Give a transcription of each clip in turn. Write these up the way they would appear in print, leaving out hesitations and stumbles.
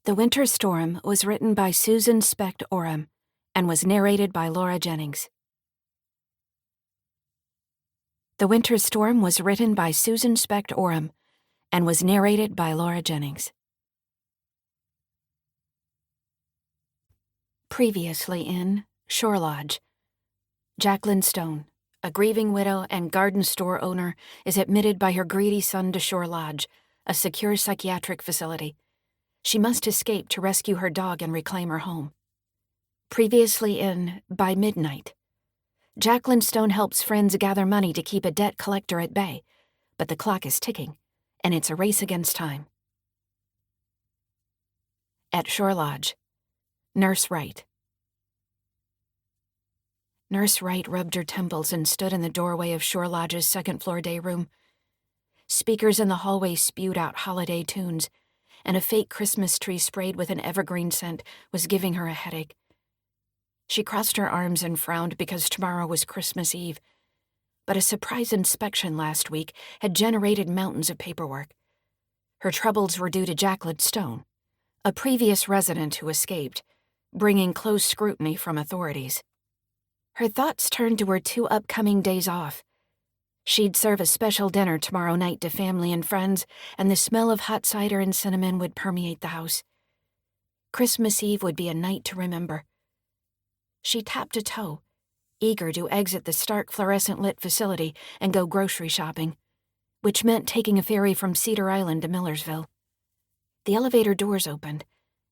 The Winter Storm was written by Susan Specht Oram and was narrated by Laura Jennings. The Winter Storm was written by Susan Specht Oram and was narrated by Laura Jennings. Previously in Shore Lodge. Jacqueline Stone, a grieving widow and garden store owner, is admitted by her greedy son to Shore Lodge, a secure psychiatric facility. She must escape to rescue her dog and reclaim her home. Previously in By Midnight. Jacqueline Stone helps friends gather money to keep a debt collector at bay, but the clock is ticking, and it's a race against time. At Shore Lodge. Nurse Wright. Nurse Wright rubbed her temples and stood in the doorway of Shore Lodge's second-floor day room. Speakers in the hallway spewed out holiday tunes, and a fake Christmas tree sprayed with an evergreen scent was giving her a headache. She crossed her arms and frowned because tomorrow was Christmas Eve, but a surprise inspection last week had generated mountains of paperwork. Her troubles were due to Jacqueline Stone, a previous resident who escaped, bringing close scrutiny from authorities. Her thoughts turned to her 2 upcoming days off. She'd serve a special dinner tomorrow night to family and friends, and the smell of hot cider and cinnamon would permeate the house. Christmas Eve would be a night to remember. She tapped a toe, eager to exit the stark fluorescent-lit facility and go grocery shopping, which meant taking a ferry from Cedar Island to Millersville. The elevator doors opened,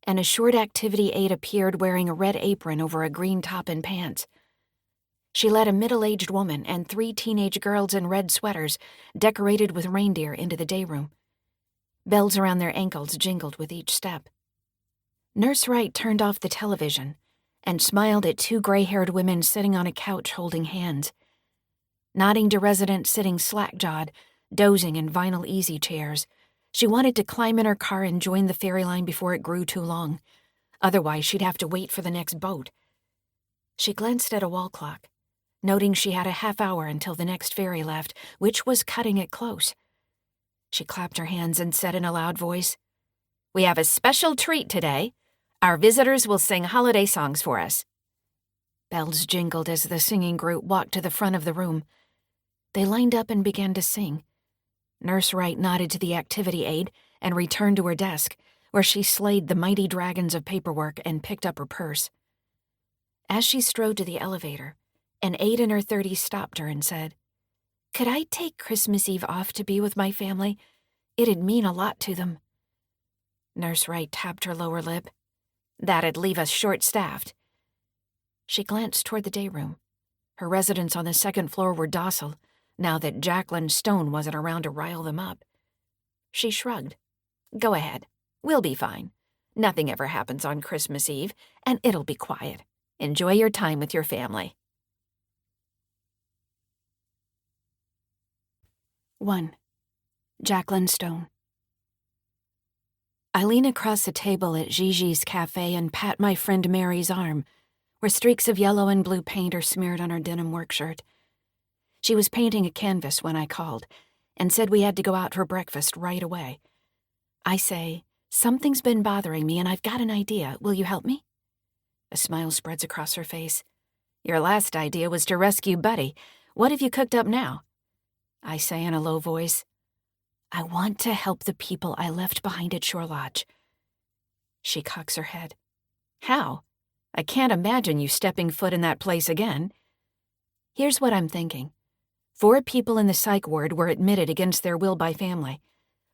and a short activity aide appeared wearing a red apron over a green top and pants. She led a middle-aged woman and 3 teenage girls in red sweaters decorated with reindeer into the day room. Bells around their ankles jingled with each step. Nurse Wright turned off the television and smiled at 2 gray-haired women sitting on a couch holding hands. Nodding to residents sitting slack-jawed, dozing in vinyl easy chairs, she wanted to climb in her car and join the ferry line before it grew too long. Otherwise, she'd have to wait for the next boat. She glanced at a wall clock, noting she had a half hour until the next ferry left, which was cutting it close. She clapped her hands and said in a loud voice, "We have a special treat today. Our visitors will sing holiday songs for us." Bells jingled as the singing group walked to the front of the room. They lined up and began to sing. Nurse Wright nodded to the activity aide and returned to her desk, where she slayed the mighty dragons of paperwork and picked up her purse. As she strode to the elevator, an aide in her 30s stopped her and said, "Could I take Christmas Eve off to be with my family? It'd mean a lot to them." Nurse Wright tapped her lower lip. "That'd leave us short-staffed." She glanced toward the day room. Her residents on the second floor were docile, now that Jacqueline Stone wasn't around to rile them up. She shrugged. "Go ahead. We'll be fine. Nothing ever happens on Christmas Eve, and it'll be quiet. Enjoy your time with your family." 1. Jacqueline Stone. I lean across the table at Gigi's cafe and pat my friend Mary's arm, where streaks of yellow and blue paint are smeared on her denim work shirt. She was painting a canvas when I called, and said we had to go out for breakfast right away. I say, "Something's been bothering me and I've got an idea. Will you help me?" A smile spreads across her face. "Your last idea was to rescue Buddy. What have you cooked up now?" I say in a low voice, "I want to help the people I left behind at Shore Lodge." She cocks her head. "How? I can't imagine you stepping foot in that place again." "Here's what I'm thinking. 4 people in the psych ward were admitted against their will by family,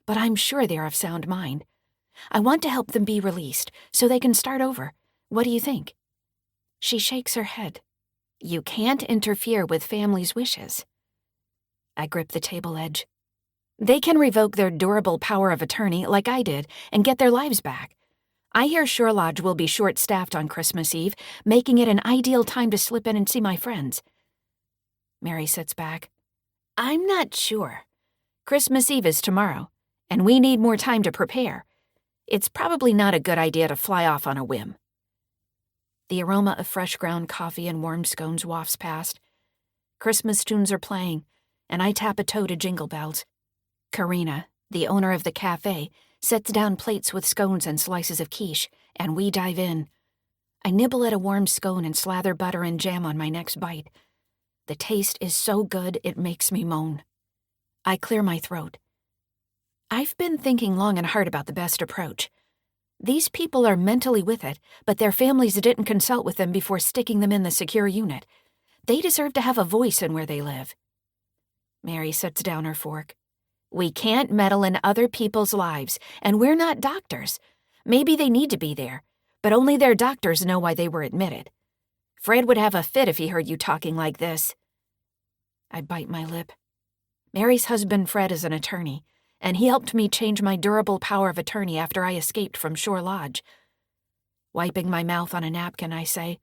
but I'm sure they're of sound mind. I want to help them be released so they can start over. What do you think?" She shakes her head. "You can't interfere with families' wishes." I grip the table edge. "They can revoke their durable power of attorney like I did and get their lives back. I hear Shore Lodge will be short-staffed on Christmas Eve, making it an ideal time to slip in and see my friends." Mary sits back. "I'm not sure. Christmas Eve is tomorrow, and we need more time to prepare. It's probably not a good idea to fly off on a whim." The aroma of fresh ground coffee and warm scones wafts past. Christmas tunes are playing, and I tap a toe to Jingle Bells. Karina, the owner of the cafe, sets down plates with scones and slices of quiche, and we dive in. I nibble at a warm scone and slather butter and jam on my next bite. The taste is so good it makes me moan. I clear my throat. I've been thinking long and hard about the best approach. These people are mentally with it, but their families didn't consult with them before sticking them in the secure unit. They deserve to have a voice in where they live. Mary sets down her fork. We can't meddle in other people's lives, and we're not doctors. Maybe they need to be there, but only their doctors know why they were admitted. Fred would have a fit if he heard you talking like this. I bite my lip. Mary's husband, Fred, is an attorney, and he helped me change my durable power of attorney after I escaped from Shore Lodge. Wiping my mouth on a napkin, I say,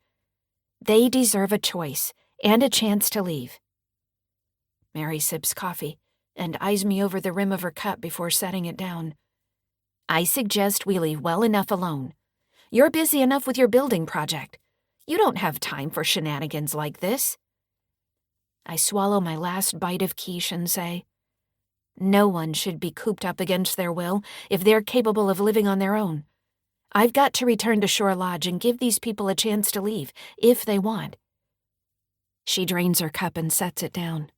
they deserve a choice and a chance to leave. Mary sips coffee and eyes me over the rim of her cup before setting it down. I suggest we leave well enough alone. You're busy enough with your building project. You don't have time for shenanigans like this. I swallow my last bite of quiche and say, no one should be cooped up against their will if they're capable of living on their own. I've got to return to Shore Lodge and give these people a chance to leave, if they want. She drains her cup and sets it down.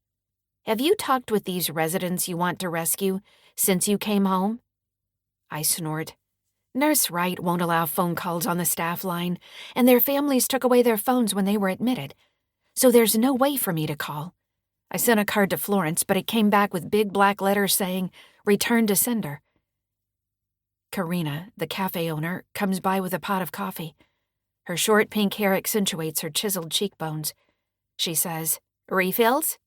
Have you talked with these residents you want to rescue since you came home? I snort. Nurse Wright won't allow phone calls on the staff line, and their families took away their phones when they were admitted, so there's no way for me to call. I sent a card to Florence, but it came back with big black letters saying, return to sender. Karina, the cafe owner, comes by with a pot of coffee. Her short pink hair accentuates her chiseled cheekbones. She says, refills?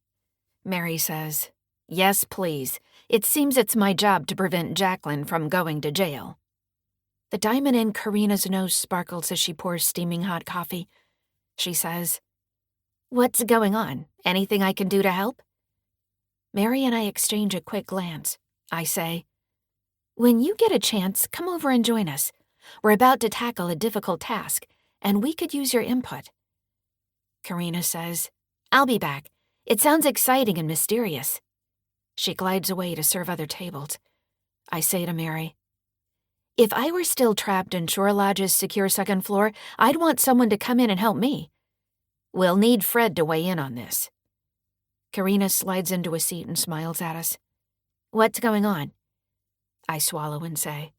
Mary says, yes, please. It seems it's my job to prevent Jacqueline from going to jail. The diamond in Karina's nose sparkles as she pours steaming hot coffee. She says, what's going on? Anything I can do to help? Mary and I exchange a quick glance. I say, when you get a chance, come over and join us. We're about to tackle a difficult task, and we could use your input. Karina says, I'll be back. It sounds exciting and mysterious. She glides away to serve other tables. I say to Mary, if I were still trapped in Shore Lodge's secure second floor, I'd want someone to come in and help me. We'll need Fred to weigh in on this. Karina slides into a seat and smiles at us. What's going on? I swallow and say,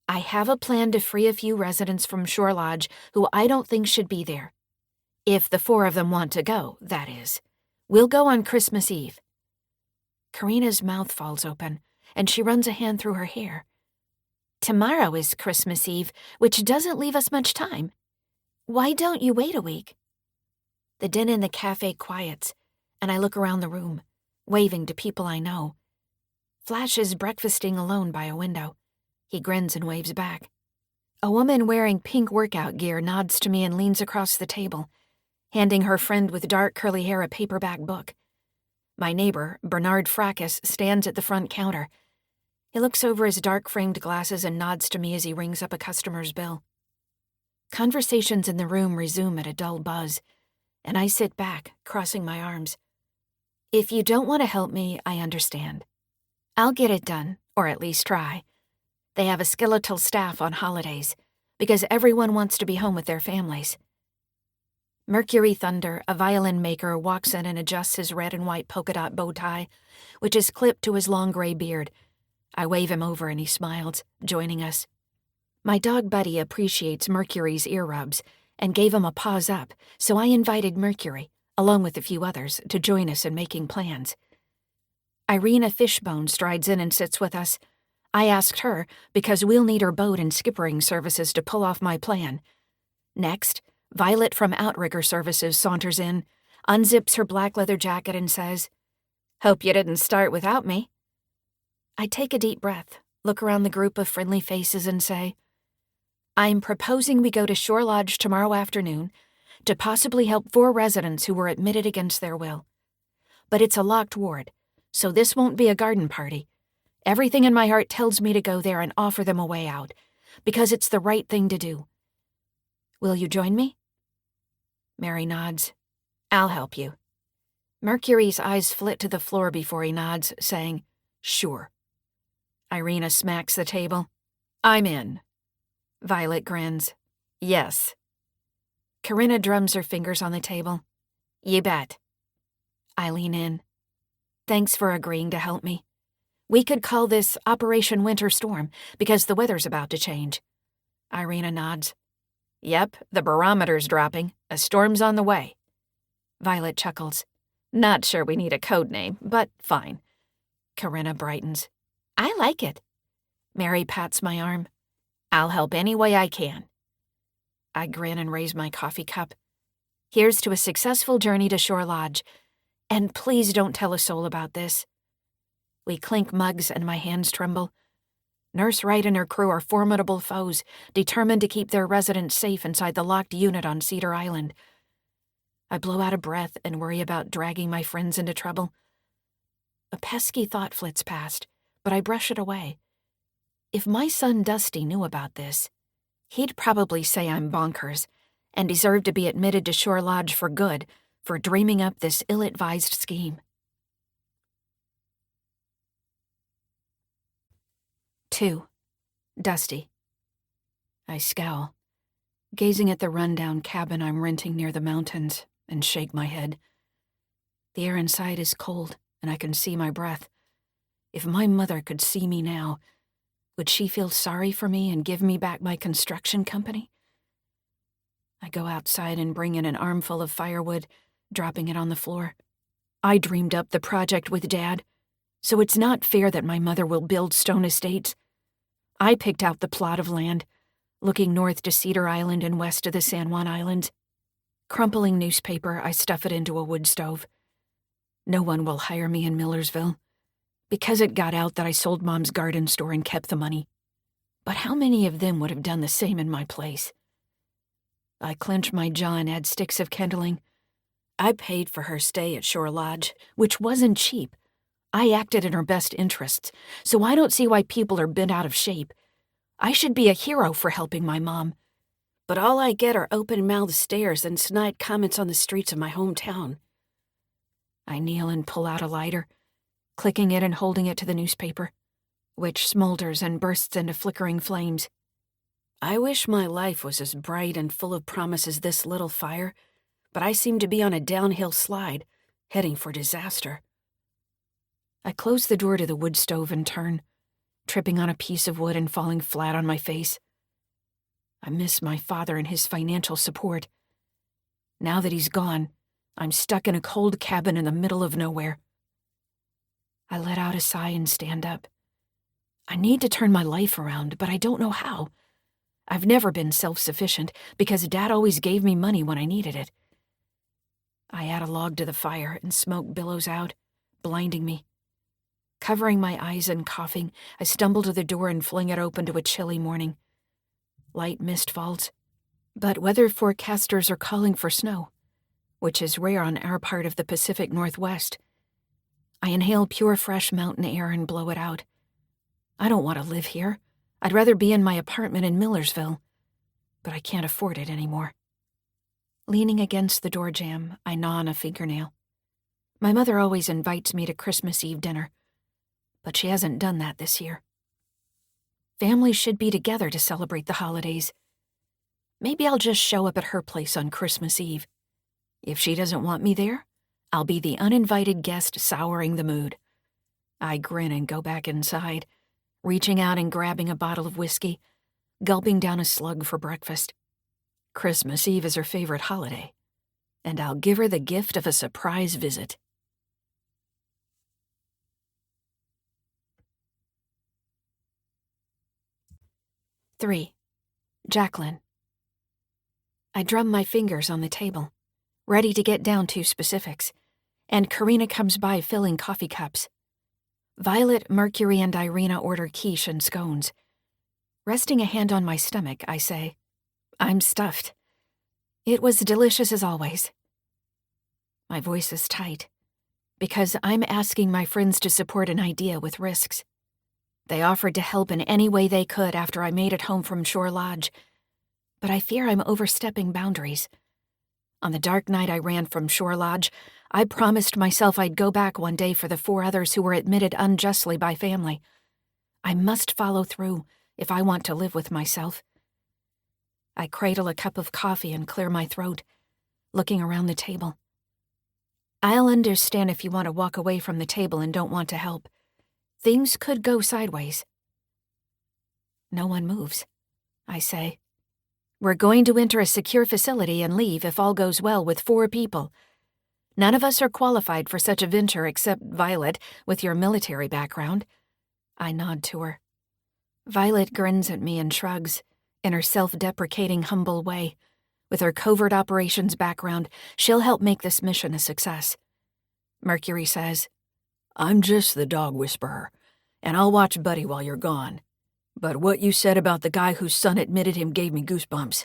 I have a plan to free a few residents from Shore Lodge who I don't think should be there. If the 4 of them want to go, that is. We'll go on Christmas Eve. Karina's mouth falls open, and she runs a hand through her hair. Tomorrow is Christmas Eve, which doesn't leave us much time. Why don't you wait a week? The din in the cafe quiets, and I look around the room, waving to people I know. Flash is breakfasting alone by a window. He grins and waves back. A woman wearing pink workout gear nods to me and leans across the table, handing her friend with dark curly hair a paperback book. My neighbor, Bernard Fracas, stands at the front counter. He looks over his dark-framed glasses and nods to me as he rings up a customer's bill. Conversations in the room resume at a dull buzz, and I sit back, crossing my arms. If you don't want to help me, I understand. I'll get it done, or at least try. They have a skeletal staff on holidays, because everyone wants to be home with their families. Mercury Thunder, a violin maker, walks in and adjusts his red and white polka dot bow tie, which is clipped to his long gray beard. I wave him over and he smiles, joining us. My dog Buddy appreciates Mercury's ear rubs and gave him a paws up, so I invited Mercury, along with a few others, to join us in making plans. Irina Fishbone strides in and sits with us. I asked her because we'll need her boat and skippering services to pull off my plan. Next, Violet from Outrigger Services saunters in, unzips her black leather jacket and says, Hope you didn't start without me. I take a deep breath, look around the group of friendly faces and say, I'm proposing we go to Shore Lodge tomorrow afternoon to possibly help 4 residents who were admitted against their will. But it's a locked ward, so this won't be a garden party. Everything in my heart tells me to go there and offer them a way out, because it's the right thing to do. Will you join me? Mary nods. I'll help you. Mercury's eyes flit to the floor before he nods, saying, Sure. Irina smacks the table. I'm in. Violet grins. Yes. Corinna drums her fingers on the table. You bet. I lean in. Thanks for agreeing to help me. We could call this Operation Winter Storm because the weather's about to change. Irina nods. Yep, the barometer's dropping. A storm's on the way. Violet chuckles. Not sure we need a code name, but fine. Corinna brightens. I like it. Mary pats my arm. I'll help any way I can. I grin and raise my coffee cup. Here's to a successful journey to Shore Lodge. And please don't tell a soul about this. We clink mugs and my hands tremble. Nurse Wright and her crew are formidable foes, determined to keep their residents safe inside the locked unit on Cedar Island. I blow out a breath and worry about dragging my friends into trouble. A pesky thought flits past, but I brush it away. If my son Dusty knew about this, he'd probably say I'm bonkers and deserve to be admitted to Shore Lodge for good for dreaming up this ill-advised scheme. 2. Dusty. I scowl, gazing at the rundown cabin I'm renting near the mountains, and shake my head. The air inside is cold, and I can see my breath. If my mother could see me now, would she feel sorry for me and give me back my construction company? I go outside and bring in an armful of firewood, dropping it on the floor. I dreamed up the project with Dad, so it's not fair that my mother will build stone estates. I picked out the plot of land, looking north to Cedar Island and west to the San Juan Islands. Crumpling newspaper, I stuff it into a wood stove. No one will hire me in Millersville, because it got out that I sold Mom's garden store and kept the money. But how many of them would have done the same in my place? I clench my jaw and add sticks of kindling. I paid for her stay at Shore Lodge, which wasn't cheap. I acted in her best interests, so I don't see why people are bent out of shape. I should be a hero for helping my mom. But all I get are open-mouthed stares and snide comments on the streets of my hometown. I kneel and pull out a lighter, clicking it and holding it to the newspaper, which smolders and bursts into flickering flames. I wish my life was as bright and full of promise as this little fire, but I seem to be on a downhill slide, heading for disaster. I close the door to the wood stove and turn, tripping on a piece of wood and falling flat on my face. I miss my father and his financial support. Now that he's gone, I'm stuck in a cold cabin in the middle of nowhere. I let out a sigh and stand up. I need to turn my life around, but I don't know how. I've never been self-sufficient because Dad always gave me money when I needed it. I add a log to the fire and smoke billows out, blinding me. Covering my eyes and coughing, I stumble to the door and fling it open to a chilly morning. Light mist falls, but weather forecasters are calling for snow, which is rare on our part of the Pacific Northwest. I inhale pure, fresh mountain air and blow it out. I don't want to live here. I'd rather be in my apartment in Millersville, but I can't afford it anymore. Leaning against the door jamb, I gnaw on a fingernail. My mother always invites me to Christmas Eve dinner, but she hasn't done that this year. Families should be together to celebrate the holidays. Maybe I'll just show up at her place on Christmas Eve. If she doesn't want me there, I'll be the uninvited guest souring the mood. I grin and go back inside, reaching out and grabbing a bottle of whiskey, gulping down a slug for breakfast. Christmas Eve is her favorite holiday, and I'll give her the gift of a surprise visit. 3. Jacqueline. I drum my fingers on the table, ready to get down to specifics, and Karina comes by filling coffee cups. Violet, Mercury, and Irina order quiche and scones. Resting a hand on my stomach, I say, I'm stuffed. It was delicious as always. My voice is tight, because I'm asking my friends to support an idea with risks. They offered to help in any way they could after I made it home from Shore Lodge, but I fear I'm overstepping boundaries. On the dark night I ran from Shore Lodge, I promised myself I'd go back one day for the 4 others who were admitted unjustly by family. I must follow through if I want to live with myself. I cradle a cup of coffee and clear my throat, looking around the table. I'll understand if you want to walk away from the table and don't want to help. Things could go sideways. No one moves, I say. We're going to enter a secure facility and leave if all goes well with 4 people. None of us are qualified for such a venture except Violet, with your military background. I nod to her. Violet grins at me and shrugs, in her self-deprecating, humble way. With her covert operations background, she'll help make this mission a success. Mercury says, I'm just the dog whisperer, and I'll watch Buddy while you're gone. But what you said about the guy whose son admitted him gave me goosebumps.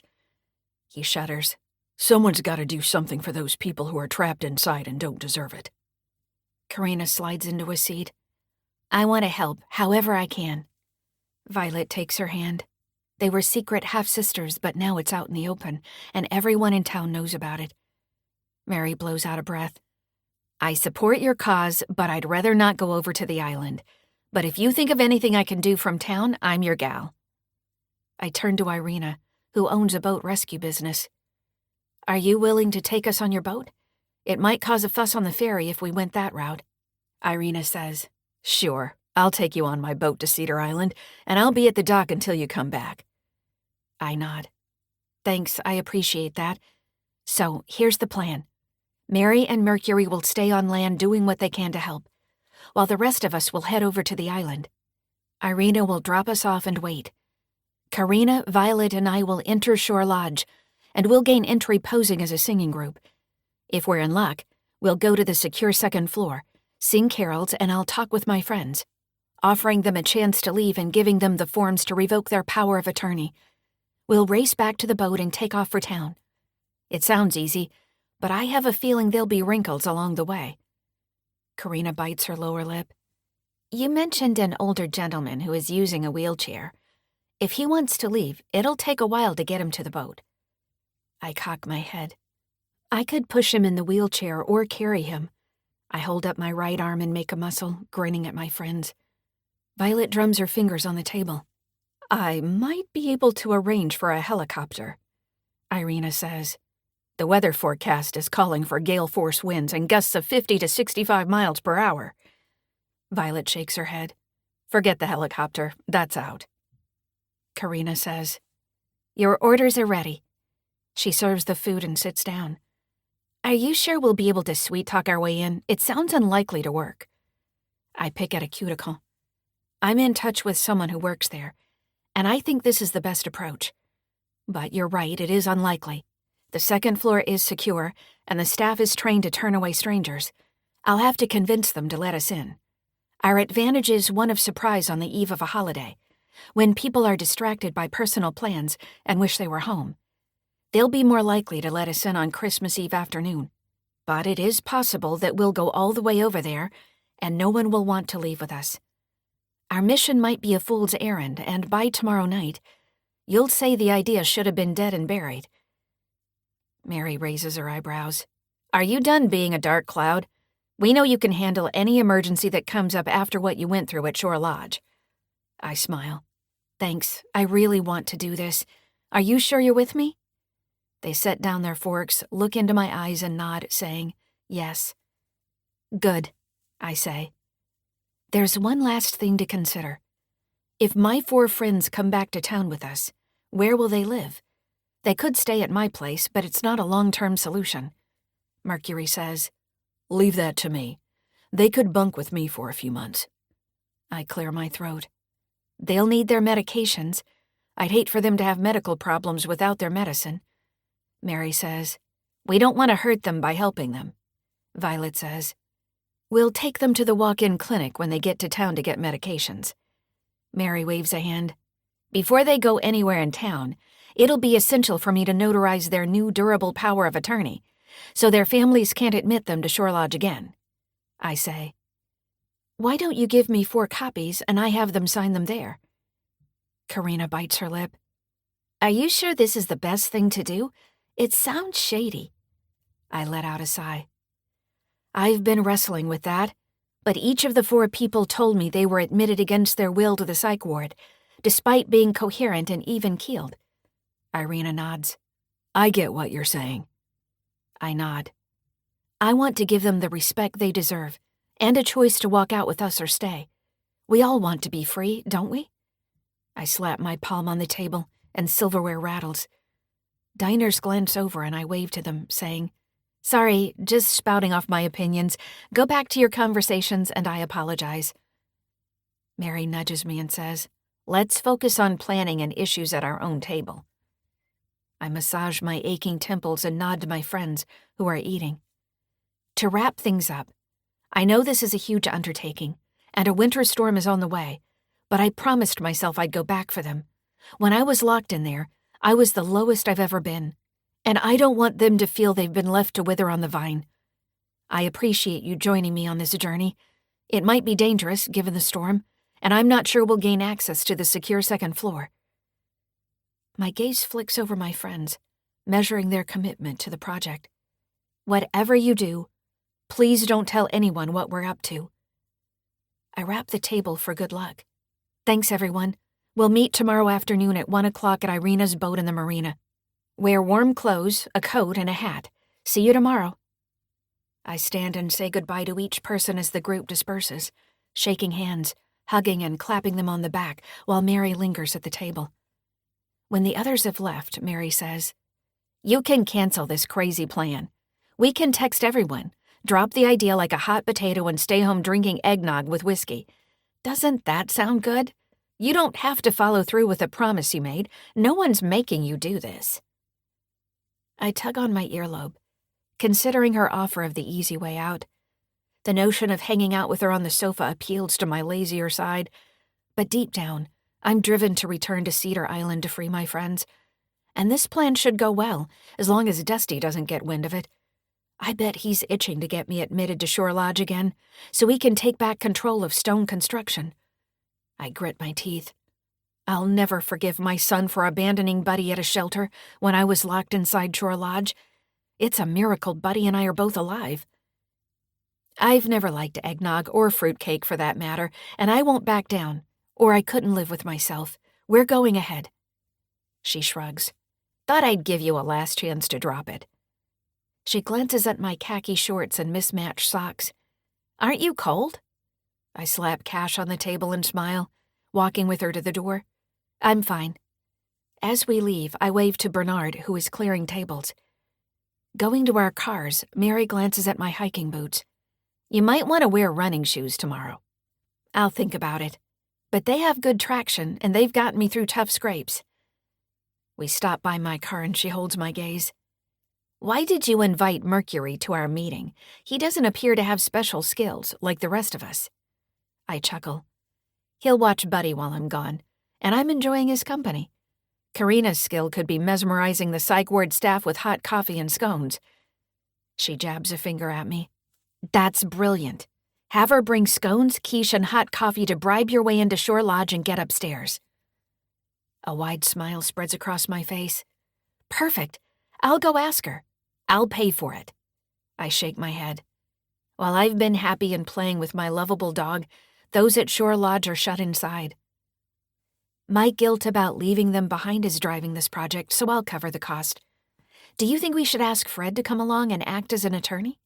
He shudders. Someone's got to do something for those people who are trapped inside and don't deserve it. Karina slides into a seat. I want to help, however I can. Violet takes her hand. They were secret half-sisters, but now it's out in the open, and everyone in town knows about it. Mary blows out a breath. I support your cause, but I'd rather not go over to the island. But if you think of anything I can do from town, I'm your gal. I turn to Irina, who owns a boat rescue business. Are you willing to take us on your boat? It might cause a fuss on the ferry if we went that route. Irina says, Sure, I'll take you on my boat to Cedar Island, and I'll be at the dock until you come back. I nod. Thanks, I appreciate that. So, here's the plan. Mary and Mercury will stay on land doing what they can to help, while the rest of us will head over to the island. Irina will drop us off and wait. Karina, Violet, and I will enter Shore Lodge, and we'll gain entry posing as a singing group. If we're in luck, we'll go to the secure second floor, sing carols, and I'll talk with my friends, offering them a chance to leave and giving them the forms to revoke their power of attorney. We'll race back to the boat and take off for town. It sounds easy, but I have a feeling there'll be wrinkles along the way. Karina bites her lower lip. You mentioned an older gentleman who is using a wheelchair. If he wants to leave, it'll take a while to get him to the boat. I cock my head. I could push him in the wheelchair or carry him. I hold up my right arm and make a muscle, grinning at my friends. Violet drums her fingers on the table. I might be able to arrange for a helicopter. Irina says, The weather forecast is calling for gale force winds and gusts of 50 to 65 miles per hour. Violet shakes her head. Forget the helicopter, that's out. Karina says, Your orders are ready. She serves the food and sits down. Are you sure we'll be able to sweet-talk our way in? It sounds unlikely to work. I pick at a cuticle. I'm in touch with someone who works there, and I think this is the best approach. But you're right, it is unlikely. The second floor is secure, and the staff is trained to turn away strangers. I'll have to convince them to let us in. Our advantage is one of surprise on the eve of a holiday, when people are distracted by personal plans and wish they were home. They'll be more likely to let us in on Christmas Eve afternoon. But it is possible that we'll go all the way over there, and no one will want to leave with us. Our mission might be a fool's errand, and by tomorrow night, you'll say the idea should have been dead and buried. Mary raises her eyebrows. Are you done being a dark cloud? We know you can handle any emergency that comes up after what you went through at Shore Lodge. I smile. Thanks, I really want to do this. Are you sure you're with me? They set down their forks, look into my eyes, and nod, saying, Yes. Good, I say. There's one last thing to consider. If my 4 friends come back to town with us, where will they live? They could stay at my place, but it's not a long-term solution. Mercury says, Leave that to me. They could bunk with me for a few months. I clear my throat. They'll need their medications. I'd hate for them to have medical problems without their medicine. Mary says, We don't want to hurt them by helping them. Violet says, We'll take them to the walk-in clinic when they get to town to get medications. Mary waves a hand. Before they go anywhere in town, it'll be essential for me to notarize their new durable power of attorney, so their families can't admit them to Shore Lodge again. I say, Why don't you give me 4 copies and I have them sign them there? Karina bites her lip. Are you sure this is the best thing to do? It sounds shady. I let out a sigh. I've been wrestling with that. But each of the 4 people told me they were admitted against their will to the psych ward, despite being coherent and even-keeled. Irina nods. I get what you're saying. I nod. I want to give them the respect they deserve, and a choice to walk out with us or stay. We all want to be free, don't we? I slap my palm on the table, and silverware rattles. Diners glance over and I wave to them, saying, Sorry, just spouting off my opinions. Go back to your conversations and I apologize. Mary nudges me and says, Let's focus on planning and issues at our own table. I massage my aching temples and nod to my friends, who are eating. To wrap things up, I know this is a huge undertaking, and a winter storm is on the way, but I promised myself I'd go back for them. When I was locked in there, I was the lowest I've ever been, and I don't want them to feel they've been left to wither on the vine. I appreciate you joining me on this journey. It might be dangerous, given the storm, and I'm not sure we'll gain access to the secure second floor. My gaze flicks over my friends, measuring their commitment to the project. Whatever you do, please don't tell anyone what we're up to. I rap the table for good luck. Thanks, everyone. We'll meet tomorrow afternoon at 1 o'clock at Irina's boat in the marina. Wear warm clothes, a coat, and a hat. See you tomorrow. I stand and say goodbye to each person as the group disperses, shaking hands, hugging and clapping them on the back while Mary lingers at the table. When the others have left, Mary says, You can cancel this crazy plan. We can text everyone, drop the idea like a hot potato and stay home drinking eggnog with whiskey. Doesn't that sound good? You don't have to follow through with a promise you made. No one's making you do this. I tug on my earlobe, considering her offer of the easy way out. The notion of hanging out with her on the sofa appeals to my lazier side, but deep down, I'm driven to return to Cedar Island to free my friends. And this plan should go well, as long as Dusty doesn't get wind of it. I bet he's itching to get me admitted to Shore Lodge again, so he can take back control of stone construction. I grit my teeth. I'll never forgive my son for abandoning Buddy at a shelter when I was locked inside Shore Lodge. It's a miracle Buddy and I are both alive. I've never liked eggnog or fruitcake for that matter, and I won't back down, or I couldn't live with myself. We're going ahead. She shrugs. Thought I'd give you a last chance to drop it. She glances at my khaki shorts and mismatched socks. Aren't you cold? I slap cash on the table and smile, walking with her to the door. I'm fine. As we leave, I wave to Bernard, who is clearing tables. Going to our cars, Mary glances at my hiking boots. You might want to wear running shoes tomorrow. I'll think about it. But they have good traction, and they've gotten me through tough scrapes. We stop by my car and she holds my gaze. Why did you invite Mercury to our meeting? He doesn't appear to have special skills like the rest of us. I chuckle. He'll watch Buddy while I'm gone, and I'm enjoying his company. Karina's skill could be mesmerizing the psych ward staff with hot coffee and scones. She jabs a finger at me. That's brilliant. Have her bring scones, quiche, and hot coffee to bribe your way into Shore Lodge and get upstairs. A wide smile spreads across my face. Perfect. I'll go ask her. I'll pay for it. I shake my head. While I've been happy and playing with my lovable dog, those at Shore Lodge are shut inside. My guilt about leaving them behind is driving this project, so I'll cover the cost. Do you think we should ask Fred to come along and act as an attorney?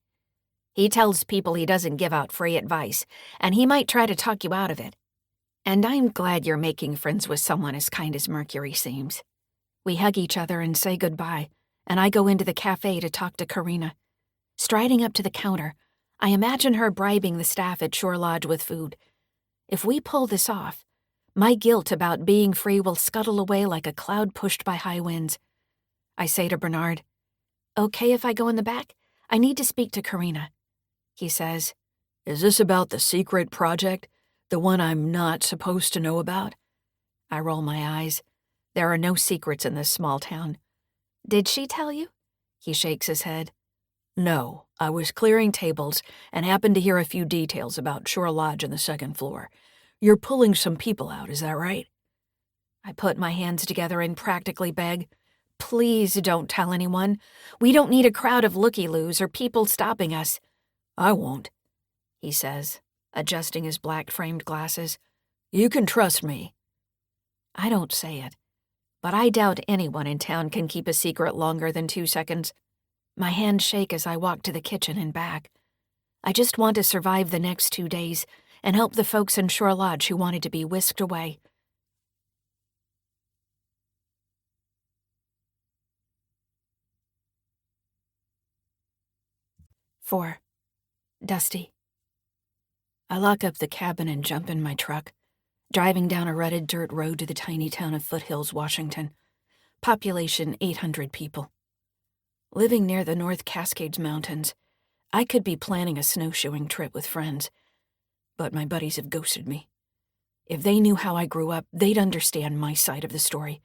He tells people he doesn't give out free advice, and he might try to talk you out of it. And I'm glad you're making friends with someone as kind as Mercury seems. We hug each other and say goodbye, and I go into the cafe to talk to Karina. Striding up to the counter, I imagine her bribing the staff at Shore Lodge with food. If we pull this off, my guilt about being free will scuttle away like a cloud pushed by high winds. I say to Bernard, Okay if I go in the back? I need to speak to Karina. He says, Is this about the secret project? The one I'm not supposed to know about? I roll my eyes. There are no secrets in this small town. Did she tell you? He shakes his head. No, I was clearing tables and happened to hear a few details about Shore Lodge on the second floor. You're pulling some people out, is that right? I put my hands together and practically beg, Please don't tell anyone. We don't need a crowd of looky-loos or people stopping us. I won't, he says. adjusting his black-framed glasses. "You can trust me." I don't say it, but I doubt anyone in town can keep a secret longer than 2 seconds. My hands shake as I walk to the kitchen and back. I just want to survive the next 2 days and help the folks in Shore Lodge who wanted to be whisked away. Four. Dusty. I lock up the cabin and jump in my truck, driving down a rutted dirt road to the tiny town of Foothills, Washington. Population 800 people. Living near the North Cascades Mountains, I could be planning a snowshoeing trip with friends, but my buddies have ghosted me. If they knew how I grew up, they'd understand my side of the story.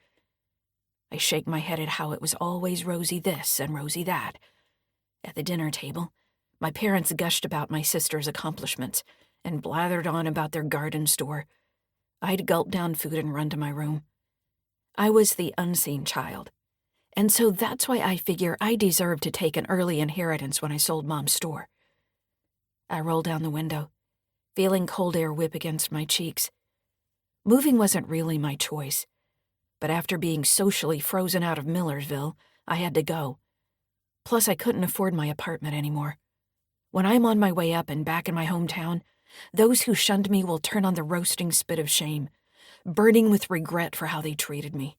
I shake my head at how it was always rosy this and rosy that. At the dinner table, my parents gushed about my sister's accomplishments and blathered on about their garden store. I'd gulp down food and run to my room. I was the unseen child, and so that's why I figure I deserved to take an early inheritance when I sold Mom's store. I roll down the window, feeling cold air whip against my cheeks. Moving wasn't really my choice, but after being socially frozen out of Millersville, I had to go. Plus, I couldn't afford my apartment anymore. When I'm on my way up and back in my hometown, those who shunned me will turn on the roasting spit of shame, burning with regret for how they treated me.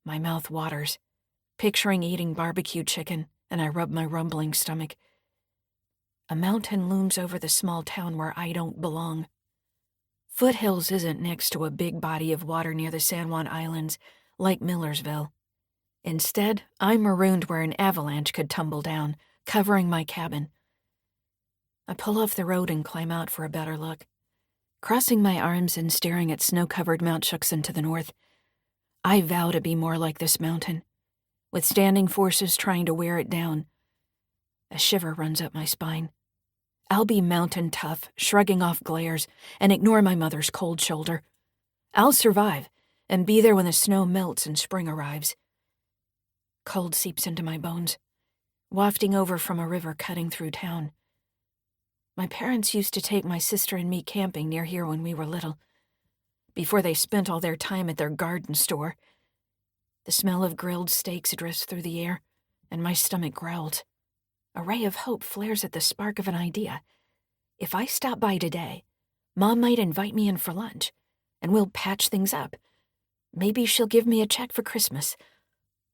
My mouth waters, picturing eating barbecue chicken, and I rub my rumbling stomach. A mountain looms over the small town where I don't belong. Foothills isn't next to a big body of water near the San Juan Islands, like Millersville. Instead, I'm marooned where an avalanche could tumble down, covering my cabin. I pull off the road and climb out for a better look. Crossing my arms and staring at snow-covered Mount Shuksan to the north, I vow to be more like this mountain, withstanding forces trying to wear it down. A shiver runs up my spine. I'll be mountain tough, shrugging off glares, and ignore my mother's cold shoulder. I'll survive, and be there when the snow melts and spring arrives. Cold seeps into my bones, wafting over from a river cutting through town. My parents used to take my sister and me camping near here when we were little, before they spent all their time at their garden store. The smell of grilled steaks drifts through the air, and my stomach growls. A ray of hope flares at the spark of an idea. If I stop by today, Mom might invite me in for lunch, and we'll patch things up. Maybe she'll give me a check for Christmas,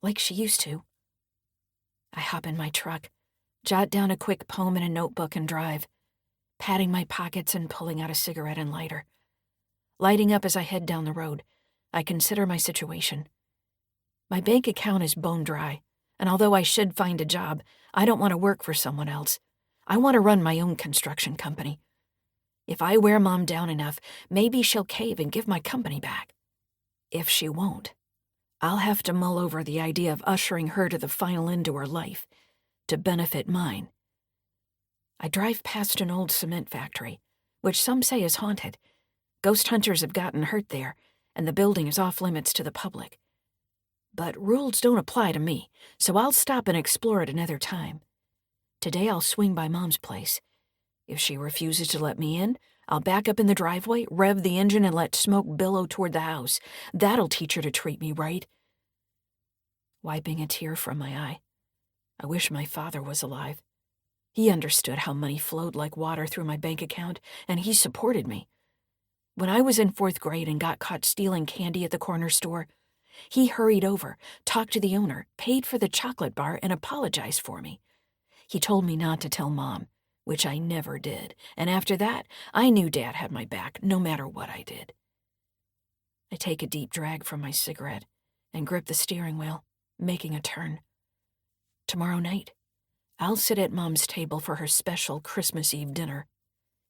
like she used to. I hop in my truck, jot down a quick poem in a notebook and drive, patting my pockets and pulling out a cigarette and lighter. Lighting up as I head down the road, I consider my situation. My bank account is bone dry, and although I should find a job, I don't want to work for someone else. I want to run my own construction company. If I wear Mom down enough, maybe she'll cave and give my company back. If she won't, I'll have to mull over the idea of ushering her to the final end to her life, to benefit mine. I drive past an old cement factory, which some say is haunted. Ghost hunters have gotten hurt there, and the building is off limits to the public. But rules don't apply to me, so I'll stop and explore it another time. Today I'll swing by Mom's place. If she refuses to let me in, I'll back up in the driveway, rev the engine, and let smoke billow toward the house. That'll teach her to treat me right. Wiping a tear from my eye, I wish my father was alive. He understood how money flowed like water through my bank account, and he supported me. When I was in 4th grade and got caught stealing candy at the corner store, he hurried over, talked to the owner, paid for the chocolate bar, and apologized for me. He told me not to tell Mom, which I never did, and after that, I knew Dad had my back no matter what I did. I take a deep drag from my cigarette and grip the steering wheel, making a turn. Tomorrow night, I'll sit at Mom's table for her special Christmas Eve dinner.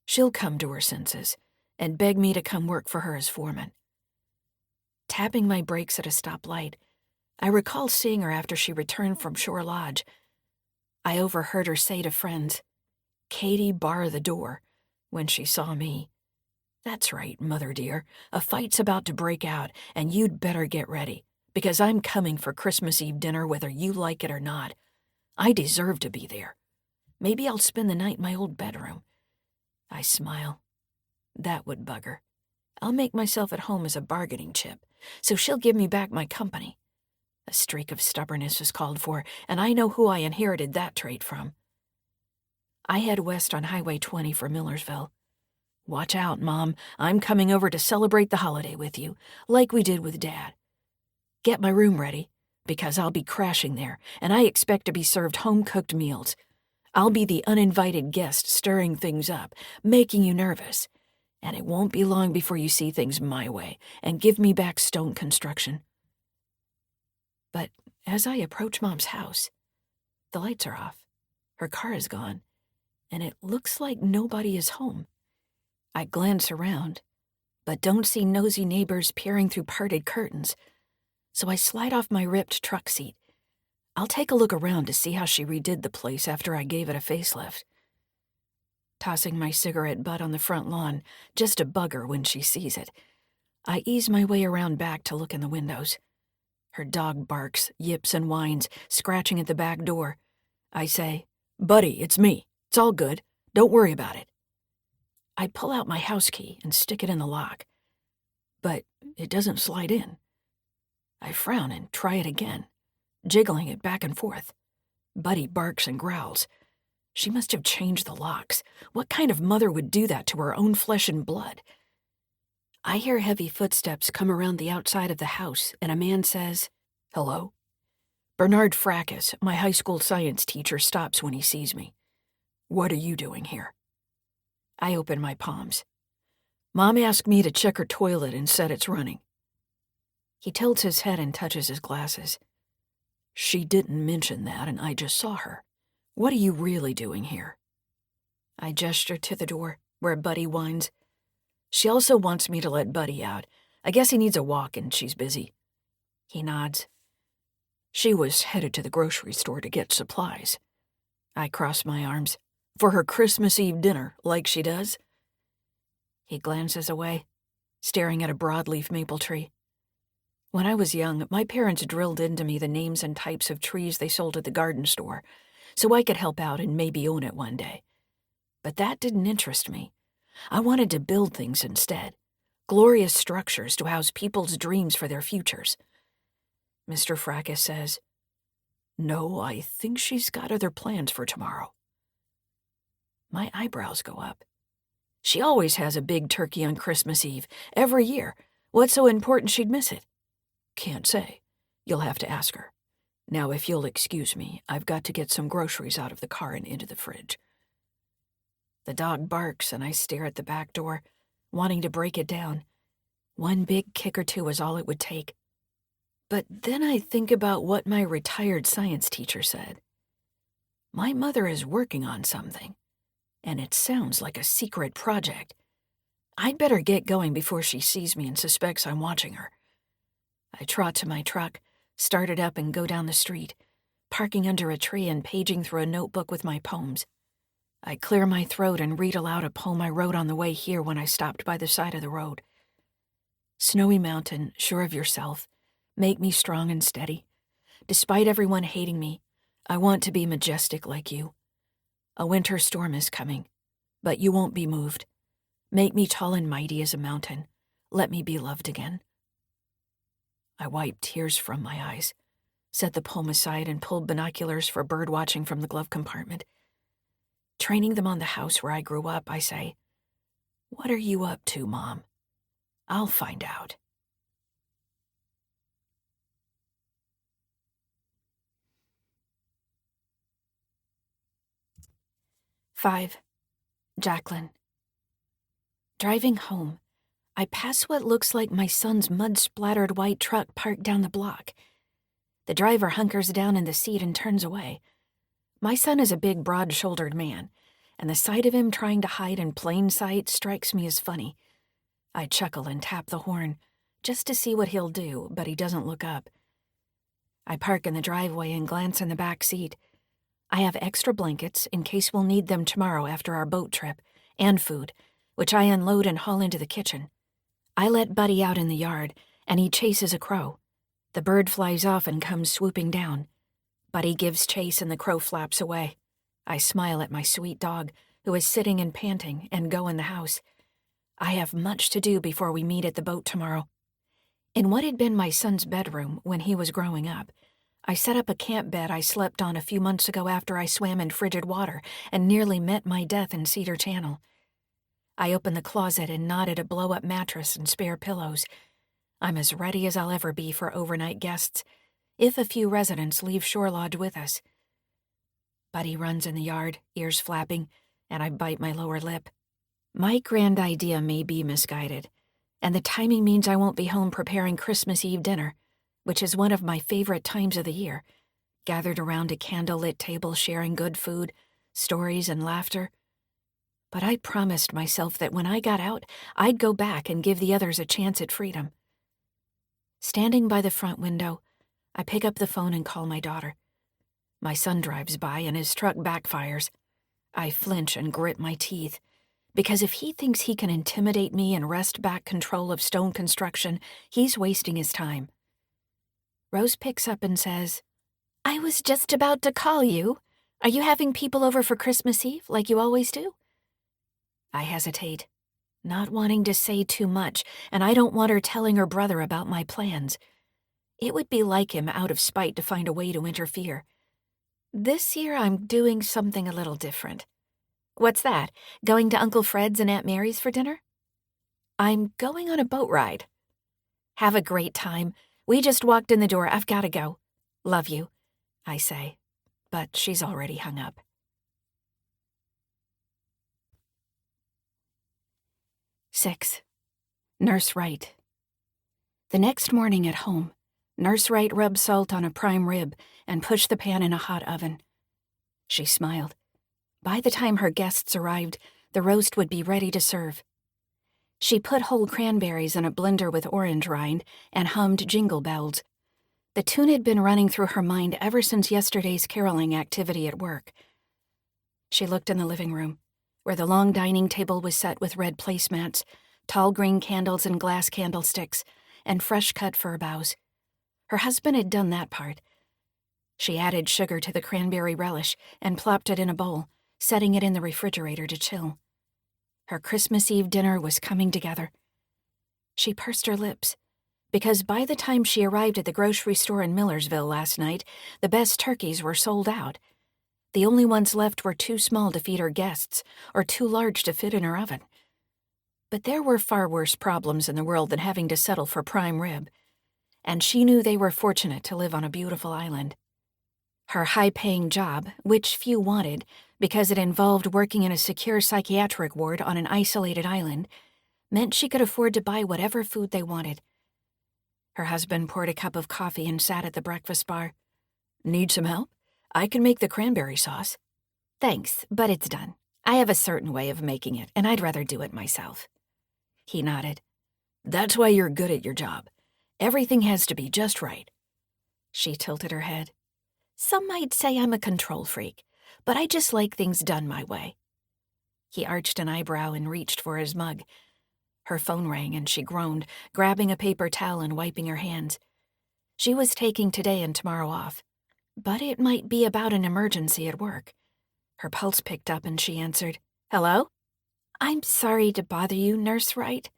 She'll come to her senses and beg me to come work for her as foreman. Tapping my brakes at a stoplight, I recall seeing her after she returned from Shore Lodge. I overheard her say to friends, "Katie, bar the door," when she saw me. "That's right, Mother dear, a fight's about to break out, and you'd better get ready, because I'm coming for Christmas Eve dinner whether you like it or not. I deserve to be there. Maybe I'll spend the night in my old bedroom. I smile. That would bug her. I'll make myself at home as a bargaining chip, so she'll give me back my company. A streak of stubbornness is called for, and I know who I inherited that trait from. I head west on Highway 20 for Millersville. Watch out, Mom. I'm coming over to celebrate the holiday with you, like we did with Dad. Get my room ready, because I'll be crashing there, and I expect to be served home-cooked meals. I'll be the uninvited guest stirring things up, making you nervous. And it won't be long before you see things my way and give me back stone construction. But as I approach Mom's house, the lights are off, her car is gone, and it looks like nobody is home. I glance around, but don't see nosy neighbors peering through parted curtains, so I slide off my ripped truck seat. I'll take a look around to see how she redid the place after I gave it a facelift. Tossing my cigarette butt on the front lawn, just to bug her when she sees it, I ease my way around back to look in the windows. Her dog barks, yips, and whines, scratching at the back door. I say, "Buddy, it's me. It's all good. Don't worry about it." I pull out my house key and stick it in the lock, but it doesn't slide in. I frown and try it again, jiggling it back and forth. Buddy barks and growls. She must have changed the locks. What kind of mother would do that to her own flesh and blood? I hear heavy footsteps come around the outside of the house, and a man says, "Hello?" Bernard Fracas, my high school science teacher, stops when he sees me. "What are you doing here?" I open my palms. "Mom asked me to check her toilet and said it's running." He tilts his head and touches his glasses. "She didn't mention that, and I just saw her. What are you really doing here?" I gesture to the door, where Buddy whines. She also wants me to let Buddy out. I guess he needs a walk and she's busy. He nods. She was headed to the grocery store to get supplies. I cross my arms. For her Christmas Eve dinner, like she does. He glances away, staring at a broadleaf maple tree. When I was young, my parents drilled into me the names and types of trees they sold at the garden store, so I could help out and maybe own it one day. But that didn't interest me. I wanted to build things instead. Glorious structures to house people's dreams for their futures. Mr. Fracas says, "No, I think she's got other plans for tomorrow." My eyebrows go up. She always has a big turkey on Christmas Eve, every year. What's so important she'd miss it? Can't say. You'll have to ask her. Now, if you'll excuse me, I've got to get some groceries out of the car and into the fridge. The dog barks, and I stare at the back door, wanting to break it down. One big kick or two is all it would take. But then I think about what my retired science teacher said. My mother is working on something, and it sounds like a secret project. I'd better get going before she sees me and suspects I'm watching her. I trot to my truck, start it up, and go down the street, parking under a tree and paging through a notebook with my poems. I clear my throat and read aloud a poem I wrote on the way here when I stopped by the side of the road. Snowy mountain, sure of yourself, make me strong and steady. Despite everyone hating me, I want to be majestic like you. A winter storm is coming, but you won't be moved. Make me tall and mighty as a mountain. Let me be loved again. I wiped tears from my eyes, set the poem aside, and pulled binoculars for bird watching from the glove compartment. Training them on the house where I grew up, I say, "What are you up to, Mom? I'll find out." "5. Jacqueline." Driving home, I pass what looks like my son's mud-splattered white truck parked down the block. The driver hunkers down in the seat and turns away. My son is a big, broad-shouldered man, and the sight of him trying to hide in plain sight strikes me as funny. I chuckle and tap the horn, just to see what he'll do, but he doesn't look up. I park in the driveway and glance in the back seat. I have extra blankets in case we'll need them tomorrow after our boat trip, and food, which I unload and haul into the kitchen. I let Buddy out in the yard, and he chases a crow. The bird flies off and comes swooping down. Buddy gives chase and the crow flaps away. I smile at my sweet dog, who is sitting and panting, and go in the house. I have much to do before we meet at the boat tomorrow. In what had been my son's bedroom when he was growing up, I set up a camp bed I slept on a few months ago after I swam in frigid water and nearly met my death in Cedar Channel. I opened the closet and knotted a blow-up mattress and spare pillows. I'm as ready as I'll ever be for overnight guests, if a few residents leave Shore Lodge with us. Buddy runs in the yard, ears flapping, and I bite my lower lip. My grand idea may be misguided, and the timing means I won't be home preparing Christmas Eve dinner, which is one of my favorite times of the year, gathered around a candlelit table sharing good food, stories, and laughter. But I promised myself that when I got out, I'd go back and give the others a chance at freedom. Standing by the front window, I pick up the phone and call my daughter. My son drives by and his truck backfires. I flinch and grit my teeth, because if he thinks he can intimidate me and wrest back control of stone construction, he's wasting his time. Rose picks up and says, "I was just about to call you. Are you having people over for Christmas Eve, like you always do?" I hesitate, not wanting to say too much, and I don't want her telling her brother about my plans. It would be like him out of spite to find a way to interfere. This year I'm doing something a little different. "What's that? Going to Uncle Fred's and Aunt Mary's for dinner?" "I'm going on a boat ride." "Have a great time. We just walked in the door. I've got to go." "Love you," I say, but she's already hung up. 6. Nurse Wright. The next morning at home, Nurse Wright rubbed salt on a prime rib and pushed the pan in a hot oven. She smiled. By the time her guests arrived, the roast would be ready to serve. She put whole cranberries in a blender with orange rind and hummed Jingle Bells. The tune had been running through her mind ever since yesterday's caroling activity at work. She looked in the living room, where the long dining table was set with red placemats, tall green candles and glass candlesticks, and fresh-cut fir boughs. Her husband had done that part. She added sugar to the cranberry relish and plopped it in a bowl, setting it in the refrigerator to chill. Her Christmas Eve dinner was coming together. She pursed her lips, because by the time she arrived at the grocery store in Millersville last night, the best turkeys were sold out. The only ones left were too small to feed her guests or too large to fit in her oven. But there were far worse problems in the world than having to settle for prime rib, and she knew they were fortunate to live on a beautiful island. Her high-paying job, which few wanted because it involved working in a secure psychiatric ward on an isolated island, meant she could afford to buy whatever food they wanted. Her husband poured a cup of coffee and sat at the breakfast bar. "Need some help? I can make the cranberry sauce." "Thanks, but it's done. I have a certain way of making it, and I'd rather do it myself." He nodded. "That's why you're good at your job. Everything has to be just right." She tilted her head. "Some might say I'm a control freak, but I just like things done my way." He arched an eyebrow and reached for his mug. Her phone rang and she groaned, grabbing a paper towel and wiping her hands. She was taking today and tomorrow off, but it might be about an emergency at work. Her pulse picked up and she answered, "Hello?" "I'm sorry to bother you, Nurse Wright,"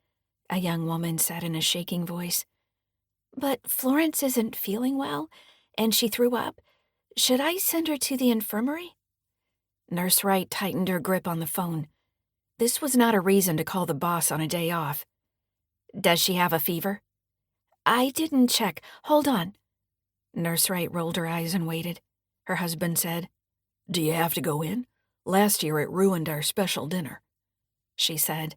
a young woman said in a shaking voice. "But Florence isn't feeling well, and she threw up. Should I send her to the infirmary?" Nurse Wright tightened her grip on the phone. This was not a reason to call the boss on a day off. "Does she have a fever?" "I didn't check. Hold on." Nurse Wright rolled her eyes and waited. Her husband said, "Do you have to go in? Last year it ruined our special dinner." She said,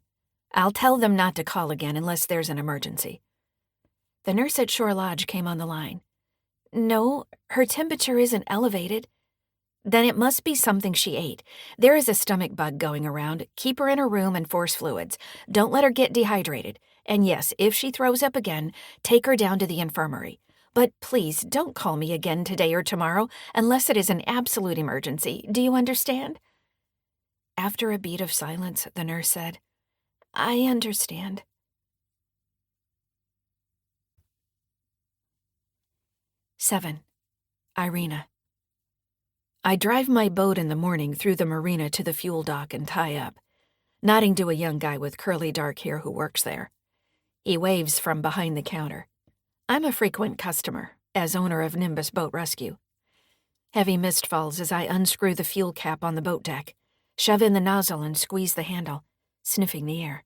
"I'll tell them not to call again unless there's an emergency." The nurse at Shore Lodge came on the line. "No, her temperature isn't elevated." "Then it must be something she ate. There is a stomach bug going around. Keep her in her room and force fluids. Don't let her get dehydrated. And yes, if she throws up again, take her down to the infirmary. But please don't call me again today or tomorrow unless it is an absolute emergency. Do you understand?" After a beat of silence, the nurse said, "I understand." 7. Irina. I drive my boat in the morning through the marina to the fuel dock and tie up, nodding to a young guy with curly dark hair who works there. He waves from behind the counter. I'm a frequent customer, as owner of Nimbus Boat Rescue. Heavy mist falls as I unscrew the fuel cap on the boat deck, shove in the nozzle and squeeze the handle, sniffing the air.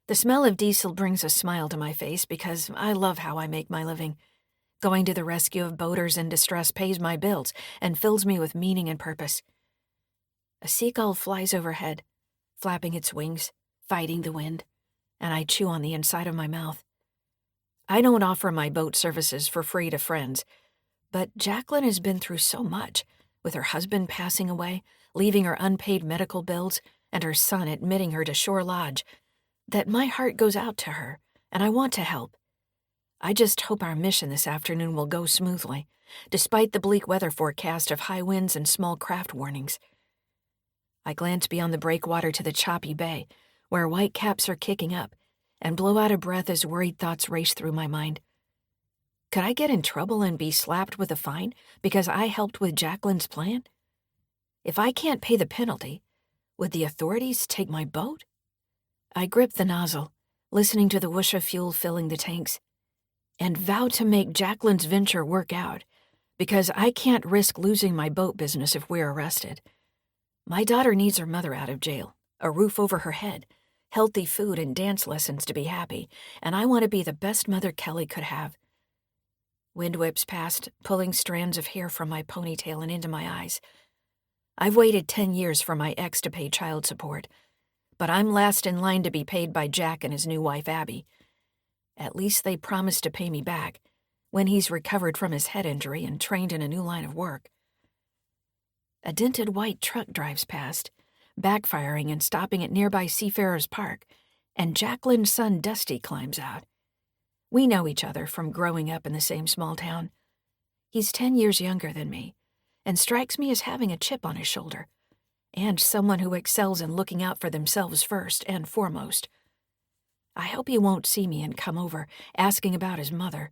The smell of diesel brings a smile to my face because I love how I make my living. Going to the rescue of boaters in distress pays my bills and fills me with meaning and purpose. A seagull flies overhead, flapping its wings, fighting the wind, and I chew on the inside of my mouth. I don't offer my boat services for free to friends, but Jacqueline has been through so much, with her husband passing away, leaving her unpaid medical bills, and her son admitting her to Shore Lodge, that my heart goes out to her, and I want to help. I just hope our mission this afternoon will go smoothly, despite the bleak weather forecast of high winds and small craft warnings. I glance beyond the breakwater to the choppy bay, where white caps are kicking up, and blow out a breath as worried thoughts race through my mind. Could I get in trouble and be slapped with a fine because I helped with Jacqueline's plan? If I can't pay the penalty, would the authorities take my boat? I grip the nozzle, listening to the whoosh of fuel filling the tanks, and vow to make Jacqueline's venture work out, because I can't risk losing my boat business if we're arrested. My daughter needs her mother out of jail, a roof over her head, healthy food and dance lessons to be happy, and I want to be the best mother Kelly could have. Wind whips past, pulling strands of hair from my ponytail and into my eyes. I've waited 10 years for my ex to pay child support, but I'm last in line to be paid by Jack and his new wife, Abby. At least they promised to pay me back when he's recovered from his head injury and trained in a new line of work. A dented white truck drives past, backfiring and stopping at nearby Seafarers Park, and Jacqueline's son Dusty climbs out. We know each other from growing up in the same small town. He's 10 years younger than me, and strikes me as having a chip on his shoulder, and someone who excels in looking out for themselves first and foremost. I hope he won't see me and come over, asking about his mother.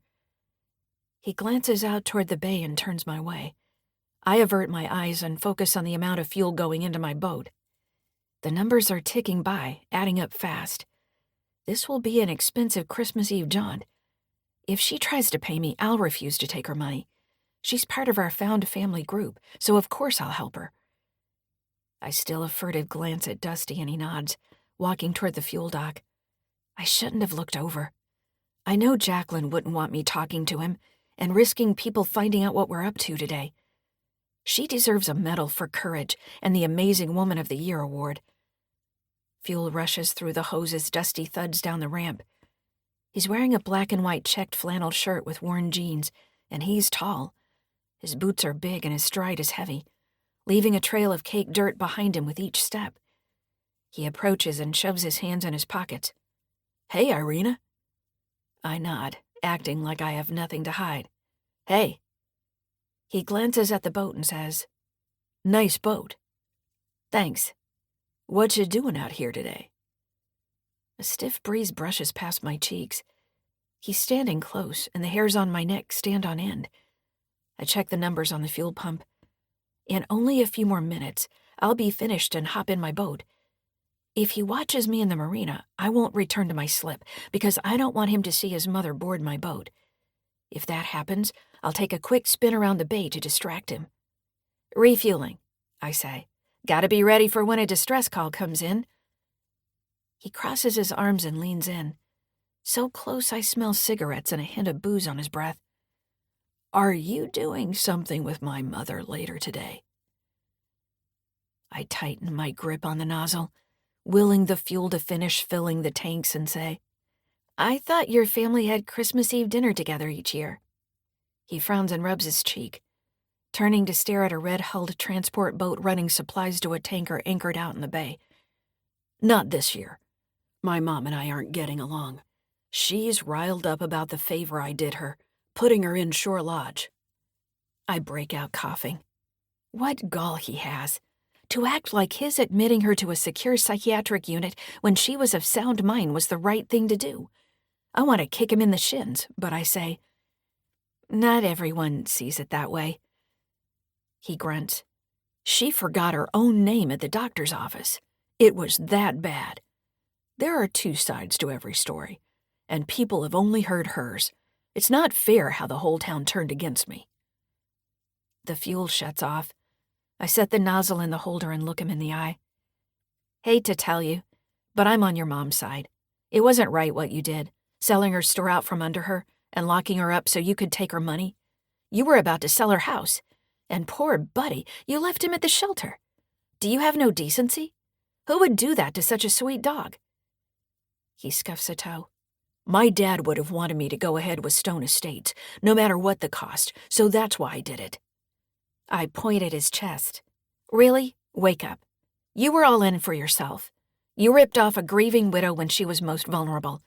He glances out toward the bay and turns my way. I avert my eyes and focus on the amount of fuel going into my boat. The numbers are ticking by, adding up fast. This will be an expensive Christmas Eve jaunt. If she tries to pay me, I'll refuse to take her money. She's part of our found family group, so of course I'll help her. I steal a furtive glance at Dusty and he nods, walking toward the fuel dock. I shouldn't have looked over. I know Jacqueline wouldn't want me talking to him and risking people finding out what we're up to today. She deserves a medal for courage and the Amazing Woman of the Year award. Fuel rushes through the hose as Dusty thuds down the ramp. He's wearing a black and white checked flannel shirt with worn jeans, and he's tall. His boots are big and his stride is heavy, leaving a trail of caked dirt behind him with each step. He approaches and shoves his hands in his pockets. "Hey, Irina." I nod, acting like I have nothing to hide. "Hey." He glances at the boat and says, "Nice boat." "Thanks. What you doing out here today?" A stiff breeze brushes past my cheeks. He's standing close, and the hairs on my neck stand on end. I check the numbers on the fuel pump. In only a few more minutes, I'll be finished and hop in my boat. If he watches me in the marina, I won't return to my slip, because I don't want him to see his mother board my boat. If that happens, I'll take a quick spin around the bay to distract him. "Refueling," I say. "Gotta be ready for when a distress call comes in." He crosses his arms and leans in. So close I smell cigarettes and a hint of booze on his breath. "Are you doing something with my mother later today?" I tighten my grip on the nozzle, willing the fuel to finish filling the tanks and say, "I thought your family had Christmas Eve dinner together each year." He frowns and rubs his cheek, turning to stare at a red-hulled transport boat running supplies to a tanker anchored out in the bay. "Not this year. My mom and I aren't getting along. She's riled up about the favor I did her, putting her in Shore Lodge." I break out coughing. What gall he has, to act like his admitting her to a secure psychiatric unit when she was of sound mind was the right thing to do. I want to kick him in the shins, but I say, "Not everyone sees it that way." He grunts. She forgot her own name at the doctor's office. It was that bad. There are two sides to every story, and people have only heard hers. It's not fair how the whole town turned against me. The fuel shuts off. I set the nozzle in the holder and look him in the eye. Hate to tell you, but I'm on your mom's side. It wasn't right what you did, selling her store out from under her and locking her up so you could take her money. You were about to sell her house, and poor Buddy, you left him at the shelter. Do you have no decency? Who would do that to such a sweet dog? He scuffs a toe. My dad would have wanted me to go ahead with Stone Estates, no matter what the cost, so that's why I did it. I point at his chest. Really? Wake up. You were all in for yourself. You ripped off a grieving widow when she was most vulnerable.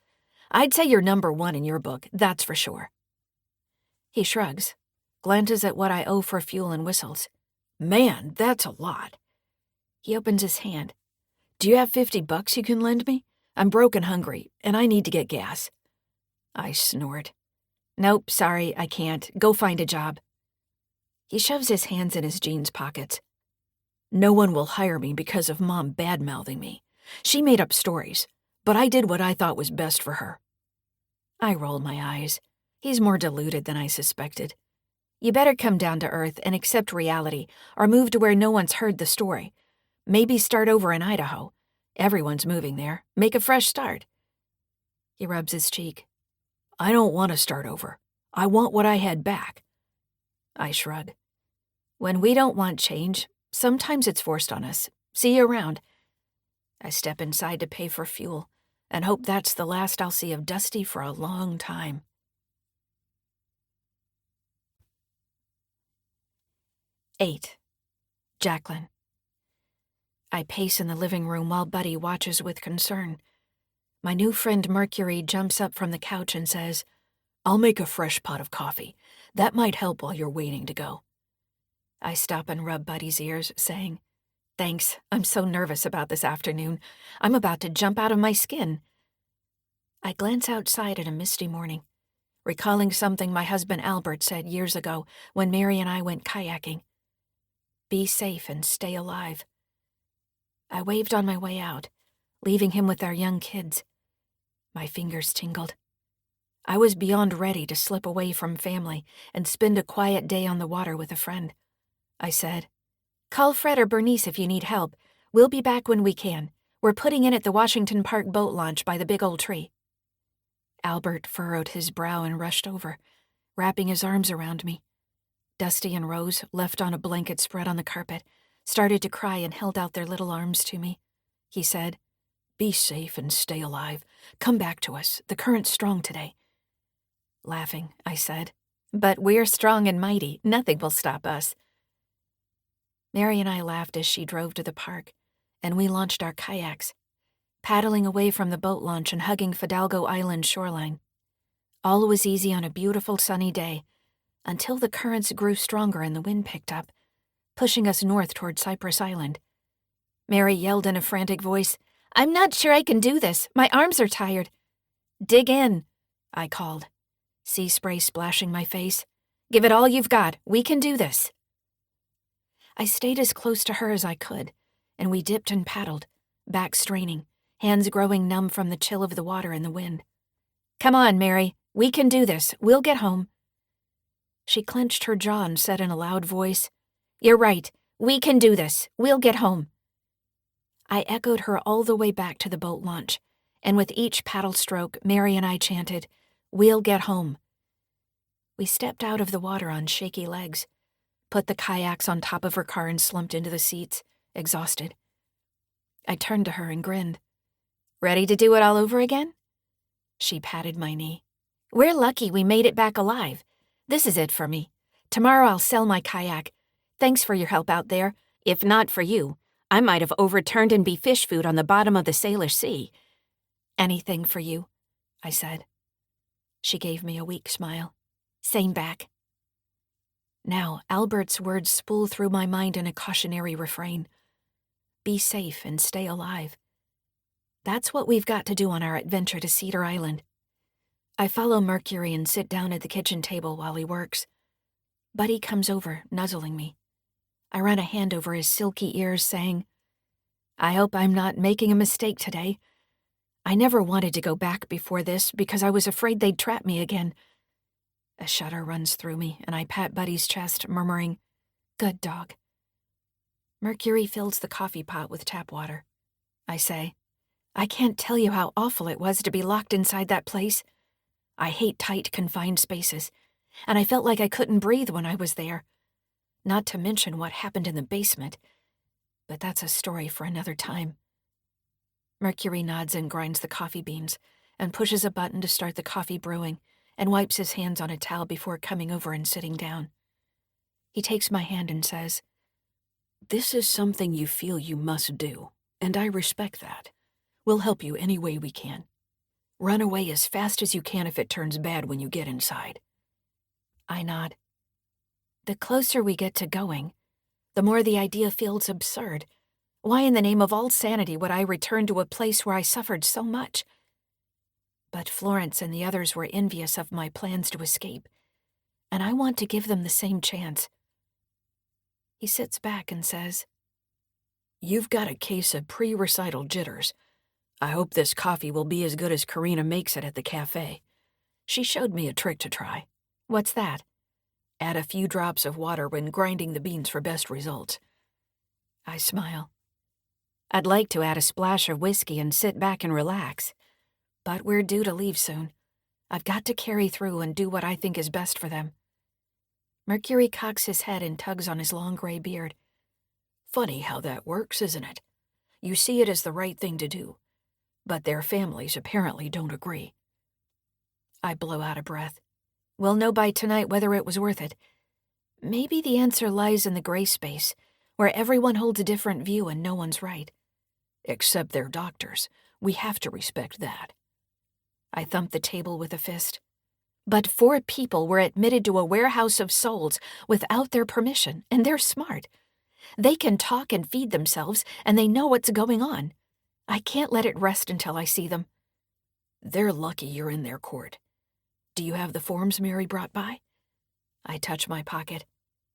I'd say you're number one in your book, that's for sure. He shrugs, glances at what I owe for fuel and whistles. Man, that's a lot. He opens his hand. Do you have $50 you can lend me? I'm broke and hungry, and I need to get gas. I snort. Nope, sorry, I can't. Go find a job. He shoves his hands in his jeans pockets. No one will hire me because of Mom bad-mouthing me. She made up stories, but I did what I thought was best for her. I roll my eyes. He's more deluded than I suspected. You better come down to earth and accept reality, or move to where no one's heard the story. Maybe start over in Idaho. Everyone's moving there. Make a fresh start. He rubs his cheek. I don't want to start over. I want what I had back. I shrug. When we don't want change, sometimes it's forced on us. See you around. I step inside to pay for fuel and hope that's the last I'll see of Dusty for a long time. 8. Jacqueline. I pace in the living room while Buddy watches with concern. My new friend Mercury jumps up from the couch and says, I'll make a fresh pot of coffee. That might help while you're waiting to go. I stop and rub Buddy's ears, saying, Thanks, I'm so nervous about this afternoon. I'm about to jump out of my skin. I glance outside at a misty morning, recalling something my husband Albert said years ago when Mary and I went kayaking. Be safe and stay alive. I waved on my way out, leaving him with our young kids. My fingers tingled. I was beyond ready to slip away from family and spend a quiet day on the water with a friend. I said, Call Fred or Bernice if you need help. We'll be back when we can. We're putting in at the Washington Park boat launch by the big old tree. Albert furrowed his brow and rushed over, wrapping his arms around me. Dusty and Rose, left on a blanket spread on the carpet, started to cry and held out their little arms to me. He said, Be safe and stay alive. Come back to us. The current's strong today. Laughing, I said, But we're strong and mighty. Nothing will stop us. Mary and I laughed as she drove to the park, and we launched our kayaks, paddling away from the boat launch and hugging Fidalgo Island shoreline. All was easy on a beautiful sunny day, until the currents grew stronger and the wind picked up, pushing us north toward Cypress Island. Mary yelled in a frantic voice, I'm not sure I can do this. My arms are tired. Dig in, I called, sea spray splashing my face. Give it all you've got. We can do this. I stayed as close to her as I could, and we dipped and paddled, back straining, hands growing numb from the chill of the water and the wind. Come on, Mary. We can do this. We'll get home. She clenched her jaw and said in a loud voice, You're right. We can do this. We'll get home. I echoed her all the way back to the boat launch, and with each paddle stroke, Mary and I chanted, We'll get home. We stepped out of the water on shaky legs, put the kayaks on top of her car and slumped into the seats, exhausted. I turned to her and grinned. Ready to do it all over again? She patted my knee. We're lucky we made it back alive. This is it for me. Tomorrow I'll sell my kayak. Thanks for your help out there. If not for you, I might have overturned and be fish food on the bottom of the Salish Sea. Anything for you, I said. She gave me a weak smile. Same back. Now, Albert's words spool through my mind in a cautionary refrain. Be safe and stay alive. That's what we've got to do on our adventure to Cedar Island. I follow Mercury and sit down at the kitchen table while he works. Buddy comes over, nuzzling me. I run a hand over his silky ears, saying, "I hope I'm not making a mistake today. I never wanted to go back before this because I was afraid they'd trap me again." A shudder runs through me, and I pat Buddy's chest, murmuring, "Good dog." Mercury fills the coffee pot with tap water. I say, "I can't tell you how awful it was to be locked inside that place. I hate tight, confined spaces, and I felt like I couldn't breathe when I was there. Not to mention what happened in the basement. But that's a story for another time." Mercury nods and grinds the coffee beans, and pushes a button to start the coffee brewing, and wipes his hands on a towel before coming over and sitting down. He takes my hand and says, "This is something you feel you must do, and I respect that. We'll help you any way we can. Run away as fast as you can if it turns bad when you get inside." I nod. The closer we get to going, the more the idea feels absurd. Why in the name of all sanity would I return to a place where I suffered so much? But Florence and the others were envious of my plans to escape, and I want to give them the same chance. He sits back and says, "You've got a case of pre-recital jitters. I hope this coffee will be as good as Karina makes it at the cafe. She showed me a trick to try." "What's that?" "Add a few drops of water when grinding the beans for best results." I smile. I'd like to add a splash of whiskey and sit back and relax, but we're due to leave soon. I've got to carry through and do what I think is best for them. Mercury cocks his head and tugs on his long gray beard. "Funny how that works, isn't it? You see it as the right thing to do, but their families apparently don't agree." I blow out a breath. We'll know by tonight whether it was worth it. Maybe the answer lies in the gray space, where everyone holds a different view and no one's right. "Except they're doctors. We have to respect that." I thump the table with a fist. But 4 people were admitted to a warehouse of souls without their permission, and they're smart. They can talk and feed themselves, and they know what's going on. I can't let it rest until I see them. "They're lucky you're in their court. Do you have the forms Mary brought by?" I touch my pocket.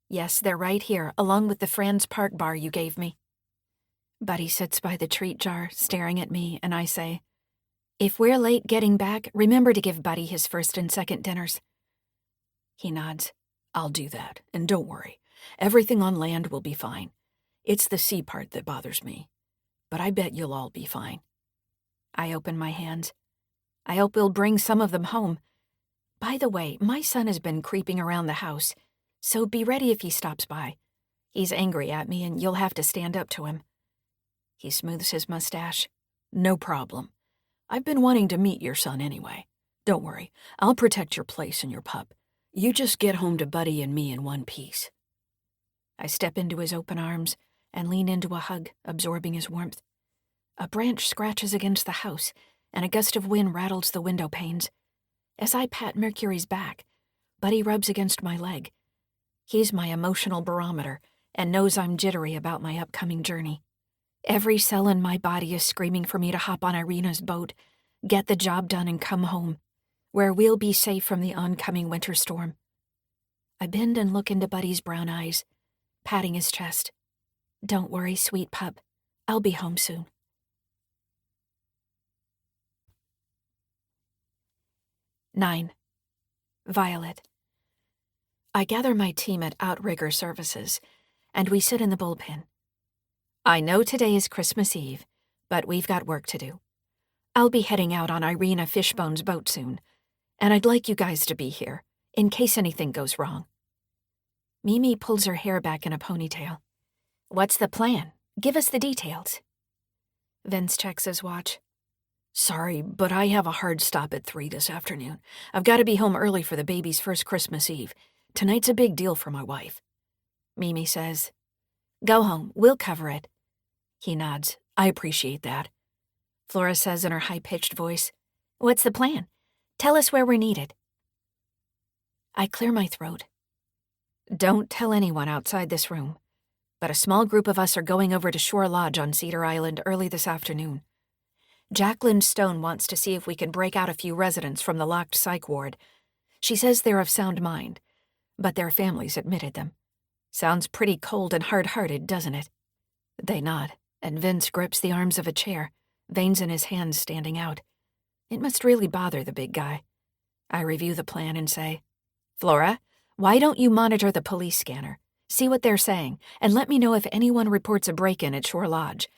"Yes, they're right here, along with the Franz Park bar you gave me." Buddy sits by the treat jar, staring at me, and I say, "If we're late getting back, remember to give Buddy his first and second dinners." He nods. "I'll do that, and don't worry. Everything on land will be fine. It's the sea part that bothers me. But I bet you'll all be fine." I open my hands. "I hope we'll bring some of them home. By the way, my son has been creeping around the house, so be ready if he stops by. He's angry at me, and you'll have to stand up to him." He smooths his mustache. "No problem. I've been wanting to meet your son anyway. Don't worry, I'll protect your place and your pup. You just get home to Buddy and me in one piece." I step into his open arms and lean into a hug, absorbing his warmth. A branch scratches against the house, and a gust of wind rattles the window panes. As I pat Mercury's back, Buddy rubs against my leg. He's my emotional barometer and knows I'm jittery about my upcoming journey. Every cell in my body is screaming for me to hop on Irina's boat, get the job done and come home, where we'll be safe from the oncoming winter storm. I bend and look into Buddy's brown eyes, patting his chest. "Don't worry, sweet pup. I'll be home soon." 9. Violet. I gather my team at Outrigger Services, and we sit in the bullpen. I know today is Christmas Eve, but we've got work to do. I'll be heading out on Irina Fishbone's boat soon, and I'd like you guys to be here, in case anything goes wrong. Mimi pulls her hair back in a ponytail. "What's the plan? Give us the details." Vince checks his watch. "Sorry, but I have a hard stop at 3 this afternoon. I've got to be home early for the baby's first Christmas Eve. Tonight's a big deal for my wife." Mimi says, "Go home. We'll cover it." He nods. "I appreciate that." Flora says in her high-pitched voice, "What's the plan? Tell us where we're needed." I clear my throat. "Don't tell anyone outside this room, but a small group of us are going over to Shore Lodge on Cedar Island early this afternoon. Jacqueline Stone wants to see if we can break out a few residents from the locked psych ward. She says they're of sound mind, but their families admitted them. Sounds pretty cold and hard-hearted, doesn't it? They nod, and Vince grips the arms of a chair, veins in his hands standing out. It must really bother the big guy. I review the plan and say, Flora, why don't you monitor the police scanner? See what they're saying, and let me know if anyone reports a break-in at Shore Lodge.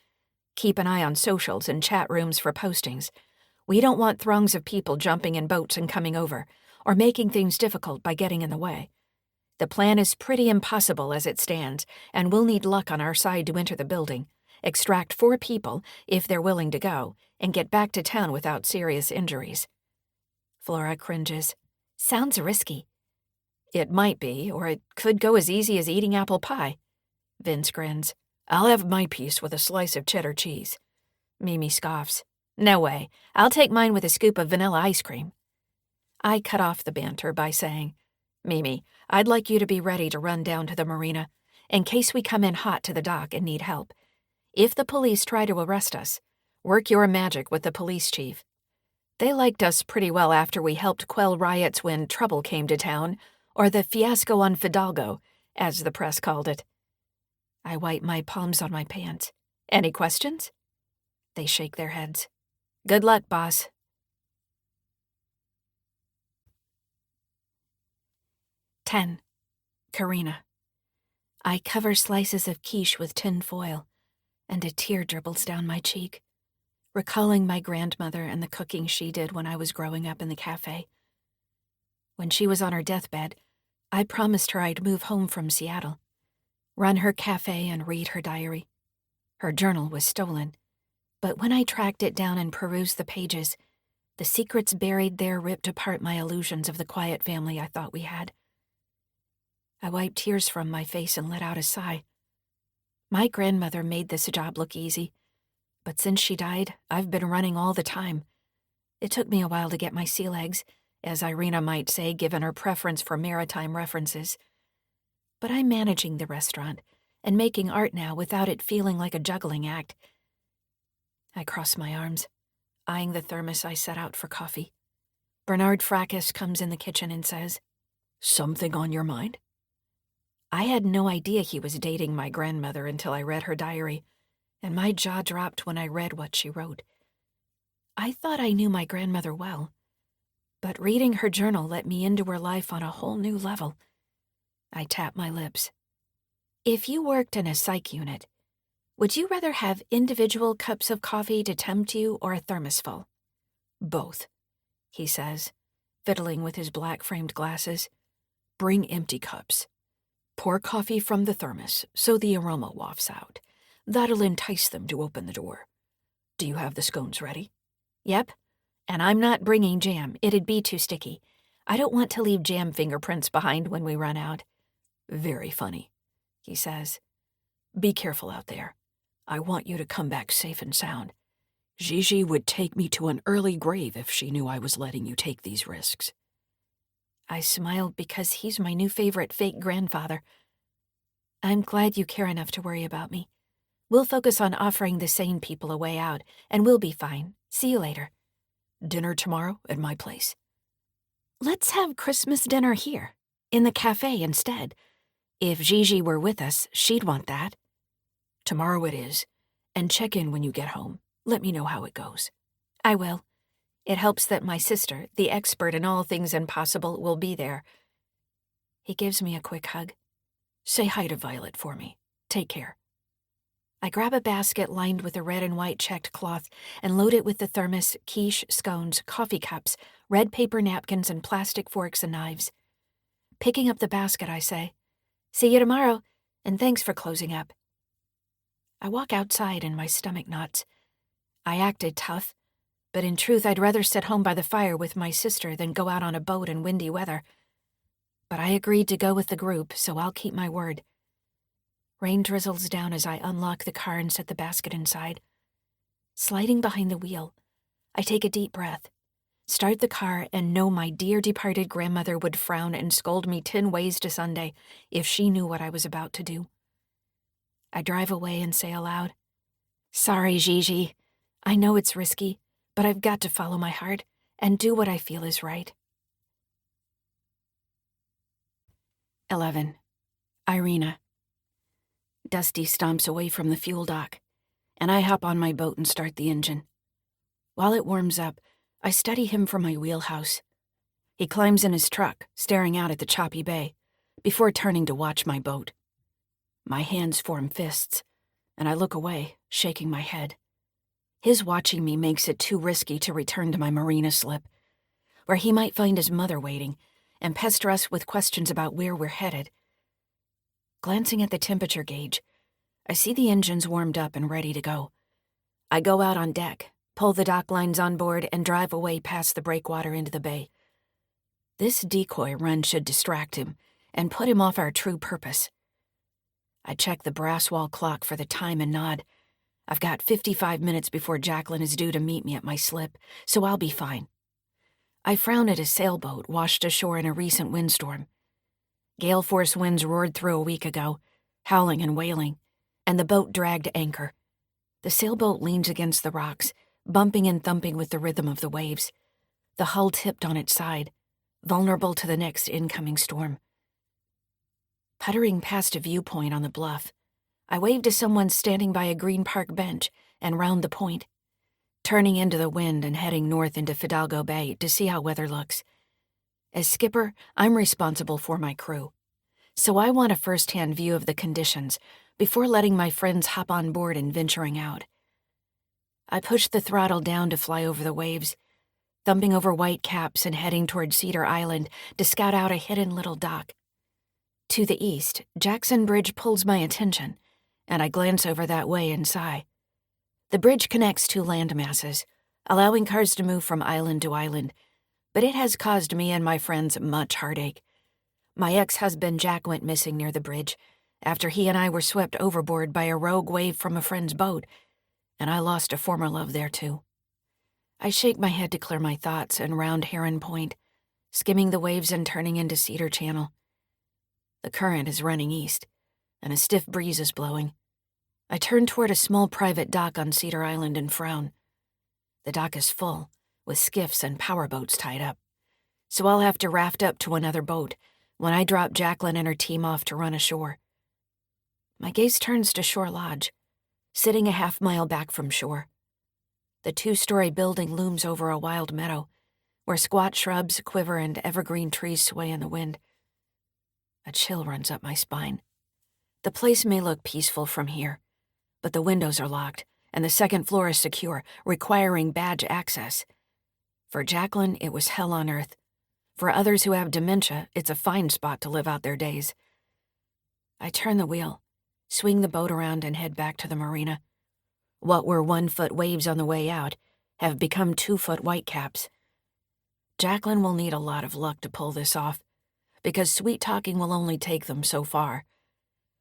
Keep an eye on socials and chat rooms for postings. We don't want throngs of people jumping in boats and coming over, or making things difficult by getting in the way. The plan is pretty impossible as it stands, and we'll need luck on our side to enter the building, extract 4 people, if they're willing to go, and get back to town without serious injuries. Flora cringes. Sounds risky. It might be, or it could go as easy as eating apple pie. Vince grins. I'll have my piece with a slice of cheddar cheese. Mimi scoffs. No way. I'll take mine with a scoop of vanilla ice cream. I cut off the banter by saying, Mimi, I'd like you to be ready to run down to the marina, in case we come in hot to the dock and need help. If the police try to arrest us, work your magic with the police chief. They liked us pretty well after we helped quell riots when trouble came to town, or the fiasco on Fidalgo, as the press called it. I wipe my palms on my pants. Any questions? They shake their heads. Good luck, boss. 10. Karina. I cover slices of quiche with tin foil, and a tear dribbles down my cheek, recalling my grandmother and the cooking she did when I was growing up in the cafe. When she was on her deathbed, I promised her I'd move home from Seattle, run her cafe and read her diary. Her journal was stolen, but when I tracked it down and perused the pages, the secrets buried there ripped apart my illusions of the quiet family I thought we had. I wiped tears from my face and let out a sigh. My grandmother made this job look easy, but since she died, I've been running all the time. It took me a while to get my sea legs, as Irina might say, given her preference for maritime references. But I'm managing the restaurant and making art now without it feeling like a juggling act. I cross my arms, eyeing the thermos I set out for coffee. Bernard Fracas comes in the kitchen and says, Something on your mind? I had no idea he was dating my grandmother until I read her diary, and my jaw dropped when I read what she wrote. I thought I knew my grandmother well, but reading her journal let me into her life on a whole new level. I tapped my lips. If you worked in a psych unit, would you rather have individual cups of coffee to tempt you or a thermos full? Both, he says, fiddling with his black-framed glasses. Bring empty cups. Pour coffee from the thermos so the aroma wafts out. That'll entice them to open the door. Do you have the scones ready? Yep. And I'm not bringing jam. It'd be too sticky. I don't want to leave jam fingerprints behind when we run out. Very funny, he says. Be careful out there. I want you to come back safe and sound. Gigi would take me to an early grave if she knew I was letting you take these risks. I smiled because he's my new favorite fake grandfather. I'm glad you care enough to worry about me. We'll focus on offering the sane people a way out, and we'll be fine. See you later. Dinner tomorrow at my place. Let's have Christmas dinner here, in the cafe instead. If Gigi were with us, she'd want that. Tomorrow it is, and check in when you get home. Let me know how it goes. I will. It helps that my sister, the expert in all things impossible, will be there. He gives me a quick hug. Say hi to Violet for me. Take care. I grab a basket lined with a red and white checked cloth and load it with the thermos, quiche, scones, coffee cups, red paper napkins, and plastic forks and knives. Picking up the basket, I say, See you tomorrow, and thanks for closing up. I walk outside and my stomach knots. I acted tough, but in truth I'd rather sit home by the fire with my sister than go out on a boat in windy weather. But I agreed to go with the group, so I'll keep my word. Rain drizzles down as I unlock the car and set the basket inside. Sliding behind the wheel, I take a deep breath, start the car, and know my dear departed grandmother would frown and scold me 10 ways to Sunday if she knew what I was about to do. I drive away and say aloud, Sorry, Gigi. I know it's risky, but I've got to follow my heart and do what I feel is right. 11. Irina. Dusty stomps away from the fuel dock, and I hop on my boat and start the engine. While it warms up, I study him from my wheelhouse. He climbs in his truck, staring out at the choppy bay, before turning to watch my boat. My hands form fists, and I look away, shaking my head. His watching me makes it too risky to return to my marina slip, where he might find his mother waiting and pester us with questions about where we're headed. Glancing at the temperature gauge, I see the engine's warmed up and ready to go. I go out on deck, pull the dock lines on board, and drive away past the breakwater into the bay. This decoy run should distract him and put him off our true purpose. I check the brass wall clock for the time and nod. I've got 55 minutes before Jacqueline is due to meet me at my slip, so I'll be fine. I frown at a sailboat washed ashore in a recent windstorm. Gale force winds roared through a week ago, howling and wailing, and the boat dragged anchor. The sailboat leans against the rocks, bumping and thumping with the rhythm of the waves. The hull tipped on its side, vulnerable to the next incoming storm. Puttering past a viewpoint on the bluff, I wave to someone standing by a green park bench and round the point, turning into the wind and heading north into Fidalgo Bay to see how weather looks. As skipper, I'm responsible for my crew, so I want a first-hand view of the conditions before letting my friends hop on board and venturing out. I push the throttle down to fly over the waves, thumping over white caps and heading toward Cedar Island to scout out a hidden little dock. To the east, Jackson Bridge pulls my attention, and I glance over that way and sigh. The bridge connects two land masses, allowing cars to move from island to island, but it has caused me and my friends much heartache. My ex-husband Jack went missing near the bridge after he and I were swept overboard by a rogue wave from a friend's boat, and I lost a former love there too. I shake my head to clear my thoughts and round Heron Point, skimming the waves and turning into Cedar Channel. The current is running east, and a stiff breeze is blowing. I turn toward a small private dock on Cedar Island and frown. The dock is full, with skiffs and powerboats tied up, so I'll have to raft up to another boat when I drop Jacqueline and her team off to run ashore. My gaze turns to Shore Lodge, sitting a half-mile back from shore. The 2-story building looms over a wild meadow, where squat shrubs quiver and evergreen trees sway in the wind. A chill runs up my spine. The place may look peaceful from here, but the windows are locked, and the second floor is secure, requiring badge access. For Jacqueline, it was hell on earth. For others who have dementia, it's a fine spot to live out their days. I turn the wheel, swing the boat around, and head back to the marina. What were 1-foot waves on the way out have become 2-foot whitecaps. Jacqueline will need a lot of luck to pull this off, because sweet-talking will only take them so far.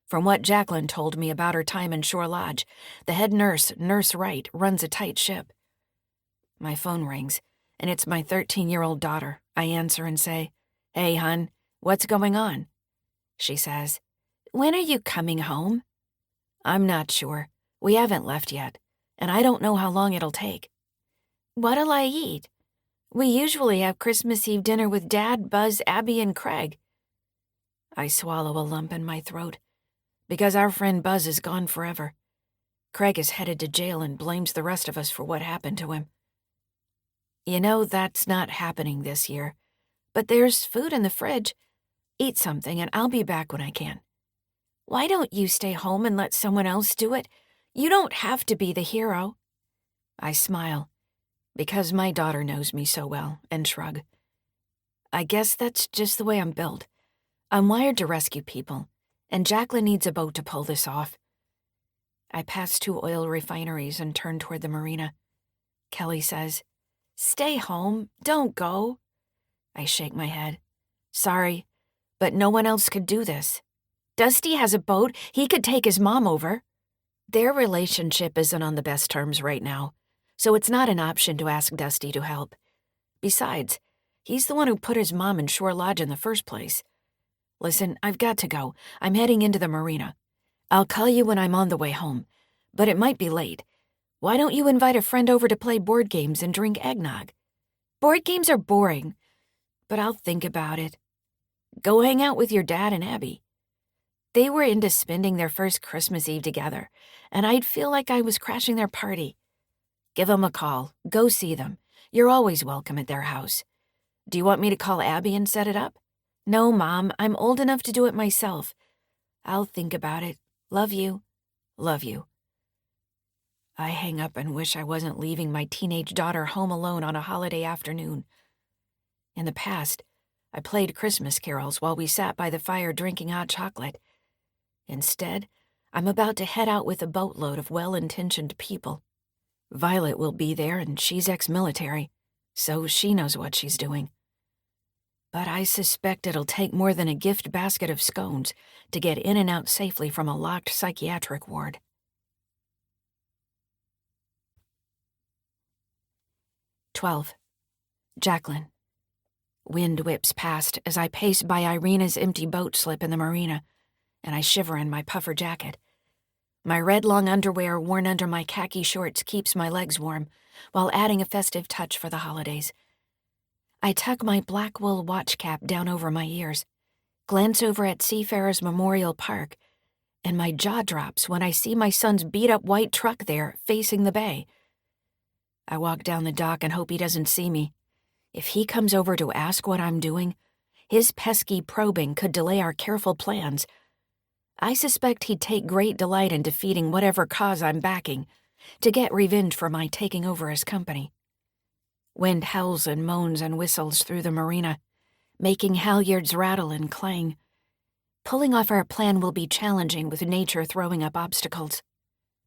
From what Jacqueline told me about her time in Shore Lodge, the head nurse, Nurse Wright, runs a tight ship. My phone rings, and it's my 13-year-old daughter. I answer and say, "Hey, hon, what's going on?" She says, "When are you coming home?" I'm not sure. We haven't left yet, and I don't know how long it'll take. "What'll I eat? We usually have Christmas Eve dinner with Dad, Buzz, Abby, and Craig." I swallow a lump in my throat, because our friend Buzz is gone forever. Craig is headed to jail and blames the rest of us for what happened to him. You know, that's not happening this year, but there's food in the fridge. Eat something and I'll be back when I can. Why don't you stay home and let someone else do it? You don't have to be the hero. I smile, because my daughter knows me so well, and shrug. I guess that's just the way I'm built. I'm wired to rescue people, and Jacqueline needs a boat to pull this off. I pass 2 oil refineries and turn toward the marina. Kelly says, "Stay home, don't go." I shake my head. "Sorry, but no one else could do this. Dusty has a boat, he could take his mom over." Their relationship isn't on the best terms right now, so it's not an option to ask Dusty to help. Besides, he's the one who put his mom in Shore Lodge in the first place. Listen, I've got to go. I'm heading into the marina. I'll call you when I'm on the way home, but it might be late. Why don't you invite a friend over to play board games and drink eggnog? Board games are boring, but I'll think about it. Go hang out with your dad and Abby. They were into spending their first Christmas Eve together, and I'd feel like I was crashing their party. Give 'em a call. Go see them. You're always welcome at their house. Do you want me to call Abby and set it up? No, Mom, I'm old enough to do it myself. I'll think about it. Love you. Love you. I hang up and wish I wasn't leaving my teenage daughter home alone on a holiday afternoon. In the past, I played Christmas carols while we sat by the fire drinking hot chocolate. Instead, I'm about to head out with a boatload of well-intentioned people. Violet will be there, and she's ex-military, so she knows what she's doing. But I suspect it'll take more than a gift basket of scones to get in and out safely from a locked psychiatric ward. 12. Jacqueline. Wind whips past as I pace by Irina's empty boat slip in the marina, and I shiver in my puffer jacket. My red long underwear worn under my khaki shorts keeps my legs warm, while adding a festive touch for the holidays. I tuck my black wool watch cap down over my ears, glance over at Seafarers Memorial Park, and my jaw drops when I see my son's beat-up white truck there facing the bay. I walk down the dock and hope he doesn't see me. If he comes over to ask what I'm doing, his pesky probing could delay our careful plans. I suspect he'd take great delight in defeating whatever cause I'm backing, to get revenge for my taking over his company. Wind howls and moans and whistles through the marina, making halyards rattle and clang. Pulling off our plan will be challenging with nature throwing up obstacles.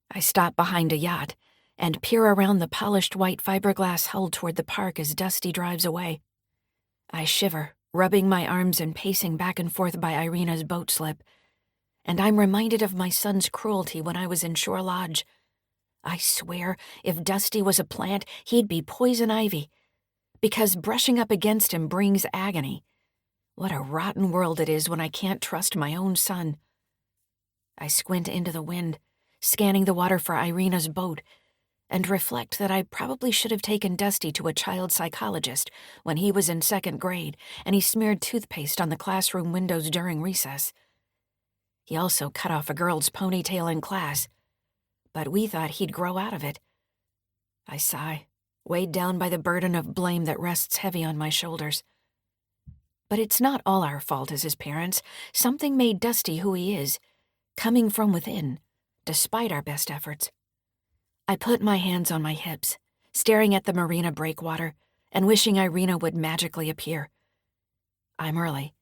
I stop behind a yacht and peer around the polished white fiberglass hull toward the park as Dusty drives away. I shiver, rubbing my arms and pacing back and forth by Irina's boat slip, and I'm reminded of my son's cruelty when I was in Shore Lodge. I swear, if Dusty was a plant, he'd be poison ivy, because brushing up against him brings agony. What a rotten world it is when I can't trust my own son. I squint into the wind, scanning the water for Irina's boat, and reflect that I probably should have taken Dusty to a child psychologist when he was in 2nd grade and he smeared toothpaste on the classroom windows during recess. He also cut off a girl's ponytail in class, but we thought he'd grow out of it. I sigh, weighed down by the burden of blame that rests heavy on my shoulders. But it's not all our fault as his parents. Something made Dusty who he is, coming from within, despite our best efforts. I put my hands on my hips, staring at the marina breakwater and wishing Irina would magically appear. I'm early,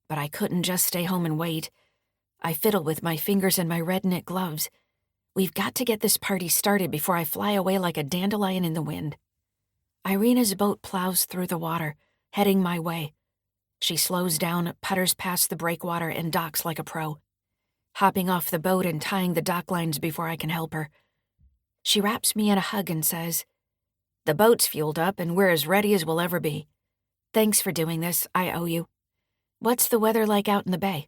but I couldn't just stay home and wait. I fiddle with my fingers in my red knit gloves. We've got to get this party started before I fly away like a dandelion in the wind. Irina's boat plows through the water, heading my way. She slows down, putters past the breakwater, and docks like a pro, hopping off the boat and tying the dock lines before I can help her. She wraps me in a hug and says, "The boat's fueled up and we're as ready as we'll ever be. Thanks for doing this, I owe you. What's the weather like out in the bay?"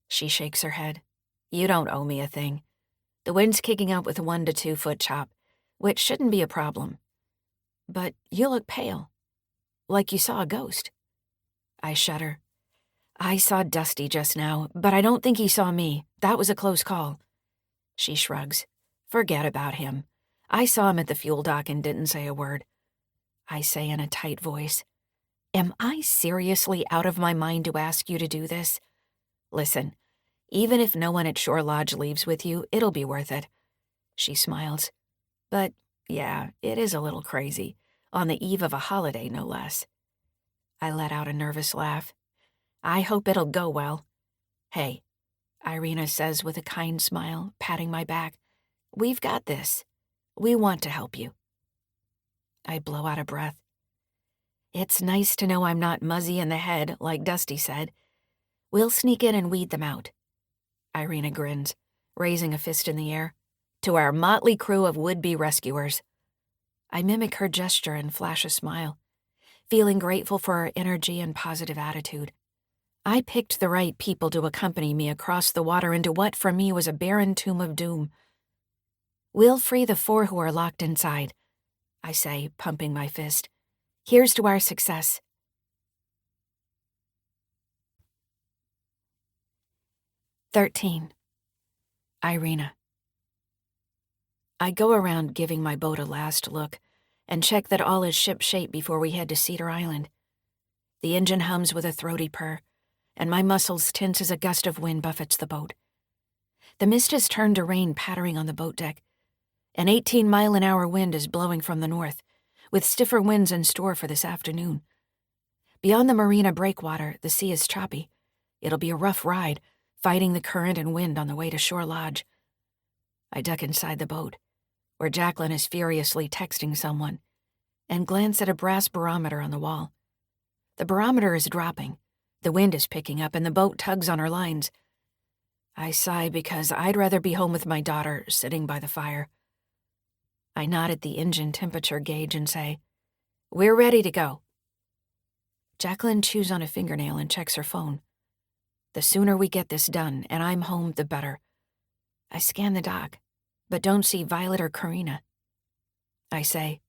She shakes her head. "You don't owe me a thing. The wind's kicking up with a 1 to 2 foot chop, which shouldn't be a problem. But you look pale, like you saw a ghost." I shudder. "I saw Dusty just now, but I don't think he saw me. That was a close call." She shrugs. "Forget about him. I saw him at the fuel dock and didn't say a word." I say in a tight voice, "Am I seriously out of my mind to ask you to do this? Listen, even if no one at Shore Lodge leaves with you, it'll be worth it." She smiles. "But, yeah, it is a little crazy. On the eve of a holiday, no less." I let out a nervous laugh. "I hope it'll go well. Hey," Irina says with a kind smile, patting my back, "we've got this. We want to help you." I blow out a breath. It's nice to know I'm not muzzy in the head, like Dusty said. We'll sneak in and weed them out. Irina grins, raising a fist in the air. To our motley crew of would-be rescuers. I mimic her gesture and flash a smile, feeling grateful for her energy and positive attitude. I picked the right people to accompany me across the water into what for me was a barren tomb of doom. "We'll free the 4 who are locked inside," I say, pumping my fist. "Here's to our success." 13. Irina. I go around giving my boat a last look and check that all is shipshape before we head to Cedar Island. The engine hums with a throaty purr, and my muscles tense as a gust of wind buffets the boat. The mist has turned to rain pattering on the boat deck. An 18-mile-an-hour wind is blowing from the north, with stiffer winds in store for this afternoon. Beyond the marina breakwater, the sea is choppy. It'll be a rough ride, fighting the current and wind on the way to Shore Lodge. I duck inside the boat, where Jacqueline is furiously texting someone, and glance at a brass barometer on the wall. The barometer is dropping, the wind is picking up, and the boat tugs on her lines. I sigh because I'd rather be home with my daughter, sitting by the fire. I nod at the engine temperature gauge and say, "We're ready to go." Jacqueline chews on a fingernail and checks her phone. The sooner we get this done and I'm home, the better. I scan the dock, but don't see Violet or Karina. I say,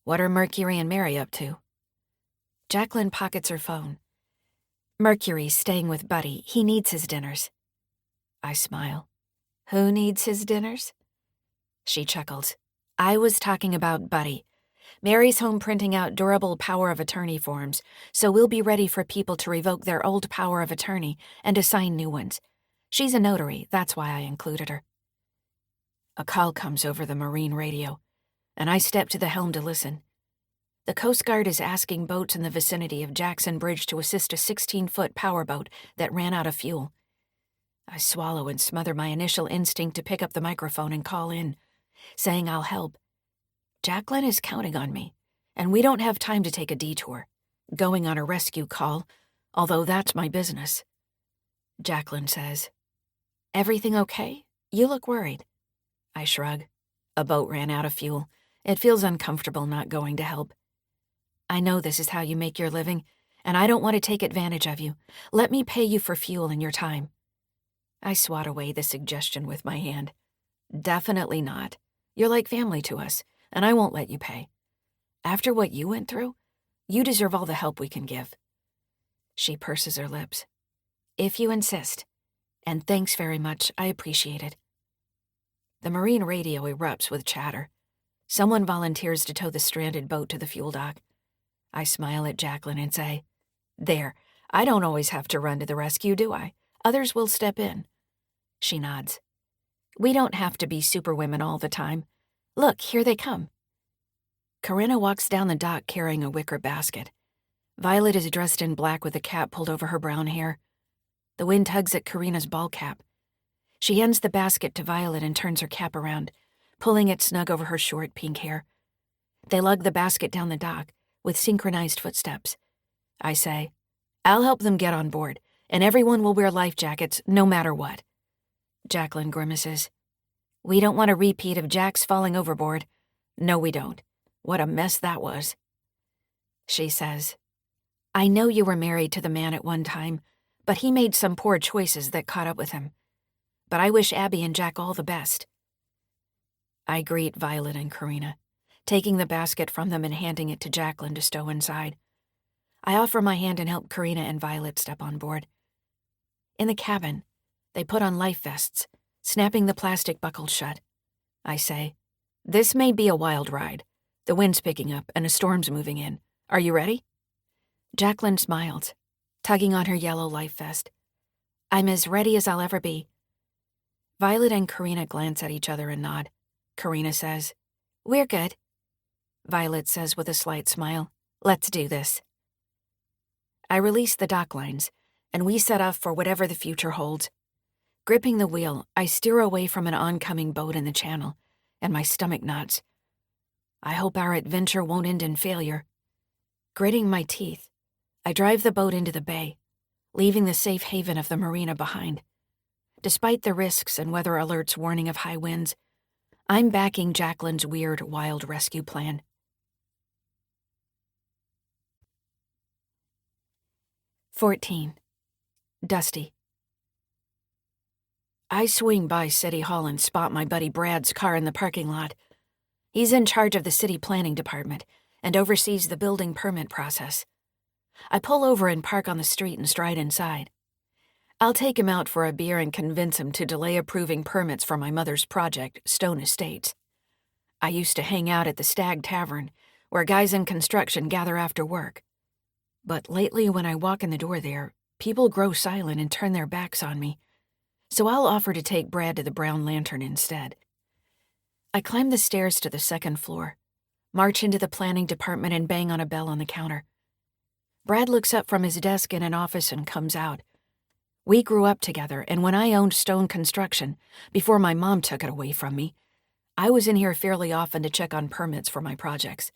"What are Mercury and Mary up to?" Jacqueline pockets her phone. "Mercury's staying with Buddy. He needs his dinners." I smile. "Who needs his dinners?" She chuckles. "I was talking about Buddy. Mary's home printing out durable power of attorney forms, so we'll be ready for people to revoke their old power of attorney and assign new ones. She's a notary, that's why I included her." A call comes over the marine radio, and I step to the helm to listen. The Coast Guard is asking boats in the vicinity of Jackson Bridge to assist a 16-foot powerboat that ran out of fuel. I swallow and smother my initial instinct to pick up the microphone and call in, saying I'll help. Jacqueline is counting on me, and we don't have time to take a detour, going on a rescue call, although that's my business. Jacqueline says, "Everything okay? You look worried." I shrug. A boat ran out of fuel. It feels uncomfortable not going to help. "I know this is how you make your living, and I don't want to take advantage of you. Let me pay you for fuel and your time." I swat away the suggestion with my hand. "Definitely not. You're like family to us, and I won't let you pay. After what you went through, you deserve all the help we can give." She purses her lips. "If you insist. And thanks very much, I appreciate it." The marine radio erupts with chatter. Someone volunteers to tow the stranded boat to the fuel dock. I smile at Jacqueline and say, "There, I don't always have to run to the rescue, do I? Others will step in." She nods. "We don't have to be superwomen all the time. Look, here they come." Karina walks down the dock carrying a wicker basket. Violet is dressed in black with a cap pulled over her brown hair. The wind tugs at Karina's ball cap. She hands the basket to Violet and turns her cap around, pulling it snug over her short pink hair. They lug the basket down the dock with synchronized footsteps. I say, "I'll help them get on board, and everyone will wear life jackets no matter what." Jacqueline grimaces. "We don't want a repeat of Jack's falling overboard." "No, we don't. What a mess that was." She says, "I know you were married to the man at one time, but he made some poor choices that caught up with him. But I wish Abby and Jack all the best." I greet Violet and Karina, taking the basket from them and handing it to Jacqueline to stow inside. I offer my hand and help Karina and Violet step on board. In the cabin, they put on life vests, snapping the plastic buckles shut. I say, "This may be a wild ride. The wind's picking up and a storm's moving in. Are you ready?" Jacqueline smiles, tugging on her yellow life vest. "I'm as ready as I'll ever be." Violet and Karina glance at each other and nod. Karina says, "We're good." Violet says with a slight smile, "Let's do this." I release the dock lines, and we set off for whatever the future holds. Gripping the wheel, I steer away from an oncoming boat in the channel, and my stomach knots. I hope our adventure won't end in failure. Gritting my teeth, I drive the boat into the bay, leaving the safe haven of the marina behind. Despite the risks and weather alerts warning of high winds, I'm backing Jacqueline's weird, wild rescue plan. 14. Dusty. I swing by City Hall and spot my buddy Brad's car in the parking lot. He's in charge of the city planning department and oversees the building permit process. I pull over and park on the street and stride inside. I'll take him out for a beer and convince him to delay approving permits for my mother's project, Stone Estates. I used to hang out at the Stag Tavern, where guys in construction gather after work. But lately, when I walk in the door there, people grow silent and turn their backs on me. So I'll offer to take Brad to the Brown Lantern instead. I climb the stairs to the second floor, march into the planning department and bang on a bell on the counter. Brad looks up from his desk in an office and comes out. We grew up together, and when I owned Stone Construction, before my mom took it away from me, I was in here fairly often to check on permits for my projects.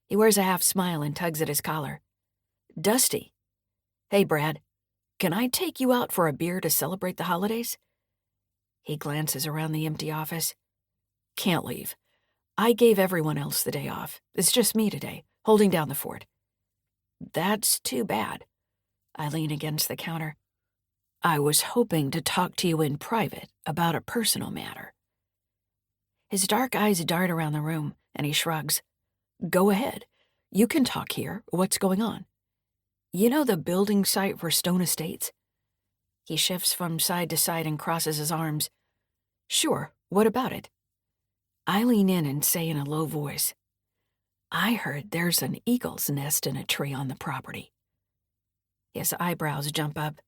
He wears a half smile and tugs at his collar. Dusty. Hey, Brad, can I take you out for a beer to celebrate the holidays? He glances around the empty office. Can't leave. I gave everyone else the day off. It's just me today, holding down the fort. That's too bad. I lean against the counter. I was hoping to talk to you in private about a personal matter. His dark eyes dart around the room, and he shrugs. Go ahead. You can talk here. What's going on? You know the building site for Stone Estates? He shifts from side to side and crosses his arms. Sure. What about it? I lean in and say in a low voice, I heard there's an eagle's nest in a tree on the property. His eyebrows jump up.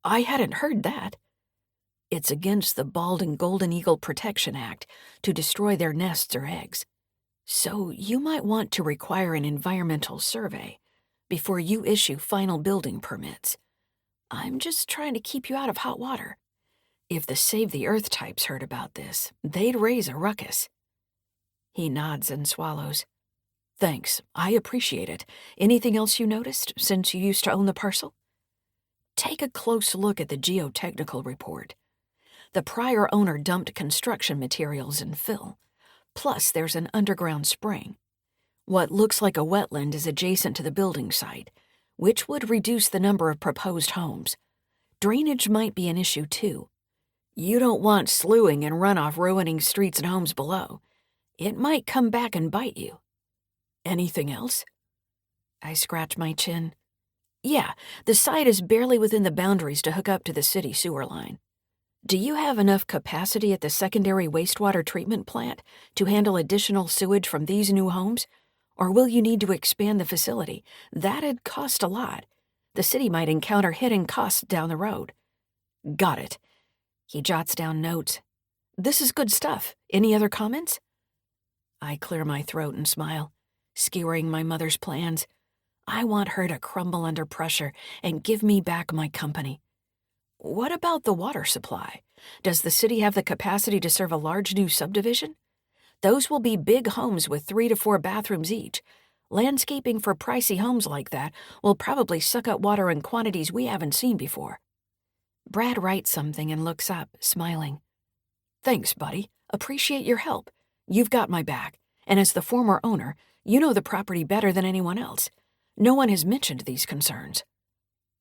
I hadn't heard that. It's against the Bald and Golden Eagle Protection Act to destroy their nests or eggs. So you might want to require an environmental survey before you issue final building permits. I'm just trying to keep you out of hot water. If the Save the Earth types heard about this, they'd raise a ruckus. He nods and swallows. Thanks, I appreciate it. Anything else you noticed since you used to own the parcel? Take a close look at the geotechnical report. The prior owner dumped construction materials and fill. Plus, there's an underground spring. What looks like a wetland is adjacent to the building site, which would reduce the number of proposed homes. Drainage might be an issue, too. You don't want sloughing and runoff ruining streets and homes below. It might come back and bite you. Anything else? I scratch my chin. Yeah, the site is barely within the boundaries to hook up to the city sewer line. Do you have enough capacity at the secondary wastewater treatment plant to handle additional sewage from these new homes? Or will you need to expand the facility? That'd cost a lot. The city might encounter hidden costs down the road. Got it. He jots down notes. This is good stuff. Any other comments? I clear my throat and smile, skewering my mother's plans. I want her to crumble under pressure and give me back my company. What about the water supply? Does the city have the capacity to serve a large new subdivision? Those will be big homes with 3 to 4 bathrooms each. Landscaping for pricey homes like that will probably suck up water in quantities we haven't seen before. Brad writes something and looks up, smiling. Thanks, buddy. Appreciate your help. You've got my back, and as the former owner, you know the property better than anyone else. No one has mentioned these concerns.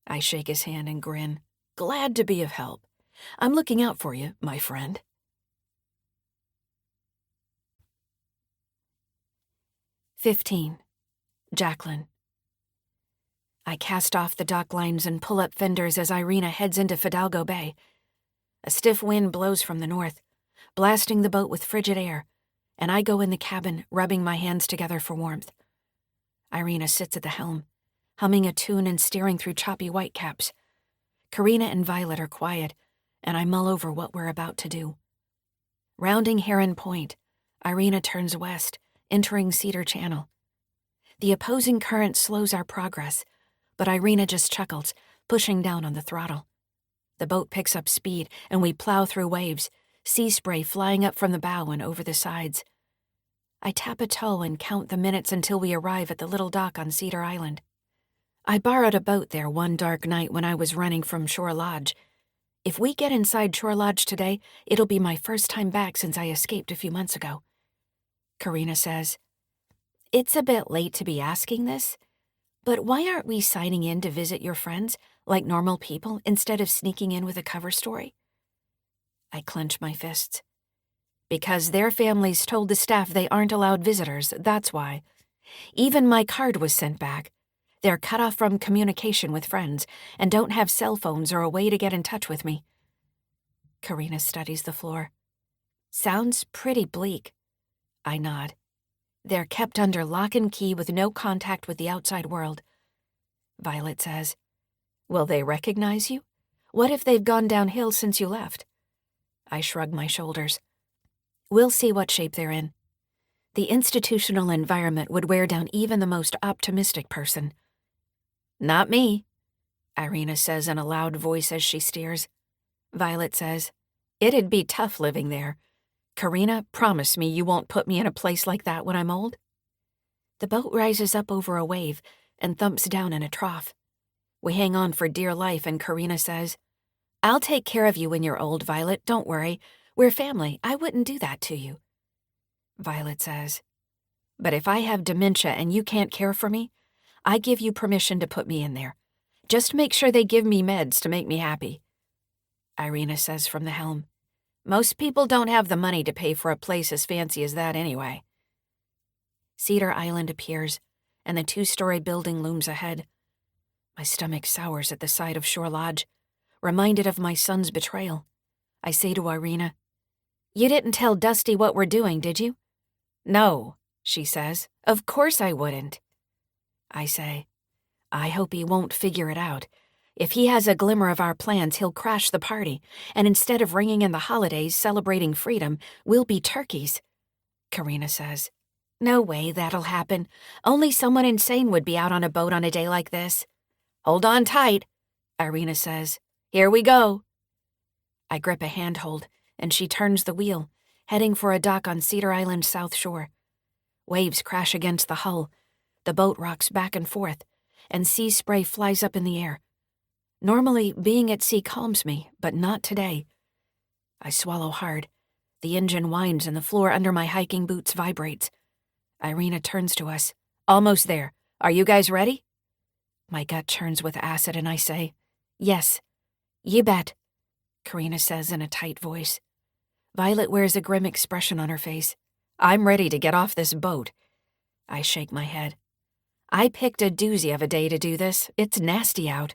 I shake his hand and grin. Glad to be of help. I'm looking out for you, my friend. 15. Jacqueline. I cast off the dock lines and pull up fenders as Irina heads into Fidalgo Bay. A stiff wind blows from the north, blasting the boat with frigid air, and I go in the cabin, rubbing my hands together for warmth. Irina sits at the helm, humming a tune and staring through choppy whitecaps. Karina and Violet are quiet, and I mull over what we're about to do. Rounding Heron Point, Irina turns west, entering Cedar Channel. The opposing current slows our progress, but Irina just chuckles, pushing down on the throttle. The boat picks up speed, and we plow through waves, sea spray flying up from the bow and over the sides. I tap a toe and count the minutes until we arrive at the little dock on Cedar Island. I borrowed a boat there one dark night when I was running from Shore Lodge. If we get inside Shore Lodge today, it'll be my first time back since I escaped a few months ago. Karina says, It's a bit late to be asking this, but why aren't we signing in to visit your friends like normal people instead of sneaking in with a cover story? I clench my fists. Because their families told the staff they aren't allowed visitors, that's why. Even my card was sent back. They're cut off from communication with friends and don't have cell phones or a way to get in touch with me. Karina studies the floor. Sounds pretty bleak. I nod. They're kept under lock and key with no contact with the outside world. Violet says, Will they recognize you? What if they've gone downhill since you left? I shrug my shoulders. We'll see what shape they're in. The institutional environment would wear down even the most optimistic person. Not me, Irina says in a loud voice as she steers. Violet says, It'd be tough living there. Karina, promise me you won't put me in a place like that when I'm old. The boat rises up over a wave and thumps down in a trough. We hang on for dear life and Karina says, I'll take care of you when you're old, Violet, don't worry. We're family, I wouldn't do that to you. Violet says, But if I have dementia and you can't care for me, I give you permission to put me in there. Just make sure they give me meds to make me happy. Irina says from the helm, Most people don't have the money to pay for a place as fancy as that anyway. Cedar Island appears, and the 2-story building looms ahead. My stomach sours at the sight of Shore Lodge, reminded of my son's betrayal. I say to Irina, You didn't tell Dusty what we're doing, did you? No, she says. Of course I wouldn't. I say, I hope he won't figure it out. If he has a glimmer of our plans, he'll crash the party, and instead of ringing in the holidays celebrating freedom, we'll be turkeys. Karina says, No way that'll happen. Only someone insane would be out on a boat on a day like this. Hold on tight, Irina says. Here we go. I grip a handhold, and she turns the wheel, heading for a dock on Cedar Island's south shore. Waves crash against the hull. The boat rocks back and forth, and sea spray flies up in the air. Normally, being at sea calms me, but not today. I swallow hard. The engine whines and the floor under my hiking boots vibrates. Irina turns to us. Almost there. Are you guys ready? My gut churns with acid and I say, Yes. You bet, Karina says in a tight voice. Violet wears a grim expression on her face. I'm ready to get off this boat. I shake my head. I picked a doozy of a day to do this. It's nasty out.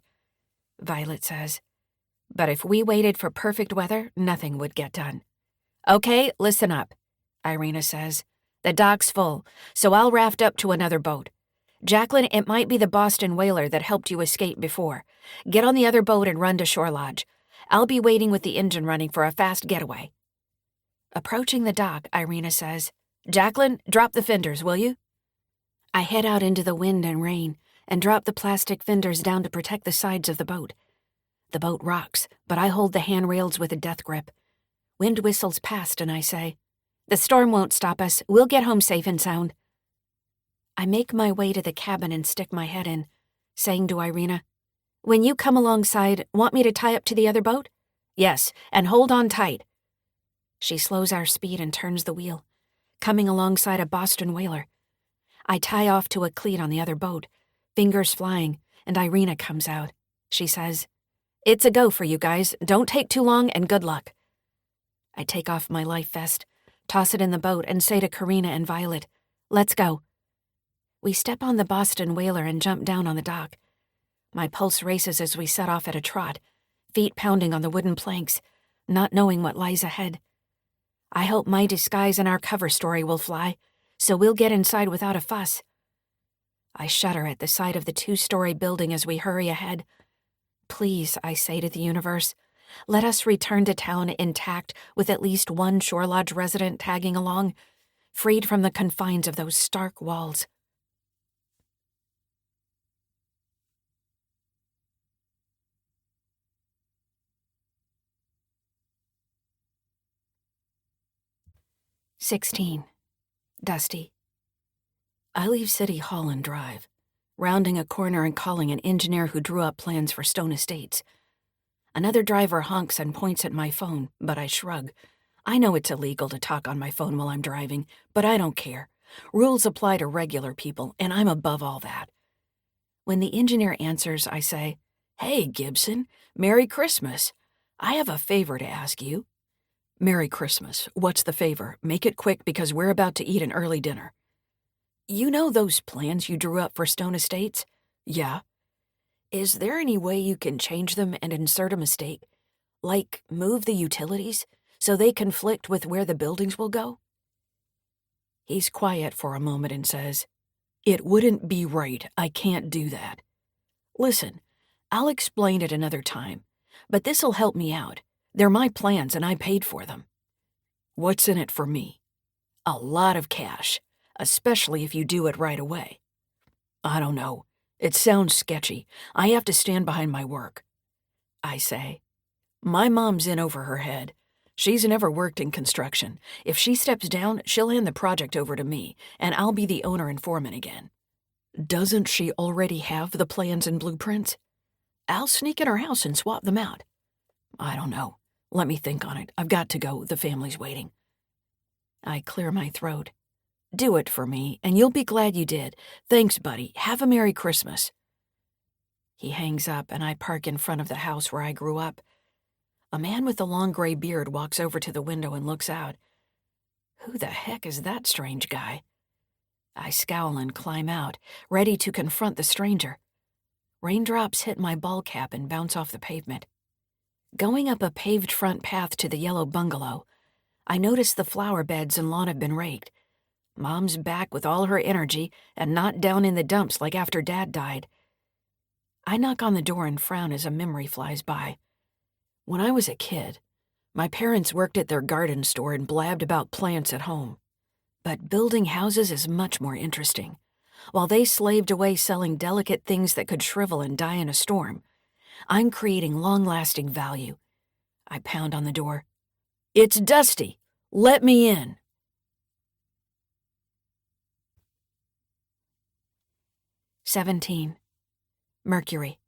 Violet says, But if we waited for perfect weather, nothing would get done. Okay, listen up, Irina says. The dock's full, so I'll raft up to another boat. Jacqueline, it might be the Boston whaler that helped you escape before. Get on the other boat and run to Shore Lodge. I'll be waiting with the engine running for a fast getaway. Approaching the dock, Irina says, Jacqueline, drop the fenders, will you? I head out into the wind and rain and drop the plastic fenders down to protect the sides of the boat. The boat rocks, but I hold the handrails with a death grip. Wind whistles past and I say, The storm won't stop us. We'll get home safe and sound. I make my way to the cabin and stick my head in, saying to Irina, When you come alongside, want me to tie up to the other boat? Yes, and hold on tight. She slows our speed and turns the wheel, coming alongside a Boston whaler. I tie off to a cleat on the other boat, fingers flying, and Irina comes out. She says, It's a go for you guys. Don't take too long and good luck. I take off my life vest, toss it in the boat, and say to Karina and Violet, Let's go. We step on the Boston whaler and jump down on the dock. My pulse races as we set off at a trot, feet pounding on the wooden planks, not knowing what lies ahead. I hope my disguise and our cover story will fly, so we'll get inside without a fuss. I shudder at the sight of the 2-story building as we hurry ahead. Please, I say to the universe, let us return to town intact with at least one Shore Lodge resident tagging along, freed from the confines of those stark walls. "16. Dusty. I leave City Hall and drive, rounding a corner and calling an engineer who drew up plans for Stone Estates. Another driver honks and points at my phone, but I shrug. I know it's illegal to talk on my phone while I'm driving, but I don't care. Rules apply to regular people, and I'm above all that. When the engineer answers, I say, "Hey, Gibson, Merry Christmas. I have a favor to ask you." "Merry Christmas. What's the favor? Make it quick because we're about to eat an early dinner." "You know those plans you drew up for Stone Estates?" Yeah. Is there any way you can change them and insert a mistake? Like move the utilities so they conflict with where the buildings will go? He's quiet for a moment and says, "It wouldn't be right. I can't do that. Listen, I'll explain it another time, but this'll help me out. They're my plans and I paid for them." "What's in it for me?" "A lot of cash, especially if you do it right away." "I don't know. It sounds sketchy. I have to stand behind my work." I say, "My mom's in over her head. She's never worked in construction. If she steps down, she'll hand the project over to me, and I'll be the owner and foreman again." "Doesn't she already have the plans and blueprints?" "I'll sneak in her house and swap them out." "I don't know. Let me think on it. I've got to go. The family's waiting." I clear my throat. "Do it for me, and you'll be glad you did. Thanks, buddy. Have a Merry Christmas." He hangs up, and I park in front of the house where I grew up. A man with a long gray beard walks over to the window and looks out. Who the heck is that strange guy? I scowl and climb out, ready to confront the stranger. Raindrops hit my ball cap and bounce off the pavement. Going up a paved front path to the yellow bungalow, I notice the flower beds and lawn have been raked. Mom's back with all her energy and not down in the dumps like after Dad died. I knock on the door and frown as a memory flies by. When I was a kid, my parents worked at their garden store and blabbed about plants at home. But building houses is much more interesting. While they slaved away selling delicate things that could shrivel and die in a storm, I'm creating long-lasting value. I pound on the door. "It's Dusty. Let me in." "17. Mercury."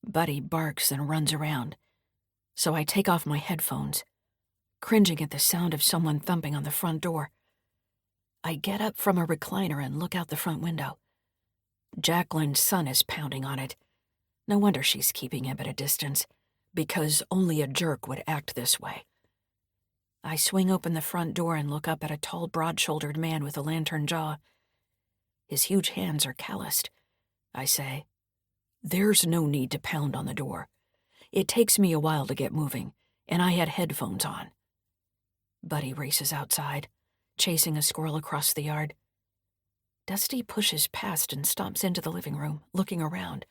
Buddy barks and runs around, so I take off my headphones, cringing at the sound of someone thumping on the front door. I get up from a recliner and look out the front window. Jacqueline's son is pounding on it. No wonder she's keeping him at a distance, because only a jerk would act this way. I swing open the front door and look up at a tall, broad-shouldered man with a lantern jaw. His huge hands are calloused. I say, "There's no need to pound on the door. It takes me a while to get moving, and I had headphones on." Buddy races outside, chasing a squirrel across the yard. Dusty pushes past and stomps into the living room, looking around.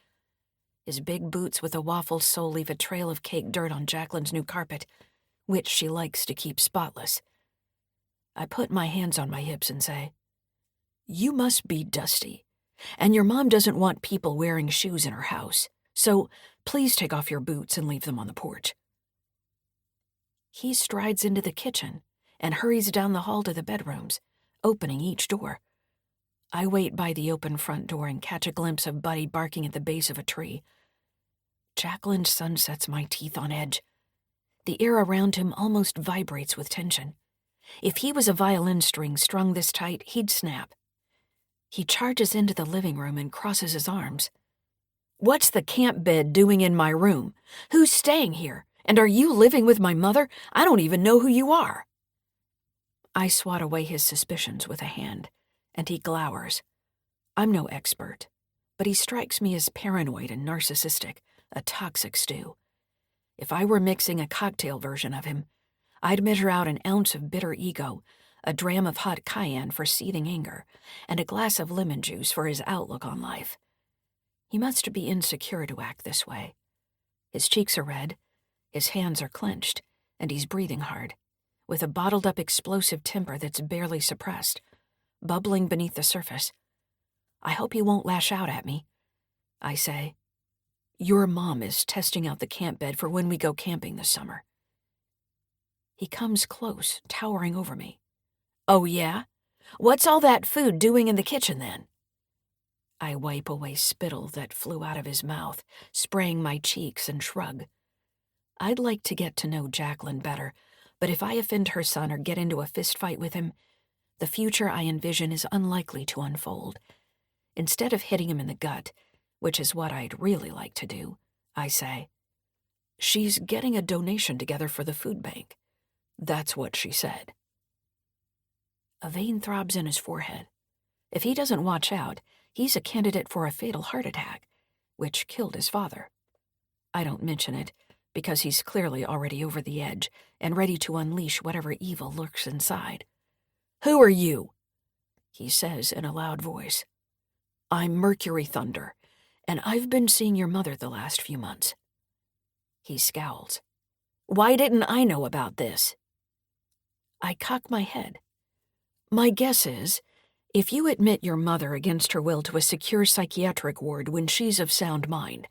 His big boots with a waffle sole leave a trail of caked dirt on Jacqueline's new carpet, which she likes to keep spotless. I put my hands on my hips and say, "You must be Dusty, and your mom doesn't want people wearing shoes in her house, so please take off your boots and leave them on the porch." He strides into the kitchen and hurries down the hall to the bedrooms, opening each door. I wait by the open front door and catch a glimpse of Buddy barking at the base of a tree. Jacqueline's son sets my teeth on edge. The air around him almost vibrates with tension. If he was a violin string strung this tight, he'd snap. He charges into the living room and crosses his arms. "What's the camp bed doing in my room? Who's staying here? And are you living with my mother? I don't even know who you are." I swat away his suspicions with a hand, and he glowers. I'm no expert, but he strikes me as paranoid and narcissistic, a toxic stew. If I were mixing a cocktail version of him, I'd measure out an ounce of bitter ego, a dram of hot cayenne for seething anger, and a glass of lemon juice for his outlook on life. He must be insecure to act this way. His cheeks are red, his hands are clenched, and he's breathing hard, with a bottled-up explosive temper that's barely suppressed, bubbling beneath the surface. I hope he won't lash out at me. I say, "Your mom is testing out the camp bed for when we go camping this summer." He comes close, towering over me. "Oh, yeah? What's all that food doing in the kitchen, then?" I wipe away spittle that flew out of his mouth, spraying my cheeks, and shrug. I'd like to get to know Jacqueline better, but if I offend her son or get into a fistfight with him, the future I envision is unlikely to unfold. Instead of hitting him in the gut, which is what I'd really like to do, I say, "She's getting a donation together for the food bank." That's what she said. A vein throbs in his forehead. If he doesn't watch out, He's a candidate for a fatal heart attack, which killed his father. I don't mention it, because he's clearly already over the edge and ready to unleash whatever evil lurks inside. "Who are you?" he says in a loud voice. "I'm Mercury Thunder, and I've been seeing your mother the last few months." He scowls. "Why didn't I know about this?" I cock my head. "My guess is, if you admit your mother against her will to a secure psychiatric ward when she's of sound mind,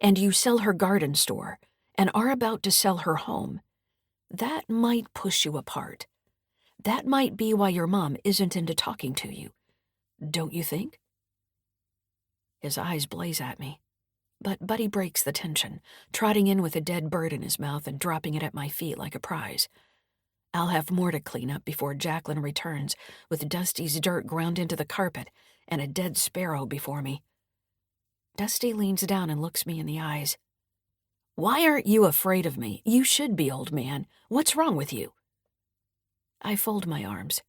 and you sell her garden store and are about to sell her home, that might push you apart. That might be why your mom isn't into talking to you. Don't you think?" His eyes blaze at me, but Buddy breaks the tension, trotting in with a dead bird in his mouth and dropping it at my feet like a prize. I'll have more to clean up before Jacqueline returns, with Dusty's dirt ground into the carpet and a dead sparrow before me. Dusty leans down and looks me in the eyes. "Why aren't you afraid of me? You should be, old man. What's wrong with you?" I fold my arms.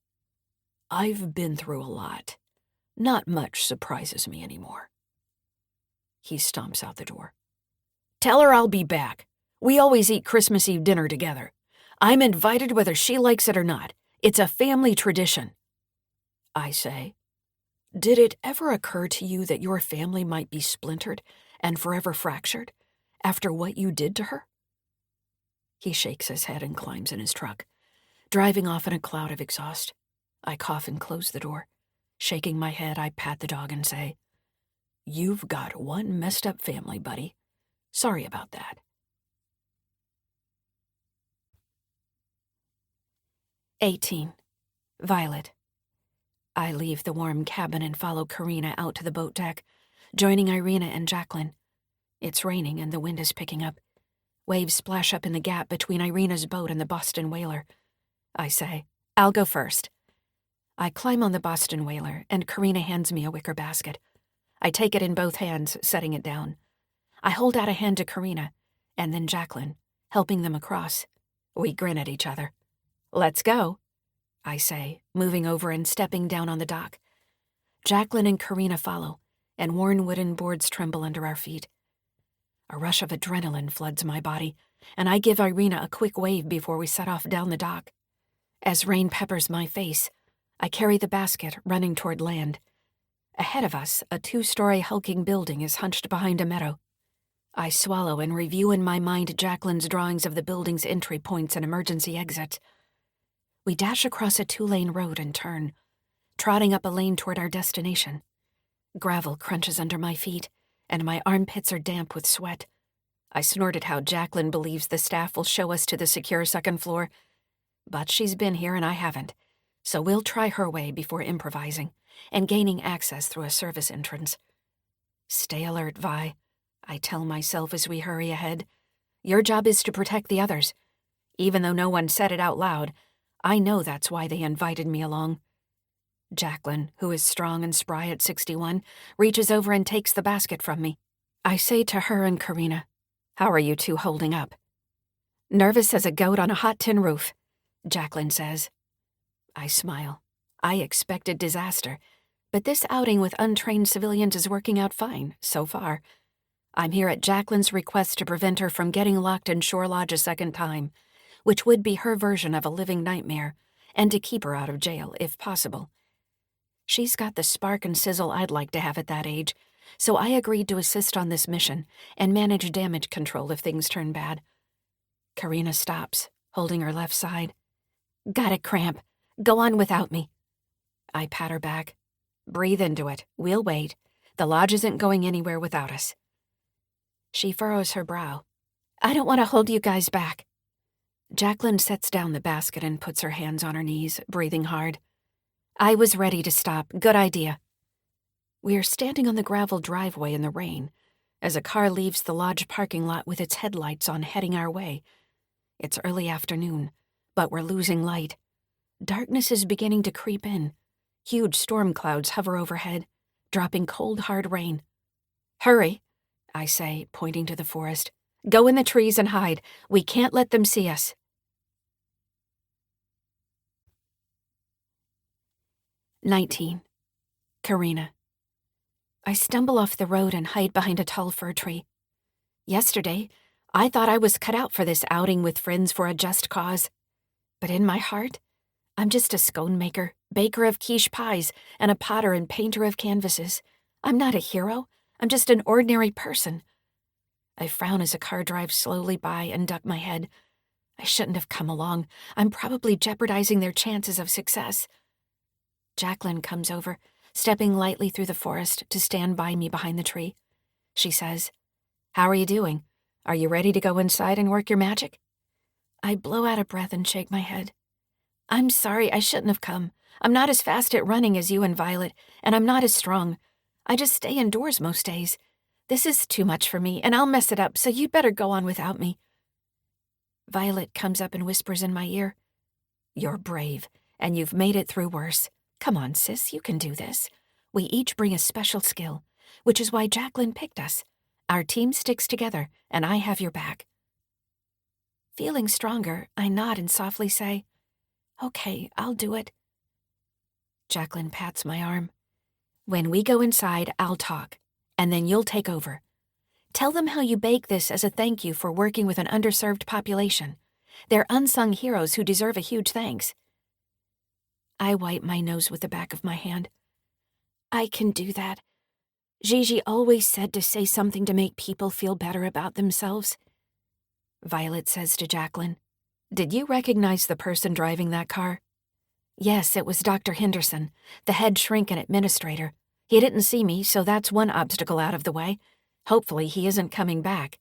I've been through a lot. Not much surprises me anymore. He stomps out the door. "Tell her I'll be back. We always eat Christmas Eve dinner together. I'm invited whether she likes it or not. It's a family tradition." I say, "Did it ever occur to you that your family might be splintered and forever fractured after what you did to her?" He shakes his head and climbs in his truck, driving off in a cloud of exhaust. I cough and close the door. Shaking my head, I pat the dog and say, "You've got one messed up family, buddy. Sorry about that." 18. Violet. I leave the warm cabin and follow Karina out to the boat deck, joining Irina and Jacqueline. It's raining and the wind is picking up. Waves splash up in the gap between Irina's boat and the Boston whaler. I say, "I'll go first." I climb on the Boston whaler, and Karina hands me a wicker basket. I take it in both hands, setting it down. I hold out a hand to Karina, and then Jacqueline, helping them across. We grin at each other. "Let's go," I say, moving over and stepping down on the dock. Jacqueline and Karina follow, and worn wooden boards tremble under our feet. A rush of adrenaline floods my body, and I give Irina a quick wave before we set off down the dock. As rain peppers my face, I carry the basket, running toward land. Ahead of us, a 2-story hulking building is hunched behind a meadow. I swallow and review in my mind Jacqueline's drawings of the building's entry points and emergency exits. We dash across a 2-lane road and turn, trotting up a lane toward our destination. Gravel crunches under my feet, and my armpits are damp with sweat. I snort at how Jacqueline believes the staff will show us to the secure second floor, but she's been here and I haven't, so we'll try her way before improvising and gaining access through a service entrance. "Stay alert, Vi," I tell myself as we hurry ahead. "Your job is to protect the others. Even though no one said it out loud, I know that's why they invited me along." Jacqueline, who is strong and spry at 61, reaches over and takes the basket from me. I say to her and Karina, "How are you two holding up?" "Nervous as a goat on a hot tin roof," Jacqueline says. I smile. I expected disaster, but this outing with untrained civilians is working out fine, so far. I'm here at Jacqueline's request to prevent her from getting locked in Shore Lodge a second time, which would be her version of a living nightmare, and to keep her out of jail, if possible. She's got the spark and sizzle I'd like to have at that age, so I agreed to assist on this mission and manage damage control if things turn bad. Karina stops, holding her left side. "Got a cramp. Go on without me." I pat her back. "Breathe into it. We'll wait. The lodge isn't going anywhere without us." She furrows her brow. "I don't want to hold you guys back." Jacqueline sets down the basket and puts her hands on her knees, breathing hard. "I was ready to stop. Good idea." We are standing on the gravel driveway in the rain as a car leaves the lodge parking lot with its headlights on, heading our way. It's early afternoon, but we're losing light. Darkness is beginning to creep in. Huge storm clouds hover overhead, dropping cold, hard rain. "Hurry," I say, pointing to the forest. "Go in the trees and hide. We can't let them see us." 19. Karina. I stumble off the road and hide behind a tall fir tree. Yesterday, I thought I was cut out for this outing with friends for a just cause. But in my heart, I'm just a scone maker, baker of quiche pies, and a potter and painter of canvases. I'm not a hero. I'm just an ordinary person. I frown as a car drives slowly by and duck my head. I shouldn't have come along. I'm probably jeopardizing their chances of success. Jacqueline comes over, stepping lightly through the forest to stand by me behind the tree. She says, "How are you doing? Are you ready to go inside and work your magic?" I blow out a breath and shake my head. "I'm sorry, I shouldn't have come. I'm not as fast at running as you and Violet, and I'm not as strong. I just stay indoors most days. This is too much for me, and I'll mess it up, so you'd better go on without me." Violet comes up and whispers in my ear, "You're brave, and you've made it through worse. Come on, sis, you can do this. We each bring a special skill, which is why Jacqueline picked us. Our team sticks together, and I have your back." Feeling stronger, I nod and softly say, "Okay, I'll do it." Jacqueline pats my arm. "When we go inside, I'll talk, and then you'll take over. Tell them how you bake this as a thank you for working with an underserved population. They're unsung heroes who deserve a huge thanks." I wipe my nose with the back of my hand. "I can do that. Gigi always said to say something to make people feel better about themselves." Violet says to Jacqueline, "Did you recognize the person driving that car?" "Yes, it was Dr. Henderson, the head shrink and administrator. He didn't see me, so that's one obstacle out of the way. Hopefully he isn't coming back."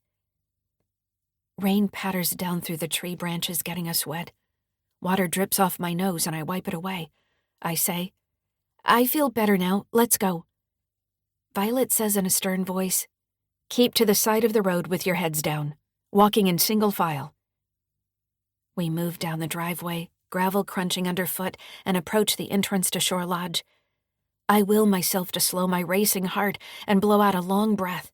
Rain patters down through the tree branches, getting us wet. Water drips off my nose and I wipe it away. I say, "I feel better now. Let's go." Violet says in a stern voice, "Keep to the side of the road with your heads down, walking in single file." We move down the driveway, gravel crunching underfoot, and approach the entrance to Shore Lodge. I will myself to slow my racing heart and blow out a long breath.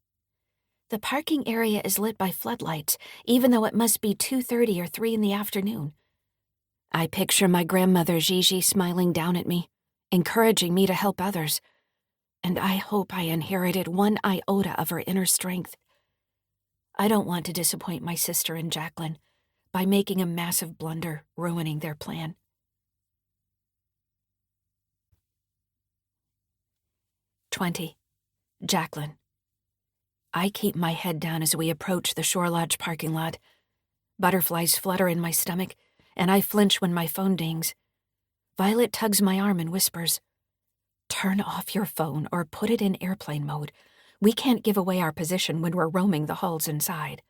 The parking area is lit by floodlights, even though it must be 2:30 or 3 in the afternoon. I picture my grandmother Gigi smiling down at me, encouraging me to help others, and I hope I inherited one iota of her inner strength. I don't want to disappoint my sister and Jacqueline by making a massive blunder, ruining their plan. 20. Jacqueline. I keep my head down as we approach the Shore Lodge parking lot. Butterflies flutter in my stomach, and I flinch when my phone dings. Violet tugs my arm and whispers, "Turn off your phone or put it in airplane mode. We can't give away our position when we're roaming the halls inside."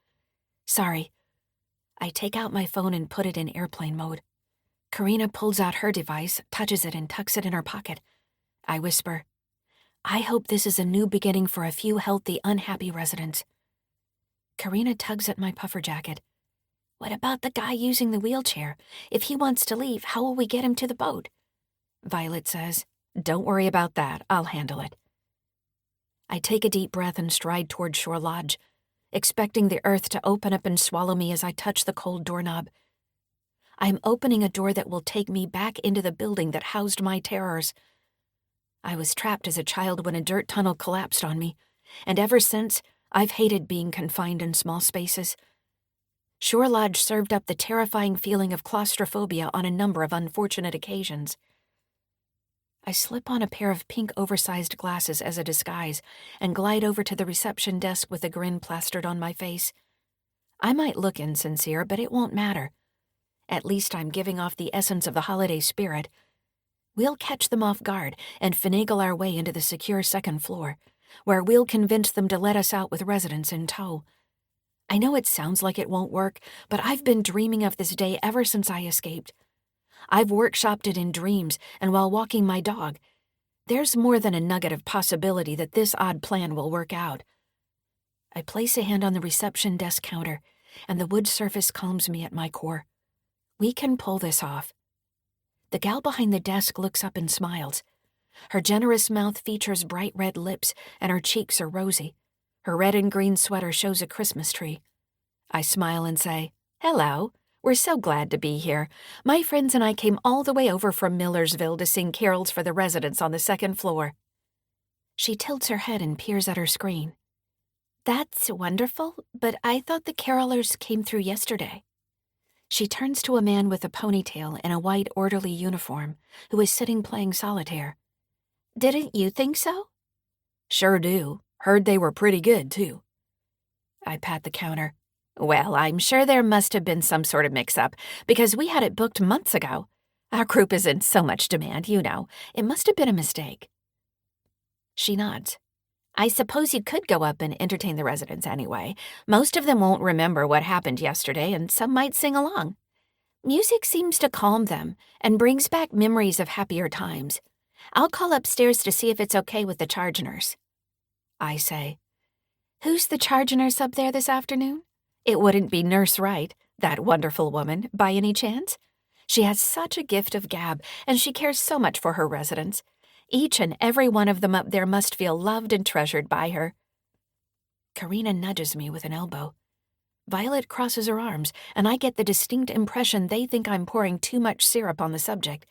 "Sorry." I take out my phone and put it in airplane mode. Karina pulls out her device, touches it, and tucks it in her pocket. I whisper, "I hope this is a new beginning for a few healthy, unhappy residents." Karina tugs at my puffer jacket. "What about the guy using the wheelchair? If he wants to leave, how will we get him to the boat?" Violet says, "Don't worry about that. I'll handle it." I take a deep breath and stride toward Shore Lodge, expecting the earth to open up and swallow me as I touch the cold doorknob. I am opening a door that will take me back into the building that housed my terrors. I was trapped as a child when a dirt tunnel collapsed on me, and ever since, I've hated being confined in small spaces. Shore Lodge served up the terrifying feeling of claustrophobia on a number of unfortunate occasions. I slip on a pair of pink oversized glasses as a disguise and glide over to the reception desk with a grin plastered on my face. I might look insincere, but it won't matter. At least I'm giving off the essence of the holiday spirit. We'll catch them off guard and finagle our way into the secure second floor, where we'll convince them to let us out with residents in tow. I know it sounds like it won't work, but I've been dreaming of this day ever since I escaped. I've workshopped it in dreams and while walking my dog. There's more than a nugget of possibility that this odd plan will work out. I place a hand on the reception desk counter, and the wood surface calms me at my core. We can pull this off. The gal behind the desk looks up and smiles. Her generous mouth features bright red lips, and her cheeks are rosy. Her red and green sweater shows a Christmas tree. I smile and say, "Hello. We're so glad to be here. My friends and I came all the way over from Millersville to sing carols for the residents on the second floor." She tilts her head and peers at her screen. That's wonderful, but I thought the carolers came through yesterday. She turns to a man with a ponytail in a white orderly uniform who is sitting playing solitaire. Didn't you think so? Sure do. Heard they were pretty good, too. I pat the counter. Well, I'm sure there must have been some sort of mix-up, because we had it booked months ago. Our group is in so much demand, you know. It must have been a mistake. She nods. I suppose you could go up and entertain the residents anyway. Most of them won't remember what happened yesterday, and some might sing along. Music seems to calm them and brings back memories of happier times. I'll call upstairs to see if it's okay with the charge nurse. I say, Who's the charge nurse up there this afternoon? It wouldn't be Nurse Wright, that wonderful woman, by any chance? She has such a gift of gab, and she cares so much for her residents. Each and every one of them up there must feel loved and treasured by her. Karina nudges me with an elbow. Violet crosses her arms, and I get the distinct impression they think I'm pouring too much syrup on the subject.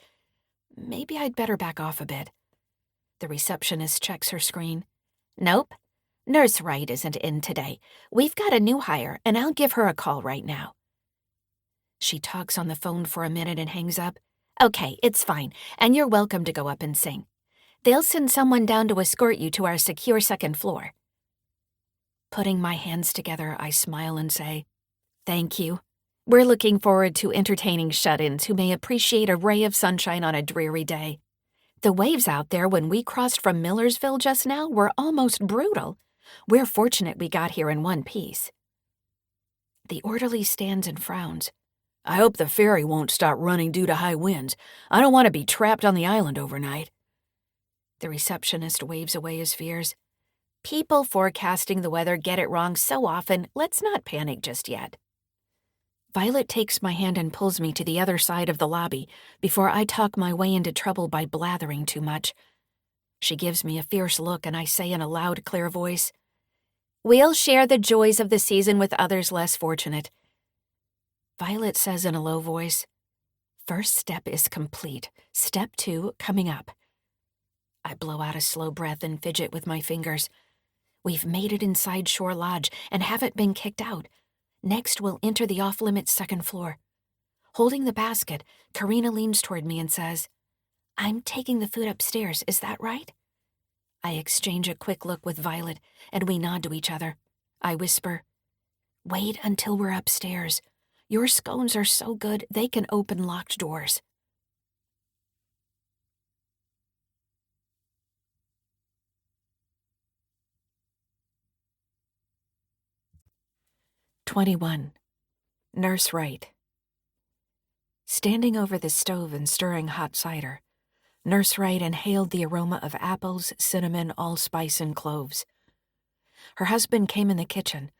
Maybe I'd better back off a bit. The receptionist checks her screen. Nope. Nurse Wright isn't in today. We've got a new hire, and I'll give her a call right now. She talks on the phone for a minute and hangs up. Okay, it's fine, and you're welcome to go up and sing. They'll send someone down to escort you to our secure second floor. Putting my hands together, I smile and say, Thank you. We're looking forward to entertaining shut-ins who may appreciate a ray of sunshine on a dreary day. The waves out there when we crossed from Millersville just now were almost brutal. We're fortunate we got here in one piece. The orderly stands and frowns. I hope the ferry won't stop running due to high winds. I don't want to be trapped on the island overnight. The receptionist waves away his fears. People forecasting the weather get it wrong so often, let's not panic just yet. Violet takes my hand and pulls me to the other side of the lobby before I talk my way into trouble by blathering too much. She gives me a fierce look and I say in a loud, clear voice, We'll share the joys of the season with others less fortunate. Violet says in a low voice, First step is complete. Step 2 coming up. I blow out a slow breath and fidget with my fingers. We've made it inside Shore Lodge and haven't been kicked out. Next, we'll enter the off-limits second floor. Holding the basket, Karina leans toward me and says, I'm taking the food upstairs, is that right? I exchange a quick look with Violet, and we nod to each other. I whisper, Wait until we're upstairs. Your scones are so good, they can open locked doors. "21. Nurse Wright." Standing over the stove and stirring hot cider, Nurse Wright inhaled the aroma of apples, cinnamon, allspice, and cloves. Her husband came in the kitchen,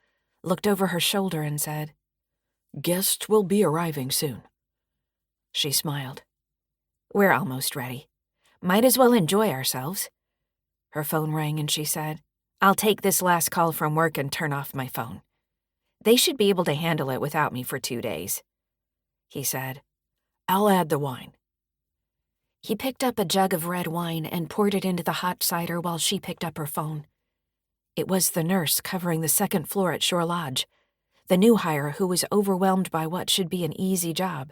looked over her shoulder and said, Guests will be arriving soon. She smiled. We're almost ready. Might as well enjoy ourselves. Her phone rang and she said, I'll take this last call from work and turn off my phone. They should be able to handle it without me for 2 days. He said, I'll add the wine. He picked up a jug of red wine and poured it into the hot cider while she picked up her phone. It was the nurse covering the second floor at Shore Lodge, the new hire who was overwhelmed by what should be an easy job.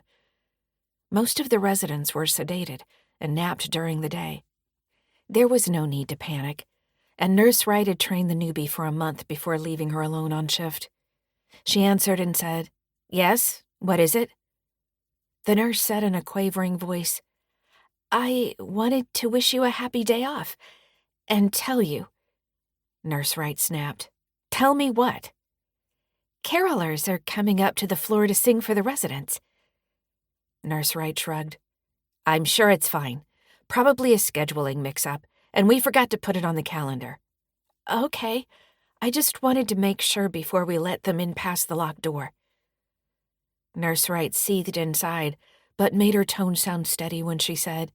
Most of the residents were sedated and napped during the day. There was no need to panic, and Nurse Wright had trained the newbie for a month before leaving her alone on shift. She answered and said, Yes, what is it? The nurse said in a quavering voice, I wanted to wish you a happy day off, and tell you. Nurse Wright snapped, Tell me what? Carolers are coming up to the floor to sing for the residents. Nurse Wright shrugged. I'm sure it's fine. Probably a scheduling mix-up, and we forgot to put it on the calendar. Okay, I just wanted to make sure before we let them in past the locked door. Nurse Wright seethed inside, but made her tone sound steady when she said,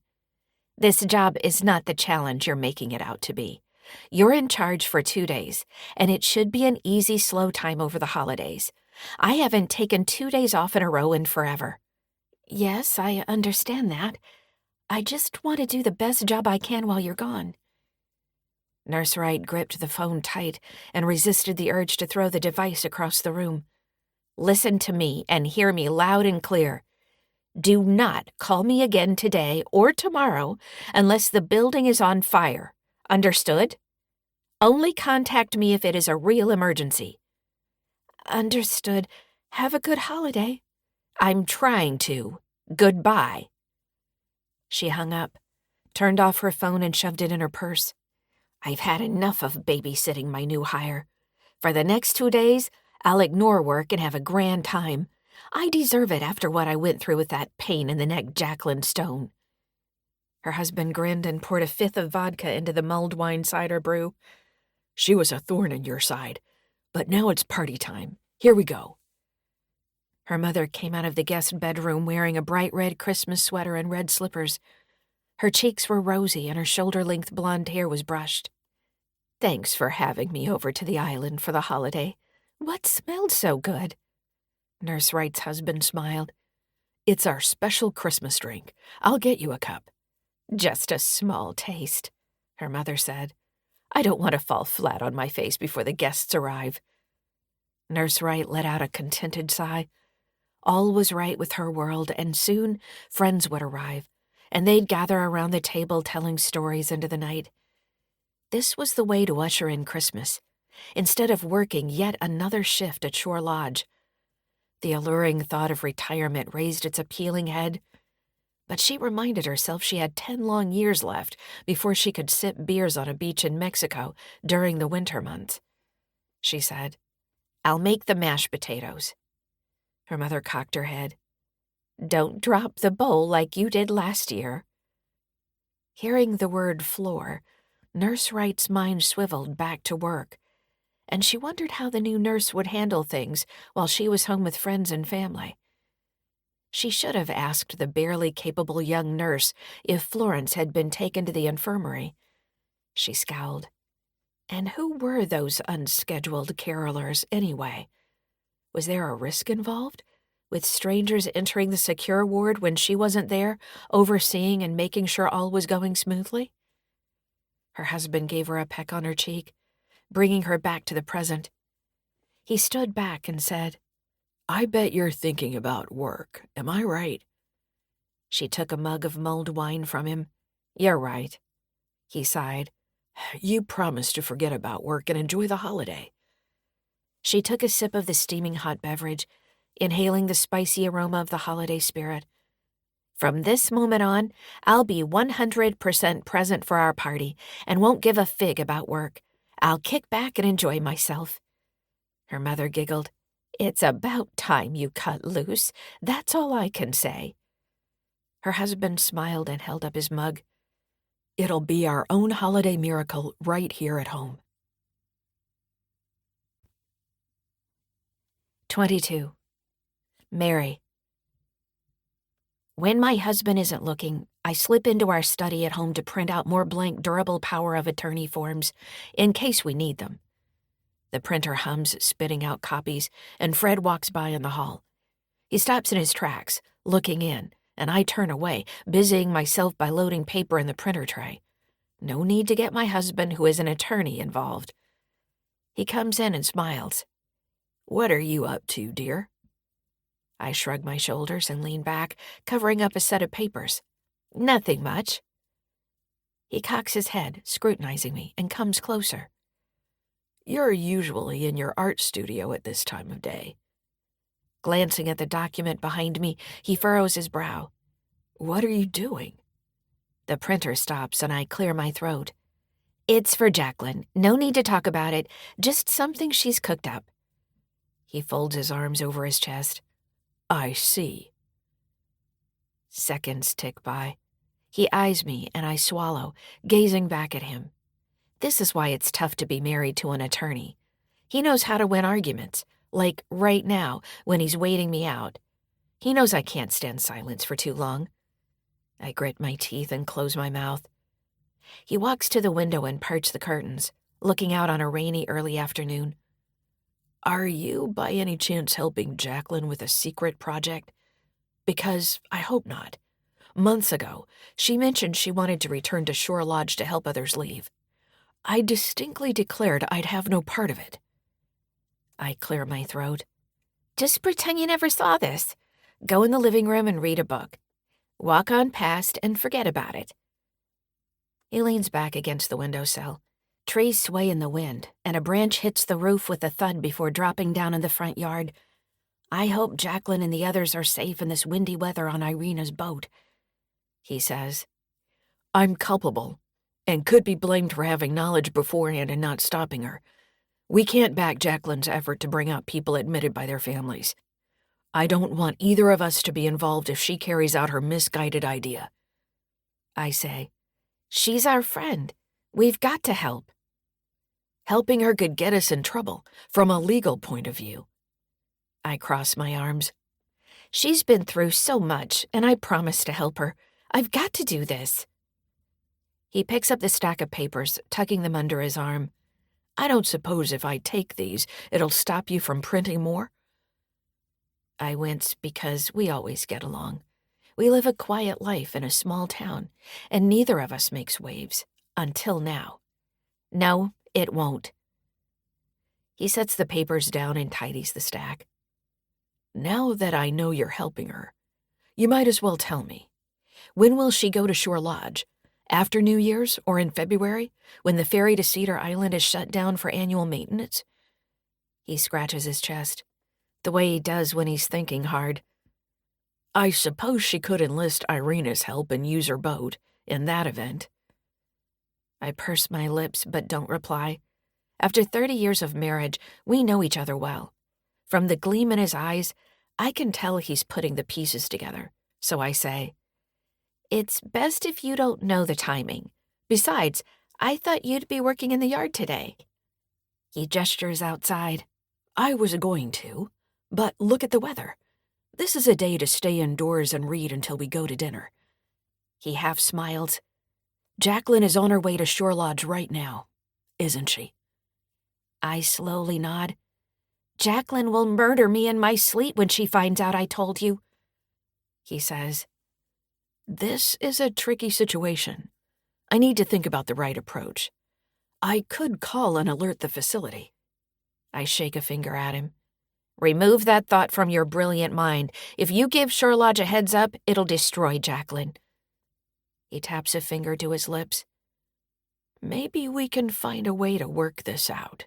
This job is not the challenge you're making it out to be. You're in charge for 2 days, and it should be an easy, slow time over the holidays. I haven't taken 2 days off in a row in forever. Yes, I understand that. I just want to do the best job I can while you're gone. Nurse Wright gripped the phone tight and resisted the urge to throw the device across the room. "Listen to me and hear me loud and clear. Do not call me again today or tomorrow unless the building is on fire. Understood? Only contact me if it is a real emergency." "Understood. Have a good holiday." "I'm trying to. Goodbye." She hung up, turned off her phone and shoved it in her purse. I've had enough of babysitting my new hire. For the next 2 days, I'll ignore work and have a grand time. I deserve it after what I went through with that pain-in-the-neck Jacqueline Stone. Her husband grinned and poured a fifth of vodka into the mulled wine cider brew. "She was a thorn in your side, but now it's party time. Here we go." Her mother came out of the guest bedroom wearing a bright red Christmas sweater and red slippers. Her cheeks were rosy and her shoulder-length blonde hair was brushed. "Thanks for having me over to the island for the holiday. What smelled so good?" Nurse Wright's husband smiled. "It's our special Christmas drink. I'll get you a cup." "Just a small taste," her mother said. "I don't want to fall flat on my face before the guests arrive." Nurse Wright let out a contented sigh. All was right with her world, and soon friends would arrive, and they'd gather around the table telling stories into the night. This was the way to usher in Christmas, instead of working yet another shift at Shore Lodge. The alluring thought of retirement raised its appealing head, but she reminded herself she had 10 long years left before she could sip beers on a beach in Mexico during the winter months. She said, "I'll make the mashed potatoes." Her mother cocked her head. "Don't drop the bowl like you did last year." Hearing the word floor, Nurse Wright's mind swiveled back to work, and she wondered how the new nurse would handle things while she was home with friends and family. She should have asked the barely capable young nurse if Florence had been taken to the infirmary. She scowled. And who were those unscheduled carolers anyway? Was there a risk involved, with strangers entering the secure ward when she wasn't there, overseeing and making sure all was going smoothly? Her husband gave her a peck on her cheek, bringing her back to the present. He stood back and said, "I bet you're thinking about work, am I right?" She took a mug of mulled wine from him. "You're right." He sighed. "You promised to forget about work and enjoy the holiday." She took a sip of the steaming hot beverage, inhaling the spicy aroma of the holiday spirit. "From this moment on, I'll be 100% present for our party and won't give a fig about work. I'll kick back and enjoy myself." Her mother giggled. "It's about time you cut loose. That's all I can say." Her husband smiled and held up his mug. "It'll be our own holiday miracle right here at home." 22. Mary. When my husband isn't looking, I slip into our study at home to print out more blank durable power of attorney forms, in case we need them. The printer hums, spitting out copies, and Fred walks by in the hall. He stops in his tracks, looking in, and I turn away, busying myself by loading paper in the printer tray. No need to get my husband, who is an attorney, involved. He comes in and smiles. "What are you up to, dear?" I shrug my shoulders and lean back, covering up a set of papers. "Nothing much." He cocks his head, scrutinizing me, and comes closer. "You're usually in your art studio at this time of day." Glancing at the document behind me, he furrows his brow. "What are you doing?" The printer stops and I clear my throat. "It's for Jacqueline. No need to talk about it. Just something she's cooked up." He folds his arms over his chest. "I see." Seconds tick by. He eyes me and I swallow, gazing back at him. This is why it's tough to be married to an attorney. He knows how to win arguments, like right now when he's waiting me out. He knows I can't stand silence for too long. I grit my teeth and close my mouth. He walks to the window and parts the curtains, looking out on a rainy early afternoon. "Are you by any chance helping Jacqueline with a secret project? Because I hope not. Months ago, she mentioned she wanted to return to Shore Lodge to help others leave. I distinctly declared I'd have no part of it. I clear my throat. Just pretend you never saw this. Go in the living room and read a book. Walk on past and forget about it. He leans back against the windowsill. Trees sway in the wind, and a branch hits the roof with a thud before dropping down in the front yard. I hope Jacqueline and the others are safe in this windy weather on Irina's boat. He says, I'm culpable, and could be blamed for having knowledge beforehand and not stopping her. We can't back Jacqueline's effort to bring out people admitted by their families. I don't want either of us to be involved if she carries out her misguided idea. I say, she's our friend. We've got to help. Helping her could get us in trouble, from a legal point of view. I cross my arms. She's been through so much, and I promise to help her. I've got to do this. He picks up the stack of papers, tucking them under his arm. I don't suppose if I take these, it'll stop you from printing more? I wince because we always get along. We live a quiet life in a small town, and neither of us makes waves, until now. No, it won't. He sets the papers down and tidies the stack. Now that I know you're helping her, you might as well tell me. When will she go to Shore Lodge? After New Year's or in February, when the ferry to Cedar Island is shut down for annual maintenance? He scratches his chest, the way he does when he's thinking hard. I suppose she could enlist Irina's help and use her boat, in that event. I purse my lips but don't reply. After 30 years of marriage, we know each other well. From the gleam in his eyes, I can tell he's putting the pieces together, so I say, It's best if you don't know the timing. Besides, I thought you'd be working in the yard today. He gestures outside. I was going to, but look at the weather. This is a day to stay indoors and read until we go to dinner. He half smiles. Jacqueline is on her way to Shore Lodge right now, isn't she? I slowly nod. Jacqueline will murder me in my sleep when she finds out I told you. He says, This is a tricky situation. I need to think about the right approach. I could call and alert the facility. I shake a finger at him. Remove that thought from your brilliant mind. If you give Shore Lodge a heads up, it'll destroy Jacqueline. He taps a finger to his lips. Maybe we can find a way to work this out.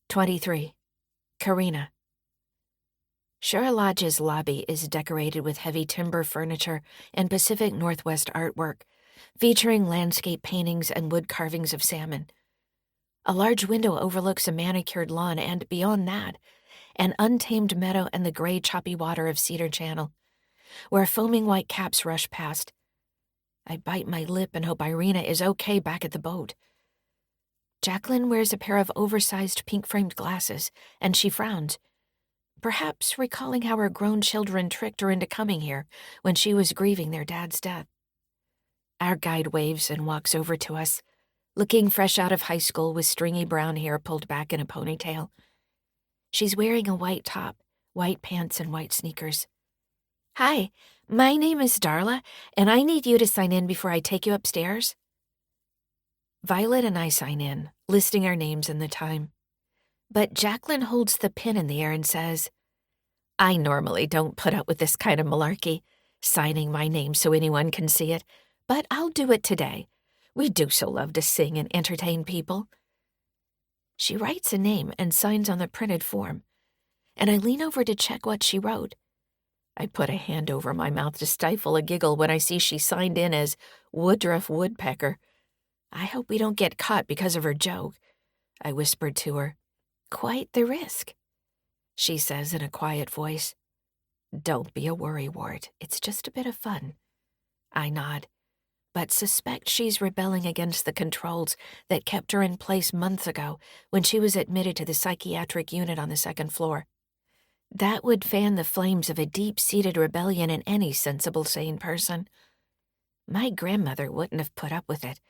23. Karina. Shore Lodge's lobby is decorated with heavy timber furniture and Pacific Northwest artwork, featuring landscape paintings and wood carvings of salmon. A large window overlooks a manicured lawn and, beyond that, an untamed meadow and the gray, choppy water of Cedar Channel, where foaming white caps rush past. I bite my lip and hope Irina is okay back at the boat. Jacqueline wears a pair of oversized pink-framed glasses, and she frowns, perhaps recalling how her grown children tricked her into coming here when she was grieving their dad's death. Our guide waves and walks over to us, looking fresh out of high school with stringy brown hair pulled back in a ponytail. She's wearing a white top, white pants, and white sneakers. Hi, my name is Darla, and I need you to sign in before I take you upstairs. Violet and I sign in, listing our names and the time. But Jacqueline holds the pin in the air and says, I normally don't put up with this kind of malarkey, signing my name so anyone can see it, but I'll do it today. We do so love to sing and entertain people. She writes a name and signs on the printed form, and I lean over to check what she wrote. I put a hand over my mouth to stifle a giggle when I see she signed in as Woodruff Woodpecker. I hope we don't get caught because of her joke. I whispered to her. Quite the risk, she says in a quiet voice. Don't be a worrywart. It's just a bit of fun. I nod, but suspect she's rebelling against the controls that kept her in place months ago when she was admitted to the psychiatric unit on the second floor. That would fan the flames of a deep-seated rebellion in any sensible, sane person. My grandmother wouldn't have put up with it,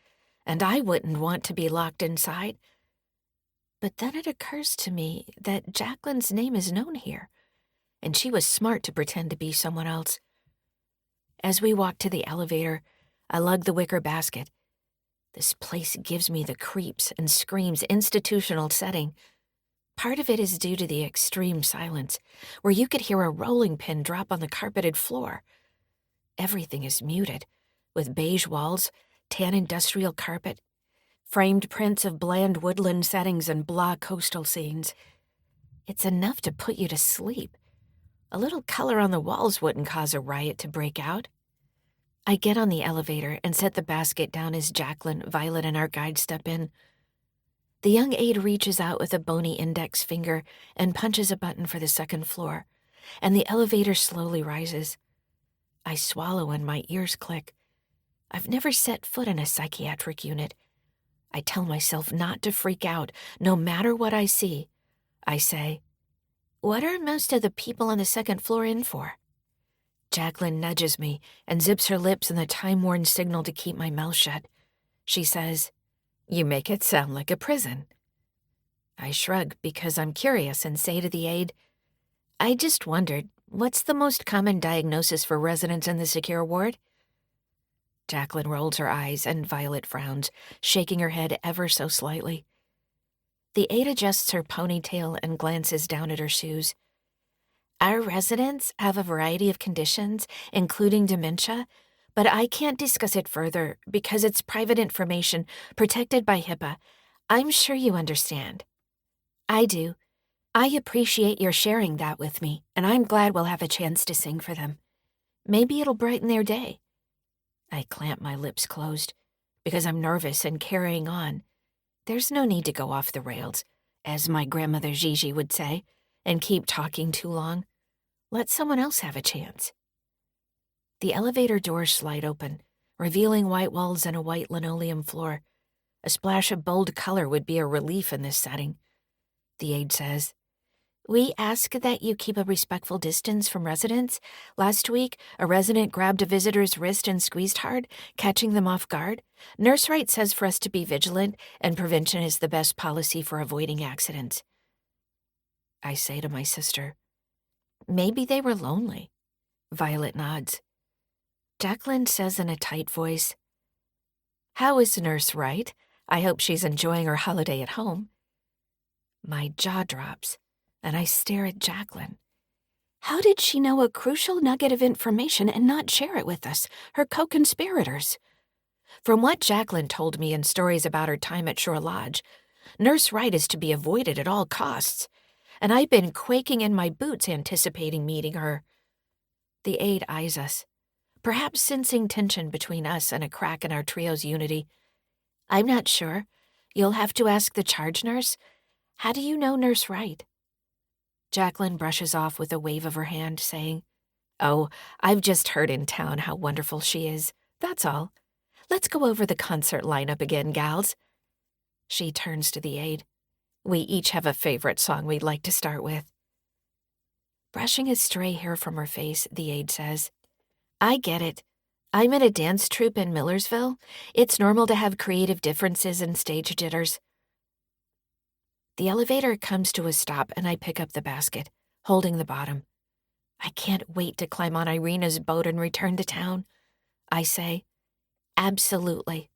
and I wouldn't want to be locked inside. But then it occurs to me that Jacqueline's name is known here, and she was smart to pretend to be someone else. As we walk to the elevator, I lug the wicker basket. This place gives me the creeps and screams institutional setting. Part of it is due to the extreme silence, where you could hear a rolling pin drop on the carpeted floor. Everything is muted, with beige walls, tan industrial carpet, framed prints of bland woodland settings and blah coastal scenes. It's enough to put you to sleep. A little color on the walls wouldn't cause a riot to break out. I get on the elevator and set the basket down as Jacqueline, Violet, and our guide step in. The young aide reaches out with a bony index finger and punches a button for the second floor, and the elevator slowly rises. I swallow and my ears click. I've never set foot in a psychiatric unit. I tell myself not to freak out, no matter what I see. I say, "What are most of the people on the second floor in for?" Jacqueline nudges me and zips her lips in the time-worn signal to keep my mouth shut. She says, "You make it sound like a prison." I shrug because I'm curious and say to the aide, "I just wondered, what's the most common diagnosis for residents in the secure ward?" Jacqueline rolls her eyes and Violet frowns, shaking her head ever so slightly. The aide adjusts her ponytail and glances down at her shoes. "Our residents have a variety of conditions, including dementia, but I can't discuss it further because it's private information protected by HIPAA. I'm sure you understand." "I do. I appreciate your sharing that with me, and I'm glad we'll have a chance to sing for them. Maybe it'll brighten their day." I clamp my lips closed because I'm nervous and carrying on. There's no need to go off the rails, as my grandmother Gigi would say, and keep talking too long. Let someone else have a chance. The elevator doors slide open, revealing white walls and a white linoleum floor. A splash of bold color would be a relief in this setting. The aide says, "We ask that you keep a respectful distance from residents. Last week, a resident grabbed a visitor's wrist and squeezed hard, catching them off guard. Nurse Wright says for us to be vigilant, and prevention is the best policy for avoiding accidents." I say to my sister, "Maybe they were lonely." Violet nods. Jacqueline says in a tight voice, "How is Nurse Wright? I hope she's enjoying her holiday at home." My jaw drops, and I stare at Jacqueline. How did she know a crucial nugget of information and not share it with us, her co-conspirators? From what Jacqueline told me in stories about her time at Shore Lodge, Nurse Wright is to be avoided at all costs, and I've been quaking in my boots anticipating meeting her. The aide eyes us, perhaps sensing tension between us and a crack in our trio's unity. "I'm not sure. You'll have to ask the charge nurse. How do you know Nurse Wright?" Jacqueline brushes off with a wave of her hand, saying, "Oh, I've just heard in town how wonderful she is. That's all. Let's go over the concert lineup again, gals." She turns to the aide. "We each have a favorite song we'd like to start with." Brushing a stray hair from her face, the aide says, "I get it. I'm in a dance troupe in Millersville. It's normal to have creative differences and stage jitters." The elevator comes to a stop and I pick up the basket, holding the bottom. I can't wait to climb on Irina's boat and return to town. I say, "Absolutely."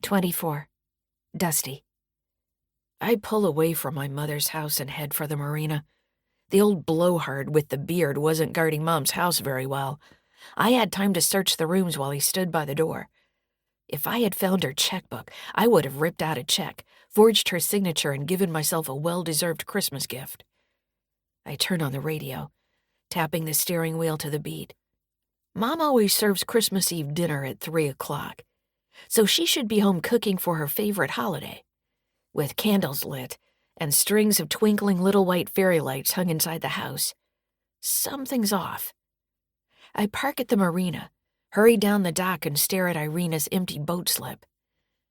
24. Dusty. I pull away from my mother's house and head for the marina. The old blowhard with the beard wasn't guarding Mom's house very well. I had time to search the rooms while he stood by the door. If I had found her checkbook, I would have ripped out a check, forged her signature, and given myself a well-deserved Christmas gift. I turn on the radio, tapping the steering wheel to the beat. Mom always serves Christmas Eve dinner at 3 o'clock, so she should be home cooking for her favorite holiday, with candles lit and strings of twinkling little white fairy lights hung inside the house. Something's off. I park at the marina, hurry down the dock and stare at Irina's empty boat slip.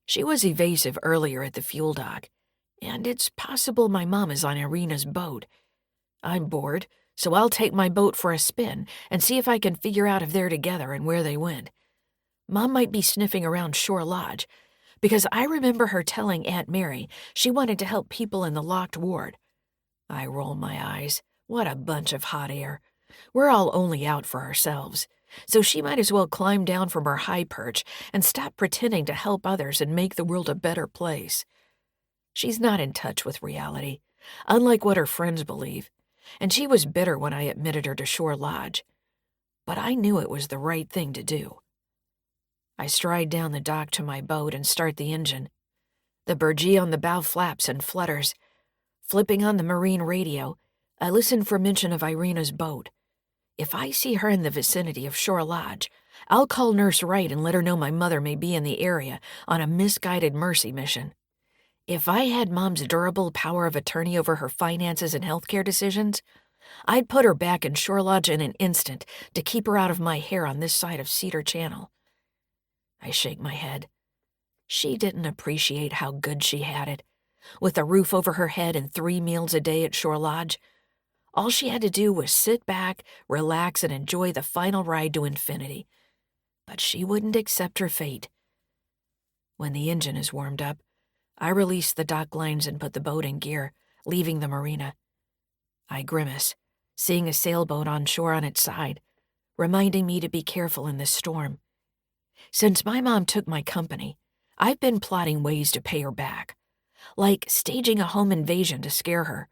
She was evasive earlier at the fuel dock, and it's possible my mom is on Irina's boat. I'm bored, so I'll take my boat for a spin and see if I can figure out if they're together and where they went. Mom might be sniffing around Shore Lodge, because I remember her telling Aunt Mary she wanted to help people in the locked ward. I roll my eyes. What a bunch of hot air. We're all only out for ourselves, so she might as well climb down from her high perch and stop pretending to help others and make the world a better place. She's not in touch with reality, unlike what her friends believe, and she was bitter when I admitted her to Shore Lodge. But I knew it was the right thing to do. I stride down the dock to my boat and start the engine. The burgee on the bow flaps and flutters. Flipping on the marine radio, I listen for mention of Irina's boat. If I see her in the vicinity of Shore Lodge, I'll call Nurse Wright and let her know my mother may be in the area on a misguided mercy mission. If I had Mom's durable power of attorney over her finances and healthcare decisions, I'd put her back in Shore Lodge in an instant to keep her out of my hair on this side of Cedar Channel. I shake my head. She didn't appreciate how good she had it. With a roof over her head and 3 meals a day at Shore Lodge, all she had to do was sit back, relax, and enjoy the final ride to infinity. But she wouldn't accept her fate. When the engine is warmed up, I release the dock lines and put the boat in gear, leaving the marina. I grimace, seeing a sailboat on shore on its side, reminding me to be careful in this storm. Since my mom took my company, I've been plotting ways to pay her back, like staging a home invasion to scare her.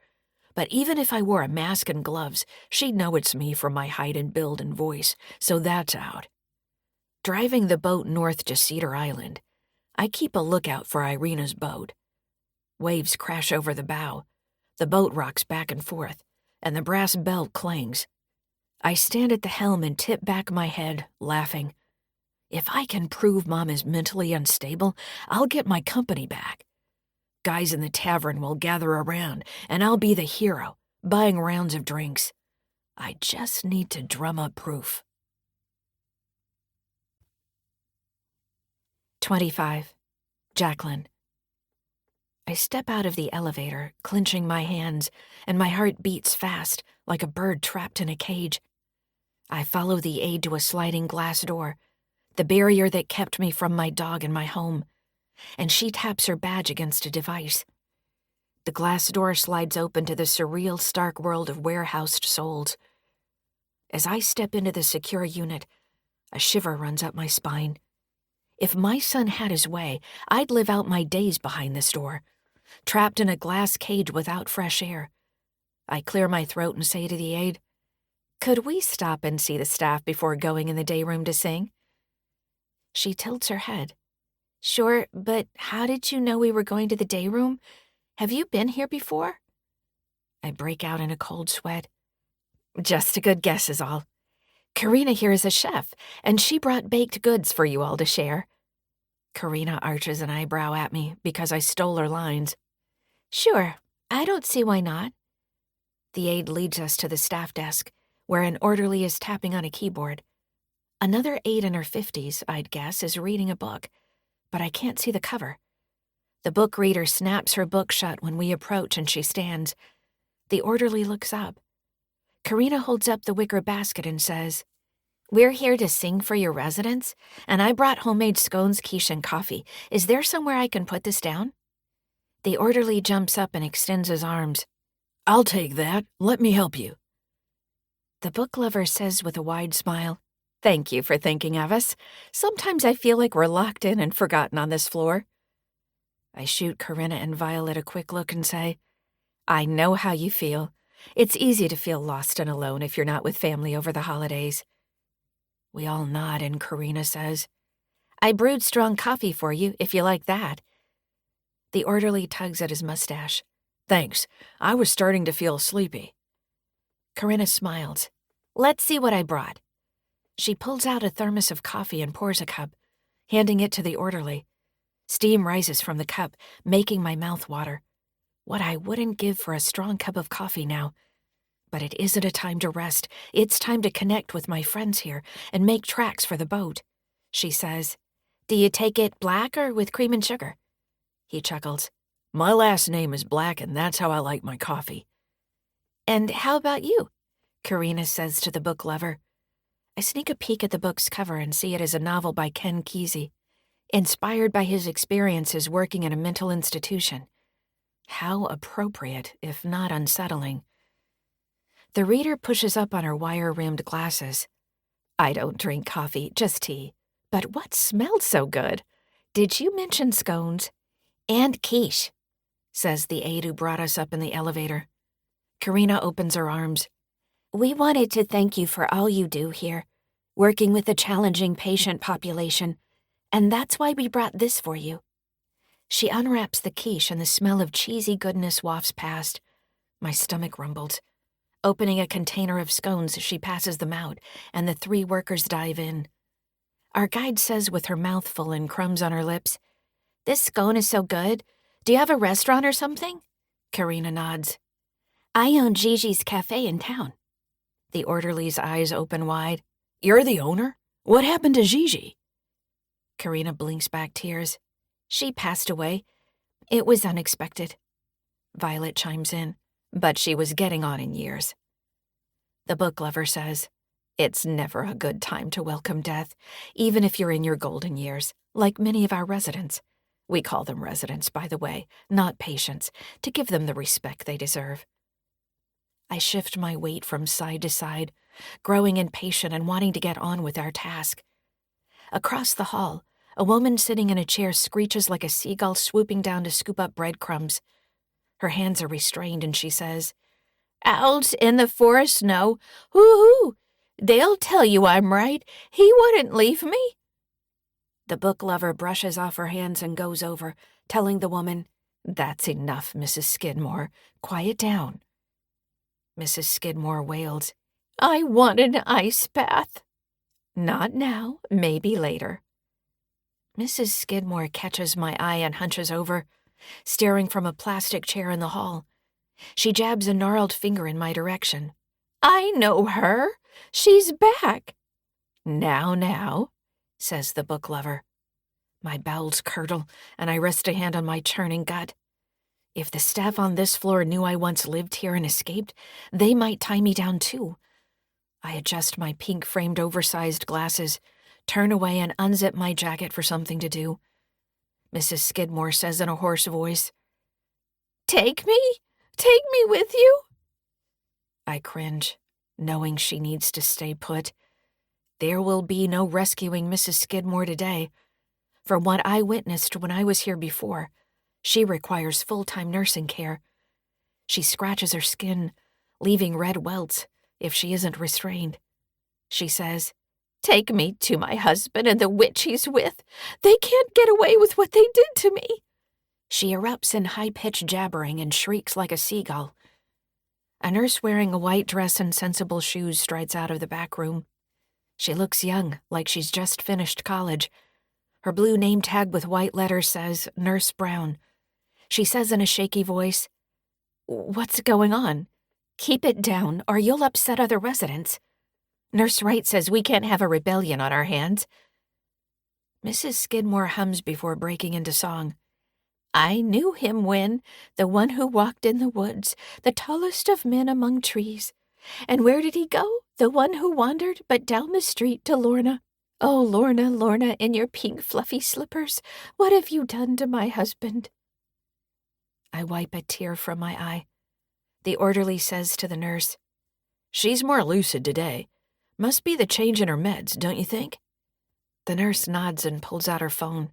But even if I wore a mask and gloves, she'd know it's me from my height and build and voice, so that's out. Driving the boat north to Cedar Island, I keep a lookout for Irina's boat. Waves crash over the bow, the boat rocks back and forth, and the brass bell clangs. I stand at the helm and tip back my head, laughing. If I can prove Mom is mentally unstable, I'll get my company back. Guys in the tavern will gather around, and I'll be the hero, buying rounds of drinks. I just need to drum up proof. 25. Jacqueline. I step out of the elevator, clenching my hands, and my heart beats fast, like a bird trapped in a cage. I follow the aide to a sliding glass door, the barrier that kept me from my dog and my home, and she taps her badge against a device. The glass door slides open to the surreal, stark world of warehoused souls. As I step into the secure unit, a shiver runs up my spine. If my son had his way, I'd live out my days behind this door, trapped in a glass cage without fresh air. I clear my throat and say to the aide, "Could we stop and see the staff before going in the day room to sing?" She tilts her head. "Sure, but how did you know we were going to the day room? Have you been here before?" I break out in a cold sweat. "Just a good guess is all. Karina here is a chef, and she brought baked goods for you all to share." Karina arches an eyebrow at me because I stole her lines. "Sure, I don't see why not." The aide leads us to the staff desk, where an orderly is tapping on a keyboard. Another aide in her 50s, I'd guess, is reading a book, but I can't see the cover. The book reader snaps her book shut when we approach and she stands. The orderly looks up. Karina holds up the wicker basket and says, "We're here to sing for your residents, and I brought homemade scones, quiche, and coffee. Is there somewhere I can put this down?" The orderly jumps up and extends his arms. "I'll take that. Let me help you." The book lover says with a wide smile, "Thank you for thinking of us. Sometimes I feel like we're locked in and forgotten on this floor." I shoot Corinna and Violet a quick look and say, "I know how you feel. It's easy to feel lost and alone if you're not with family over the holidays." We all nod and Karina says, "I brewed strong coffee for you, if you like that." The orderly tugs at his mustache. "Thanks. I was starting to feel sleepy." Corinna smiles. "Let's see what I brought." She pulls out a thermos of coffee and pours a cup, handing it to the orderly. Steam rises from the cup, making my mouth water. What I wouldn't give for a strong cup of coffee now. But it isn't a time to rest. It's time to connect with my friends here and make tracks for the boat. She says, "Do you take it black or with cream and sugar?" He chuckles. "My last name is Black, and that's how I like my coffee." "And how about you?" Karina says to the book lover. I sneak a peek at the book's cover and see it is a novel by Ken Kesey, inspired by his experiences working in a mental institution. How appropriate, if not unsettling. The reader pushes up on her wire-rimmed glasses. I don't drink coffee, just tea. But what smelled so good? Did you mention scones? And quiche, says the aide who brought us up in the elevator. Karina opens her arms. We wanted to thank you for all you do here, working with a challenging patient population, and that's why we brought this for you. She unwraps the quiche and the smell of cheesy goodness wafts past. My stomach rumbled. Opening a container of scones, she passes them out, and the 3 workers dive in. Our guide says with her mouth full and crumbs on her lips, This scone is so good. Do you have a restaurant or something? Karina nods. I own Gigi's Cafe in town. The orderly's eyes open wide. You're the owner? What happened to Gigi? Karina blinks back tears. She passed away. It was unexpected. Violet chimes in, but she was getting on in years. The book lover says, It's never a good time to welcome death, even if you're in your golden years, like many of our residents. We call them residents, by the way, not patients, to give them the respect they deserve. I shift my weight from side to side, growing impatient and wanting to get on with our task. Across the hall, a woman sitting in a chair screeches like a seagull swooping down to scoop up breadcrumbs. Her hands are restrained and she says, Owls in the forest know. Hoo-hoo! They'll tell you I'm right. He wouldn't leave me. The book lover brushes off her hands and goes over, telling the woman, That's enough, Mrs. Skidmore. Quiet down. Mrs. Skidmore wails, I want an ice bath. Not now, maybe later. Mrs. Skidmore catches my eye and hunches over, staring from a plastic chair in the hall. She jabs a gnarled finger in my direction. I know her. She's back. Now, says the book lover. My bowels curdle, and I rest a hand on my churning gut. If the staff on this floor knew I once lived here and escaped, they might tie me down too. I adjust my pink-framed oversized glasses, turn away and unzip my jacket for something to do. Mrs. Skidmore says in a hoarse voice, Take me with you. I cringe, knowing she needs to stay put. There will be no rescuing Mrs. Skidmore today. From what I witnessed when I was here before, she requires full-time nursing care. She scratches her skin, leaving red welts if she isn't restrained. She says, Take me to my husband and the witch he's with. They can't get away with what they did to me. She erupts in high-pitched jabbering and shrieks like a seagull. A nurse wearing a white dress and sensible shoes strides out of the back room. She looks young, like she's just finished college. Her blue name tag with white letters says, Nurse Brown. She says in a shaky voice, What's going on? Keep it down, or you'll upset other residents. Nurse Wright says we can't have a rebellion on our hands. Mrs. Skidmore hums before breaking into song. I knew him when, the one who walked in the woods, the tallest of men among trees. And where did he go? The one who wandered but down the street to Lorna. Oh, Lorna, Lorna, in your pink fluffy slippers, what have you done to my husband? I wipe a tear from my eye. The orderly says to the nurse, She's more lucid today. Must be the change in her meds, don't you think? The nurse nods and pulls out her phone.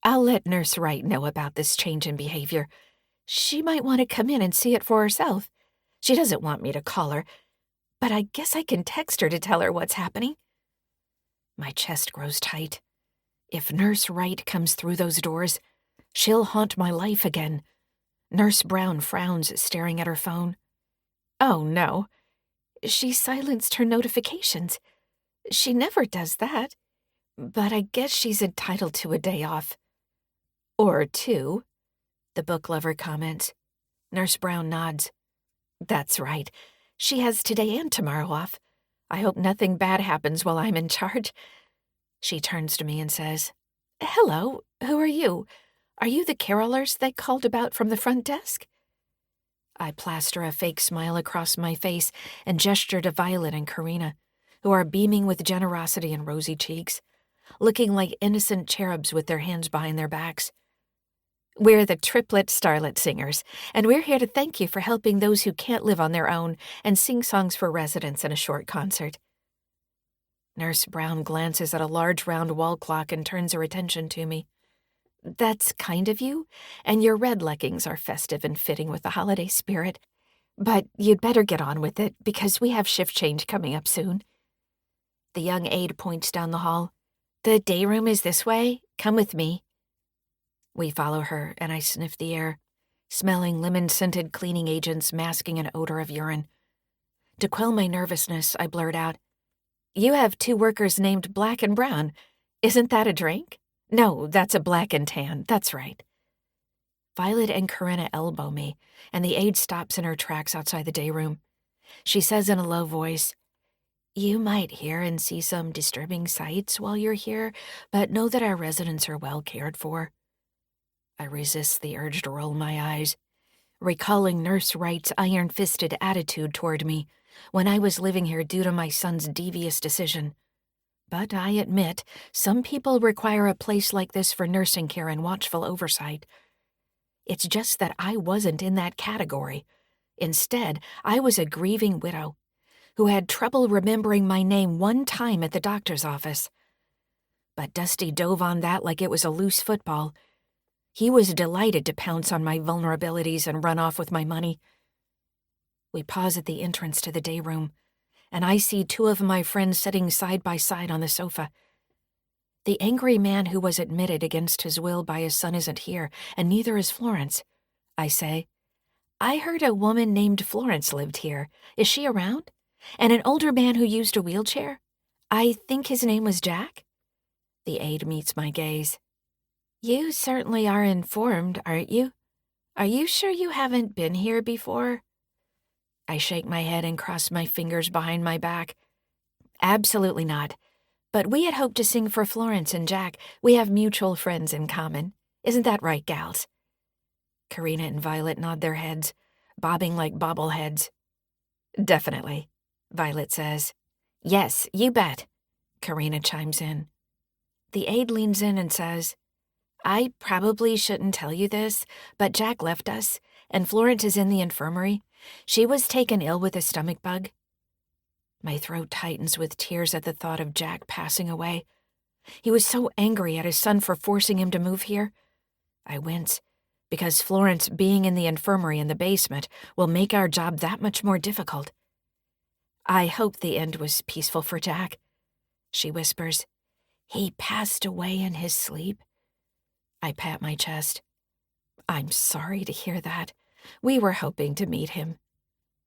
I'll let Nurse Wright know about this change in behavior. She might want to come in and see it for herself. She doesn't want me to call her, but I guess I can text her to tell her what's happening. My chest grows tight. If Nurse Wright comes through those doors, she'll haunt my life again. Nurse Brown frowns, staring at her phone. Oh, no. She silenced her notifications. She never does that. But I guess she's entitled to a day off. Or 2, the book lover comments. Nurse Brown nods. That's right. She has today and tomorrow off. I hope nothing bad happens while I'm in charge. She turns to me and says, Hello, who are you? Are you the carolers they called about from the front desk? I plaster a fake smile across my face and gesture to Violet and Karina, who are beaming with generosity and rosy cheeks, looking like innocent cherubs with their hands behind their backs. We're the Triplet Starlet Singers, and we're here to thank you for helping those who can't live on their own and sing songs for residents in a short concert. Nurse Brown glances at a large round wall clock and turns her attention to me. That's kind of you, and your red leggings are festive and fitting with the holiday spirit. But you'd better get on with it, because we have shift change coming up soon. The young aide points down the hall. The day room is this way. Come with me. We follow her, and I sniff the air, smelling lemon-scented cleaning agents masking an odor of urine. To quell my nervousness, I blurt out, You have 2 workers named Black and Brown. Isn't that a drink? No, that's a black and tan. That's right. Violet and Corinna elbow me, and the aide stops in her tracks outside the day room. She says in a low voice, You might hear and see some disturbing sights while you're here, but know that our residents are well cared for. I resist the urge to roll my eyes, recalling Nurse Wright's iron-fisted attitude toward me when I was living here due to my son's devious decision. But I admit, some people require a place like this for nursing care and watchful oversight. It's just that I wasn't in that category. Instead, I was a grieving widow who had trouble remembering my name one time at the doctor's office. But Dusty dove on that like it was a loose football. He was delighted to pounce on my vulnerabilities and run off with my money. We pause at the entrance to the day room, and I see 2 of my friends sitting side by side on the sofa. The angry man who was admitted against his will by his son isn't here, and neither is Florence. I say, I heard a woman named Florence lived here. Is she around? And an older man who used a wheelchair? I think his name was Jack? The aide meets my gaze. You certainly are informed, aren't you? Are you sure you haven't been here before? I shake my head and cross my fingers behind my back. Absolutely not. But we had hoped to sing for Florence and Jack. We have mutual friends in common. Isn't that right, gals? Corinna and Violet nod their heads, bobbing like bobbleheads. Definitely, Violet says. Yes, you bet, Corinna chimes in. The aide leans in and says, I probably shouldn't tell you this, but Jack left us, and Florence is in the infirmary. She was taken ill with a stomach bug. My throat tightens with tears at the thought of Jack passing away. He was so angry at his son for forcing him to move here. I wince, because Florence being in the infirmary in the basement will make our job that much more difficult. I hope the end was peaceful for Jack, she whispers. He passed away in his sleep. I pat my chest. I'm sorry to hear that. We were hoping to meet him.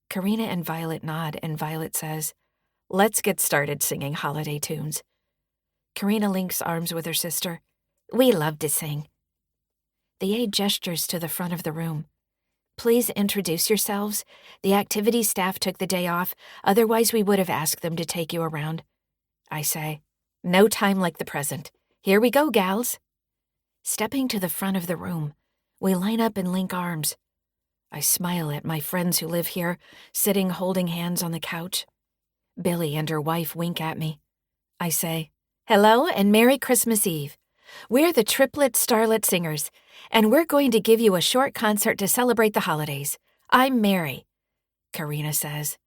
Corinna and Violet nod, and Violet says, Let's get started singing holiday tunes. Corinna links arms with her sister. We love to sing. The aide gestures to the front of the room. Please introduce yourselves. The activity staff took the day off, otherwise we would have asked them to take you around. I say, No time like the present. Here we go, gals. Stepping to the front of the room, we line up and link arms. I smile at my friends who live here, sitting holding hands on the couch. Billy and her wife wink at me. I say, Hello and Merry Christmas Eve. We're the Triplet Starlet Singers, and we're going to give you a short concert to celebrate the holidays. I'm Mary, Corinna says.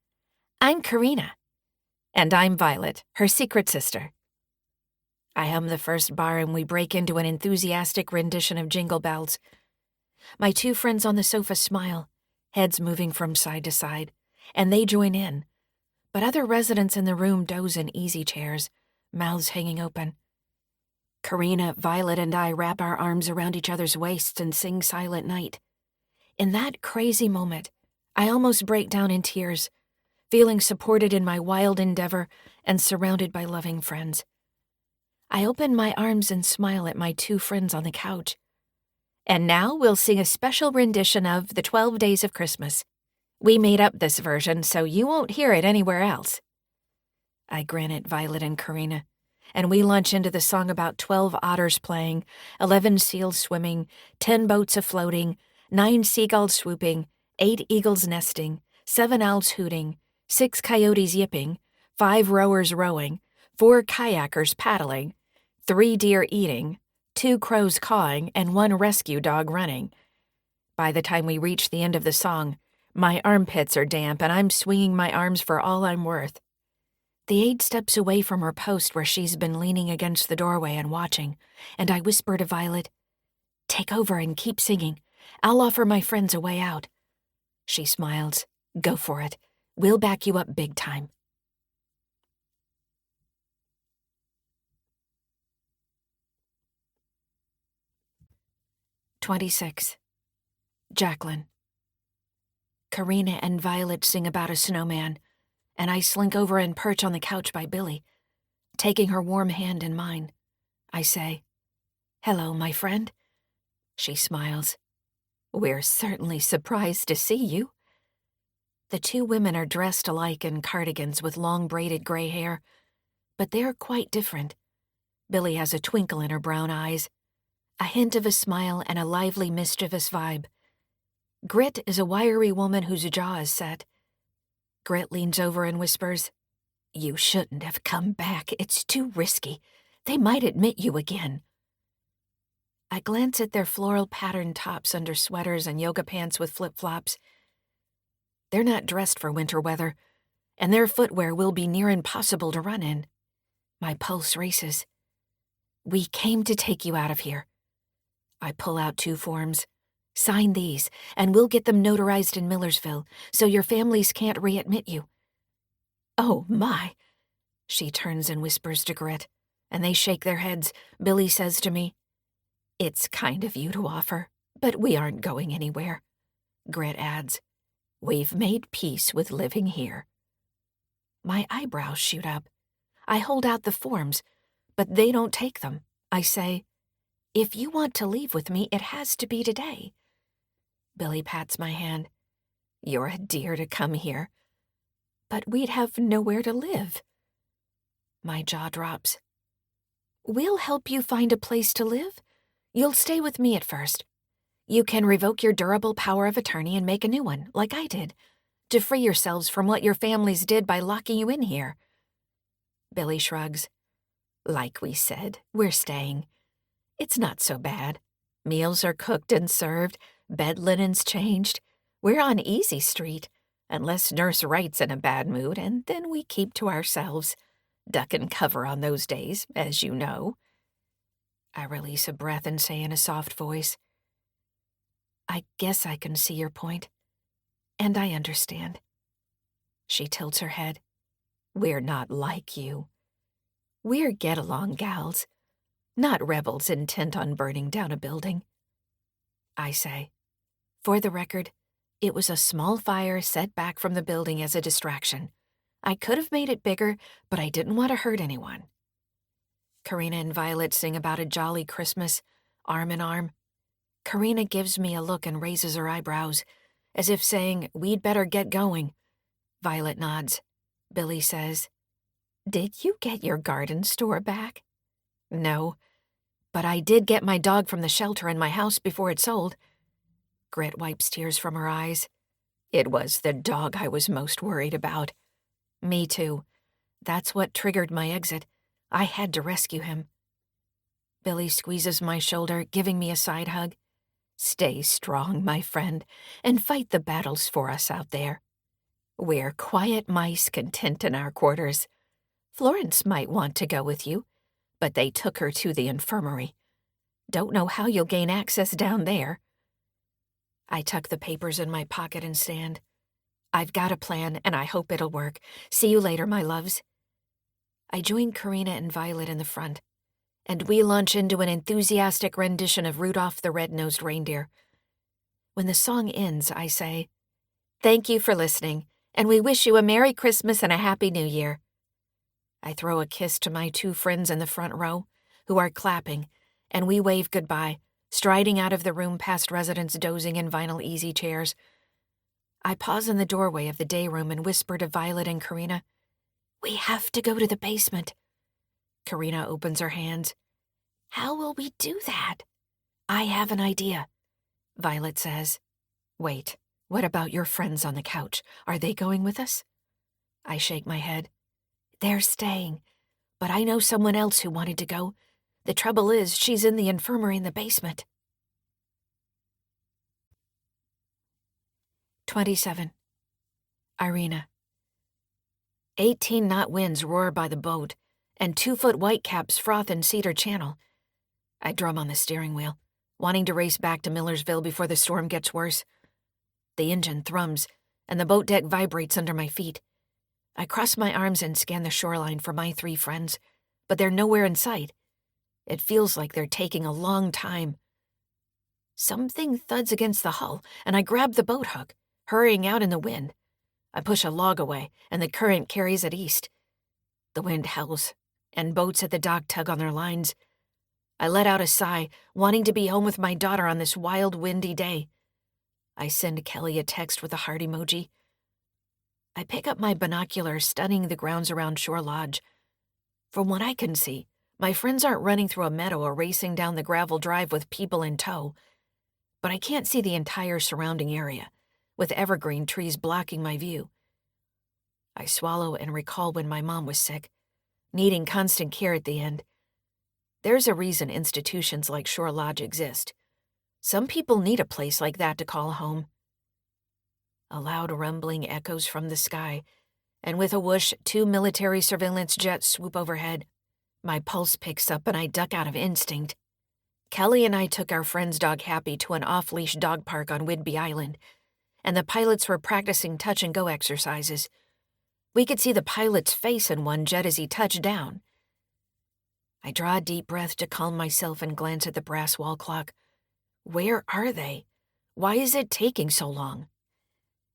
I'm Corinna. And I'm Violet, her secret sister. I hum the first bar and we break into an enthusiastic rendition of Jingle Bells. My 2 friends on the sofa smile, heads moving from side to side, and they join in. But other residents in the room doze in easy chairs, mouths hanging open. Corinna, Violet, and I wrap our arms around each other's waists and sing Silent Night. In that crazy moment, I almost break down in tears, feeling supported in my wild endeavor and surrounded by loving friends. I open my arms and smile at my 2 friends on the couch. And now we'll sing a special rendition of The 12 Days of Christmas. We made up this version, so you won't hear it anywhere else. I grin at Violet and Corinna, and we launch into the song about 12 otters playing, 11 seals swimming, 10 boats a-floating, 9 seagulls swooping, 8 eagles nesting, 7 owls hooting, 6 coyotes yipping, 5 rowers rowing, 4 kayakers paddling, 3 deer eating, 2 crows cawing, and 1 rescue dog running. By the time we reach the end of the song, my armpits are damp and I'm swinging my arms for all I'm worth. The aide steps away from her post where she's been leaning against the doorway and watching, and I whisper to Violet, "Take over and keep singing. I'll offer my friends a way out." She smiles. "Go for it. We'll back you up big time." "26. Jacqueline." Karina and Violet sing about a snowman, and I slink over and perch on the couch by Billy. Taking her warm hand in mine, I say, "Hello, my friend." She smiles. "We're certainly surprised to see you." The 2 women are dressed alike in cardigans with long braided gray hair, but they're quite different. Billy has a twinkle in her brown eyes, a hint of a smile and a lively, mischievous vibe. Grit is a wiry woman whose jaw is set. Grit leans over and whispers, "You shouldn't have come back. It's too risky. They might admit you again." I glance at their floral patterned tops under sweaters and yoga pants with flip-flops. They're not dressed for winter weather, and their footwear will be near impossible to run in. My pulse races. "We came to take you out of here." I pull out 2 forms. "Sign these, and we'll get them notarized in Millersville, so your families can't readmit you." "Oh, my." She turns and whispers to Grit, and they shake their heads. Billy says to me, "It's kind of you to offer, but we aren't going anywhere." Grit adds, "We've made peace with living here." My eyebrows shoot up. I hold out the forms, but they don't take them. I say, "If you want to leave with me, it has to be today." Billy pats my hand. "You're a dear to come here." "But we'd have nowhere to live." My jaw drops. "We'll help you find a place to live. You'll stay with me at first. You can revoke your durable power of attorney and make a new one, like I did, to free yourselves from what your families did by locking you in here." Billy shrugs. "Like we said, we're staying. It's not so bad. Meals are cooked and served, bed linen's changed. We're on easy street, unless Nurse Wright's in a bad mood, and then we keep to ourselves. Duck and cover on those days, as you know." I release a breath and say in a soft voice, "I guess I can see your point, and I understand." She tilts her head. "We're not like you. We're get-along gals, not rebels intent on burning down a building." I say, "For the record, it was a small fire set back from the building as a distraction. I could have made it bigger, but I didn't want to hurt anyone." Karina and Violet sing about a jolly Christmas, arm in arm. Karina gives me a look and raises her eyebrows, as if saying, "We'd better get going." Violet nods. Billy says, "Did you get your garden store back?" "No, but I did get my dog from the shelter in my house before it sold." Grit wipes tears from her eyes. "It was the dog I was most worried about." "Me too. That's what triggered my exit. I had to rescue him." Billy squeezes my shoulder, giving me a side hug. "Stay strong, my friend, and fight the battles for us out there. We're quiet mice content in our quarters. Florence might want to go with you, but they took her to the infirmary. Don't know how you'll gain access down there." I tuck the papers in my pocket and stand. "I've got a plan, and I hope it'll work. See you later, my loves." I join Karina and Violet in the front, and we launch into an enthusiastic rendition of Rudolph the Red-Nosed Reindeer. When the song ends, I say, "Thank you for listening, and we wish you a Merry Christmas and a Happy New Year." I throw a kiss to my 2 friends in the front row, who are clapping, and we wave goodbye, striding out of the room past residents dozing in vinyl easy chairs. I pause in the doorway of the day room and whisper to Violet and Karina, "We have to go to the basement." Karina opens her hands. "How will we do that?" "I have an idea," Violet says. "Wait, what about your friends on the couch? Are they going with us?" I shake my head. "They're staying, but I know someone else who wanted to go. The trouble is, she's in the infirmary in the basement. 27. Irina. 18-knot winds roar by the boat, and 2-foot whitecaps froth in Cedar Channel. I drum on the steering wheel, wanting to race back to Millersville before the storm gets worse. The engine thrums, and the boat deck vibrates under my feet. I cross my arms and scan the shoreline for my 3 friends, but they're nowhere in sight. It feels like they're taking a long time. Something thuds against the hull, and I grab the boat hook, hurrying out in the wind. I push a log away, and the current carries it east. The wind howls, and boats at the dock tug on their lines. I let out a sigh, wanting to be home with my daughter on this wild, windy day. I send Kelly a text with a heart emoji. I pick up my binoculars, studying the grounds around Shore Lodge. From what I can see, my friends aren't running through a meadow or racing down the gravel drive with people in tow. But I can't see the entire surrounding area, with evergreen trees blocking my view. I swallow and recall when my mom was sick, needing constant care at the end. There's a reason institutions like Shore Lodge exist. Some people need a place like that to call home. A loud rumbling echoes from the sky, and with a whoosh, 2 military surveillance jets swoop overhead. My pulse picks up and I duck out of instinct. Kelly and I took our friend's dog Happy to an off-leash dog park on Whidbey Island, and the pilots were practicing touch-and-go exercises. We could see the pilot's face in one jet as he touched down. I draw a deep breath to calm myself and glance at the brass wall clock. Where are they? Why is it taking so long?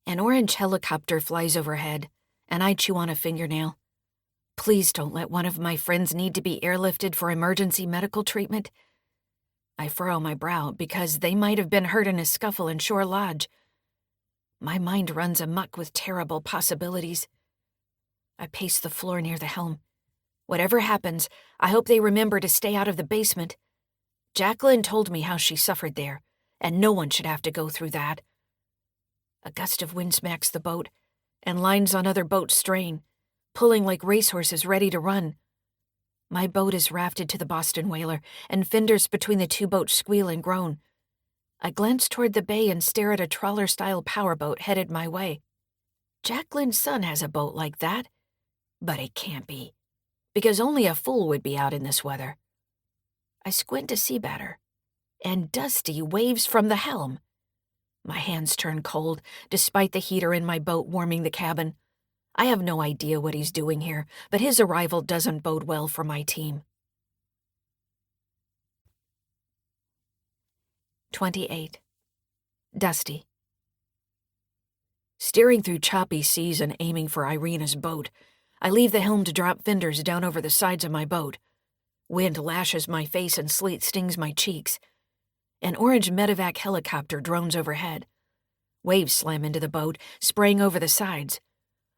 An orange helicopter flies overhead, and I chew on a fingernail. Please don't let one of my friends need to be airlifted for emergency medical treatment. I furrow my brow because they might have been hurt in a scuffle in Shore Lodge. My mind runs amok with terrible possibilities. I pace the floor near the helm. Whatever happens, I hope they remember to stay out of the basement. Jacqueline told me how she suffered there, and no one should have to go through that. A gust of wind smacks the boat, and lines on other boats strain, pulling like racehorses ready to run. My boat is rafted to the Boston whaler, and fenders between the 2 boats squeal and groan. I glance toward the bay and stare at a trawler-style powerboat headed my way. Jacqueline's son has a boat like that, but it can't be, because only a fool would be out in this weather. I squint to see better, and Dusty waves from the helm. My hands turn cold, despite the heater in my boat warming the cabin. I have no idea what he's doing here, but his arrival doesn't bode well for my team. 28. Dusty. Steering through choppy seas and aiming for Irina's boat, I leave the helm to drop fenders down over the sides of my boat. Wind lashes my face and sleet stings my cheeks. An orange medevac helicopter drones overhead. Waves slam into the boat, spraying over the sides.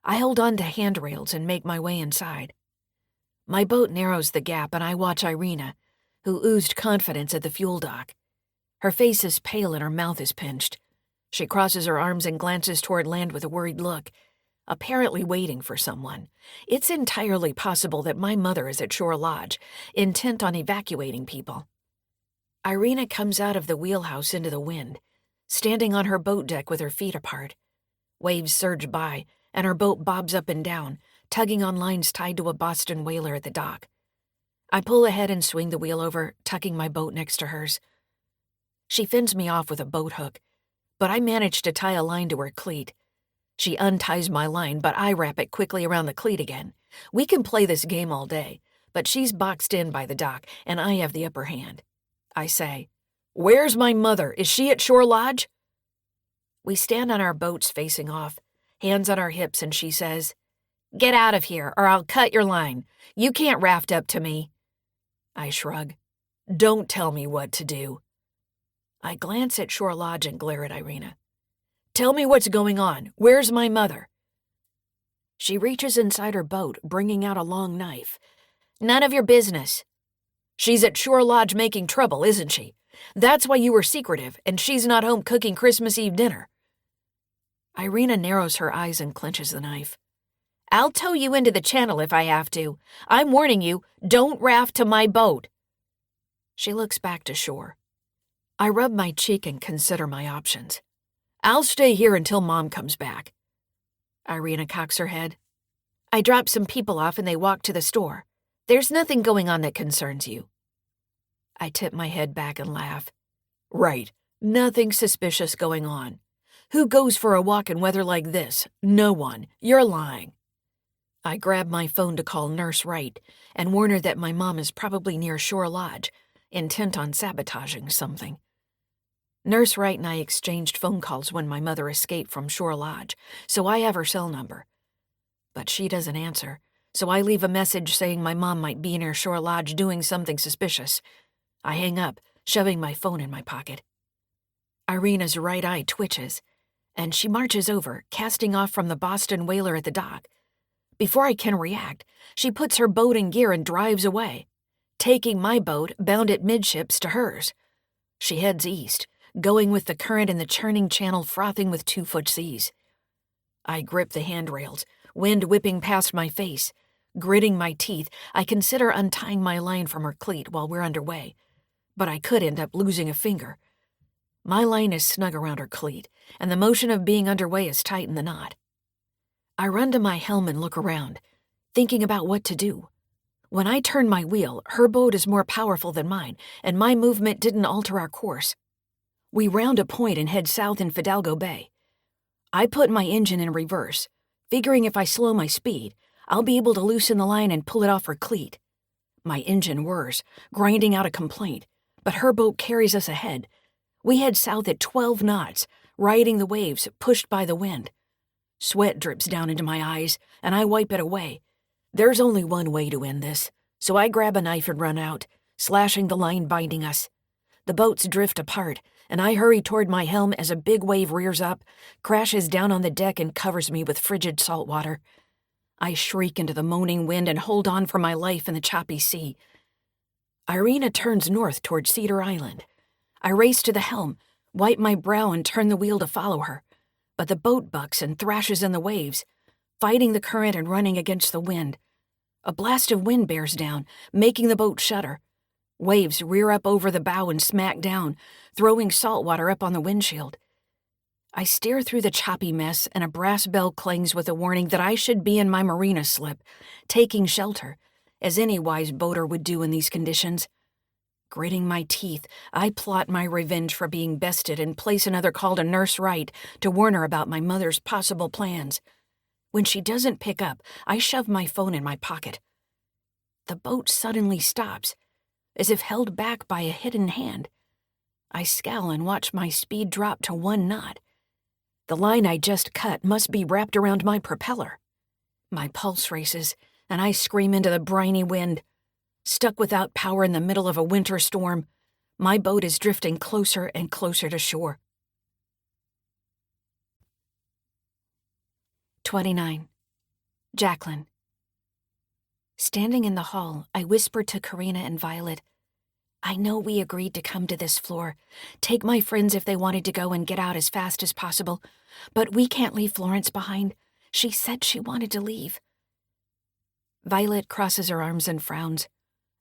I hold on to handrails and make my way inside. My boat narrows the gap and I watch Irina, who oozed confidence at the fuel dock. Her face is pale and her mouth is pinched. She crosses her arms and glances toward land with a worried look, apparently waiting for someone. It's entirely possible that my mother is at Shore Lodge, intent on evacuating people. Irina comes out of the wheelhouse into the wind, standing on her boat deck with her feet apart. Waves surge by, and her boat bobs up and down, tugging on lines tied to a Boston whaler at the dock. I pull ahead and swing the wheel over, tucking my boat next to hers. She fends me off with a boat hook, but I manage to tie a line to her cleat. She unties my line, but I wrap it quickly around the cleat again. We can play this game all day, but she's boxed in by the dock, and I have the upper hand. I say, "Where's my mother? Is she at Shore Lodge?" We stand on our boats facing off, hands on our hips, and she says, "Get out of here, or I'll cut your line. You can't raft up to me." I shrug. "Don't tell me what to do." I glance at Shore Lodge and glare at Irina. "Tell me what's going on. Where's my mother?" She reaches inside her boat, bringing out a long knife. "None of your business." "She's at Shore Lodge making trouble, isn't she? That's why you were secretive, and she's not home cooking Christmas Eve dinner." Irina narrows her eyes and clenches the knife. "I'll tow you into the channel if I have to. I'm warning you, don't raft to my boat." She looks back to shore. I rub my cheek and consider my options. I'll stay here until Mom comes back. Irina cocks her head. I drop some people off and they walk to the store. There's nothing going on that concerns you. I tip my head back and laugh. Right, nothing suspicious going on. Who goes for a walk in weather like this? No one. You're lying. I grab my phone to call Nurse Wright and warn her that my mom is probably near Shore Lodge, intent on sabotaging something. Nurse Wright and I exchanged phone calls when my mother escaped from Shore Lodge, so I have her cell number. But she doesn't answer, so I leave a message saying my mom might be near Shore Lodge doing something suspicious. I hang up, shoving my phone in my pocket. Irina's right eye twitches, and she marches over, casting off from the Boston whaler at the dock. Before I can react, she puts her boat in gear and drives away, taking my boat, bound at midships, to hers. She heads east, going with the current in the churning channel frothing with 2-foot seas. I grip the handrails, wind whipping past my face. Gritting my teeth, I consider untying my line from her cleat while we're underway, but I could end up losing a finger. My line is snug around her cleat, and the motion of being underway has tightened the knot. I run to my helm and look around, thinking about what to do. When I turn my wheel, her boat is more powerful than mine, and my movement didn't alter our course. We round a point and head south in Fidalgo Bay. I put my engine in reverse, figuring if I slow my speed, I'll be able to loosen the line and pull it off her cleat. My engine whirs, grinding out a complaint, but her boat carries us ahead. We head south at 12 knots, riding the waves, pushed by the wind. Sweat drips down into my eyes, and I wipe it away. There's only one way to end this, so I grab a knife and run out, slashing the line binding us. The boats drift apart, and I hurry toward my helm as a big wave rears up, crashes down on the deck and covers me with frigid salt water. I shriek into the moaning wind and hold on for my life in the choppy sea. Irina turns north toward Cedar Island. I race to the helm, wipe my brow and turn the wheel to follow her. But the boat bucks and thrashes in the waves, fighting the current and running against the wind. A blast of wind bears down, making the boat shudder. Waves rear up over the bow and smack down, throwing salt water up on the windshield. I steer through the choppy mess, and a brass bell clings with a warning that I should be in my marina slip, taking shelter, as any wise boater would do in these conditions. Gritting my teeth, I plot my revenge for being bested and place another call to Nurse Wright to warn her about my mother's possible plans. When she doesn't pick up, I shove my phone in my pocket. The boat suddenly stops, as if held back by a hidden hand. I scowl and watch my speed drop to 1 knot. The line I just cut must be wrapped around my propeller. My pulse races, and I scream into the briny wind. Stuck without power in the middle of a winter storm, my boat is drifting closer and closer to shore. 29. Jacqueline. Standing in the hall, I whisper to Karina and Violet, I know we agreed to come to this floor, take my friends if they wanted to go and get out as fast as possible, but we can't leave Florence behind. She said she wanted to leave. Violet crosses her arms and frowns.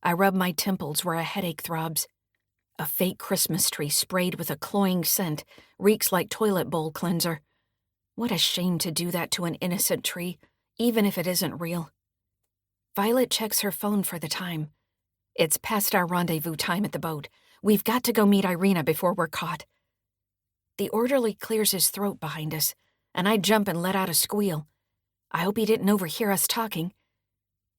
I rub my temples where a headache throbs. A fake Christmas tree sprayed with a cloying scent reeks like toilet bowl cleanser. What a shame to do that to an innocent tree, even if it isn't real. Violet checks her phone for the time. It's past our rendezvous time at the boat. We've got to go meet Irina before we're caught. The orderly clears his throat behind us, and I jump and let out a squeal. I hope he didn't overhear us talking.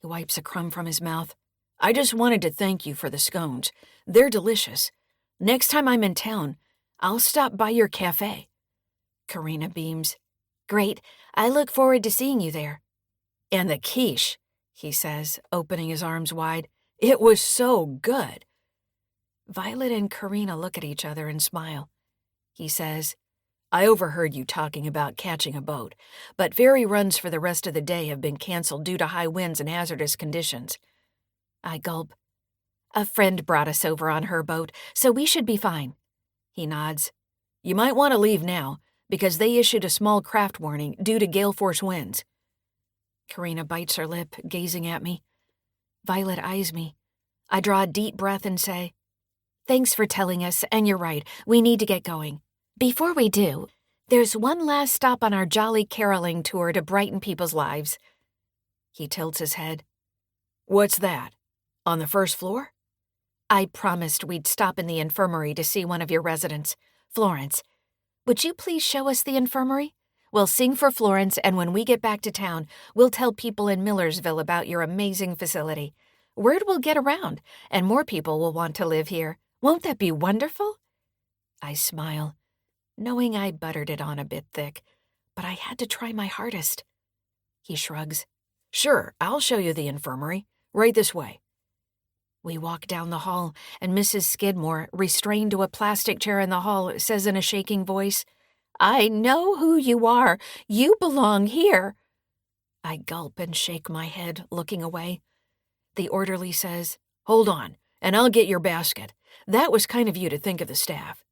He wipes a crumb from his mouth. I just wanted to thank you for the scones. They're delicious. Next time I'm in town, I'll stop by your cafe. Karina beams. Great. I look forward to seeing you there. And the quiche, he says, opening his arms wide. It was so good. Violet and Karina look at each other and smile. He says, I overheard you talking about catching a boat, but ferry runs for the rest of the day have been canceled due to high winds and hazardous conditions. I gulp. A friend brought us over on her boat, so we should be fine. He nods. You might want to leave now, because they issued a small craft warning due to gale force winds. Karina bites her lip, gazing at me. Violet eyes me. I draw a deep breath and say, Thanks for telling us, and you're right, we need to get going. Before we do, there's one last stop on our jolly caroling tour to brighten people's lives. He tilts his head. What's that? On the first floor? I promised we'd stop in the infirmary to see one of your residents, Florence. Would you please show us the infirmary? We'll sing for Florence, and when we get back to town, we'll tell people in Millersville about your amazing facility. Word will get around, and more people will want to live here. Won't that be wonderful? I smile, knowing I buttered it on a bit thick, but I had to try my hardest. He shrugs. Sure, I'll show you the infirmary. Right this way. We walk down the hall, and Mrs. Skidmore, restrained to a plastic chair in the hall, says in a shaking voice, I know who you are. You belong here. I gulp and shake my head, looking away. The orderly says, Hold on, and I'll get your basket. That was kind of you to think of the staff.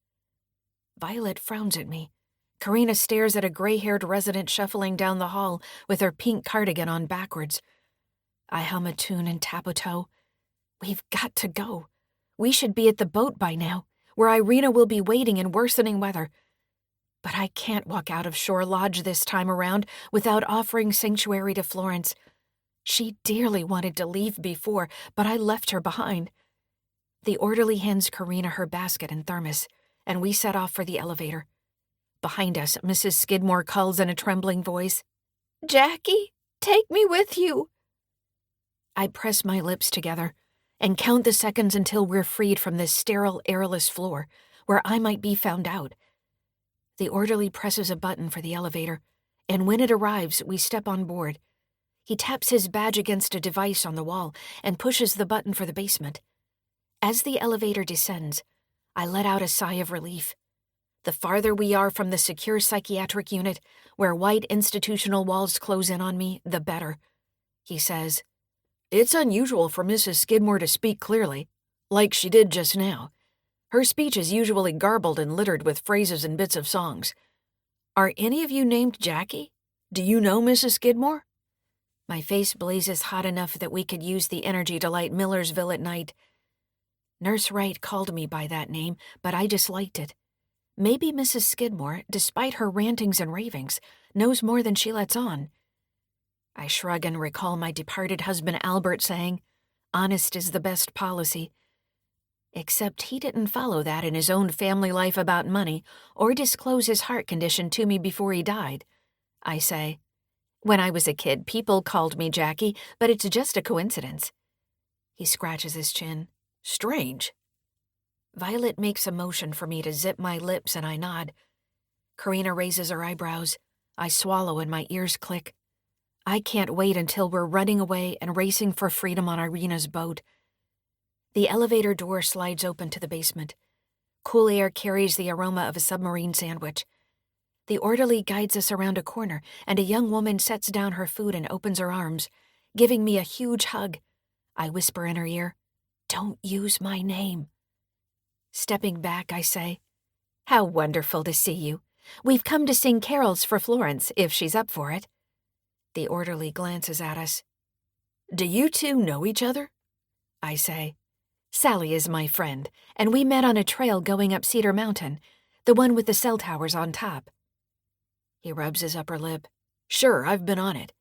Violet frowns at me. Karina stares at a gray-haired resident shuffling down the hall with her pink cardigan on backwards. I hum a tune and tap a toe. We've got to go. We should be at the boat by now, where Irina will be waiting in worsening weather. But I can't walk out of Shore Lodge this time around without offering sanctuary to Florence. She dearly wanted to leave before, but I left her behind. The orderly hands Karina her basket and thermos, and we set off for the elevator. Behind us, Mrs. Skidmore calls in a trembling voice, Jackie, take me with you. I press my lips together and count the seconds until we're freed from this sterile, airless floor, where I might be found out. The orderly presses a button for the elevator, and when it arrives, we step on board. He taps his badge against a device on the wall and pushes the button for the basement. As the elevator descends, I let out a sigh of relief. The farther we are from the secure psychiatric unit, where white institutional walls close in on me, the better. He says, It's unusual for Mrs. Skidmore to speak clearly, like she did just now. Her speech is usually garbled and littered with phrases and bits of songs. Are any of you named Jackie? Do you know Mrs. Skidmore? My face blazes hot enough that we could use the energy to light Millersville at night. Nurse Wright called me by that name, but I disliked it. Maybe Mrs. Skidmore, despite her rantings and ravings, knows more than she lets on. I shrug and recall my departed husband Albert saying, honest is the best policy. Except he didn't follow that in his own family life about money or disclose his heart condition to me before he died. I say, when I was a kid, people called me Jackie, but it's just a coincidence. He scratches his chin. Strange. Violet makes a motion for me to zip my lips and I nod. Karina raises her eyebrows. I swallow and my ears click. I can't wait until we're running away and racing for freedom on Irina's boat. The elevator door slides open to the basement. Cool air carries the aroma of a submarine sandwich. The orderly guides us around a corner, and a young woman sets down her food and opens her arms, giving me a huge hug. I whisper in her ear, Don't use my name. Stepping back, I say, How wonderful to see you. We've come to sing carols for Florence, if she's up for it. The orderly glances at us. Do you two know each other? I say, Sally is my friend, and we met on a trail going up Cedar Mountain, the one with the cell towers on top. He rubs his upper lip. Sure, I've been on it.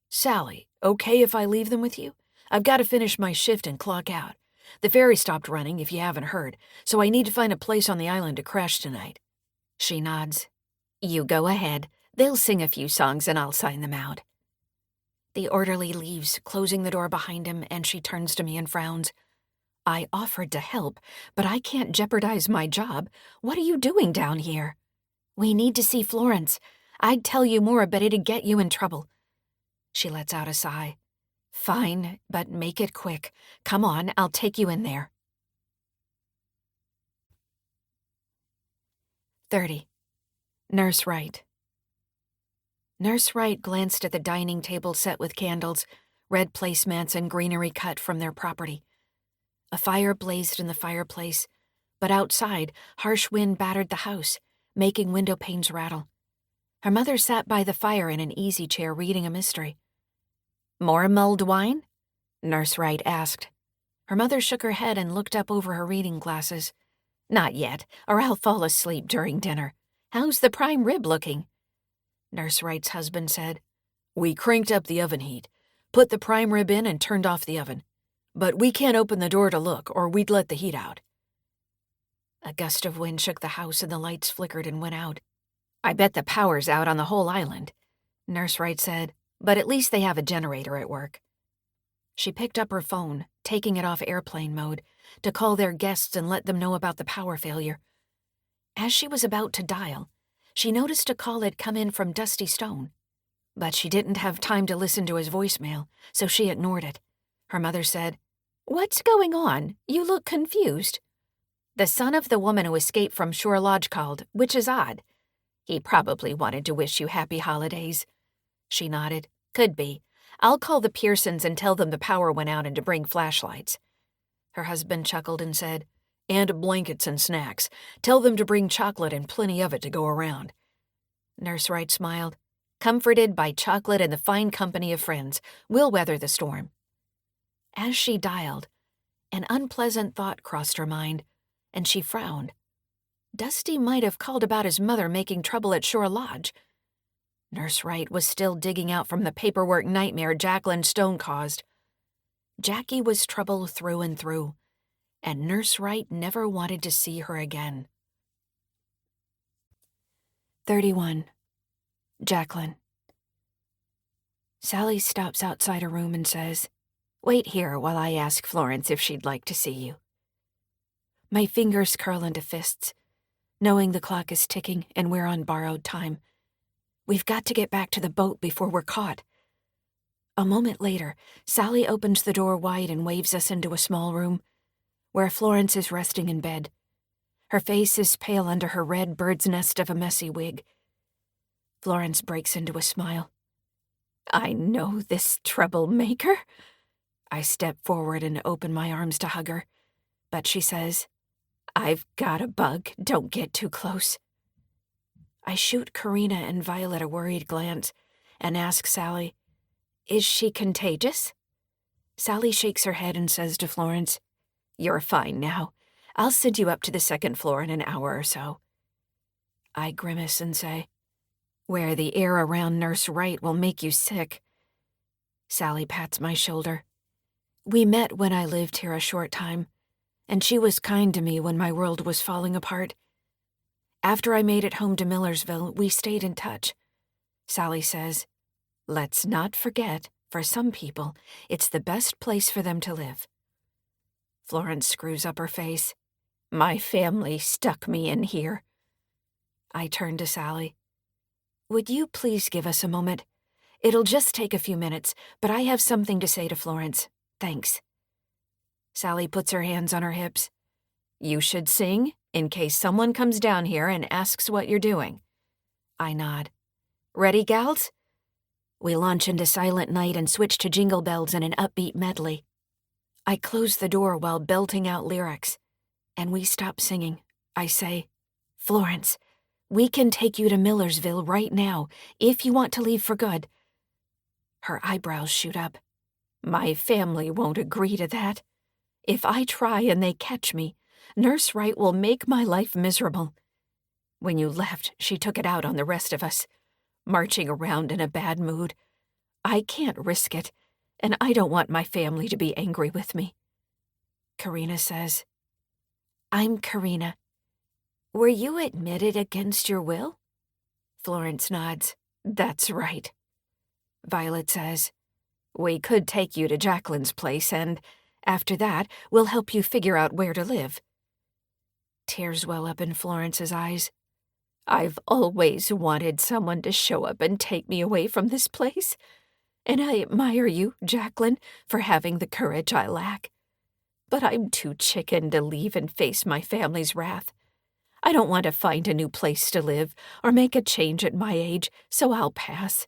Sally, okay if I leave them with you? I've got to finish my shift and clock out. The ferry stopped running, if you haven't heard, so I need to find a place on the island to crash tonight. She nods. You go ahead. They'll sing a few songs and I'll sign them out. The orderly leaves, closing the door behind him, and she turns to me and frowns. I offered to help, but I can't jeopardize my job. What are you doing down here? We need to see Florence. I'd tell you more, but it'd get you in trouble. She lets out a sigh. Fine, but make it quick. Come on, I'll take you in there. 30. Nurse Wright. Nurse Wright glanced at the dining table set with candles, red placemats and greenery cut from their property. A fire blazed in the fireplace, but outside, harsh wind battered the house, making window panes rattle. Her mother sat by the fire in an easy chair reading a mystery. More mulled wine? Nurse Wright asked. Her mother shook her head and looked up over her reading glasses. Not yet, or I'll fall asleep during dinner. How's the prime rib looking? Nurse Wright's husband said. We cranked up the oven heat, put the prime rib in and turned off the oven. But we can't open the door to look, or we'd let the heat out. A gust of wind shook the house and the lights flickered and went out. I bet the power's out on the whole island, Nurse Wright said, but at least they have a generator at work. She picked up her phone, taking it off airplane mode, to call their guests and let them know about the power failure. As she was about to dial, she noticed a call had come in from Dusty Stone. But she didn't have time to listen to his voicemail, so she ignored it. Her mother said, "What's going on? You look confused." "The son of the woman who escaped from Shore Lodge called, which is odd. He probably wanted to wish you happy holidays." She nodded. "Could be. I'll call the Pearsons and tell them the power went out and to bring flashlights." Her husband chuckled and said, "And blankets and snacks. Tell them to bring chocolate and plenty of it to go around." Nurse Wright smiled. "Comforted by chocolate and the fine company of friends, we'll weather the storm." As she dialed, an unpleasant thought crossed her mind, and she frowned. Dusty might have called about his mother making trouble at Shore Lodge. Nurse Wright was still digging out from the paperwork nightmare Jacqueline Stone caused. Jackie was trouble through and through, and Nurse Wright never wanted to see her again. 31. Jacqueline. Sally stops outside her room and says, "Wait here while I ask Florence if she'd like to see you." My fingers curl into fists, knowing the clock is ticking and we're on borrowed time. We've got to get back to the boat before we're caught. A moment later, Sally opens the door wide and waves us into a small room, where Florence is resting in bed. Her face is pale under her red bird's nest of a messy wig. Florence breaks into a smile. "I know this troublemaker." I step forward and open my arms to hug her, but she says, "I've got a bug, don't get too close." I shoot Karina and Violet a worried glance and ask Sally, "Is she contagious?" Sally shakes her head and says to Florence, "You're fine now. I'll send you up to the second floor in an hour or so." I grimace and say, "Where the air around Nurse Wright will make you sick." Sally pats my shoulder. "We met when I lived here a short time, and she was kind to me when my world was falling apart. After I made it home to Millersville, we stayed in touch." Sally says, "Let's not forget, for some people, it's the best place for them to live." Florence screws up her face. "My family stuck me in here." I turn to Sally. "Would you please give us a moment? It'll just take a few minutes, but I have something to say to Florence. Thanks." Sally puts her hands on her hips. "You should sing, in case someone comes down here and asks what you're doing." I nod. "Ready, gals?" We launch into Silent Night and switch to Jingle Bells in an upbeat medley. I close the door while belting out lyrics, and we stop singing. I say, "Florence, we can take you to Millersville right now, if you want to leave for good." Her eyebrows shoot up. "My family won't agree to that. If I try and they catch me, Nurse Wright will make my life miserable. When you left, she took it out on the rest of us, marching around in a bad mood. I can't risk it, and I don't want my family to be angry with me." Karina says, "I'm Karina. Were you admitted against your will?" Florence nods. "That's right." Violet says, "We could take you to Jacqueline's place, and after that, we'll help you figure out where to live." Tears well up in Florence's eyes. "I've always wanted someone to show up and take me away from this place, and I admire you, Jacqueline, for having the courage I lack. But I'm too chicken to leave and face my family's wrath. I don't want to find a new place to live or make a change at my age, so I'll pass.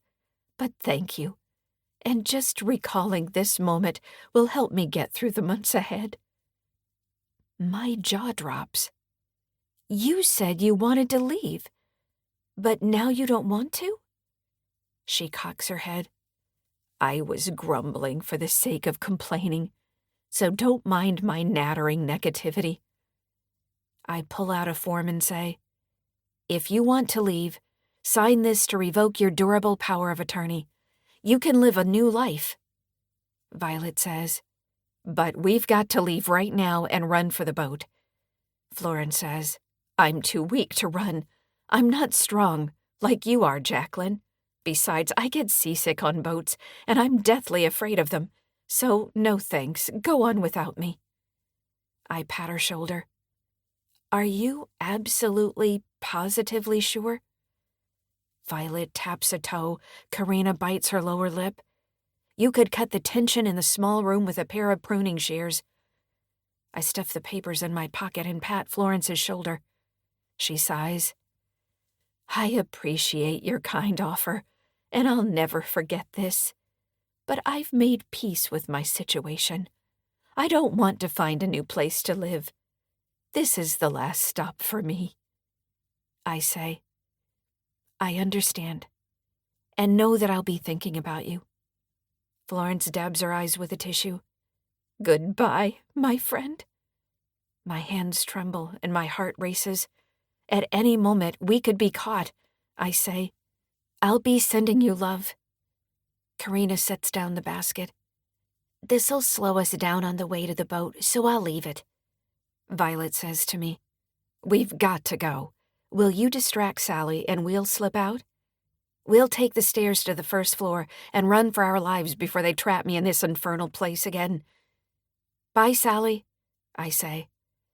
But thank you. And just recalling this moment will help me get through the months ahead." My jaw drops. "You said you wanted to leave, but now you don't want to?" She cocks her head. "I was grumbling for the sake of complaining, so don't mind my nattering negativity." I pull out a form and say, "If you want to leave, sign this to revoke your durable power of attorney. You can live a new life." Violet says, "But we've got to leave right now and run for the boat." Florence says, "I'm too weak to run. I'm not strong, like you are, Jacqueline. Besides, I get seasick on boats, and I'm deathly afraid of them. So, no thanks, go on without me." I pat her shoulder. "Are you absolutely, positively sure?" Violet taps a toe. Karina bites her lower lip. You could cut the tension in the small room with a pair of pruning shears. I stuff the papers in my pocket and pat Florence's shoulder. She sighs. "I appreciate your kind offer, and I'll never forget this. But I've made peace with my situation. I don't want to find a new place to live. This is the last stop for me." I say, "I understand, and know that I'll be thinking about you." Florence dabs her eyes with a tissue. "Goodbye, my friend." My hands tremble and my heart races. At any moment, we could be caught. I say, "I'll be sending you love." Karina sets down the basket. "This'll slow us down on the way to the boat, so I'll leave it." Violet says to me, "We've got to go. Will you distract Sally and we'll slip out? We'll take the stairs to the first floor and run for our lives before they trap me in this infernal place again." "Bye, Sally," I say,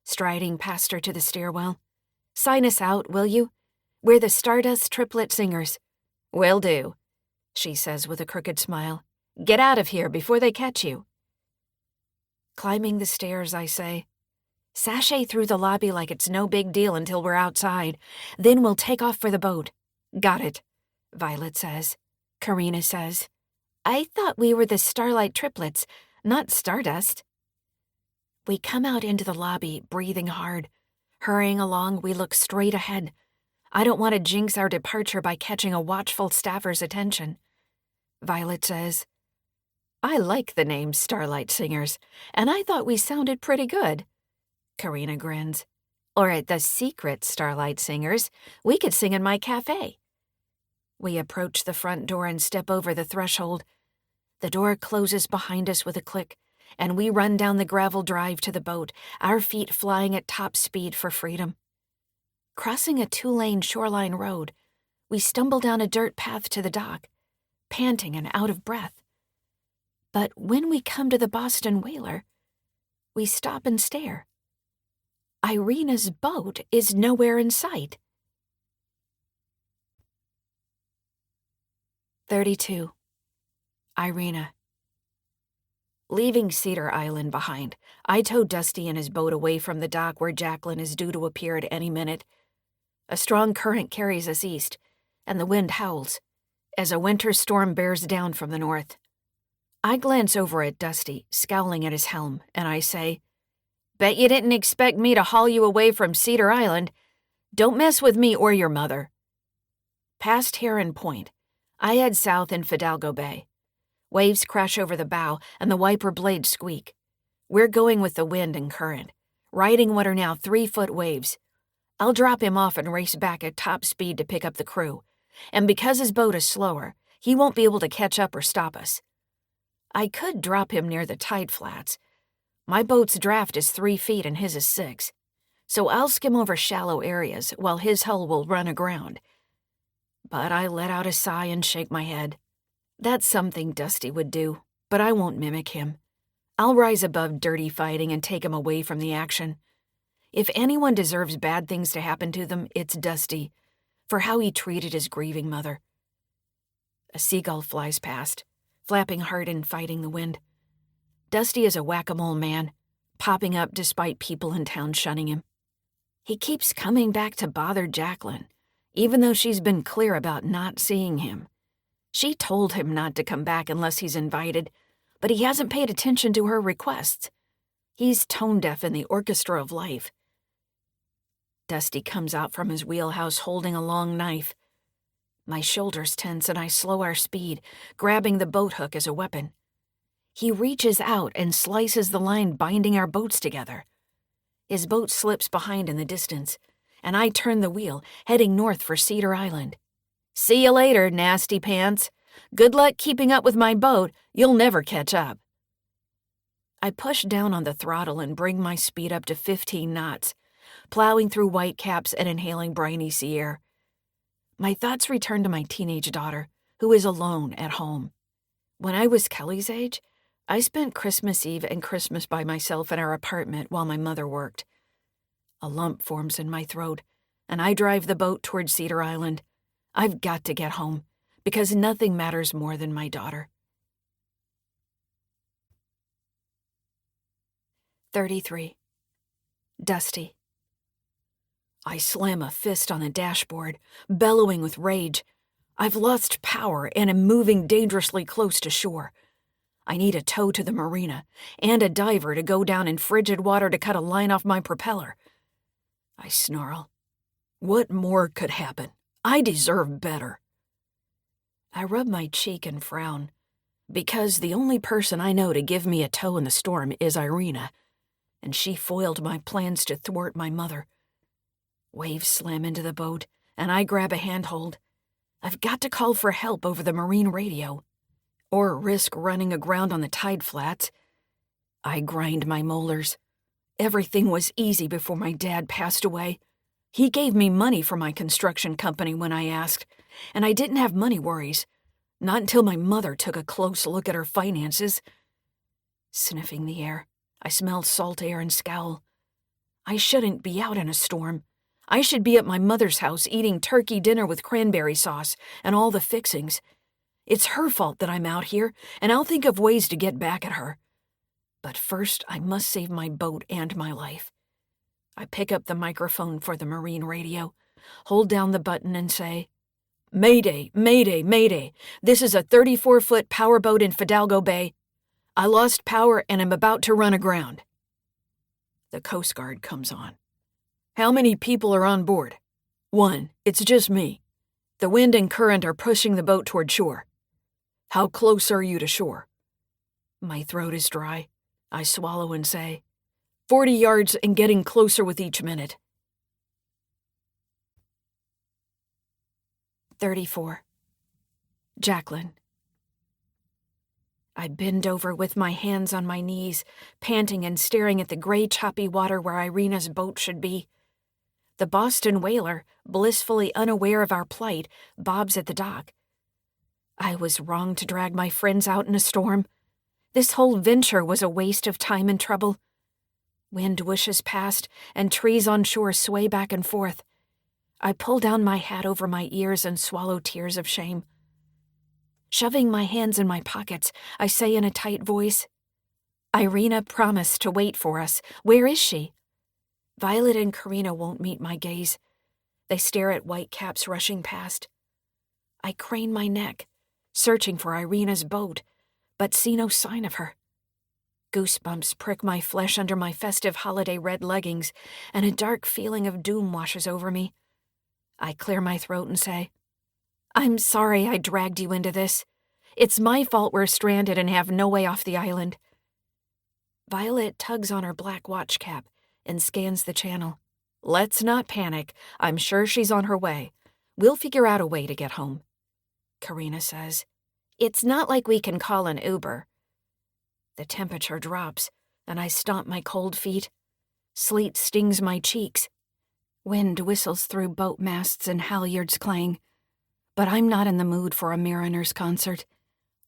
striding past her to the stairwell. "Sign us out, will you? We're the Stardust Triplet Singers." "Will do," she says with a crooked smile. "Get out of here before they catch you." Climbing the stairs, I say, "Sashay through the lobby like it's no big deal until we're outside. Then we'll take off for the boat." "Got it," Violet says. Karina says, "I thought we were the Starlight Triplets, not Stardust." We come out into the lobby, breathing hard. Hurrying along, we look straight ahead. I don't want to jinx our departure by catching a watchful staffer's attention. Violet says, "I like the name Starlight Singers, and I thought we sounded pretty good." Karina grins. "Or at the secret Starlight Singers, we could sing in my cafe." We approach the front door and step over the threshold. The door closes behind us with a click, and we run down the gravel drive to the boat, our feet flying at top speed for freedom. Crossing a 2-lane shoreline road, we stumble down a dirt path to the dock, panting and out of breath. But when we come to the Boston whaler, we stop and stare. Irina's boat is nowhere in sight. 32. Irina. Leaving Cedar Island behind, I tow Dusty and his boat away from the dock where Jacqueline is due to appear at any minute. A strong current carries us east, and the wind howls as a winter storm bears down from the north. I glance over at Dusty, scowling at his helm, and I say, "Bet you didn't expect me to haul you away from Cedar Island. Don't mess with me or your mother." Past Heron Point, I head south in Fidalgo Bay. Waves crash over the bow, and the wiper blades squeak. We're going with the wind and current, riding what are now 3-foot waves. I'll drop him off and race back at top speed to pick up the crew, and because his boat is slower, he won't be able to catch up or stop us. I could drop him near the tide flats. My boat's draft is 3 feet and his is 6, so I'll skim over shallow areas while his hull will run aground. But I let out a sigh and shake my head. That's something Dusty would do, but I won't mimic him. I'll rise above dirty fighting and take him away from the action. If anyone deserves bad things to happen to them, it's Dusty, for how he treated his grieving mother. A seagull flies past, flapping hard and fighting the wind. Dusty is a whack-a-mole man, popping up despite people in town shunning him. He keeps coming back to bother Jacqueline, even though she's been clear about not seeing him. She told him not to come back unless he's invited, but he hasn't paid attention to her requests. He's tone-deaf in the orchestra of life. Dusty comes out from his wheelhouse holding a long knife. My shoulders tense and I slow our speed, grabbing the boat hook as a weapon. He reaches out and slices the line binding our boats together. His boat slips behind in the distance, and I turn the wheel, heading north for Cedar Island. See you later, nasty pants. Good luck keeping up with my boat. You'll never catch up. I push down on the throttle and bring my speed up to 15 knots, plowing through whitecaps and inhaling briny sea air. My thoughts return to my teenage daughter, who is alone at home. When I was Kelly's age, I spent Christmas Eve and Christmas by myself in our apartment while my mother worked. A lump forms in my throat, and I drive the boat toward Cedar Island. I've got to get home, because nothing matters more than my daughter. 33. Dusty. I slam a fist on the dashboard, bellowing with rage. I've lost power and am moving dangerously close to shore. I need a tow to the marina and a diver to go down in frigid water to cut a line off my propeller. I snarl. What more could happen? I deserve better. I rub my cheek and frown, because the only person I know to give me a tow in the storm is Irina, and she foiled my plans to thwart my mother. Waves slam into the boat, and I grab a handhold. I've got to call for help over the marine radio, or risk running aground on the tide flats. I grind my molars. Everything was easy before my dad passed away. He gave me money for my construction company when I asked, and I didn't have money worries. Not until my mother took a close look at her finances. Sniffing the air, I smell salt air and scowl. I shouldn't be out in a storm. I should be at my mother's house eating turkey dinner with cranberry sauce and all the fixings. It's her fault that I'm out here, and I'll think of ways to get back at her. But first, I must save my boat and my life. I pick up the microphone for the marine radio, hold down the button and say, Mayday, Mayday, Mayday. This is a 34-foot powerboat in Fidalgo Bay. I lost power and am about to run aground. The Coast Guard comes on. How many people are on board? 1. It's just me. The wind and current are pushing the boat toward shore. How close are you to shore? My throat is dry. I swallow and say, 40 yards and getting closer with each minute. 34. Jacqueline. I bend over with my hands on my knees, panting and staring at the gray, choppy water where Irina's boat should be. The Boston whaler, blissfully unaware of our plight, bobs at the dock. I was wrong to drag my friends out in a storm. This whole venture was a waste of time and trouble. Wind whooshes past, and trees on shore sway back and forth. I pull down my hat over my ears and swallow tears of shame. Shoving my hands in my pockets, I say in a tight voice, Irina promised to wait for us. Where is she? Violet and Karina won't meet my gaze. They stare at white caps rushing past. I crane my neck, searching for Irina's boat, but see no sign of her. Goosebumps prick my flesh under my festive holiday red leggings, and a dark feeling of doom washes over me. I clear my throat and say, I'm sorry I dragged you into this. It's my fault we're stranded and have no way off the island. Violet tugs on her black watch cap and scans the channel. Let's not panic. I'm sure she's on her way. We'll figure out a way to get home. Karina says, It's not like we can call an Uber. The temperature drops, and I stomp my cold feet. Sleet stings my cheeks. Wind whistles through boat masts and halyards clang. But I'm not in the mood for a Mariners concert.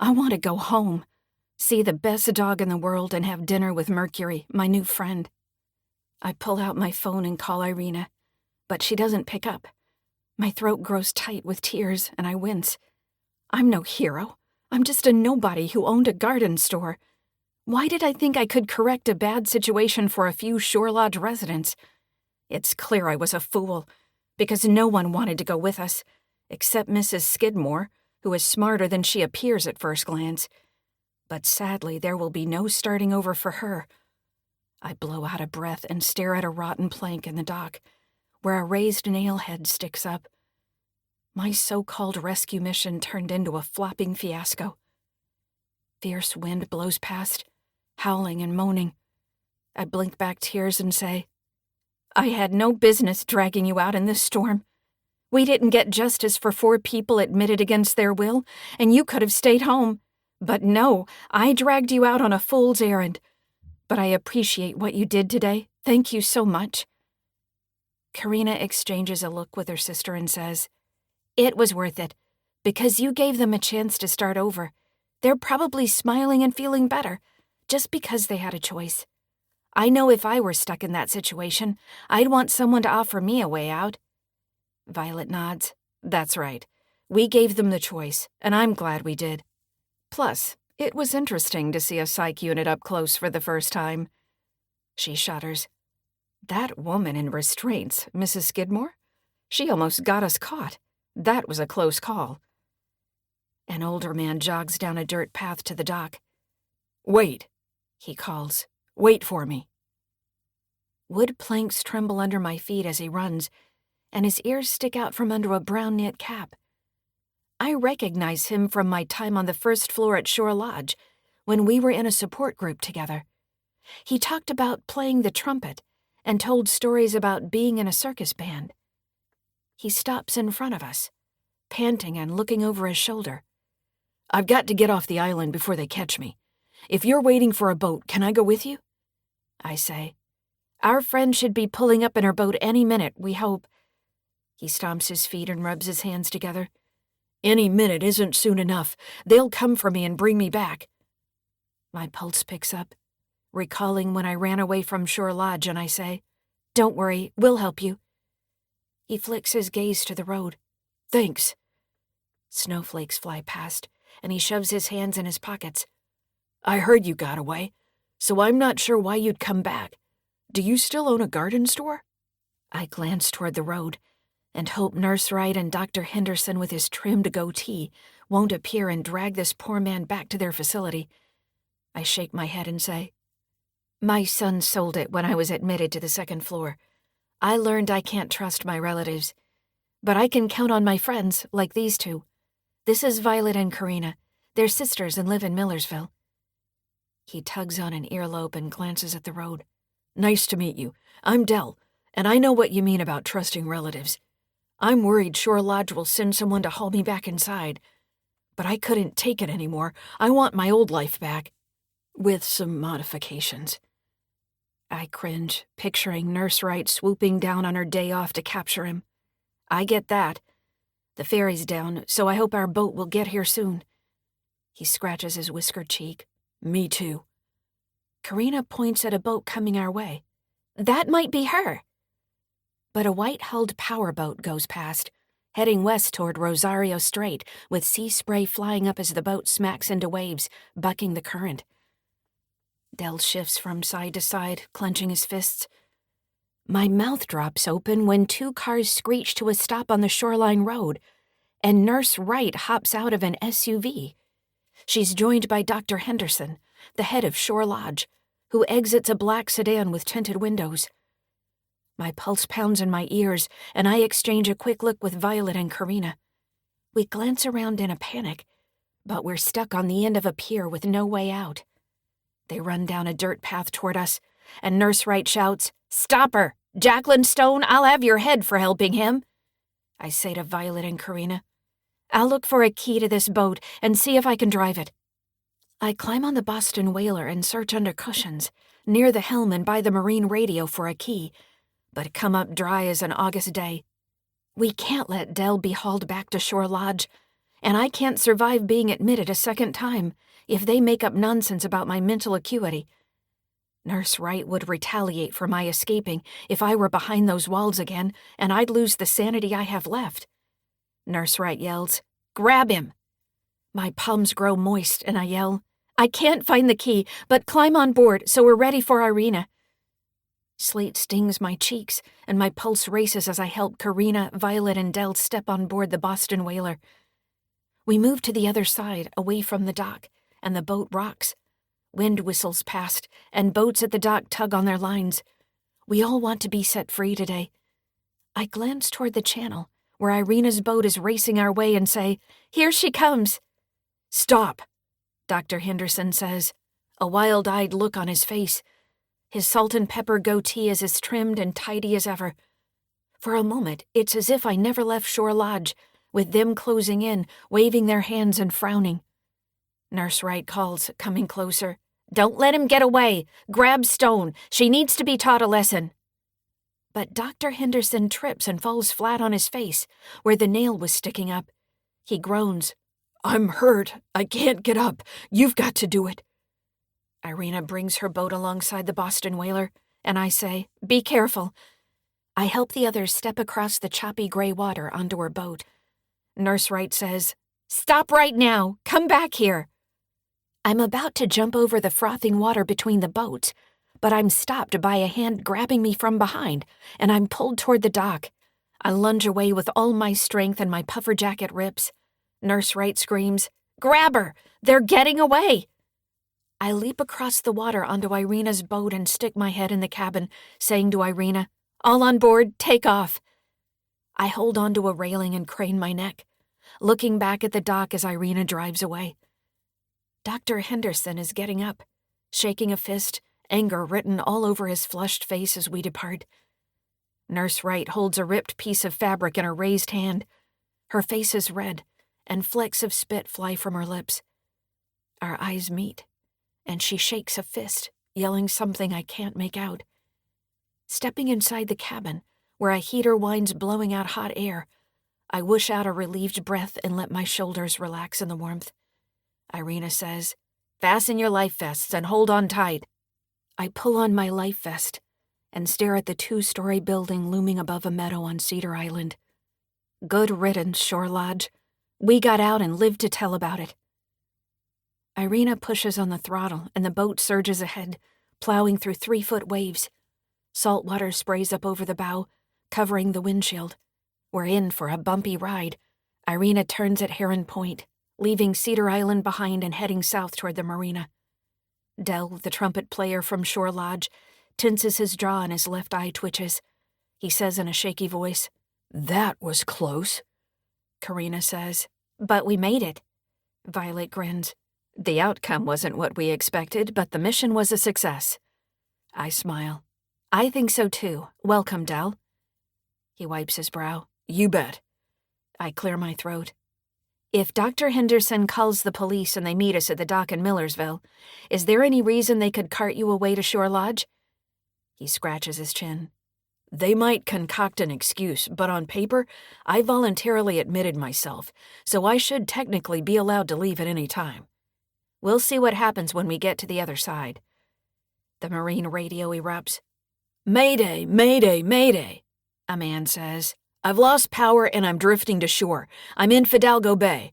I want to go home, see the best dog in the world, and have dinner with Mercury, my new friend. I pull out my phone and call Irina, but she doesn't pick up. My throat grows tight with tears, and I wince. I'm no hero. I'm just a nobody who owned a garden store. Why did I think I could correct a bad situation for a few Shore Lodge residents? It's clear I was a fool, because no one wanted to go with us, except Mrs. Skidmore, who is smarter than she appears at first glance. But sadly, there will be no starting over for her. I blow out a breath and stare at a rotten plank in the dock, where a raised nail head sticks up. My so-called rescue mission turned into a flopping fiasco. Fierce wind blows past, howling and moaning. I blink back tears and say, I had no business dragging you out in this storm. We didn't get justice for 4 people admitted against their will, and you could have stayed home. But no, I dragged you out on a fool's errand. But I appreciate what you did today. Thank you so much." Karina exchanges a look with her sister and says, "It was worth it, because you gave them a chance to start over. They're probably smiling and feeling better, just because they had a choice. I know if I were stuck in that situation, I'd want someone to offer me a way out." Violet nods. "That's right. We gave them the choice, and I'm glad we did. Plus, it was interesting to see a psych unit up close for the first time." She shudders. "That woman in restraints, Mrs. Skidmore? She almost got us caught. That was a close call." An older man jogs down a dirt path to the dock. "Wait," he calls. "Wait for me." Wood planks tremble under my feet as he runs, and his ears stick out from under a brown knit cap. I recognize him from my time on the first floor at Shore Lodge, when we were in a support group together. He talked about playing the trumpet and told stories about being in a circus band. He stops in front of us, panting and looking over his shoulder. "I've got to get off the island before they catch me. If you're waiting for a boat, can I go with you?" I say. "Our friend should be pulling up in her boat any minute, we hope." He stomps his feet and rubs his hands together. "Any minute isn't soon enough. They'll come for me and bring me back." My pulse picks up, recalling when I ran away from Shore Lodge, and I say, "Don't worry, we'll help you." He flicks his gaze to the road. "Thanks." Snowflakes fly past, and he shoves his hands in his pockets. "I heard you got away, so I'm not sure why you'd come back. Do you still own a garden store?" I glance toward the road and hope Nurse Wright and Dr. Henderson with his trimmed goatee won't appear and drag this poor man back to their facility. I shake my head and say, "My son sold it when I was admitted to the second floor. I learned I can't trust my relatives, but I can count on my friends like these two. This is Violet and Karina. They're sisters and live in Millersville." He tugs on an earlobe and glances at the road. "Nice to meet you. I'm Dell, and I know what you mean about trusting relatives. I'm worried Shore Lodge will send someone to haul me back inside. But I couldn't take it anymore. I want my old life back. With some modifications." I cringe, picturing Nurse Wright swooping down on her day off to capture him. "I get that. The ferry's down, so I hope our boat will get here soon." He scratches his whiskered cheek. "Me too." Karina points at a boat coming our way. "That might be her." But a white-hulled powerboat goes past, heading west toward Rosario Strait, with sea spray flying up as the boat smacks into waves, bucking the current. Dell shifts from side to side, clenching his fists. My mouth drops open when 2 cars screech to a stop on the shoreline road, and Nurse Wright hops out of an SUV. She's joined by Dr. Henderson, the head of Shore Lodge, who exits a black sedan with tinted windows. My pulse pounds in my ears, and I exchange a quick look with Violet and Karina. We glance around in a panic, but we're stuck on the end of a pier with no way out. They run down a dirt path toward us, and Nurse Wright shouts, "Stop her! Jacqueline Stone, I'll have your head for helping him." I say to Violet and Karina, "I'll look for a key to this boat and see if I can drive it." I climb on the Boston whaler and search under cushions, near the helm and by the marine radio for a key, but come up dry as an August day. We can't let Dell be hauled back to Shore Lodge, and I can't survive being admitted a second time if they make up nonsense about my mental acuity. Nurse Wright would retaliate for my escaping if I were behind those walls again, and I'd lose the sanity I have left. Nurse Wright yells, "Grab him!" My palms grow moist, and I yell, "I can't find the key, but climb on board so we're ready for Irina." Sleet stings my cheeks, and my pulse races as I help Karina, Violet, and Dell step on board the Boston whaler. We move to the other side, away from the dock, and the boat rocks. Wind whistles past, and boats at the dock tug on their lines. We all want to be set free today. I glance toward the channel, where Irina's boat is racing our way, and say, "Here she comes." "Stop," Dr. Henderson says, a wild-eyed look on his face. His salt and pepper goatee is as trimmed and tidy as ever. For a moment, it's as if I never left Shore Lodge, with them closing in, waving their hands and frowning. Nurse Wright calls, coming closer. "Don't let him get away! Grab Stone! She needs to be taught a lesson!" But Dr. Henderson trips and falls flat on his face, where the nail was sticking up. He groans. "I'm hurt. I can't get up. You've got to do it." Irina brings her boat alongside the Boston whaler, and I say, "Be careful." I help the others step across the choppy gray water onto her boat. Nurse Wright says, "Stop right now! Come back here!" I'm about to jump over the frothing water between the boats, but I'm stopped by a hand grabbing me from behind, and I'm pulled toward the dock. I lunge away with all my strength and my puffer jacket rips. Nurse Wright screams, "Grab her! They're getting away!" I leap across the water onto Irina's boat and stick my head in the cabin, saying to Irina, "All on board, take off." I hold onto a railing and crane my neck, looking back at the dock as Irina drives away. Dr. Henderson is getting up, shaking a fist, anger written all over his flushed face as we depart. Nurse Wright holds a ripped piece of fabric in her raised hand. Her face is red, and flecks of spit fly from her lips. Our eyes meet, and she shakes a fist, yelling something I can't make out. Stepping inside the cabin, where a heater winds blowing out hot air, I whoosh out a relieved breath and let my shoulders relax in the warmth. Irina says, "Fasten your life vests and hold on tight." I pull on my life vest and stare at the 2-story building looming above a meadow on Cedar Island. Good riddance, Shore Lodge. We got out and lived to tell about it. Irina pushes on the throttle and the boat surges ahead, plowing through 3-foot waves. Salt water sprays up over the bow, covering the windshield. We're in for a bumpy ride. Irina turns at Heron Point, leaving Cedar Island behind and heading south toward the marina. Dell, the trumpet player from Shore Lodge, tenses his jaw and his left eye twitches. He says in a shaky voice, "That was close." Karina says, "But we made it." Violet grins. "The outcome wasn't what we expected, but the mission was a success." I smile. "I think so too. Welcome, Dell." He wipes his brow. "You bet." I clear my throat. "If Dr. Henderson calls the police and they meet us at the dock in Millersville, is there any reason they could cart you away to Shore Lodge?" He scratches his chin. "They might concoct an excuse, but on paper, I voluntarily admitted myself, so I should technically be allowed to leave at any time. We'll see what happens when we get to the other side." The marine radio erupts. "Mayday, mayday, mayday," a man says. "I've lost power and I'm drifting to shore. I'm in Fidalgo Bay."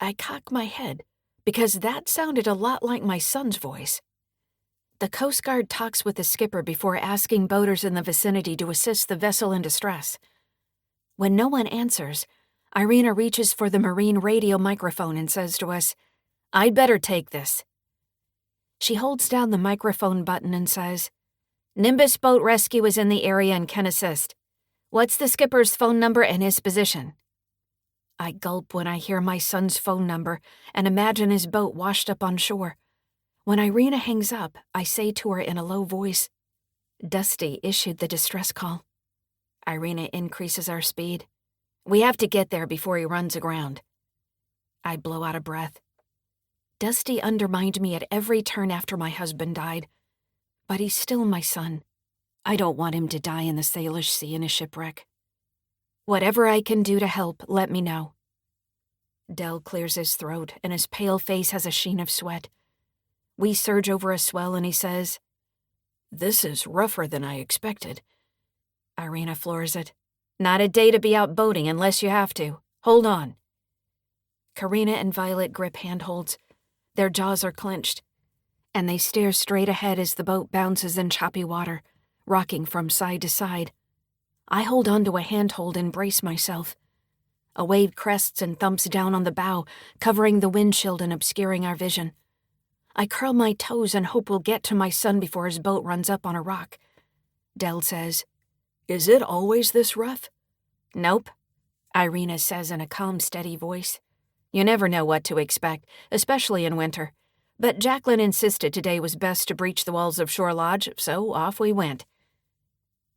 I cock my head, because that sounded a lot like my son's voice. The Coast Guard talks with the skipper before asking boaters in the vicinity to assist the vessel in distress. When no one answers, Irina reaches for the marine radio microphone and says to us, "I'd better take this." She holds down the microphone button and says, "Nimbus Boat Rescue is in the area and can assist. What's the skipper's phone number and his position?" I gulp when I hear my son's phone number and imagine his boat washed up on shore. When Irina hangs up, I say to her in a low voice, "Dusty issued the distress call." Irina increases our speed. "We have to get there before he runs aground." I blow out a breath. Dusty undermined me at every turn after my husband died, but he's still my son. I don't want him to die in the Salish Sea in a shipwreck. Whatever I can do to help, let me know. Dell clears his throat, and his pale face has a sheen of sweat. We surge over a swell, and he says, "This is rougher than I expected." Irina floors it. "Not a day to be out boating unless you have to. Hold on." Karina and Violet grip handholds. Their jaws are clenched, and they stare straight ahead as the boat bounces in choppy water, rocking from side to side. I hold onto a handhold and brace myself. A wave crests and thumps down on the bow, covering the windshield and obscuring our vision. I curl my toes and hope we'll get to my son before his boat runs up on a rock. Dell says, "Is it always this rough?" "Nope," Irina says in a calm, steady voice. "You never know what to expect, especially in winter. But Jacqueline insisted today was best to breach the walls of Shore Lodge, so off we went.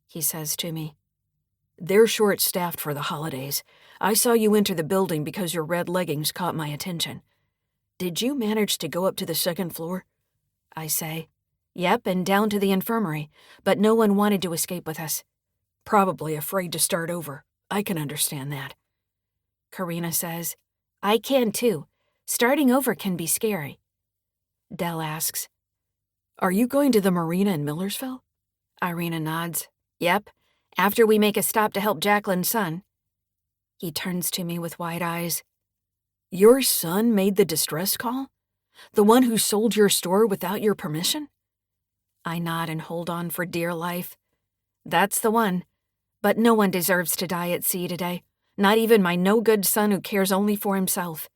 He says to me, "They're short-staffed for the holidays. I saw you enter the building because your red leggings caught my attention. Did you manage to go up to the second floor?" I say, "Yep, and down to the infirmary, but no one wanted to escape with us. Probably afraid to start over. I can understand that." Karina says, "I can too. Starting over can be scary." Dell asks, "Are you going to the marina in Millersville?" Irina nods. "Yep, after we make a stop to help Jacqueline's son." He turns to me with wide eyes. "Your son made the distress call? The one who sold your store without your permission?" I nod and hold on for dear life. "That's the one. But no one deserves to die at sea today, not even my no-good son who cares only for himself."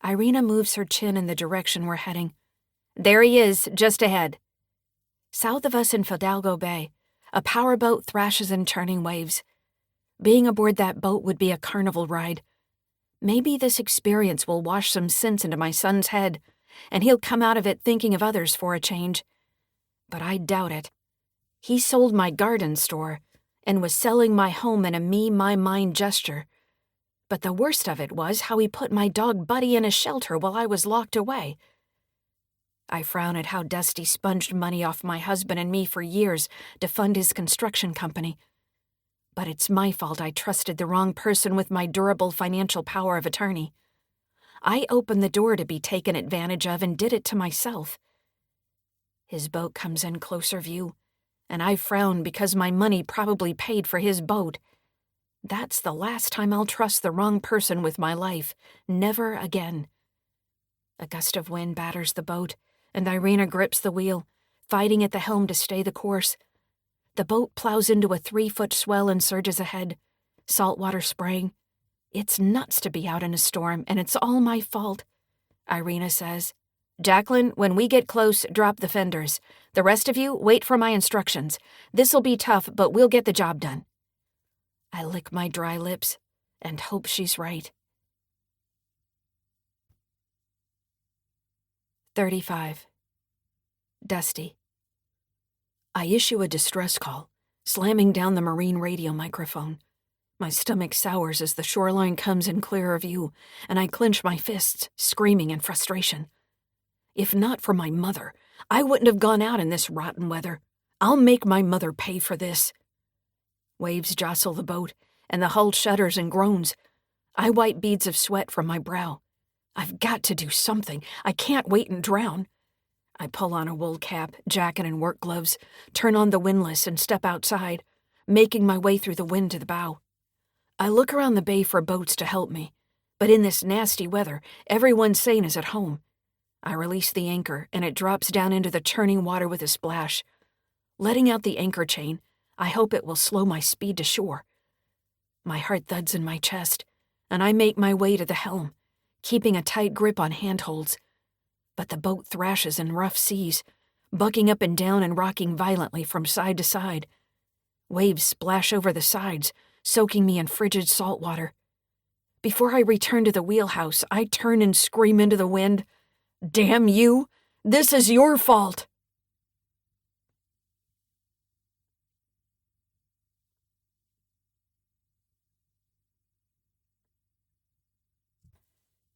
Irina moves her chin in the direction we're heading. "There he is, just ahead." South of us in Fidalgo Bay, a powerboat thrashes in churning waves. Being aboard that boat would be a carnival ride. Maybe this experience will wash some sense into my son's head, and he'll come out of it thinking of others for a change. But I doubt it. He sold my garden store and was selling my home in a me-my-mine gesture. But the worst of it was how he put my dog Buddy in a shelter while I was locked away. I frown at how Dusty sponged money off my husband and me for years to fund his construction company. But it's my fault I trusted the wrong person with my durable financial power of attorney. I opened the door to be taken advantage of and did it to myself. His boat comes in closer view, and I frown because my money probably paid for his boat. That's the last time I'll trust the wrong person with my life. Never again. A gust of wind batters the boat, and Irina grips the wheel, fighting at the helm to stay the course. The boat plows into a 3-foot swell and surges ahead, saltwater spraying. It's nuts to be out in a storm, and it's all my fault. Irina says, "Jacqueline, when we get close, drop the fenders. The rest of you, wait for my instructions. This'll be tough, but we'll get the job done." I lick my dry lips and hope she's right. 35. Dusty. I issue a distress call, slamming down the marine radio microphone. My stomach sours as the shoreline comes in clearer view, and I clench my fists, screaming in frustration. If not for my mother, I wouldn't have gone out in this rotten weather. I'll make my mother pay for this. Waves jostle the boat, and the hull shudders and groans. I wipe beads of sweat from my brow. I've got to do something. I can't wait and drown. I pull on a wool cap, jacket, and work gloves, turn on the windlass, and step outside, making my way through the wind to the bow. I look around the bay for boats to help me, but in this nasty weather, everyone sane is at home. I release the anchor, and it drops down into the churning water with a splash. Letting out the anchor chain, I hope it will slow my speed to shore. My heart thuds in my chest, and I make my way to the helm, keeping a tight grip on handholds. But the boat thrashes in rough seas, bucking up and down and rocking violently from side to side. Waves splash over the sides, soaking me in frigid salt water. Before I return to the wheelhouse, I turn and scream into the wind, "Damn you! This is your fault!"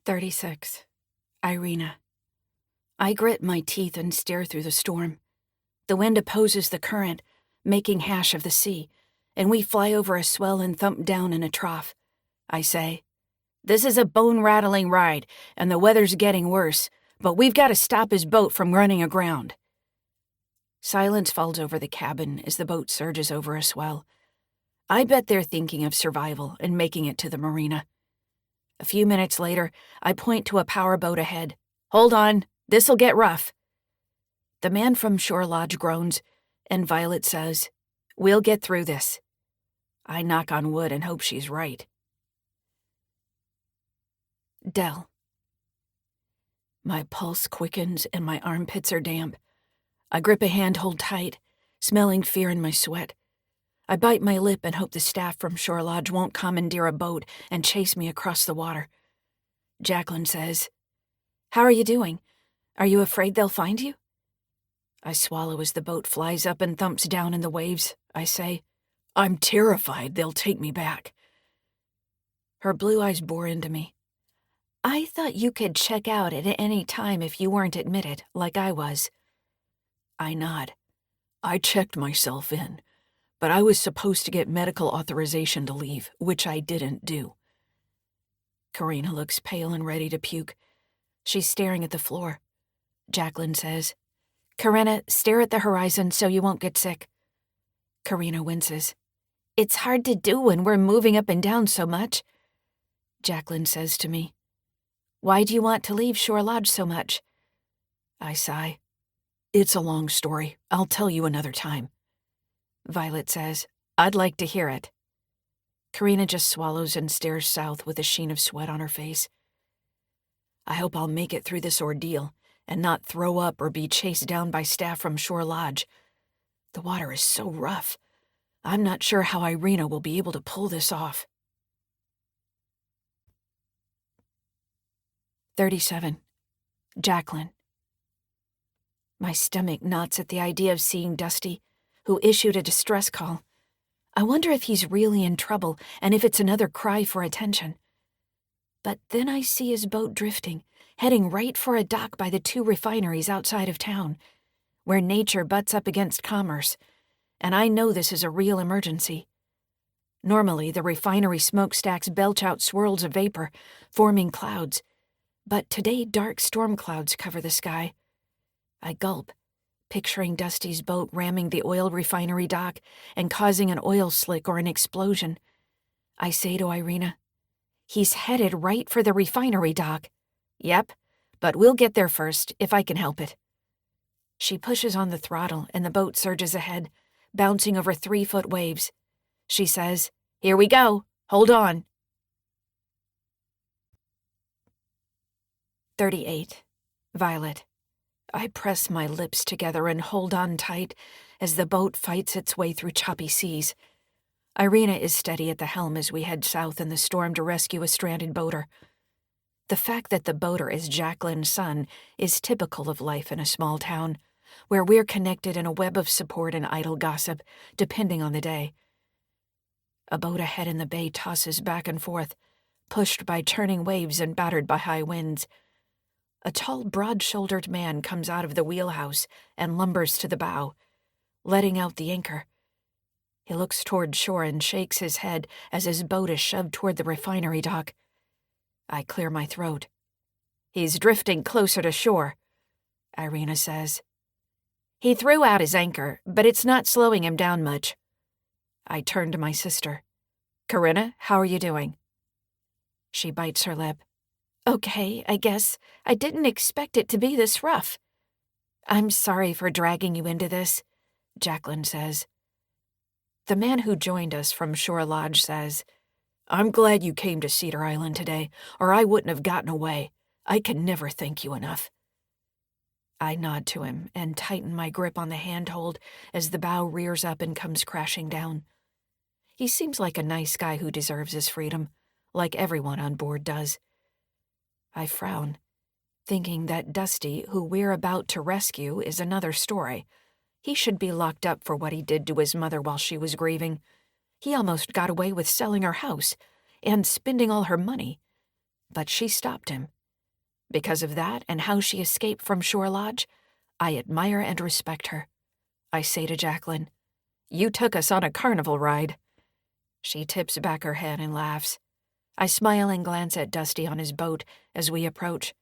"36. Irina. I grit my teeth and stare through the storm. The wind opposes the current, making hash of the sea, and we fly over a swell and thump down in a trough. I say, "This is a bone-rattling ride, and the weather's getting worse, but we've got to stop his boat from running aground." Silence falls over the cabin as the boat surges over a swell. I bet they're thinking of survival and making it to the marina. A few minutes later, I point to a powerboat ahead. "Hold on, this'll get rough." The man from Shore Lodge groans, and Violet says, "We'll get through this." I knock on wood and hope she's right. Dell. My pulse quickens and my armpits are damp. I grip a handhold tight, smelling fear in my sweat. I bite my lip and hope the staff from Shore Lodge won't commandeer a boat and chase me across the water. Jacqueline says, "How are you doing? Are you afraid they'll find you? I swallow as the boat flies up and thumps down in the waves. I say, I'm terrified they'll take me back. Her blue eyes bore into me. I thought you could check out at any time if you weren't admitted, like I was. I nod. I checked myself in, but I was supposed to get medical authorization to leave, which I didn't do. Karina looks pale and ready to puke. She's staring at the floor. Jacqueline says, Karina, stare at the horizon so you won't get sick. Karina winces. It's hard to do when we're moving up and down so much. Jacqueline says to me, Why do you want to leave Shore Lodge so much? I sigh. It's a long story. I'll tell you another time. Violet says, I'd like to hear it. Karina just swallows and stares south with a sheen of sweat on her face. I hope I'll make it through this ordeal and not throw up or be chased down by staff from Shore Lodge. The water is so rough. I'm not sure how Irina will be able to pull this off. 37. Jacqueline. My stomach knots at the idea of seeing Dusty, who issued a distress call. I wonder if he's really in trouble and if it's another cry for attention. But then I see his boat drifting, heading right for a dock by the 2 refineries outside of town, where nature butts up against commerce, and I know this is a real emergency. Normally, the refinery smokestacks belch out swirls of vapor, forming clouds, but today dark storm clouds cover the sky. I gulp, picturing Dusty's boat ramming the oil refinery dock and causing an oil slick or an explosion. I say to Irina, He's headed right for the refinery dock. Yep, but we'll get there first, if I can help it. She pushes on the throttle and the boat surges ahead, bouncing over 3-foot waves. She says, Here we go. Hold on. 38. Violet. I press my lips together and hold on tight as the boat fights its way through choppy seas. Irina is steady at the helm as we head south in the storm to rescue a stranded boater. The fact that the boater is Jacqueline's son is typical of life in a small town, where we're connected in a web of support and idle gossip, depending on the day. A boat ahead in the bay tosses back and forth, pushed by churning waves and battered by high winds. A tall, broad-shouldered man comes out of the wheelhouse and lumbers to the bow, letting out the anchor. He looks toward shore and shakes his head as his boat is shoved toward the refinery dock. I clear my throat. He's drifting closer to shore, Irina says. He threw out his anchor, but it's not slowing him down much. I turn to my sister. Karina, how are you doing? She bites her lip. Okay, I guess. I didn't expect it to be this rough. I'm sorry for dragging you into this, Jacqueline says. The man who joined us from Shore Lodge says, I'm glad you came to Cedar Island today, or I wouldn't have gotten away. I can never thank you enough. I nod to him and tighten my grip on the handhold as the bow rears up and comes crashing down. He seems like a nice guy who deserves his freedom, like everyone on board does. I frown, thinking that Dusty, who we're about to rescue, is another story. He should be locked up for what he did to his mother while she was grieving. He almost got away with selling her house and spending all her money. But she stopped him. Because of that and how she escaped from Shore Lodge, I admire and respect her. I say to Jacqueline, You took us on a carnival ride. She tips back her head and laughs. I smile and glance at Dusty on his boat as we approach.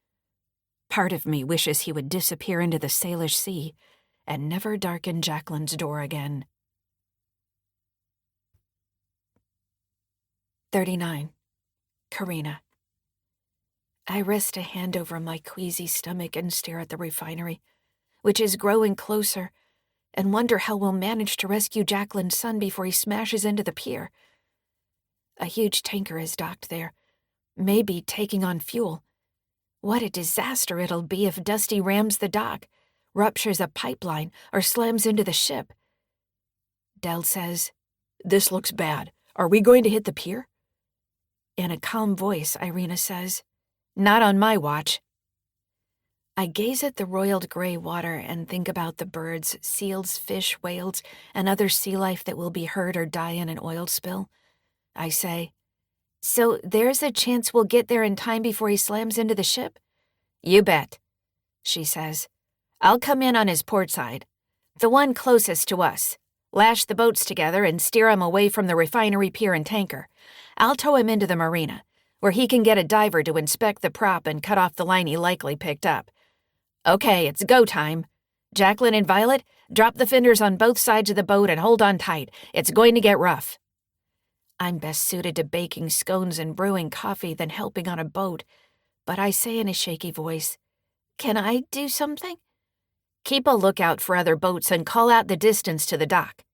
Part of me wishes he would disappear into the Salish Sea and never darken Jacqueline's door again. 39. Karina. I rest a hand over my queasy stomach and stare at the refinery, which is growing closer, and wonder how we'll manage to rescue Jacqueline's son before he smashes into the pier. A huge tanker is docked there, maybe taking on fuel. What a disaster it'll be if Dusty rams the dock, ruptures a pipeline, or slams into the ship. Del says, This looks bad. Are we going to hit the pier? In a calm voice, Irina says, Not on my watch. I gaze at the roiled gray water and think about the birds, seals, fish, whales, and other sea life that will be hurt or die in an oil spill. I say, "So there's a chance we'll get there in time before he slams into the ship?" "You bet," she says. "I'll come in on his port side, the one closest to us. Lash the boats together and steer him away from the refinery pier and tanker. I'll tow him into the marina, where he can get a diver to inspect the prop and cut off the line he likely picked up. Okay, it's go time. Jacqueline and Violet, drop the fenders on both sides of the boat and hold on tight. It's going to get rough." I'm best suited to baking scones and brewing coffee than helping on a boat, but I say in a shaky voice, "Can I do something?" "Keep a lookout for other boats and call out the distance to the dock."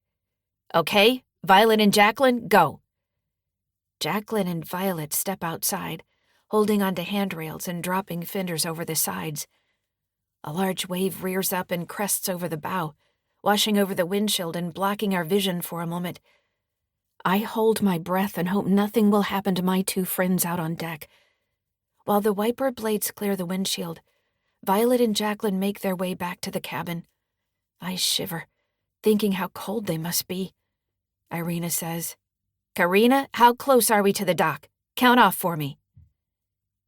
"Okay, Violet and Jacqueline, go." Jacqueline and Violet step outside, holding onto handrails and dropping fenders over the sides. A large wave rears up and crests over the bow, washing over the windshield and blocking our vision for a moment. I hold my breath and hope nothing will happen to my two friends out on deck. While the wiper blades clear the windshield, Violet and Jacqueline make their way back to the cabin. I shiver, thinking how cold they must be. Irina says, "Karina, how close are we to the dock? Count off for me."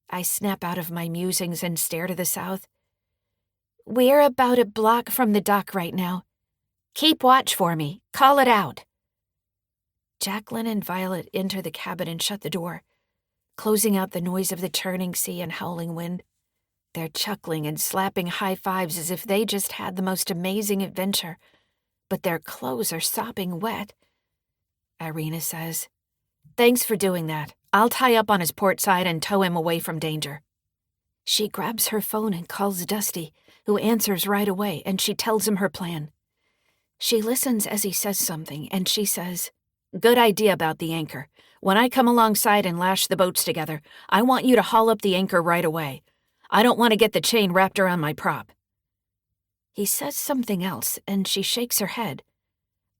I snap out of my musings and stare to the south. "We're about a block from the dock right now. Keep watch for me. Call it out." Jacqueline and Violet enter the cabin and shut the door, closing out the noise of the churning sea and howling wind. They're chuckling and slapping high fives as if they just had the most amazing adventure, but their clothes are sopping wet. Irina says, "Thanks for doing that. I'll tie up on his port side and tow him away from danger." She grabs her phone and calls Dusty, who answers right away, and she tells him her plan. She listens as he says something, and she says, "Good idea about the anchor. When I come alongside and lash the boats together, I want you to haul up the anchor right away. I don't want to get the chain wrapped around my prop." He says something else, and she shakes her head.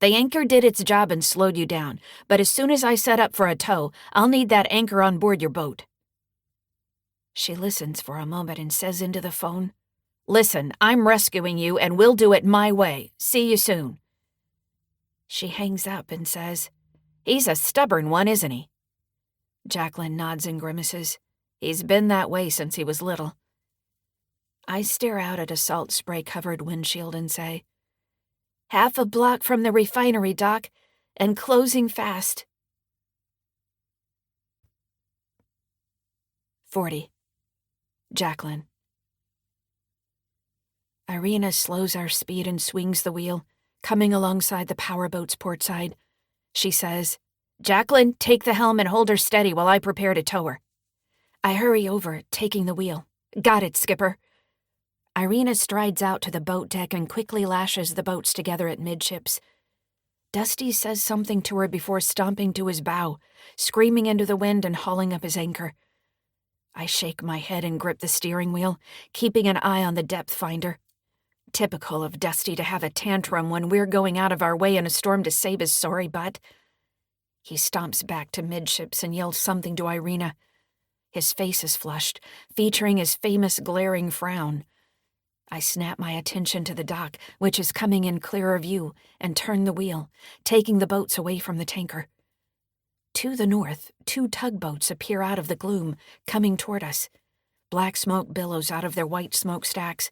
"The anchor did its job and slowed you down, but as soon as I set up for a tow, I'll need that anchor on board your boat." She listens for a moment and says into the phone, "Listen, I'm rescuing you and we'll do it my way. See you soon." She hangs up and says, "He's a stubborn one, isn't he?" Jacqueline nods and grimaces. "He's been that way since he was little." I stare out at a salt spray-covered windshield and say, "Half a block from the refinery dock, and closing fast." 40. Jacqueline. Irina slows our speed and swings the wheel, coming alongside the powerboat's port side. She says, "Jacqueline, take the helm and hold her steady while I prepare to tow her." I hurry over, taking the wheel. "Got it, skipper." Irina strides out to the boat deck and quickly lashes the boats together at midships. Dusty says something to her before stomping to his bow, screaming into the wind and hauling up his anchor. I shake my head and grip the steering wheel, keeping an eye on the depth finder. Typical of Dusty to have a tantrum when we're going out of our way in a storm to save his sorry butt. He stomps back to midships and yells something to Irina. His face is flushed, featuring his famous glaring frown. I snap my attention to the dock, which is coming in clearer view, and turn the wheel, taking the boats away from the tanker. To the north, two tugboats appear out of the gloom, coming toward us. Black smoke billows out of their white smokestacks.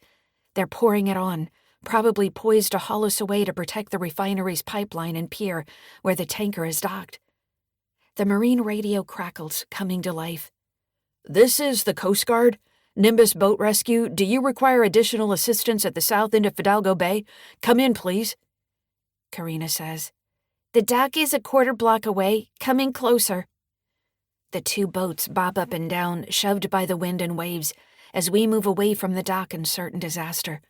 They're pouring it on, probably poised to haul us away to protect the refinery's pipeline and pier where the tanker is docked. The marine radio crackles, coming to life. "This is the Coast Guard. Nimbus Boat Rescue, do you require additional assistance at the south end of Fidalgo Bay? Come in, please." Karina says, "The dock is a quarter block away. Coming closer." The two boats bob up and down, shoved by the wind and waves, as we move away from the dock in certain disaster.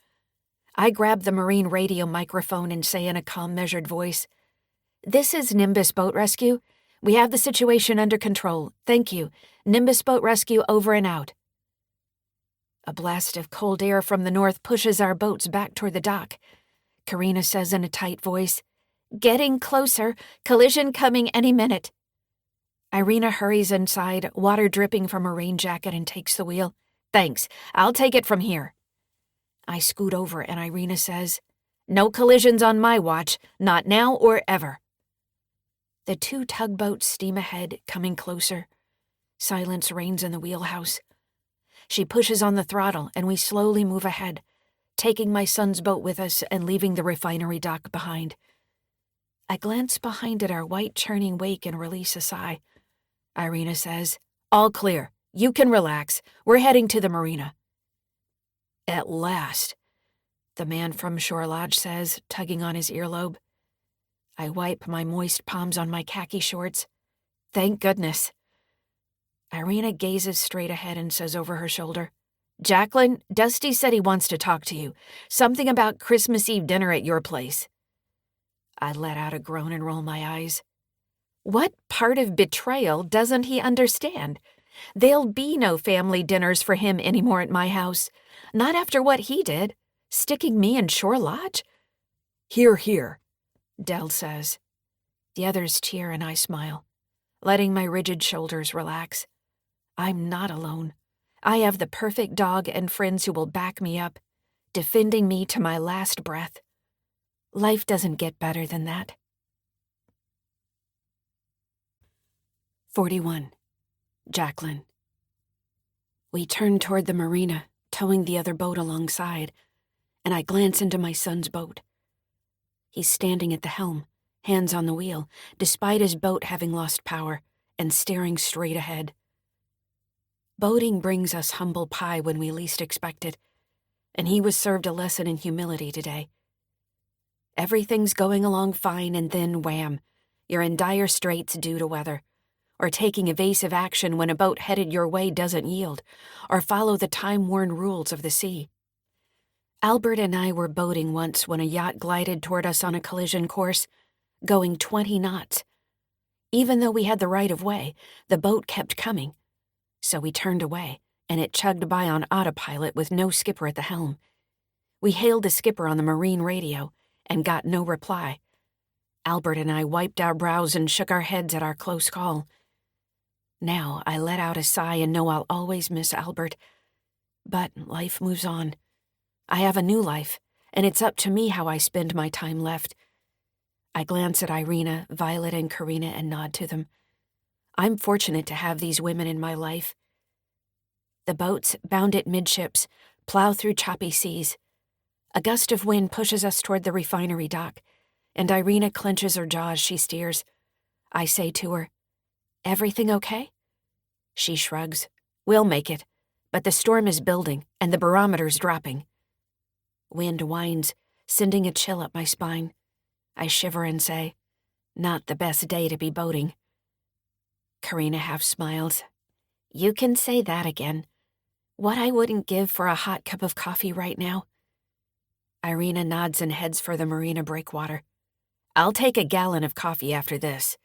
I grab the marine radio microphone and say in a calm, measured voice, "This is Nimbus Boat Rescue. We have the situation under control. Thank you. Nimbus Boat Rescue over and out." A blast of cold air from the north pushes our boats back toward the dock. Karina says in a tight voice, "Getting closer. Collision coming any minute." Irina hurries inside, water dripping from her rain jacket, and takes the wheel. "Thanks. I'll take it from here." I scoot over and Irina says, "No collisions on my watch, not now or ever." The 2 tugboats steam ahead, coming closer. Silence reigns in the wheelhouse. She pushes on the throttle and we slowly move ahead, taking my son's boat with us and leaving the refinery dock behind. I glance behind at our white churning wake and release a sigh. Irina says, "All clear. You can relax. We're heading to the marina." "At last," the man from Shore Lodge says, tugging on his earlobe. I wipe my moist palms on my khaki shorts. "Thank goodness." Irina gazes straight ahead and says over her shoulder, "Jacqueline, Dusty said he wants to talk to you. Something about Christmas Eve dinner at your place." I let out a groan and roll my eyes. What part of betrayal doesn't he understand? There'll be no family dinners for him anymore at my house. Not after what he did, sticking me in Shore Lodge. "Hear, hear," Del says. The others cheer and I smile, letting my rigid shoulders relax. I'm not alone. I have the perfect dog and friends who will back me up, defending me to my last breath. Life doesn't get better than that. 41. Jacqueline. We turn toward the marina, towing the other boat alongside, and I glance into my son's boat. He's standing at the helm, hands on the wheel, despite his boat having lost power, and staring straight ahead. Boating brings us humble pie when we least expect it, and he was served a lesson in humility today. Everything's going along fine, and then wham, you're in dire straits due to weather, or taking evasive action when a boat headed your way doesn't yield, or follow the time-worn rules of the sea. Albert and I were boating once when a yacht glided toward us on a collision course, going 20 knots. Even though we had the right of way, the boat kept coming. So we turned away, and it chugged by on autopilot with no skipper at the helm. We hailed the skipper on the marine radio and got no reply. Albert and I wiped our brows and shook our heads at our close call. Now I let out a sigh and know I'll always miss Albert. But life moves on. I have a new life, and it's up to me how I spend my time left. I glance at Irina, Violet, and Karina and nod to them. I'm fortunate to have these women in my life. The boats, bound at midships, plow through choppy seas. A gust of wind pushes us toward the refinery dock, and Irina clenches her jaw as she steers. I say to her, "Everything okay?" She shrugs. "We'll make it, but the storm is building, and the barometer's dropping." Wind whines, sending a chill up my spine. I shiver and say, "Not the best day to be boating." Karina half smiles. "You can say that again. What I wouldn't give for a hot cup of coffee right now." Irina nods and heads for the marina breakwater. "I'll take a gallon of coffee after this."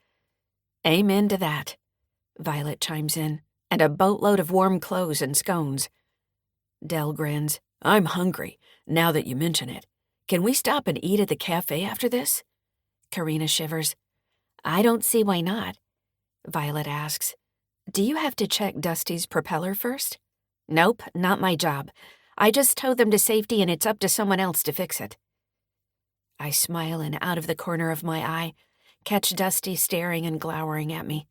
"Amen to that," Violet chimes in, "and a boatload of warm clothes and scones." Del grins. "I'm hungry, now that you mention it. Can we stop and eat at the cafe after this?" Karina shivers. "I don't see why not." Violet asks, "Do you have to check Dusty's propeller first?" "Nope, not my job. I just tow them to safety and it's up to someone else to fix it." I smile and out of the corner of my eye, catch Dusty staring and glowering at me.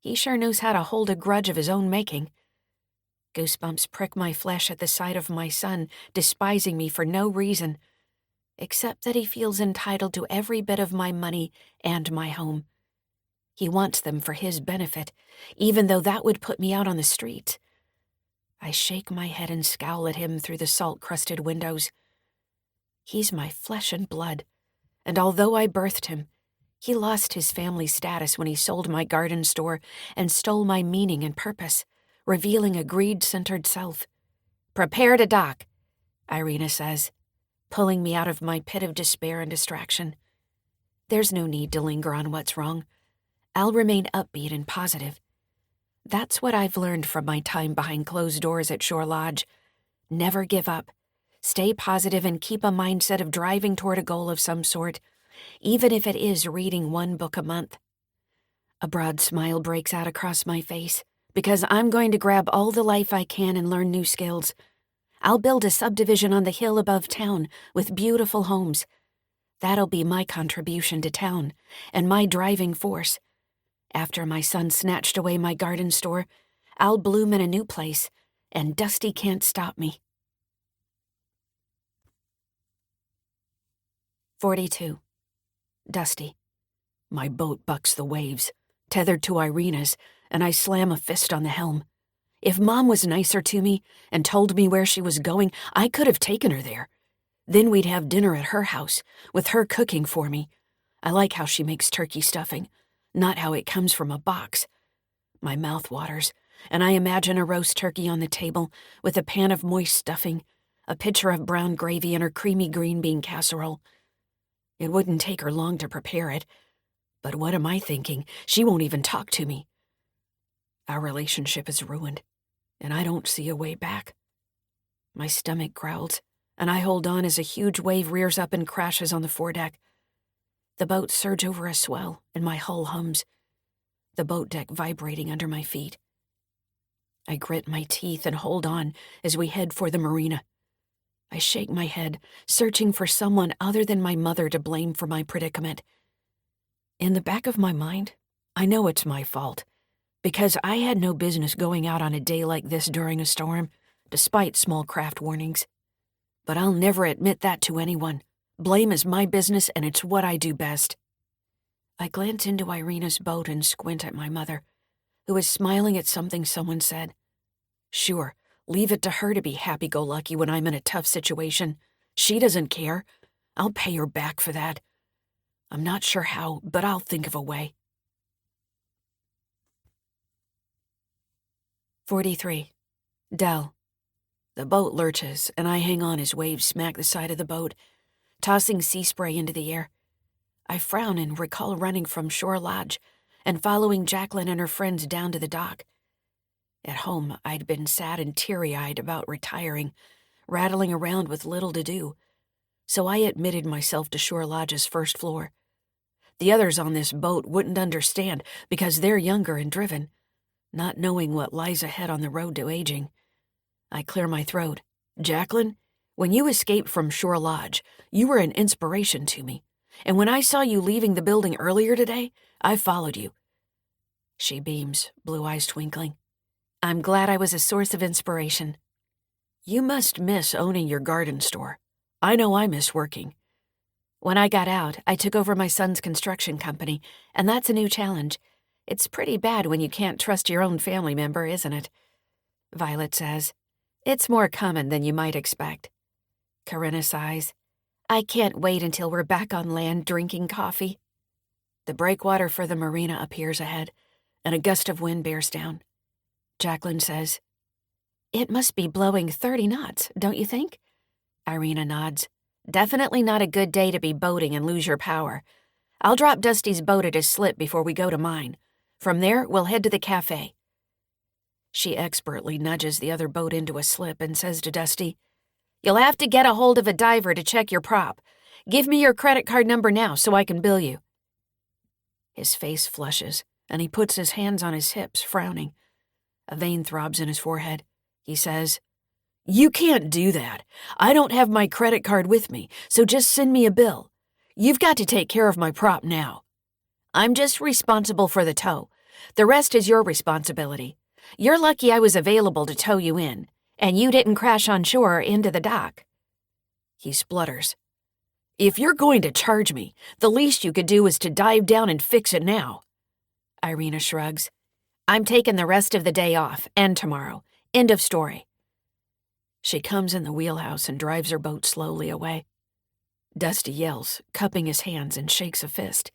He sure knows how to hold a grudge of his own making. Goosebumps prick my flesh at the sight of my son despising me for no reason, except that he feels entitled to every bit of my money and my home. He wants them for his benefit, even though that would put me out on the streets. I shake my head and scowl at him through the salt-crusted windows. He's my flesh and blood, and although I birthed him, he lost his family status when he sold my garden store and stole my meaning and purpose, revealing a greed-centered self. "Prepare to dock," Irina says, pulling me out of my pit of despair and distraction. There's no need to linger on what's wrong. I'll remain upbeat and positive. That's what I've learned from my time behind closed doors at Shore Lodge. Never give up. Stay positive and keep a mindset of driving toward a goal of some sort, even if it is reading one book a month. A broad smile breaks out across my face, because I'm going to grab all the life I can and learn new skills. I'll build a subdivision on the hill above town with beautiful homes. That'll be my contribution to town and my driving force. After my son snatched away my garden store, I'll bloom in a new place, and Dusty can't stop me. 42. Dusty. My boat bucks the waves, tethered to Irina's, and I slam a fist on the helm. If Mom was nicer to me and told me where she was going, I could have taken her there. Then we'd have dinner at her house, with her cooking for me. I like how she makes turkey stuffing, not how it comes from a box. My mouth waters, and I imagine a roast turkey on the table with a pan of moist stuffing, a pitcher of brown gravy, and her creamy green bean casserole. It wouldn't take her long to prepare it. But what am I thinking? She won't even talk to me. Our relationship is ruined, and I don't see a way back. My stomach growls, and I hold on as a huge wave rears up and crashes on the foredeck. The boat surges over a swell, and my hull hums, the boat deck vibrating under my feet. I grit my teeth and hold on as we head for the marina. I shake my head, searching for someone other than my mother to blame for my predicament. In the back of my mind, I know it's my fault, because I had no business going out on a day like this during a storm, despite small craft warnings. But I'll never admit that to anyone. Blame is my business, and it's what I do best. I glance into Irina's boat and squint at my mother, who is smiling at something someone said. Sure, leave it to her to be happy-go-lucky when I'm in a tough situation. She doesn't care. I'll pay her back for that. I'm not sure how, but I'll think of a way. 43. Dell. The boat lurches, and I hang on as waves smack the side of the boat, tossing sea spray into the air. I frown and recall running from Shore Lodge and following Jacqueline and her friends down to the dock. At home, I'd been sad and teary-eyed about retiring, rattling around with little to do, so I admitted myself to Shore Lodge's first floor. The others on this boat wouldn't understand because they're younger and driven, not knowing what lies ahead on the road to aging. I clear my throat. Jacqueline, when you escaped from Shore Lodge, you were an inspiration to me, and when I saw you leaving the building earlier today, I followed you. She beams, blue eyes twinkling. I'm glad I was a source of inspiration. You must miss owning your garden store. I know I miss working. When I got out, I took over my son's construction company, and that's a new challenge. It's pretty bad when you can't trust your own family member, isn't it? Violet says, It's more common than you might expect. Corinna sighs, I can't wait until we're back on land drinking coffee. The breakwater for the marina appears ahead, and a gust of wind bears down. Jacqueline says, It must be blowing 30 knots, don't you think? Irina nods. Definitely not a good day to be boating and lose your power. I'll drop Dusty's boat at his slip before we go to mine. From there, we'll head to the cafe. She expertly nudges the other boat into a slip and says to Dusty, You'll have to get a hold of a diver to check your prop. Give me your credit card number now so I can bill you. His face flushes, and he puts his hands on his hips, frowning. A vein throbs in his forehead. He says, You can't do that. I don't have my credit card with me, so just send me a bill. You've got to take care of my prop now. I'm just responsible for the tow. The rest is your responsibility. You're lucky I was available to tow you in, and you didn't crash on shore or into the dock. He splutters. If you're going to charge me, the least you could do is to dive down and fix it now. Irina shrugs. I'm taking the rest of the day off, and tomorrow. End of story. She comes in the wheelhouse and drives her boat slowly away. Dusty yells, cupping his hands, and shakes a fist.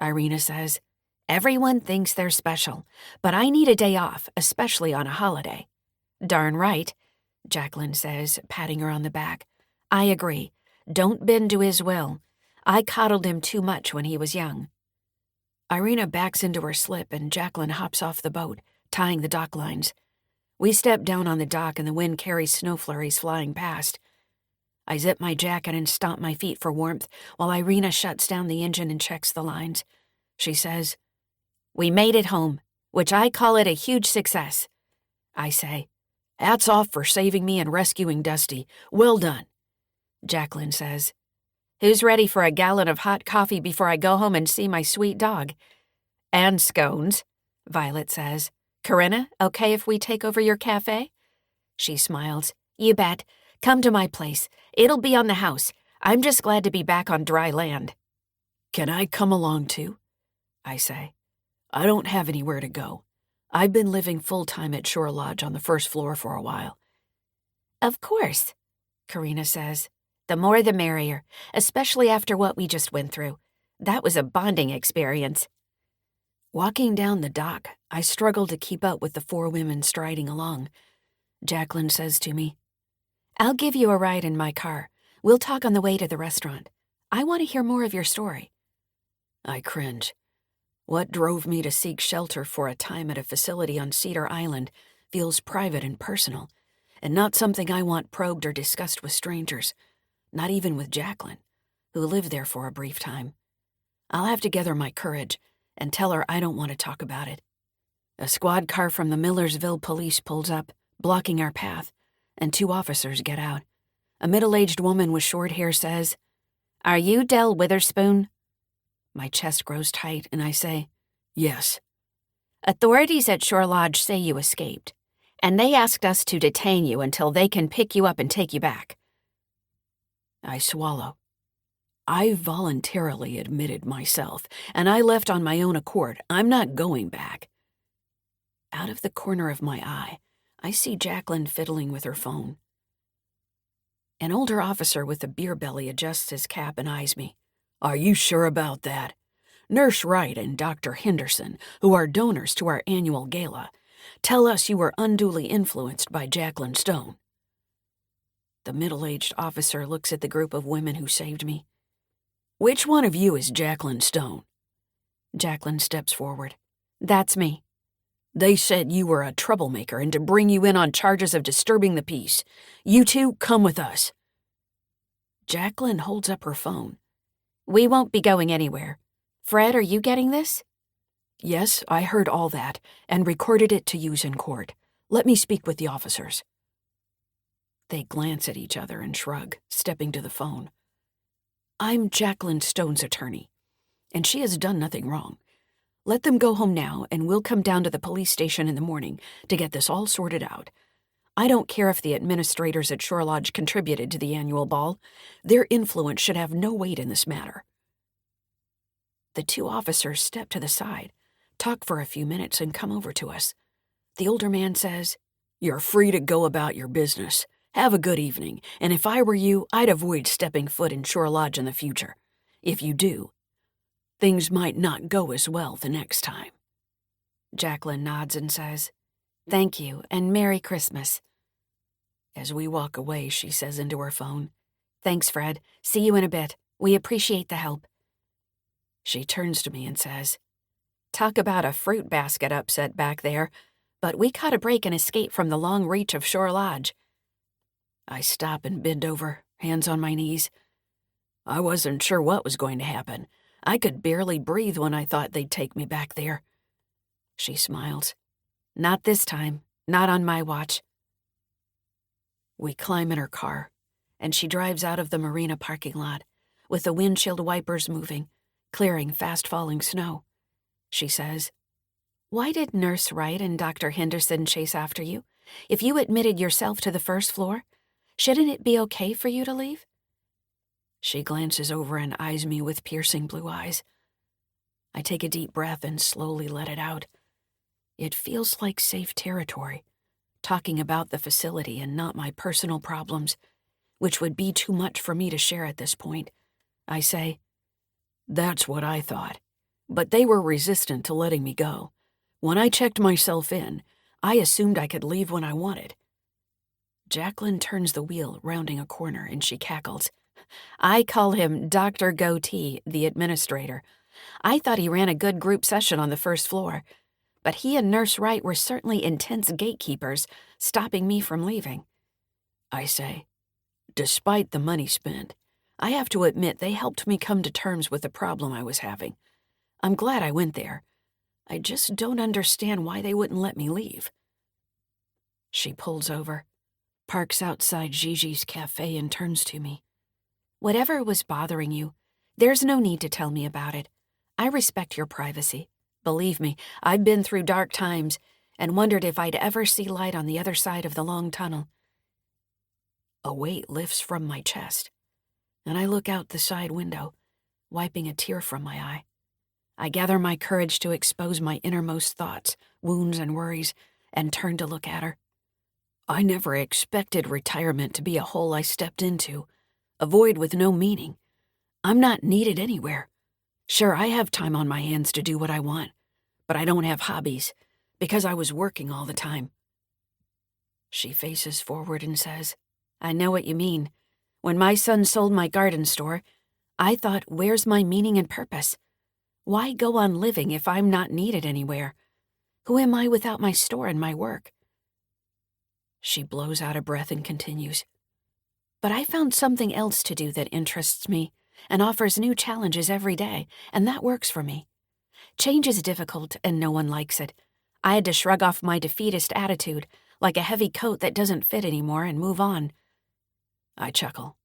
Irina says, Everyone thinks they're special, but I need a day off, especially on a holiday. Darn right, Jacqueline says, patting her on the back. I agree. Don't bend to his will. I coddled him too much when he was young. Irina backs into her slip and Jacqueline hops off the boat, tying the dock lines. We step down on the dock and the wind carries snow flurries flying past. I zip my jacket and stomp my feet for warmth while Irina shuts down the engine and checks the lines. She says, We made it home, which I call it a huge success. I say, Hats off for saving me and rescuing Dusty. Well done. Jacqueline says. Who's ready for a gallon of hot coffee before I go home and see my sweet dog? And scones, Violet says. Corinna, okay if we take over your cafe? She smiles. You bet. Come to my place. It'll be on the house. I'm just glad to be back on dry land. Can I come along too? I say. I don't have anywhere to go. I've been living full-time at Shore Lodge on the first floor for a while. Of course, Karina says. The more the merrier, especially after what we just went through. That was a bonding experience. Walking down the dock, I struggle to keep up with the four women striding along. Jacqueline says to me, I'll give you a ride in my car. We'll talk on the way to the restaurant. I want to hear more of your story. I cringe. What drove me to seek shelter for a time at a facility on Cedar Island feels private and personal, and not something I want probed or discussed with strangers, not even with Jacqueline, who lived there for a brief time. I'll have to gather my courage and tell her I don't want to talk about it. A squad car from the Millersville police pulls up, blocking our path, and 2 officers get out. A middle-aged woman with short hair says, Are you Del Witherspoon? My chest grows tight, and I say, Yes. Authorities at Shore Lodge say you escaped, and they asked us to detain you until they can pick you up and take you back. I swallow. I voluntarily admitted myself, and I left on my own accord. I'm not going back. Out of the corner of my eye, I see Jacqueline fiddling with her phone. An older officer with a beer belly adjusts his cap and eyes me. Are you sure about that? Nurse Wright and Dr. Henderson, who are donors to our annual gala, tell us you were unduly influenced by Jacqueline Stone. The middle-aged officer looks at the group of women who saved me. Which one of you is Jacqueline Stone? Jacqueline steps forward. That's me. They said you were a troublemaker and to bring you in on charges of disturbing the peace. You two, come with us. Jacqueline holds up her phone. We won't be going anywhere. Fred, are you getting this? Yes, I heard all that and recorded it to use in court. Let me speak with the officers. They glance at each other and shrug, stepping to the phone. I'm Jacqueline Stone's attorney, and she has done nothing wrong. Let them go home now, and we'll come down to the police station in the morning to get this all sorted out. I don't care if the administrators at Shore Lodge contributed to the annual ball. Their influence should have no weight in this matter. The 2 officers step to the side, talk for a few minutes, and come over to us. The older man says, You're free to go about your business. Have a good evening, and if I were you, I'd avoid stepping foot in Shore Lodge in the future. If you do, things might not go as well the next time. Jacqueline nods and says, Thank you, and Merry Christmas. As we walk away, she says into her phone, Thanks, Fred. See you in a bit. We appreciate the help. She turns to me and says, Talk about a fruit basket upset back there, but we caught a break and escaped from the long reach of Shore Lodge. I stop and bend over, hands on my knees. I wasn't sure what was going to happen. I could barely breathe when I thought they'd take me back there. She smiles. Not this time. Not on my watch. We climb in her car, and she drives out of the marina parking lot, with the windshield wipers moving, clearing fast-falling snow. She says, Why did Nurse Wright and Dr. Henderson chase after you? If you admitted yourself to the first floor, shouldn't it be okay for you to leave? She glances over and eyes me with piercing blue eyes. I take a deep breath and slowly let it out. It feels like safe territory, talking about the facility and not my personal problems, which would be too much for me to share at this point. I say, That's what I thought, but they were resistant to letting me go. When I checked myself in, I assumed I could leave when I wanted. Jacqueline turns the wheel, rounding a corner, and she cackles. I call him Dr. Goatee, the administrator. I thought he ran a good group session on the first floor, but he and Nurse Wright were certainly intense gatekeepers, stopping me from leaving. I say, Despite the money spent, I have to admit they helped me come to terms with the problem I was having. I'm glad I went there. I just don't understand why they wouldn't let me leave. She pulls over, parks outside Gigi's cafe, and turns to me. Whatever was bothering you, there's no need to tell me about it. I respect your privacy. Believe me, I've been through dark times and wondered if I'd ever see light on the other side of the long tunnel. A weight lifts from my chest, and I look out the side window, wiping a tear from my eye. I gather my courage to expose my innermost thoughts, wounds, and worries, and turn to look at her. I never expected retirement to be a hole I stepped into, a void with no meaning. I'm not needed anywhere. Sure, I have time on my hands to do what I want, but I don't have hobbies, because I was working all the time. She faces forward and says, I know what you mean. When my son sold my garden store, I thought, where's my meaning and purpose? Why go on living if I'm not needed anywhere? Who am I without my store and my work? She blows out a breath and continues. But I found something else to do that interests me and offers new challenges every day, and that works for me. Change is difficult and no one likes it. I had to shrug off my defeatist attitude, like a heavy coat that doesn't fit anymore, and move on. I chuckle.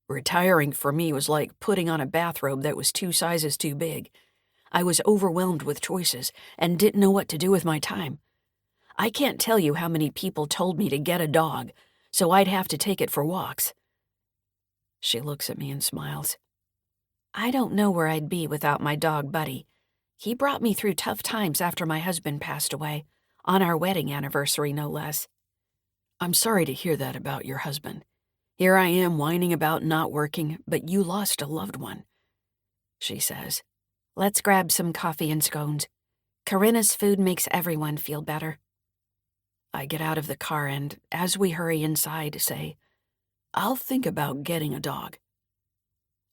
Retiring for me was like putting on a bathrobe that was 2 sizes too big. I was overwhelmed with choices and didn't know what to do with my time. I can't tell you how many people told me to get a dog, so I'd have to take it for walks. She looks at me and smiles. I don't know where I'd be without my dog, Buddy. He brought me through tough times after my husband passed away, on our wedding anniversary, no less. I'm sorry to hear that about your husband. Here I am whining about not working, but you lost a loved one. She says, Let's grab some coffee and scones. Corinna's food makes everyone feel better. I get out of the car and, as we hurry inside, say, I'll think about getting a dog.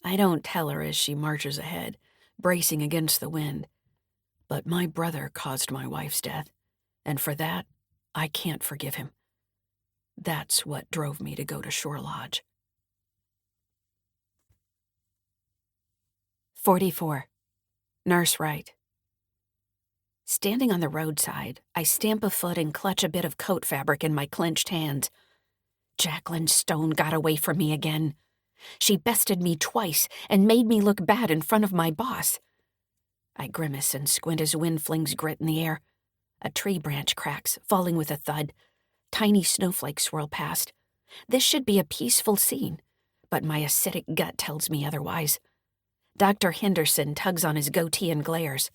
I don't tell her as she marches ahead, bracing against the wind. But my brother caused my wife's death, and for that, I can't forgive him. That's what drove me to go to Shore Lodge. 44. Nurse Wright. Standing on the roadside, I stamp a foot and clutch a bit of coat fabric in my clenched hands. Jacqueline Stone got away from me again. She bested me twice and made me look bad in front of my boss. I grimace and squint as wind flings grit in the air. A tree branch cracks, falling with a thud. Tiny snowflakes swirl past. This should be a peaceful scene, but my acidic gut tells me otherwise. Dr. Henderson tugs on his goatee and glares.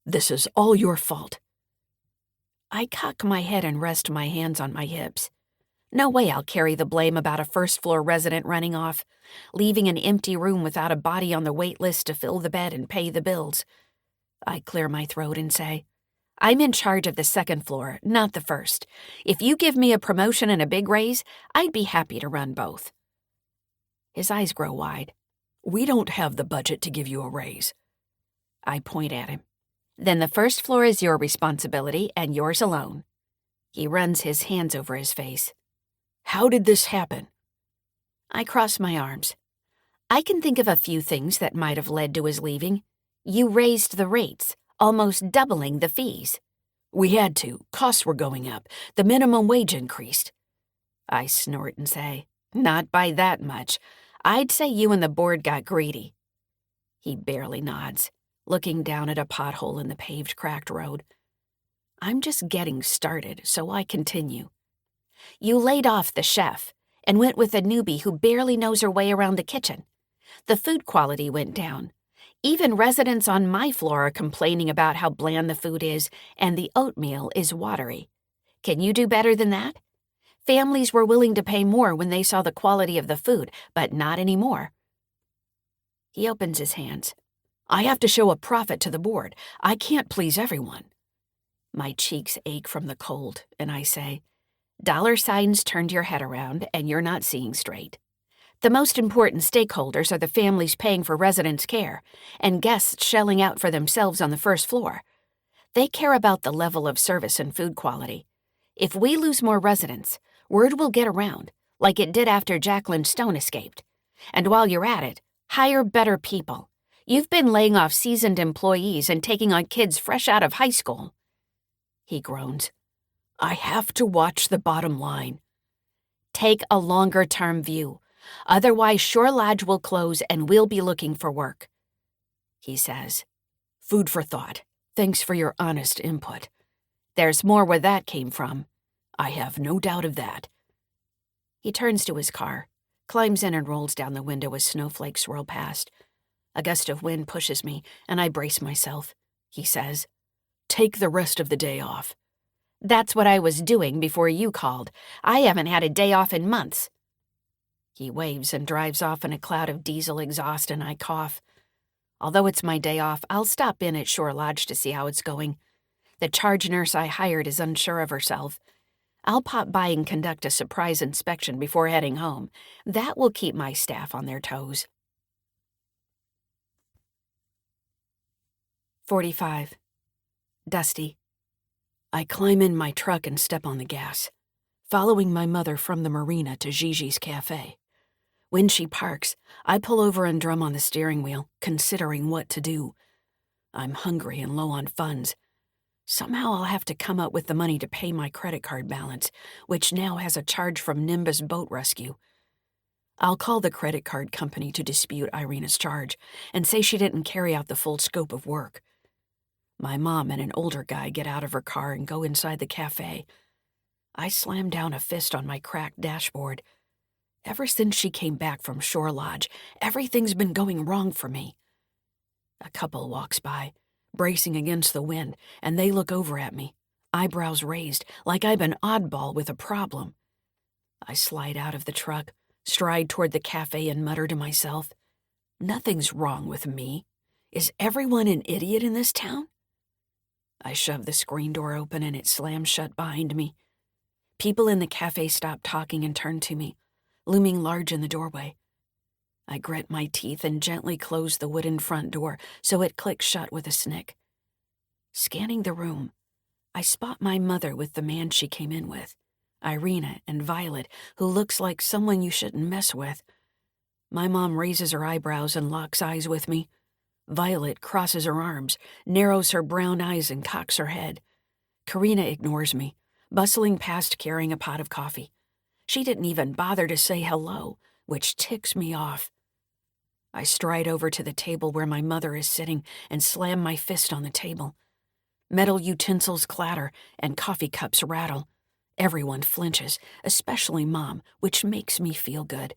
This is all your fault. I cock my head and rest my hands on my hips. No way I'll carry the blame about a first-floor resident running off, leaving an empty room without a body on the wait list to fill the bed and pay the bills. I clear my throat and say, I'm in charge of the second floor, not the first. If you give me a promotion and a big raise, I'd be happy to run both. His eyes grow wide. We don't have the budget to give you a raise. I point at him. Then the first floor is your responsibility and yours alone. He runs his hands over his face. How did this happen? I cross my arms. I can think of a few things that might have led to his leaving. You raised the rates, almost doubling the fees. We had to. Costs were going up. The minimum wage increased. I snort and say, Not by that much. I'd say you and the board got greedy. He barely nods, looking down at a pothole in the paved cracked road. I'm just getting started, so I continue. You laid off the chef and went with a newbie who barely knows her way around the kitchen. The food quality went down. Even residents on my floor are complaining about how bland the food is, and the oatmeal is watery. Can you do better than that? Families were willing to pay more when they saw the quality of the food, but not anymore. He opens his hands. I have to show a profit to the board. I can't please everyone. My cheeks ache from the cold, and I say, Dollar signs turned your head around, and you're not seeing straight. The most important stakeholders are the families paying for residents' care and guests shelling out for themselves on the first floor. They care about the level of service and food quality. If we lose more residents, word will get around, like it did after Jacqueline Stone escaped. And while you're at it, hire better people. You've been laying off seasoned employees and taking on kids fresh out of high school. He groans. I have to watch the bottom line. Take a longer-term view. Otherwise, Shore Lodge will close and we'll be looking for work, he says. Food for thought. Thanks for your honest input. There's more where that came from. I have no doubt of that. He turns to his car, climbs in and rolls down the window as snowflakes swirl past. A gust of wind pushes me, and I brace myself. He says, Take the rest of the day off. That's what I was doing before you called. I haven't had a day off in months. He waves and drives off in a cloud of diesel exhaust, and I cough. Although it's my day off, I'll stop in at Shore Lodge to see how it's going. The charge nurse I hired is unsure of herself. I'll pop by and conduct a surprise inspection before heading home. That will keep my staff on their toes. 45. Dusty. I climb in my truck and step on the gas, following my mother from the marina to Gigi's cafe. When she parks, I pull over and drum on the steering wheel, considering what to do. I'm hungry and low on funds. Somehow I'll have to come up with the money to pay my credit card balance, which now has a charge from Nimbus Boat Rescue. I'll call the credit card company to dispute Irina's charge and say she didn't carry out the full scope of work. My mom and an older guy get out of her car and go inside the cafe. I slam down a fist on my cracked dashboard. Ever since she came back from Shore Lodge, everything's been going wrong for me. A couple walks by, bracing against the wind, and they look over at me, eyebrows raised, like I'm an oddball with a problem. I slide out of the truck, stride toward the cafe, and mutter to myself, Nothing's wrong with me. Is everyone an idiot in this town? I shove the screen door open and it slams shut behind me. People in the cafe stop talking and turn to me, looming large in the doorway. I grit my teeth and gently close the wooden front door so it clicks shut with a snick. Scanning the room, I spot my mother with the man she came in with, Irina and Violet, who looks like someone you shouldn't mess with. My mom raises her eyebrows and locks eyes with me. Violet crosses her arms, narrows her brown eyes, and cocks her head. Karina ignores me, bustling past carrying a pot of coffee. She didn't even bother to say hello, which ticks me off. I stride over to the table where my mother is sitting and slam my fist on the table. Metal utensils clatter and coffee cups rattle. Everyone flinches, especially Mom, which makes me feel good.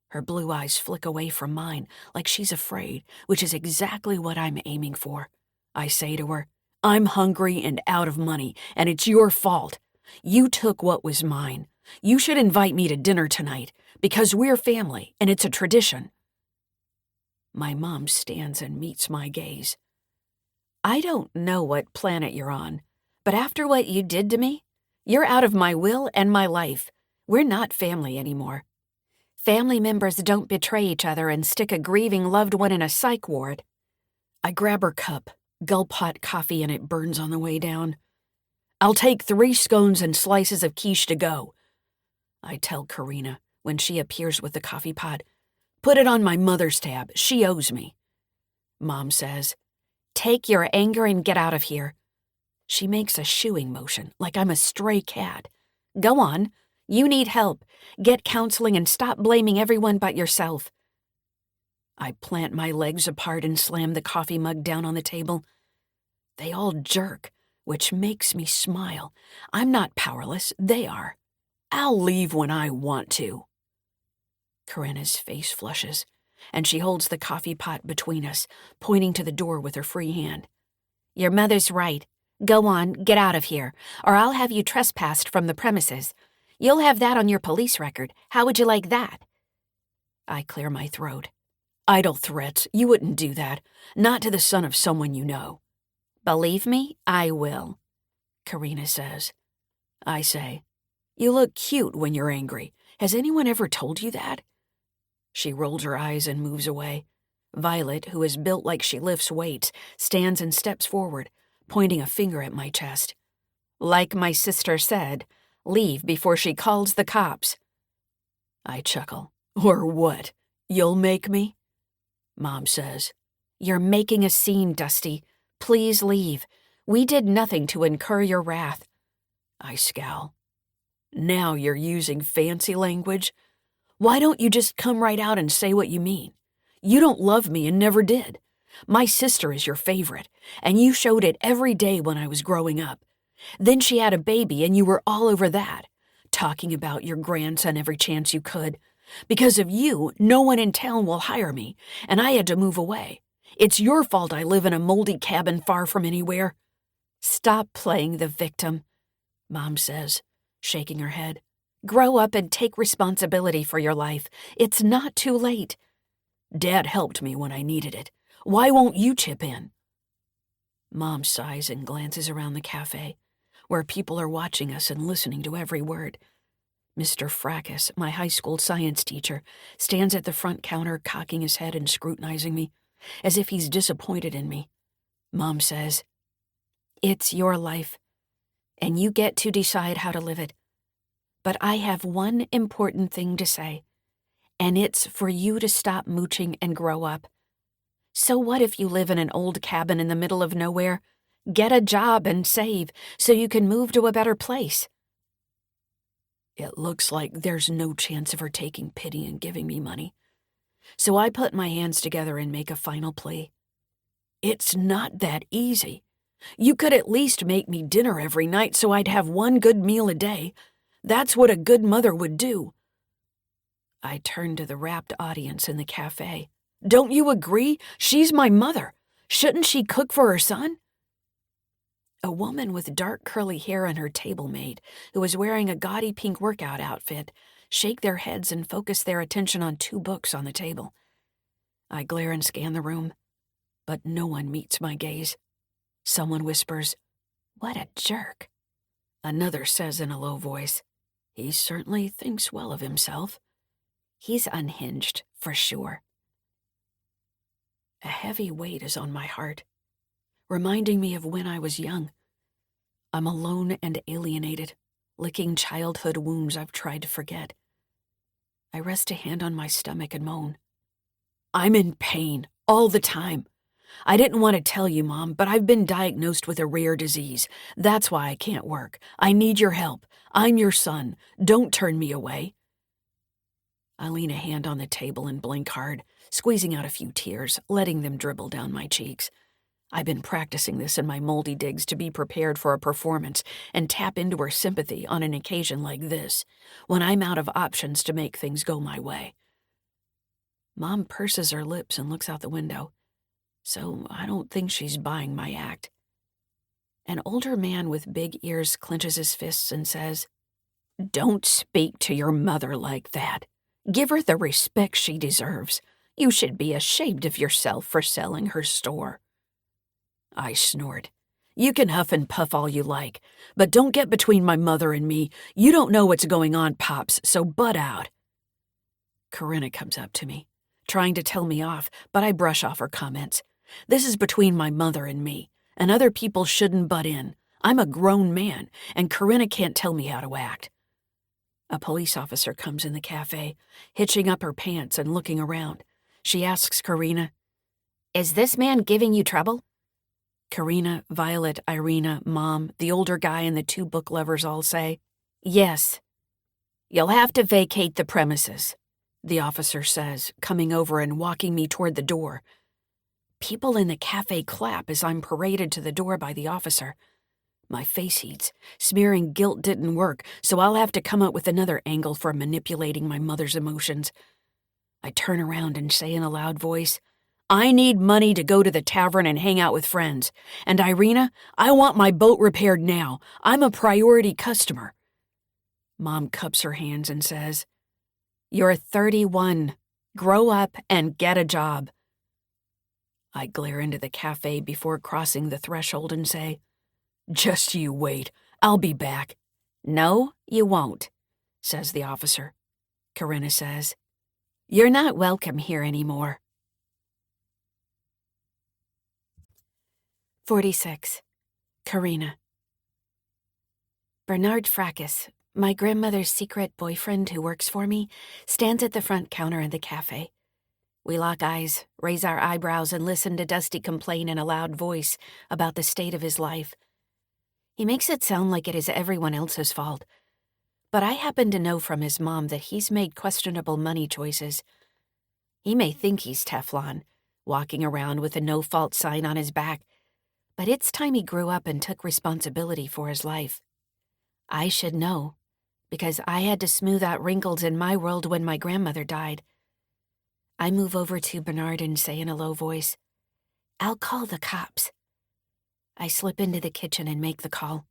Her blue eyes flick away from mine like she's afraid, which is exactly what I'm aiming for. I say to her, I'm hungry and out of money, and it's your fault. You took what was mine. You should invite me to dinner tonight, because we're family, and it's a tradition. My mom stands and meets my gaze. I don't know what planet you're on, but after what you did to me, you're out of my will and my life. We're not family anymore. Family members don't betray each other and stick a grieving loved one in a psych ward. I grab her cup, gulp hot coffee, and it burns on the way down. I'll take 3 scones and slices of quiche to go. I tell Karina when she appears with the coffee pot, Put it on my mother's tab. She owes me. Mom says, Take your anger and get out of here. She makes a shooing motion, like I'm a stray cat. Go on. You need help. Get counseling and stop blaming everyone but yourself. I plant my legs apart and slam the coffee mug down on the table. They all jerk, which makes me smile. I'm not powerless. They are. I'll leave when I want to. Corinna's face flushes, and she holds the coffee pot between us, pointing to the door with her free hand. Your mother's right. Go on, get out of here, or I'll have you trespassed from the premises. You'll have that on your police record. How would you like that? I clear my throat. Idle threats. You wouldn't do that. Not to the son of someone you know. Believe me, I will, Karina says. I say, You look cute when you're angry. Has anyone ever told you that? She rolls her eyes and moves away. Violet, who is built like she lifts weights, stands and steps forward, pointing a finger at my chest. Like my sister said, leave before she calls the cops. I chuckle. Or what? You'll make me? Mom says, You're making a scene, Dusty. Please leave. We did nothing to incur your wrath. I scowl. Now you're using fancy language? Why don't you just come right out and say what you mean? You don't love me and never did. My sister is your favorite, and you showed it every day when I was growing up. Then she had a baby and you were all over that, talking about your grandson every chance you could. Because of you, no one in town will hire me, and I had to move away. It's your fault I live in a moldy cabin far from anywhere. Stop playing the victim, Mom says, shaking her head. Grow up and take responsibility for your life. It's not too late. Dad helped me when I needed it. Why won't you chip in? Mom sighs and glances around the cafe, where people are watching us and listening to every word. Mr. Fracas, my high school science teacher, stands at the front counter cocking his head and scrutinizing me, as if he's disappointed in me. Mom says, "It's your life, and you get to decide how to live it. But I have one important thing to say, and it's for you to stop mooching and grow up. So what if you live in an old cabin in the middle of nowhere? Get a job and save so you can move to a better place." It looks like there's no chance of her taking pity and giving me money. So I put my hands together and make a final plea. It's not that easy. You could at least make me dinner every night so I'd have one good meal a day. That's what a good mother would do. I turned to the rapt audience in the cafe. Don't you agree? She's my mother. Shouldn't she cook for her son? A woman with dark curly hair and her table maid, who was wearing a gaudy pink workout outfit, shake their heads and focus their attention on 2 books on the table. I glare and scan the room, but no one meets my gaze. Someone whispers, "What a jerk." Another says in a low voice, "He certainly thinks well of himself." He's unhinged, for sure. A heavy weight is on my heart, reminding me of when I was young. I'm alone and alienated, licking childhood wounds I've tried to forget. I rest a hand on my stomach and moan. I'm in pain all the time. I didn't want to tell you, Mom, but I've been diagnosed with a rare disease. That's why I can't work. I need your help. I'm your son. Don't turn me away. I lean a hand on the table and blink hard, squeezing out a few tears, letting them dribble down my cheeks. I've been practicing this in my moldy digs to be prepared for a performance and tap into her sympathy on an occasion like this, when I'm out of options to make things go my way. Mom purses her lips and looks out the window, so I don't think she's buying my act. An older man with big ears clenches his fists and says, "Don't speak to your mother like that. Give her the respect she deserves. You should be ashamed of yourself for selling her store." I snort. You can huff and puff all you like, but don't get between my mother and me. You don't know what's going on, Pops, so butt out. Corinna comes up to me, trying to tell me off, but I brush off her comments. This is between my mother and me, and other people shouldn't butt in. I'm a grown man, and Corinna can't tell me how to act. A police officer comes in the cafe, hitching up her pants and looking around. She asks Corinna, "Is this man giving you trouble?" Corinna, Violet, Irina, Mom, the older guy, and the 2 book lovers all say, "Yes." "You'll have to vacate the premises," the officer says, coming over and walking me toward the door. People in the cafe clap as I'm paraded to the door by the officer. My face heats. Smearing guilt didn't work, so I'll have to come up with another angle for manipulating my mother's emotions. I turn around and say in a loud voice, "I need money to go to the tavern and hang out with friends. And Irina, I want my boat repaired now. I'm a priority customer." Mom cups her hands and says, "You're 31. Grow up and get a job." I glare into the cafe before crossing the threshold and say, "Just you wait. I'll be back." "No, you won't," says the officer. Corinna says, "You're not welcome here anymore." 46. Corinna. Bernard Fracas, my grandmother's secret boyfriend who works for me, stands at the front counter in the cafe. We lock eyes, raise our eyebrows, and listen to Dusty complain in a loud voice about the state of his life. He makes it sound like it is everyone else's fault. But I happen to know from his mom that he's made questionable money choices. He may think he's Teflon, walking around with a no-fault sign on his back, but it's time he grew up and took responsibility for his life. I should know, because I had to smooth out wrinkles in my world when my grandmother died. I move over to Bernard and say in a low voice, "I'll call the cops." I slip into the kitchen and make the call,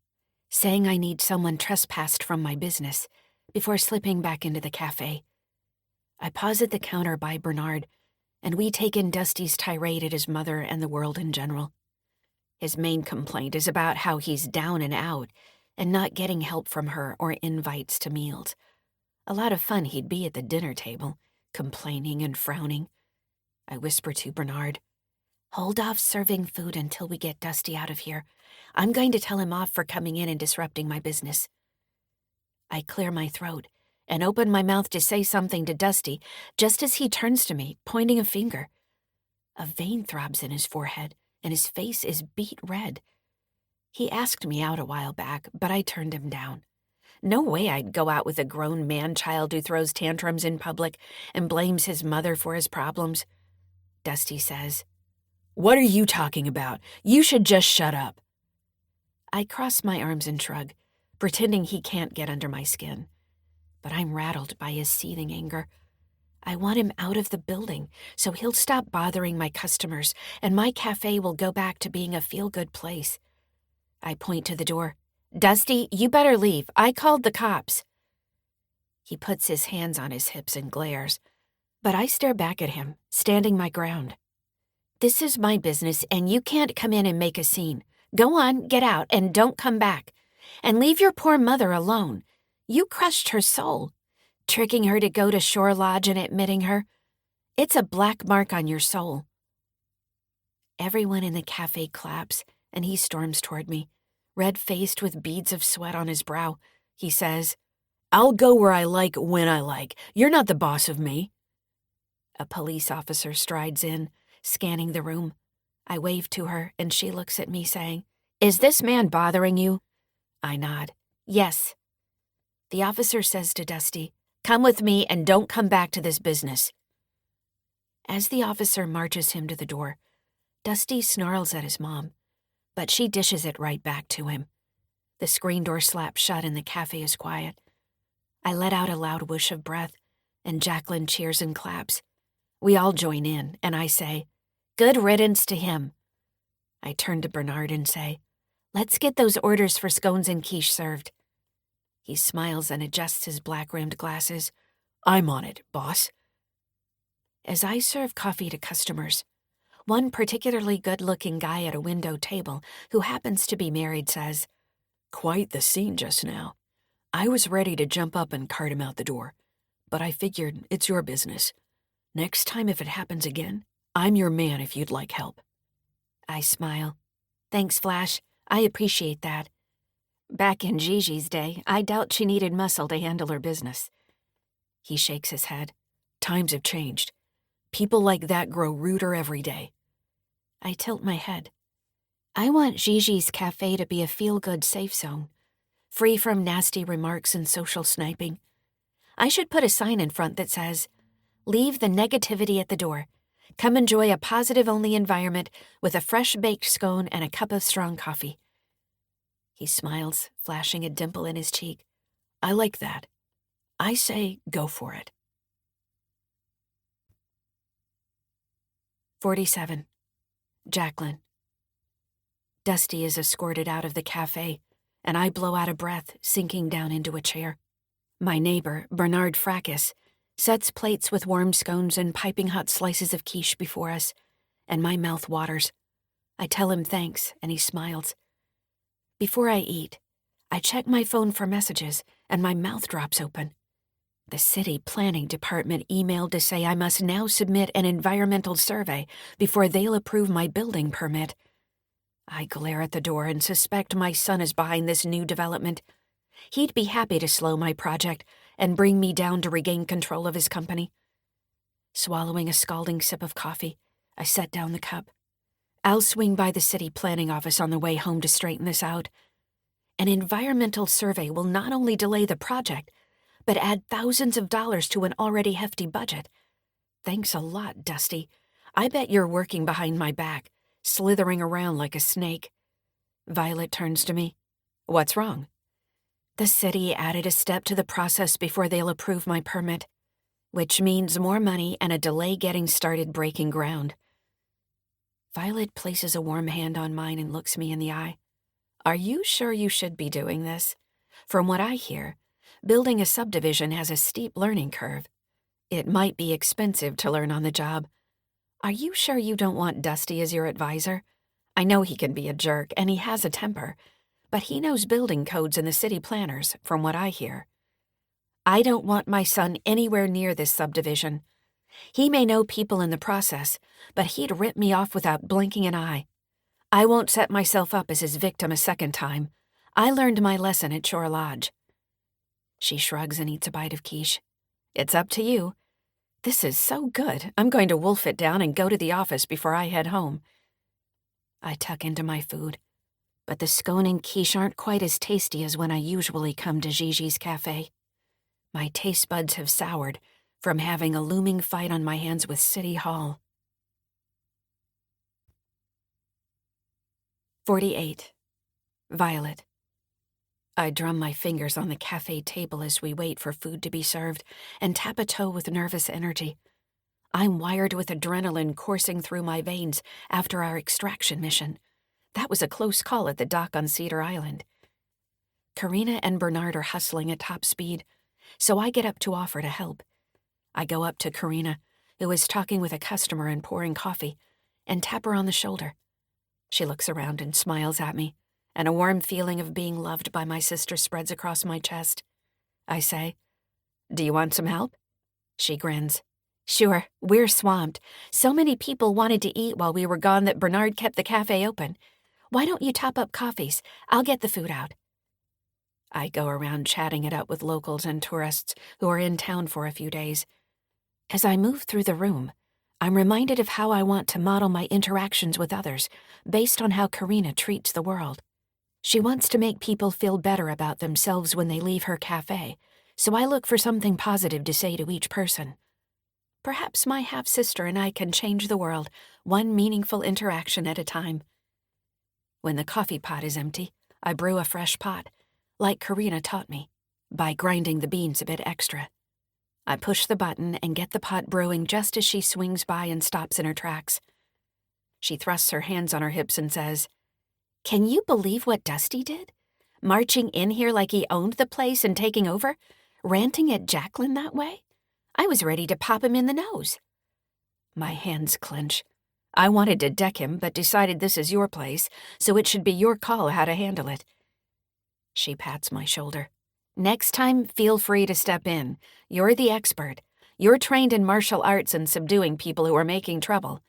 saying I need someone trespassed from my business, before slipping back into the cafe. I pause at the counter by Bernard, and we take in Dusty's tirade at his mother and the world in general. His main complaint is about how he's down and out, and not getting help from her or invites to meals. A lot of fun he'd be at the dinner table, complaining and frowning. I whisper to Bernard, "Hold off serving food until we get Dusty out of here. I'm going to tell him off for coming in and disrupting my business." I clear my throat and open my mouth to say something to Dusty, just as he turns to me, pointing a finger. A vein throbs in his forehead, and his face is beet red. He asked me out a while back, but I turned him down. No way I'd go out with a grown man-child who throws tantrums in public and blames his mother for his problems. Dusty says, "What are you talking about? You should just shut up." I cross my arms and shrug, pretending he can't get under my skin. But I'm rattled by his seething anger. I want him out of the building so he'll stop bothering my customers and my cafe will go back to being a feel-good place. I point to the door. "Dusty, you better leave. I called the cops." He puts his hands on his hips and glares, but I stare back at him, standing my ground. "This is my business, and you can't come in and make a scene. Go on, get out, and don't come back. And leave your poor mother alone. You crushed her soul, tricking her to go to Shore Lodge and admitting her. It's a black mark on your soul." Everyone in the cafe claps, and he storms toward me, red-faced with beads of sweat on his brow. He says, "I'll go where I like when I like. You're not the boss of me." A police officer strides in, scanning the room. I wave to her, and she looks at me saying, "Is this man bothering you?" I nod. "Yes." The officer says to Dusty, "Come with me and don't come back to this business." As the officer marches him to the door, Dusty snarls at his mom, but she dishes it right back to him. The screen door slaps shut and the cafe is quiet. I let out a loud whoosh of breath, and Jacqueline cheers and claps. We all join in, and I say, "Good riddance to him." I turn to Bernard and say, "Let's get those orders for scones and quiche served." He smiles and adjusts his black-rimmed glasses. "I'm on it, boss." As I serve coffee to customers, one particularly good-looking guy at a window table, who happens to be married, says, "Quite the scene just now. I was ready to jump up and cart him out the door, but I figured it's your business. Next time if it happens again, I'm your man if you'd like help." I smile. "Thanks, Flash. I appreciate that. Back in Gigi's day, I doubt she needed muscle to handle her business." He shakes his head. "Times have changed. People like that grow ruder every day." I tilt my head. I want Gigi's cafe to be a feel-good safe zone, free from nasty remarks and social sniping. I should put a sign in front that says, "Leave the negativity at the door. Come enjoy a positive-only environment with a fresh-baked scone and a cup of strong coffee." He smiles, flashing a dimple in his cheek. "I like that. I say go for it." 47. Jacqueline. Dusty is escorted out of the cafe, and I blow out a breath, sinking down into a chair. My neighbor, Bernard Fracas, sets plates with warm scones and piping hot slices of quiche before us, and my mouth waters. I tell him thanks, and he smiles. Before I eat, I check my phone for messages, and my mouth drops open. The city planning department emailed to say I must now submit an environmental survey before they'll approve my building permit. I glare at the door and suspect my son is behind this new development. He'd be happy to slow my project and bring me down to regain control of his company. Swallowing a scalding sip of coffee, I set down the cup. I'll swing by the city planning office on the way home to straighten this out. An environmental survey will not only delay the project, but add thousands of dollars to an already hefty budget. Thanks a lot, Dusty. I bet you're working behind my back, slithering around like a snake. Violet turns to me. What's wrong? The city added a step to the process before they'll approve my permit, which means more money and a delay getting started breaking ground. Violet places a warm hand on mine and looks me in the eye. Are you sure you should be doing this? From what I hear, building a subdivision has a steep learning curve. It might be expensive to learn on the job. Are you sure you don't want Dusty as your advisor? I know he can be a jerk, and he has a temper, but he knows building codes and the city planners, from what I hear. I don't want my son anywhere near this subdivision. He may know people in the process, but he'd rip me off without blinking an eye. I won't set myself up as his victim a second time. I learned my lesson at Shore Lodge. She shrugs and eats a bite of quiche. It's up to you. This is so good, I'm going to wolf it down and go to the office before I head home. I tuck into my food, but the scone and quiche aren't quite as tasty as when I usually come to Gigi's cafe. My taste buds have soured from having a looming fight on my hands with City Hall. 48. Violet. I drum my fingers on the cafe table as we wait for food to be served and tap a toe with nervous energy. I'm wired with adrenaline coursing through my veins after our extraction mission. That was a close call at the dock on Cedar Island. Karina and Bernard are hustling at top speed, so I get up to offer to help. I go up to Karina, who is talking with a customer and pouring coffee, and tap her on the shoulder. She looks around and smiles at me, and a warm feeling of being loved by my sister spreads across my chest. I say, "Do you want some help?" She grins. "Sure, we're swamped. So many people wanted to eat while we were gone that Bernard kept the cafe open. Why don't you top up coffees? I'll get the food out." I go around chatting it up with locals and tourists who are in town for a few days. As I move through the room, I'm reminded of how I want to model my interactions with others based on how Karina treats the world. She wants to make people feel better about themselves when they leave her cafe, so I look for something positive to say to each person. Perhaps my half-sister and I can change the world, one meaningful interaction at a time. When the coffee pot is empty, I brew a fresh pot, like Karina taught me, by grinding the beans a bit extra. I push the button and get the pot brewing just as she swings by and stops in her tracks. She thrusts her hands on her hips and says, "Can you believe what Dusty did? Marching in here like he owned the place and taking over? Ranting at Jacqueline that way? I was ready to pop him in the nose." My hands clench. I wanted to deck him, but decided this is your place, so it should be your call how to handle it. She pats my shoulder. "Next time, feel free to step in. You're the expert. You're trained in martial arts and subduing people who are making trouble."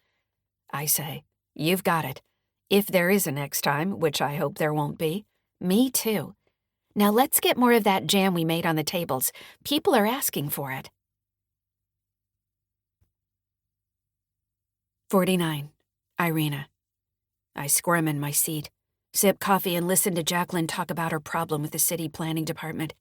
I say, "You've got it. If there is a next time, which I hope there won't be." "Me too. Now let's get more of that jam we made on the tables. People are asking for it." 49. Irina. I squirm in my seat, sip coffee and listen to Jacqueline talk about her problem with the city planning department.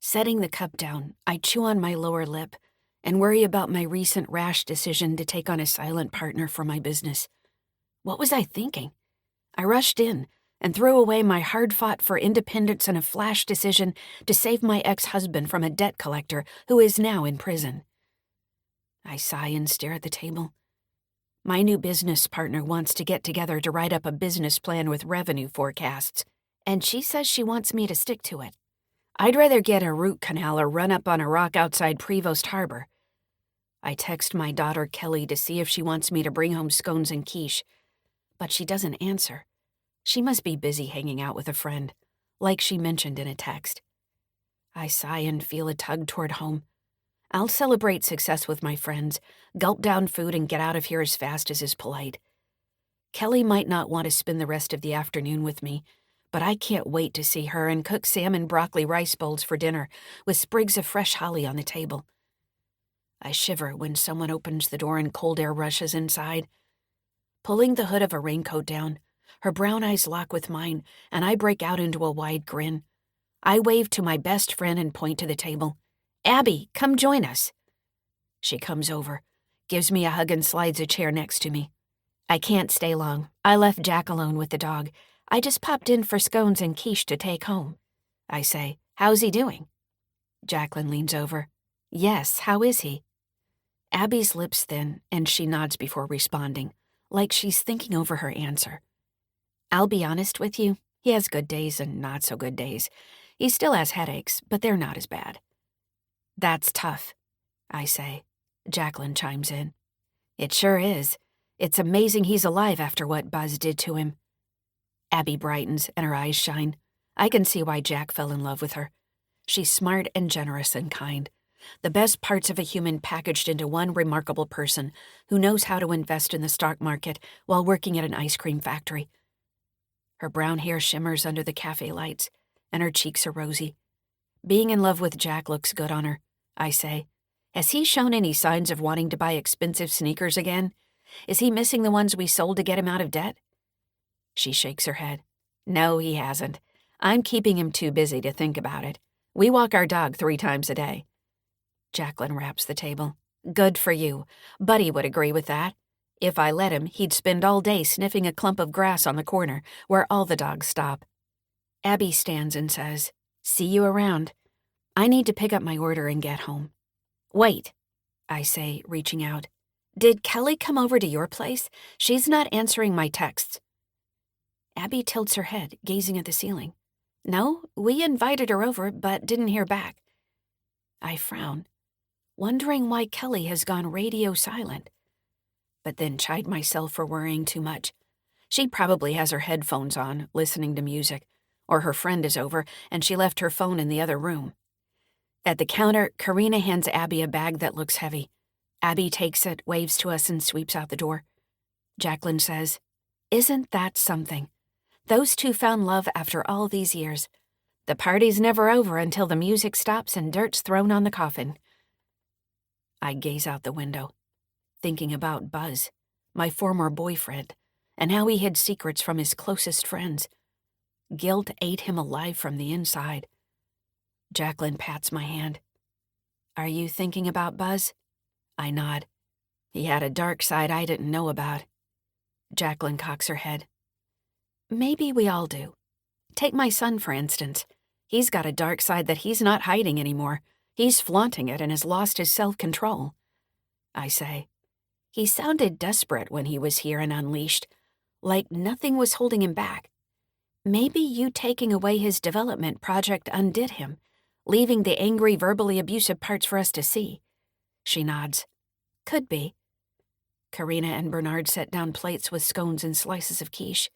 Setting the cup down, I chew on my lower lip and worry about my recent rash decision to take on a silent partner for my business. What was I thinking? I rushed in and threw away my hard-fought for independence and a flash decision to save my ex-husband from a debt collector who is now in prison. I sigh and stare at the table. My new business partner wants to get together to write up a business plan with revenue forecasts, and she says she wants me to stick to it. I'd rather get a root canal or run up on a rock outside Prevost Harbor. I text my daughter Kelly to see if she wants me to bring home scones and quiche, but she doesn't answer. She must be busy hanging out with a friend, like she mentioned in a text. I sigh and feel a tug toward home. I'll celebrate success with my friends, gulp down food, and get out of here as fast as is polite. Kelly might not want to spend the rest of the afternoon with me, but I can't wait to see her and cook salmon broccoli rice bowls for dinner with sprigs of fresh holly on the table. I shiver when someone opens the door and cold air rushes inside. Pulling the hood of a raincoat down, Her brown eyes lock with mine, and I break out into a wide grin. I wave to my best friend and point to the table. "Abby, come join us." She comes over, gives me a hug and slides a chair next to me. "I can't stay long. I left Jack alone with the dog. I just popped in for scones and quiche to take home." I say, "How's he doing?" Jacqueline leans over. "Yes, how is he?" Abby's lips thin, and she nods before responding, like she's thinking over her answer. "I'll be honest with you, he has good days and not so good days. He still has headaches, but they're not as bad." "That's tough," I say. Jacqueline chimes in. "It sure is. It's amazing he's alive after what Buzz did to him." Abby brightens and her eyes shine. I can see why Jack fell in love with her. She's smart and generous and kind. The best parts of a human packaged into one remarkable person who knows how to invest in the stock market while working at an ice cream factory. Her brown hair shimmers under the cafe lights, and her cheeks are rosy. Being in love with Jack looks good on her, I say. Has he shown any signs of wanting to buy expensive sneakers again? Is he missing the ones we sold to get him out of debt? She shakes her head. No, he hasn't. I'm keeping him too busy to think about it. We walk our dog 3 times a day. Jacqueline raps the table. Good for you. Buddy would agree with that. If I let him, he'd spend all day sniffing a clump of grass on the corner where all the dogs stop. Abby stands and says, "See you around. I need to pick up my order and get home." "Wait," I say, reaching out. "Did Kelly come over to your place? She's not answering my texts." Abby tilts her head, gazing at the ceiling. "No, we invited her over, but didn't hear back." I frown, wondering why Kelly has gone radio silent, but then chide myself for worrying too much. She probably has her headphones on, listening to music, or her friend is over and she left her phone in the other room. At the counter, Karina hands Abby a bag that looks heavy. Abby takes it, waves to us, and sweeps out the door. Jacqueline says, "Isn't that something? Those two found love after all these years. The party's never over until the music stops and dirt's thrown on the coffin." I gaze out the window, thinking about Buzz, my former boyfriend, and how he hid secrets from his closest friends. Guilt ate him alive from the inside. Jacqueline pats my hand. "Are you thinking about Buzz?" I nod. "He had a dark side I didn't know about." Jacqueline cocks her head. "Maybe we all do. Take my son, for instance. He's got a dark side that he's not hiding anymore. He's flaunting it and has lost his self-control." I say. "He sounded desperate when he was here and unleashed, like nothing was holding him back. Maybe you taking away his development project undid him, leaving the angry, verbally abusive parts for us to see." She nods. "Could be." Karina and Bernard set down plates with scones and slices of quiche.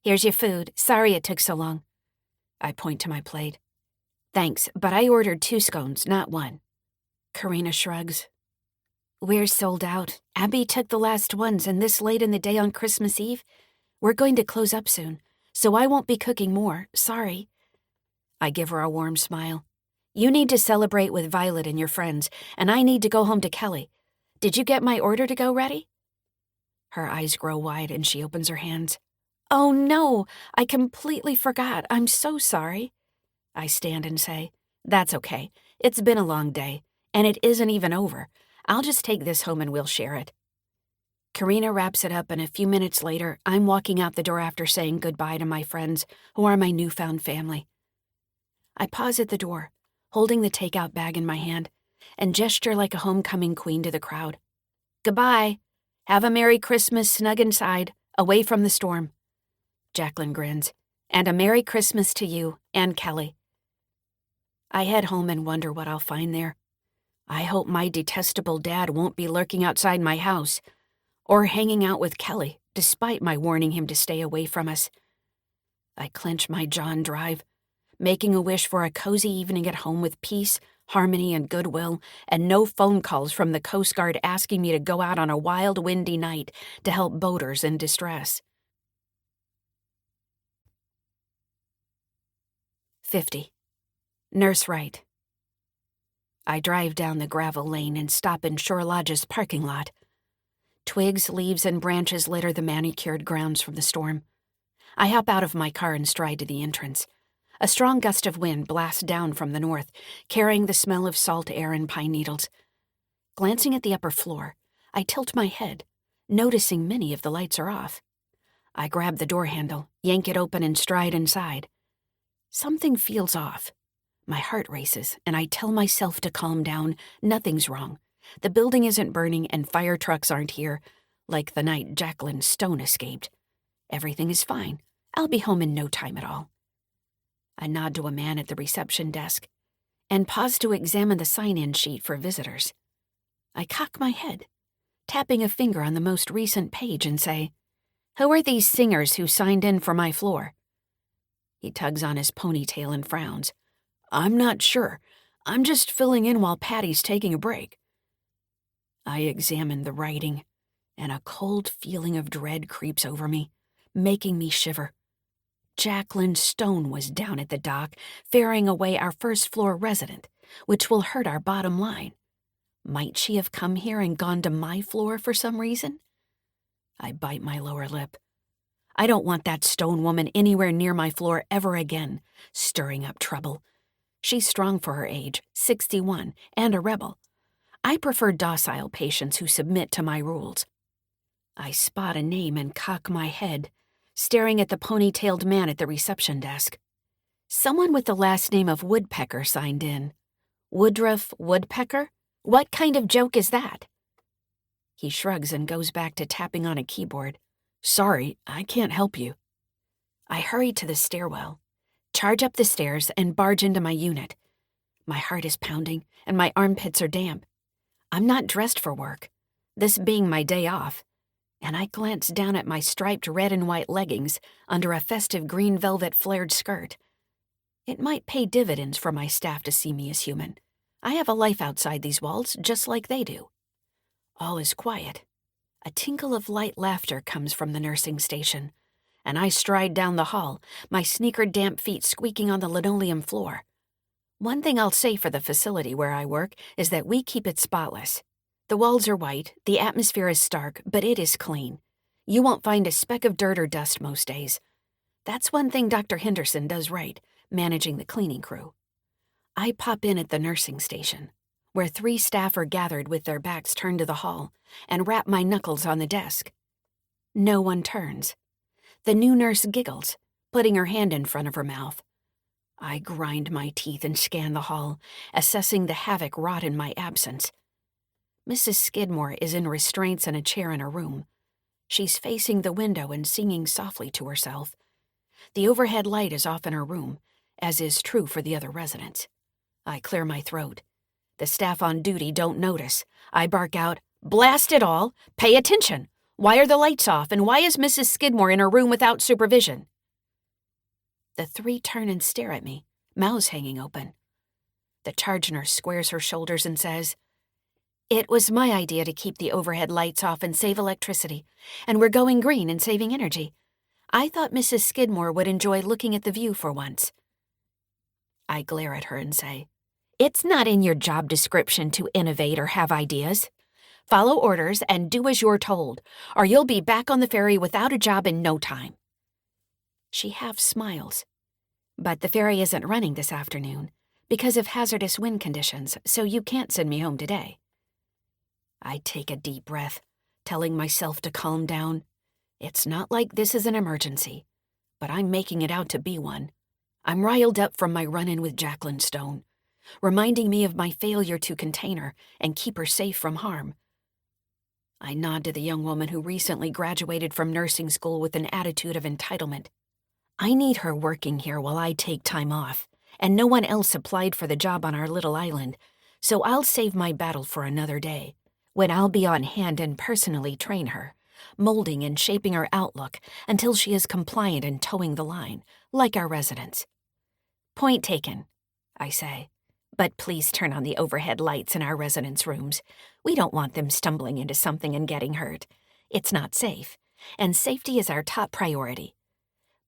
"Here's your food. Sorry it took so long." I point to my plate. "Thanks, but I ordered 2 scones, not 1. Karina shrugs. "We're sold out. Abby took the last ones, and this late in the day on Christmas Eve? We're going to close up soon, so I won't be cooking more. Sorry." I give her a warm smile. "You need to celebrate with Violet and your friends, and I need to go home to Kelly. Did you get my order to go ready?" Her eyes grow wide and she opens her hands. "Oh no, I completely forgot. I'm so sorry." I stand and say, "That's okay. It's been a long day, and it isn't even over. I'll just take this home and we'll share it." Karina wraps it up, and a few minutes later, I'm walking out the door after saying goodbye to my friends, who are my newfound family. I pause at the door, holding the takeout bag in my hand, and gesture like a homecoming queen to the crowd. "Goodbye. Have a Merry Christmas snug inside, away from the storm." Jacqueline grins. "And a Merry Christmas to you and Kelly." I head home and wonder what I'll find there. I hope my detestable dad won't be lurking outside my house, or hanging out with Kelly, despite my warning him to stay away from us. I clench my jaw and drive, making a wish for a cozy evening at home with peace, harmony, and goodwill, and no phone calls from the Coast Guard asking me to go out on a wild, windy night to help boaters in distress. 50. Nurse Wright. I drive down the gravel lane and stop in Shore Lodge's parking lot. Twigs, leaves, and branches litter the manicured grounds from the storm. I hop out of my car and stride to the entrance. A strong gust of wind blasts down from the north, carrying the smell of salt air and pine needles. Glancing at the upper floor, I tilt my head, noticing many of the lights are off. I grab the door handle, yank it open, and stride inside. Something feels off. My heart races, and I tell myself to calm down. Nothing's wrong. The building isn't burning, and fire trucks aren't here, like the night Jacqueline Stone escaped. Everything is fine. I'll be home in no time at all. I nod to a man at the reception desk and pause to examine the sign-in sheet for visitors. I cock my head, tapping a finger on the most recent page, and say, "Who are these singers who signed in for my floor?" He tugs on his ponytail and frowns. "I'm not sure. I'm just filling in while Patty's taking a break." I examine the writing, and a cold feeling of dread creeps over me, making me shiver. Jacqueline Stone was down at the dock, ferrying away our first-floor resident, which will hurt our bottom line. Might she have come here and gone to my floor for some reason? I bite my lower lip. I don't want that Stone woman anywhere near my floor ever again, stirring up trouble. She's strong for her age, 61, and a rebel. I prefer docile patients who submit to my rules. I spot a name and cock my head, staring at the ponytailed man at the reception desk. Someone with the last name of Woodpecker signed in. Woodruff Woodpecker? What kind of joke is that? He shrugs and goes back to tapping on a keyboard. "Sorry, I can't help you." I hurry to the stairwell, charge up the stairs, and barge into my unit. My heart is pounding, and my armpits are damp. I'm not dressed for work, this being my day off, and I glance down at my striped red and white leggings under a festive green velvet flared skirt. It might pay dividends for my staff to see me as human. I have a life outside these walls, just like they do. All is quiet. A tinkle of light laughter comes from the nursing station, and I stride down the hall, my sneaker-damp feet squeaking on the linoleum floor. One thing I'll say for the facility where I work is that we keep it spotless. The walls are white, the atmosphere is stark, but it is clean. You won't find a speck of dirt or dust most days. That's one thing Dr. Henderson does right, managing the cleaning crew. I pop in at the nursing station, where 3 staff are gathered with their backs turned to the hall, and rap my knuckles on the desk. No one turns. The new nurse giggles, putting her hand in front of her mouth. I grind my teeth and scan the hall, assessing the havoc wrought in my absence. Mrs. Skidmore is in restraints in a chair in her room. She's facing the window and singing softly to herself. The overhead light is off in her room, as is true for the other residents. I clear my throat. The staff on duty don't notice. I bark out, "Blast it all! Pay attention! Why are the lights off, and why is Mrs. Skidmore in her room without supervision?" The 3 turn and stare at me, mouths hanging open. The charge nurse squares her shoulders and says, "It was my idea to keep the overhead lights off and save electricity, and we're going green and saving energy. I thought Mrs. Skidmore would enjoy looking at the view for once." I glare at her and say, "It's not in your job description to innovate or have ideas. Follow orders and do as you're told, or you'll be back on the ferry without a job in no time." She half smiles. "But the ferry isn't running this afternoon because of hazardous wind conditions, so you can't send me home today." I take a deep breath, telling myself to calm down. It's not like this is an emergency, but I'm making it out to be one. I'm riled up from my run-in with Jacqueline Stone, reminding me of my failure to contain her and keep her safe from harm. I nod to the young woman who recently graduated from nursing school with an attitude of entitlement. I need her working here while I take time off, and no one else applied for the job on our little island, so I'll save my battle for another day, when I'll be on hand and personally train her, molding and shaping her outlook until she is compliant and towing the line, like our residents. "Point taken," I say, "but please turn on the overhead lights in our residents' rooms. We don't want them stumbling into something and getting hurt. It's not safe, and safety is our top priority.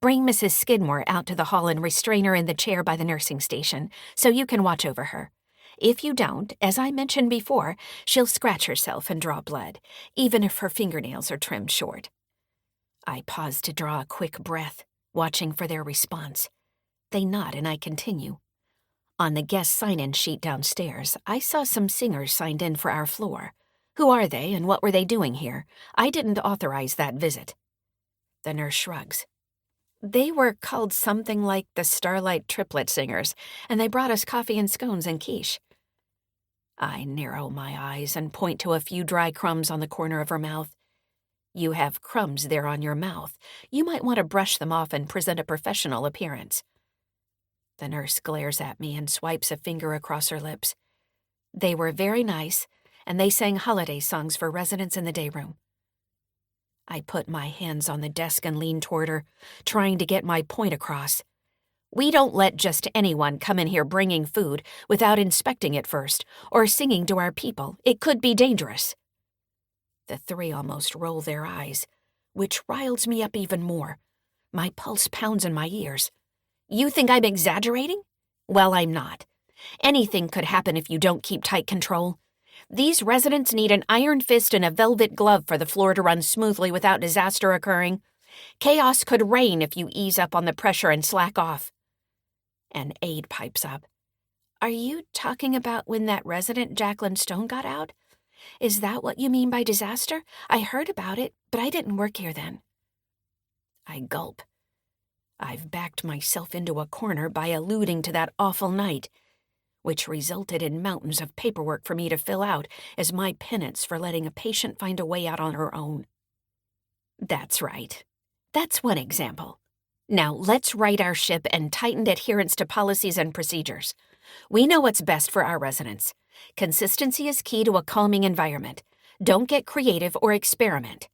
Bring Mrs. Skidmore out to the hall and restrain her in the chair by the nursing station so you can watch over her. If you don't, as I mentioned before, she'll scratch herself and draw blood, even if her fingernails are trimmed short." I pause to draw a quick breath, watching for their response. They nod and I continue. On the guest sign-in sheet downstairs, I saw some singers signed in for our floor. Who are they and what were they doing here? I didn't authorize that visit. The nurse shrugs. They were called something like the Starlight Triplet Singers, and they brought us coffee and scones and quiche. I narrow my eyes and point to a few dry crumbs on the corner of her mouth. You have crumbs there on your mouth. You might want to brush them off and present a professional appearance. The nurse glares at me and swipes a finger across her lips. They were very nice, and they sang holiday songs for residents in the day room. I put my hands on the desk and lean toward her, trying to get my point across. We don't let just anyone come in here bringing food without inspecting it first, or singing to our people. It could be dangerous. The three almost roll their eyes, which riles me up even more. My pulse pounds in my ears. You think I'm exaggerating? Well, I'm not. Anything could happen if you don't keep tight control. These residents need an iron fist and a velvet glove for the floor to run smoothly without disaster occurring. Chaos could reign if you ease up on the pressure and slack off. An aide pipes up. Are you talking about when that resident Jacqueline Stone got out? Is that what you mean by disaster? I heard about it, but I didn't work here then. I gulp. I've backed myself into a corner by alluding to that awful night, which resulted in mountains of paperwork for me to fill out as my penance for letting a patient find a way out on her own. That's right. That's one example. Now let's right our ship and tighten adherence to policies and procedures. We know what's best for our residents. Consistency is key to a calming environment. Don't get creative or experiment.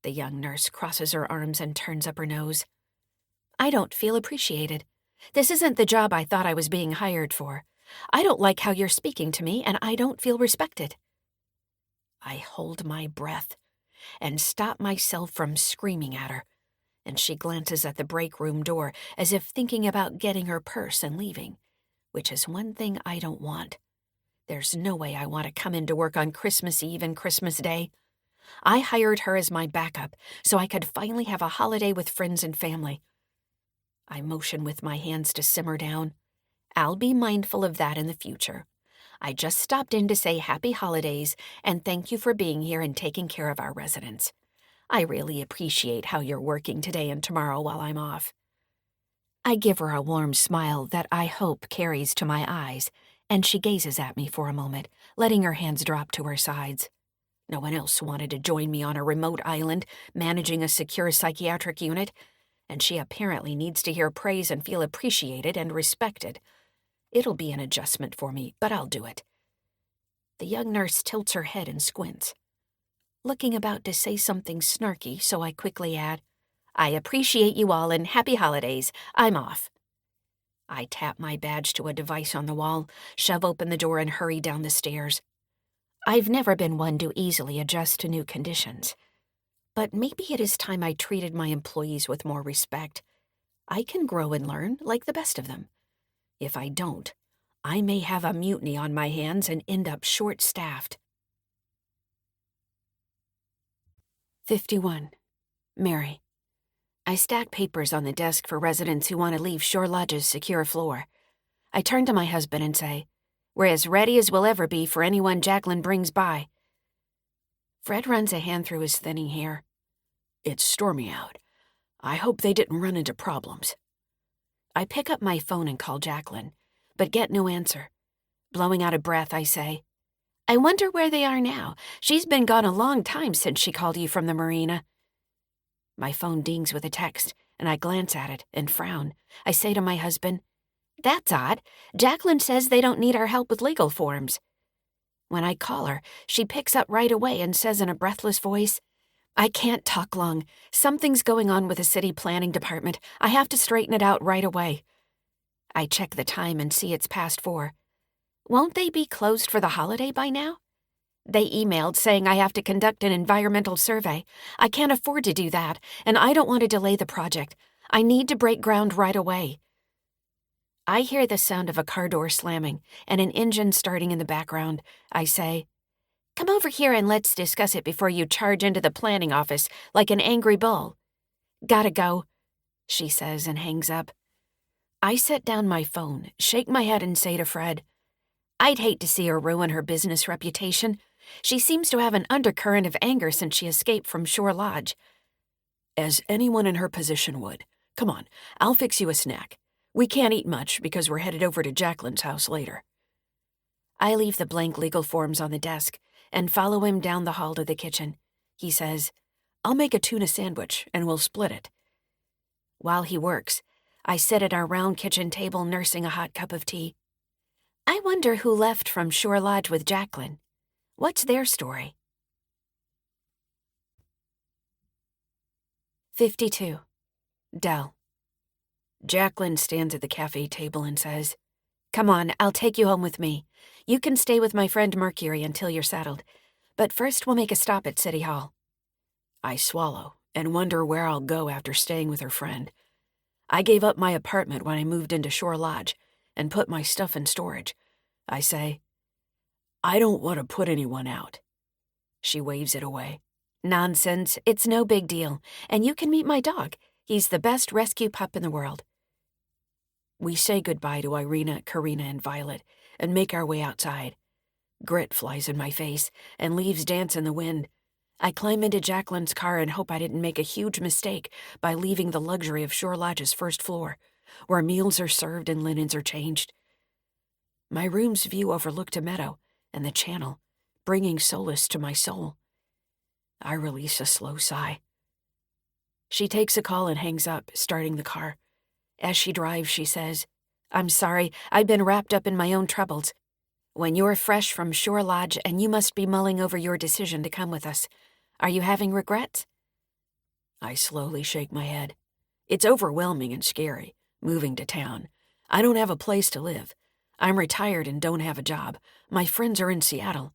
The young nurse crosses her arms and turns up her nose. I don't feel appreciated. This isn't the job I thought I was being hired for. I don't like how you're speaking to me, and I don't feel respected. I hold my breath and stop myself from screaming at her, and she glances at the break room door as if thinking about getting her purse and leaving, which is one thing I don't want. There's no way I want to come into work on Christmas Eve and Christmas Day. I hired her as my backup so I could finally have a holiday with friends and family. I motion with my hands to simmer down. I'll be mindful of that in the future. I just stopped in to say happy holidays and thank you for being here and taking care of our residents. I really appreciate how you're working today and tomorrow while I'm off. I give her a warm smile that I hope carries to my eyes, and she gazes at me for a moment, letting her hands drop to her sides. No one else wanted to join me on a remote island managing a secure psychiatric unit, and she apparently needs to hear praise and feel appreciated and respected. It'll be an adjustment for me, but I'll do it. The young nurse tilts her head and squints, looking about to say something snarky, so I quickly add, I appreciate you all and happy holidays. I'm off. I tap my badge to a device on the wall, shove open the door, and hurry down the stairs. I've never been one to easily adjust to new conditions. But maybe it is time I treated my employees with more respect. I can grow and learn like the best of them. If I don't, I may have a mutiny on my hands and end up short-staffed. 51. Mary. I stack papers on the desk for residents who want to leave Shore Lodge's secure floor. I turn to my husband and say, we're as ready as we'll ever be for anyone Jacqueline brings by. Fred runs a hand through his thinning hair. It's stormy out. I hope they didn't run into problems. I pick up my phone and call Jacqueline, but get no answer. Blowing out a breath, I say, I wonder where they are now. She's been gone a long time since she called you from the marina. My phone dings with a text, and I glance at it and frown. I say to my husband, That's odd. Jacqueline says they don't need our help with legal forms. When I call her, she picks up right away and says in a breathless voice, I can't talk long. Something's going on with the city planning department. I have to straighten it out right away. I check the time and see it's past 4. Won't they be closed for the holiday by now? They emailed saying I have to conduct an environmental survey. I can't afford to do that, and I don't want to delay the project. I need to break ground right away. I hear the sound of a car door slamming and an engine starting in the background. I say, Come over here and let's discuss it before you charge into the planning office like an angry bull. Gotta go. she says and hangs up. I set down my phone, shake my head and say to Fred, I'd hate to see her ruin her business reputation. She seems to have an undercurrent of anger since she escaped from Shore Lodge. As anyone in her position would. Come on, I'll fix you a snack. We can't eat much because we're headed over to Jacqueline's house later. I leave the blank legal forms on the desk and follow him down the hall to the kitchen. He says, I'll make a tuna sandwich and we'll split it. While he works, I sit at our round kitchen table nursing a hot cup of tea. I wonder who left from Shore Lodge with Jacqueline. What's their story? 52. Dell. Jacqueline stands at the cafe table and says, Come on, I'll take you home with me. You can stay with my friend Mercury until you're settled. But first we'll make a stop at City Hall. I swallow and wonder where I'll go after staying with her friend. I gave up my apartment when I moved into Shore Lodge and put my stuff in storage. I say, I don't want to put anyone out. She waves it away. Nonsense, it's no big deal, and you can meet my dog. He's the best rescue pup in the world. We say goodbye to Irina, Karina, and Violet and make our way outside. Grit flies in my face and leaves dance in the wind. I climb into Jacqueline's car and hope I didn't make a huge mistake by leaving the luxury of Shore Lodge's first floor, where meals are served and linens are changed. My room's view overlooked a meadow and the channel, bringing solace to my soul. I release a slow sigh. She takes a call and hangs up, starting the car. As she drives, she says, I'm sorry, I've been wrapped up in my own troubles. When you're fresh from Shore Lodge and you must be mulling over your decision to come with us, are you having regrets? I slowly shake my head. It's overwhelming and scary, moving to town. I don't have a place to live. I'm retired and don't have a job. My friends are in Seattle.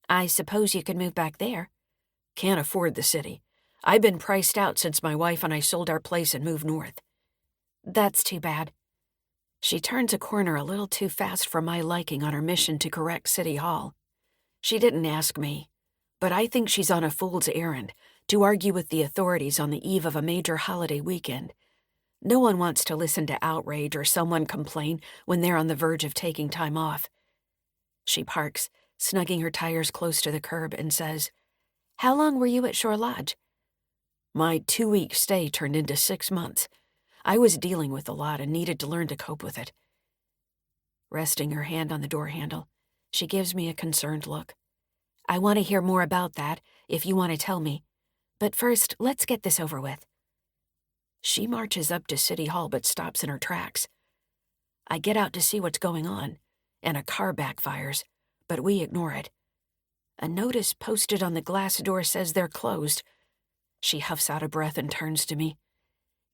I suppose you could move back there. Can't afford the city. I've been priced out since my wife and I sold our place and moved north. That's too bad. She turns a corner a little too fast for my liking on her mission to correct City Hall. She didn't ask me, but I think she's on a fool's errand to argue with the authorities on the eve of a major holiday weekend. No one wants to listen to outrage or someone complain when they're on the verge of taking time off. She parks, snugging her tires close to the curb, and says, How long were you at Shore Lodge? My 2-week stay turned into 6 months. I was dealing with a lot and needed to learn to cope with it. Resting her hand on the door handle, she gives me a concerned look. I want to hear more about that, if you want to tell me. But first, let's get this over with. She marches up to City Hall but stops in her tracks. I get out to see what's going on, and a car backfires, but we ignore it. A notice posted on the glass door says they're closed. She huffs out a breath and turns to me.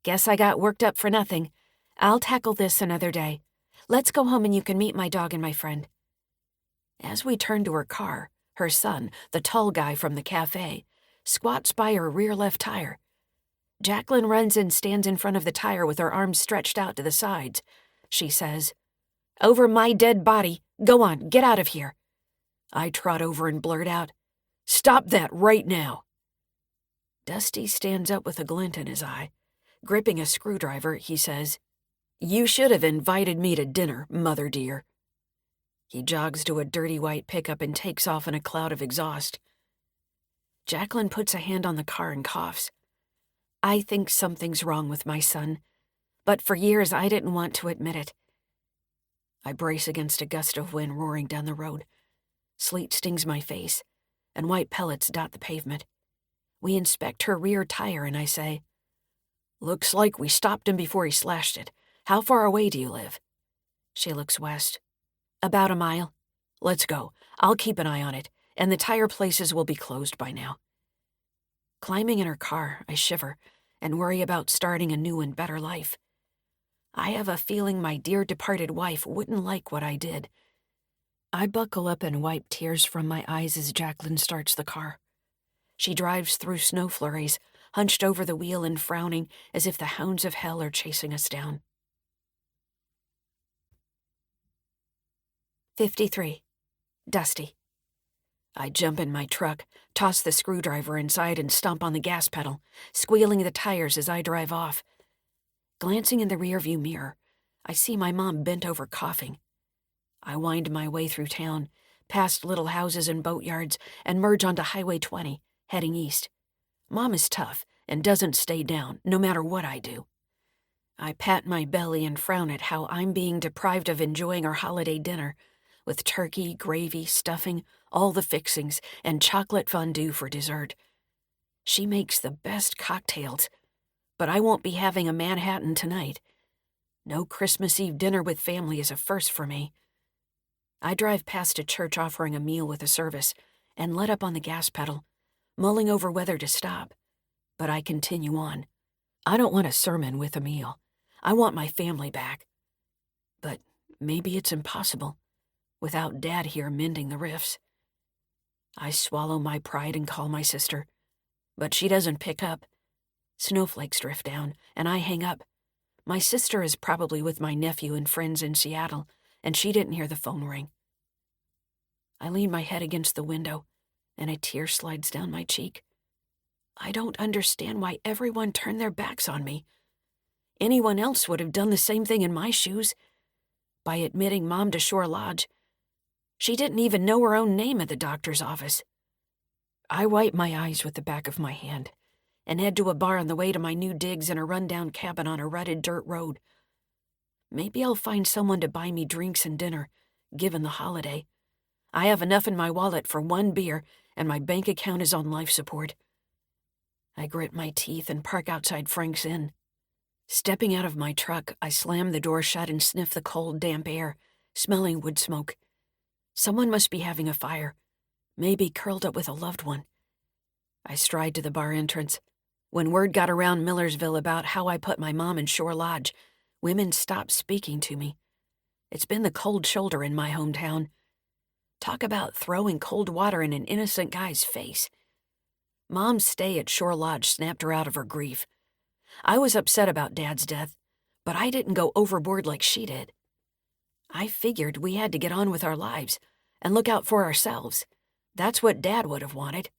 Guess I got worked up for nothing. I'll tackle this another day. Let's go home and you can meet my dog and my friend. As we turn to her car, her son, the tall guy from the cafe, squats by her rear left tire. Jacqueline runs and stands in front of the tire with her arms stretched out to the sides. She says, Over my dead body. Go on, get out of here. I trot over and blurt out, Stop that right now. Dusty stands up with a glint in his eye. Gripping a screwdriver, he says, You should have invited me to dinner, mother dear. He jogs to a dirty white pickup and takes off in a cloud of exhaust. Jacqueline puts a hand on the car and coughs. I think something's wrong with my son, but for years I didn't want to admit it. I brace against a gust of wind roaring down the road. Sleet stings my face, and white pellets dot the pavement. We inspect her rear tire, and I say, Looks like we stopped him before he slashed it. How far away do you live? She looks west. About a mile. Let's go. I'll keep an eye on it, and the tire places will be closed by now. Climbing in her car, I shiver and worry about starting a new and better life. I have a feeling my dear departed wife wouldn't like what I did. I buckle up and wipe tears from my eyes as Jacqueline starts the car. She drives through snow flurries, hunched over the wheel and frowning as if the hounds of hell are chasing us down. 53. Dusty. I jump in my truck, toss the screwdriver inside and stomp on the gas pedal, squealing the tires as I drive off. Glancing in the rearview mirror, I see my mom bent over coughing. I wind my way through town, past little houses and boatyards, and merge onto Highway 20, heading east. Mom is tough and doesn't stay down, no matter what I do. I pat my belly and frown at how I'm being deprived of enjoying our holiday dinner, with turkey, gravy, stuffing, all the fixings, and chocolate fondue for dessert. She makes the best cocktails, but I won't be having a Manhattan tonight. No Christmas Eve dinner with family is a first for me. I drive past a church offering a meal with a service and let up on the gas pedal, mulling over whether to stop. But I continue on. I don't want a sermon with a meal. I want my family back. But maybe it's impossible, without Dad here mending the rifts. I swallow my pride and call my sister, but she doesn't pick up. Snowflakes drift down, and I hang up. My sister is probably with my nephew and friends in Seattle, and she didn't hear the phone ring. I lean my head against the window, and a tear slides down my cheek. I don't understand why everyone turned their backs on me. Anyone else would have done the same thing in my shoes. By admitting Mom to Shore Lodge, she didn't even know her own name at the doctor's office. I wipe my eyes with the back of my hand and head to a bar on the way to my new digs in a rundown cabin on a rutted dirt road. Maybe I'll find someone to buy me drinks and dinner, given the holiday. I have enough in my wallet for one beer, and my bank account is on life support. I grit my teeth and park outside Frank's Inn. Stepping out of my truck, I slam the door shut and sniff the cold, damp air, smelling wood smoke. Someone must be having a fire, maybe curled up with a loved one. I stride to the bar entrance. When word got around Millersville about how I put my mom in Shore Lodge, women stopped speaking to me. It's been the cold shoulder in my hometown. Talk about throwing cold water in an innocent guy's face. Mom's stay at Shore Lodge snapped her out of her grief. I was upset about Dad's death, but I didn't go overboard like she did. I figured we had to get on with our lives and look out for ourselves. That's what Dad would have wanted.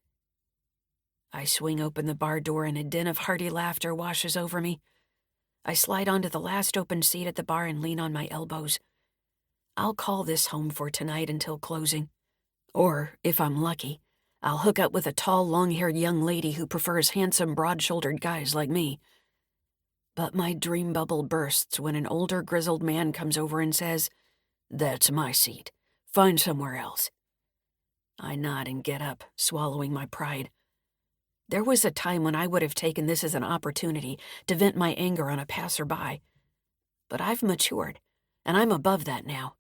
I swing open the bar door and a din of hearty laughter washes over me. I slide onto the last open seat at the bar and lean on my elbows. I'll call this home for tonight until closing. Or, if I'm lucky, I'll hook up with a tall, long-haired young lady who prefers handsome, broad-shouldered guys like me. But my dream bubble bursts when an older, grizzled man comes over and says, "That's my seat. Find somewhere else." I nod and get up, swallowing my pride. There was a time when I would have taken this as an opportunity to vent my anger on a passerby. But I've matured, and I'm above that now.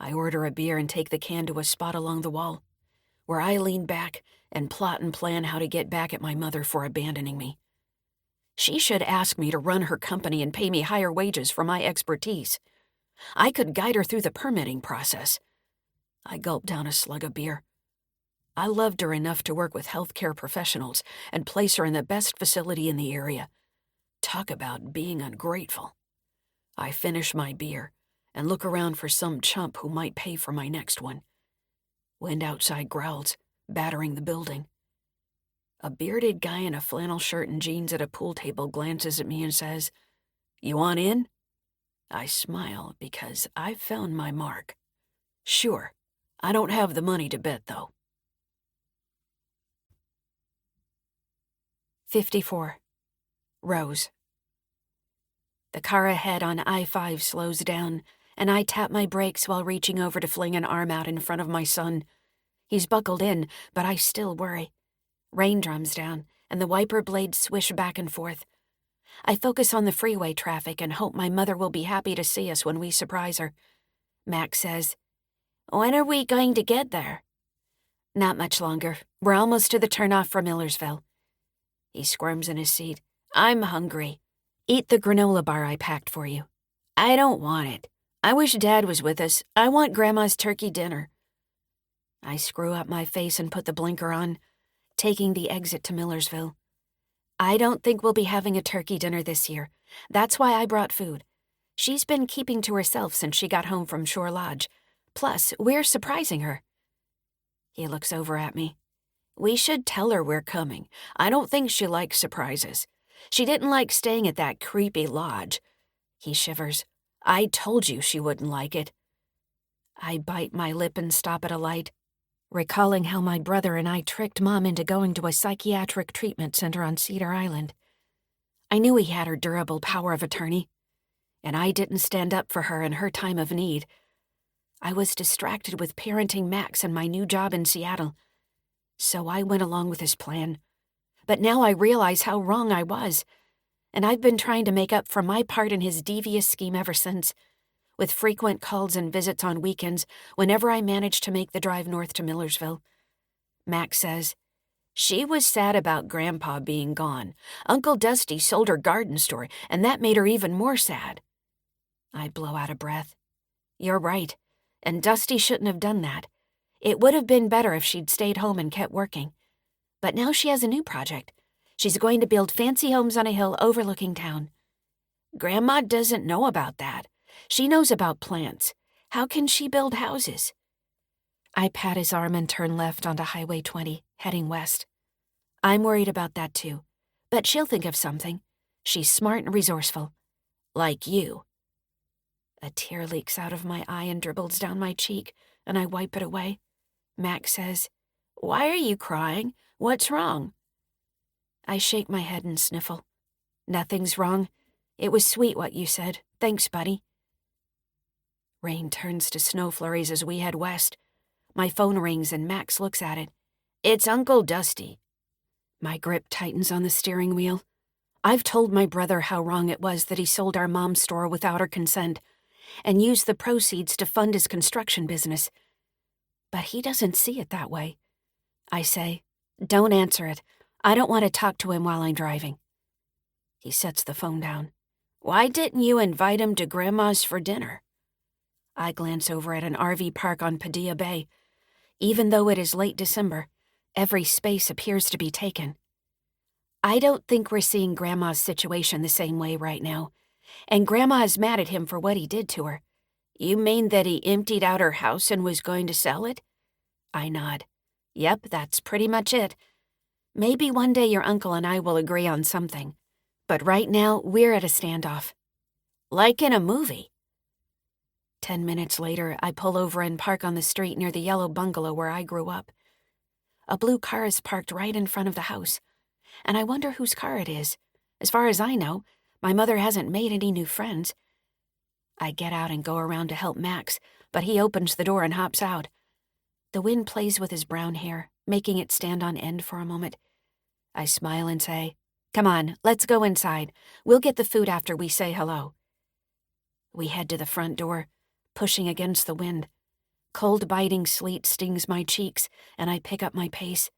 I order a beer and take the can to a spot along the wall, where I lean back and plot and plan how to get back at my mother for abandoning me. She should ask me to run her company and pay me higher wages for my expertise. I could guide her through the permitting process. I gulped down a slug of beer. I loved her enough to work with healthcare professionals and place her in the best facility in the area. Talk about being ungrateful. I finish my beer and look around for some chump who might pay for my next one. Wind outside growls, battering the building. A bearded guy in a flannel shirt and jeans at a pool table glances at me and says, "You want in?" I smile because I've found my mark. Sure, I don't have the money to bet, though. 54. Rose. The car ahead on I-5 slows down, and I tap my brakes while reaching over to fling an arm out in front of my son. He's buckled in, but I still worry. Rain drums down, and the wiper blades swish back and forth. I focus on the freeway traffic and hope my mother will be happy to see us when we surprise her. Max says, "When are we going to get there?" "Not much longer. We're almost to the turnoff for Millersville." He squirms in his seat. "I'm hungry. Eat the granola bar I packed for you." "I don't want it. I wish Dad was with us. I want Grandma's turkey dinner." I screw up my face and put the blinker on, taking the exit to Millersville. "I don't think we'll be having a turkey dinner this year. That's why I brought food. She's been keeping to herself since she got home from Shore Lodge. Plus, we're surprising her." He looks over at me. "We should tell her we're coming. I don't think she likes surprises. She didn't like staying at that creepy lodge. He shivers. I told you she wouldn't like it. I bite my lip and stop at a light, recalling how my brother and I tricked Mom into going to a psychiatric treatment center on Cedar Island. I knew he had her durable power of attorney, and I didn't stand up for her in her time of need. I was distracted with parenting Max and my new job in Seattle, so I went along with his plan. But now I realize how wrong I was, and I've been trying to make up for my part in his devious scheme ever since, with frequent calls and visits on weekends whenever I managed to make the drive north to Millersville. Max says, "She was sad about Grandpa being gone. Uncle Dusty sold her garden store, and that made her even more sad." I blow out a breath. You're right, and Dusty shouldn't have done that. It would have been better if she'd stayed home and kept working. But now she has a new project. She's going to build fancy homes on a hill overlooking town. Grandma doesn't know about that. She knows about plants. How can she build houses? I pat his arm and turn left onto Highway 20, heading west. I'm worried about that too, but she'll think of something. She's smart and resourceful. Like you. A tear leaks out of my eye and dribbles down my cheek, and I wipe it away. Max says, "Why are you crying? What's wrong?" I shake my head and sniffle. Nothing's wrong. It was sweet what you said. Thanks, buddy. Rain turns to snow flurries as we head west. My phone rings and Max looks at it. It's Uncle Dusty. My grip tightens on the steering wheel. I've told my brother how wrong it was that he sold our mom's store without her consent and used the proceeds to fund his construction business. But he doesn't see it that way. I say, "Don't answer it. I don't want to talk to him while I'm driving." He sets the phone down. "Why didn't you invite him to Grandma's for dinner?" I glance over at an RV park on Padilla Bay. Even though it is late December, every space appears to be taken. I don't think we're seeing Grandma's situation the same way right now, and Grandma is mad at him for what he did to her. You mean that he emptied out her house and was going to sell it? I nod. Yep, that's pretty much it. Maybe one day your uncle and I will agree on something, but right now we're at a standoff. Like in a movie. 10 minutes later, I pull over and park on the street near the yellow bungalow where I grew up. A blue car is parked right in front of the house, and I wonder whose car it is. As far as I know, my mother hasn't made any new friends. I get out and go around to help Max, but he opens the door and hops out. The wind plays with his brown hair, making it stand on end for a moment. I smile and say, "Come on, let's go inside. We'll get the food after we say hello." We head to the front door, pushing against the wind. Cold biting sleet stings my cheeks, and I pick up my pace.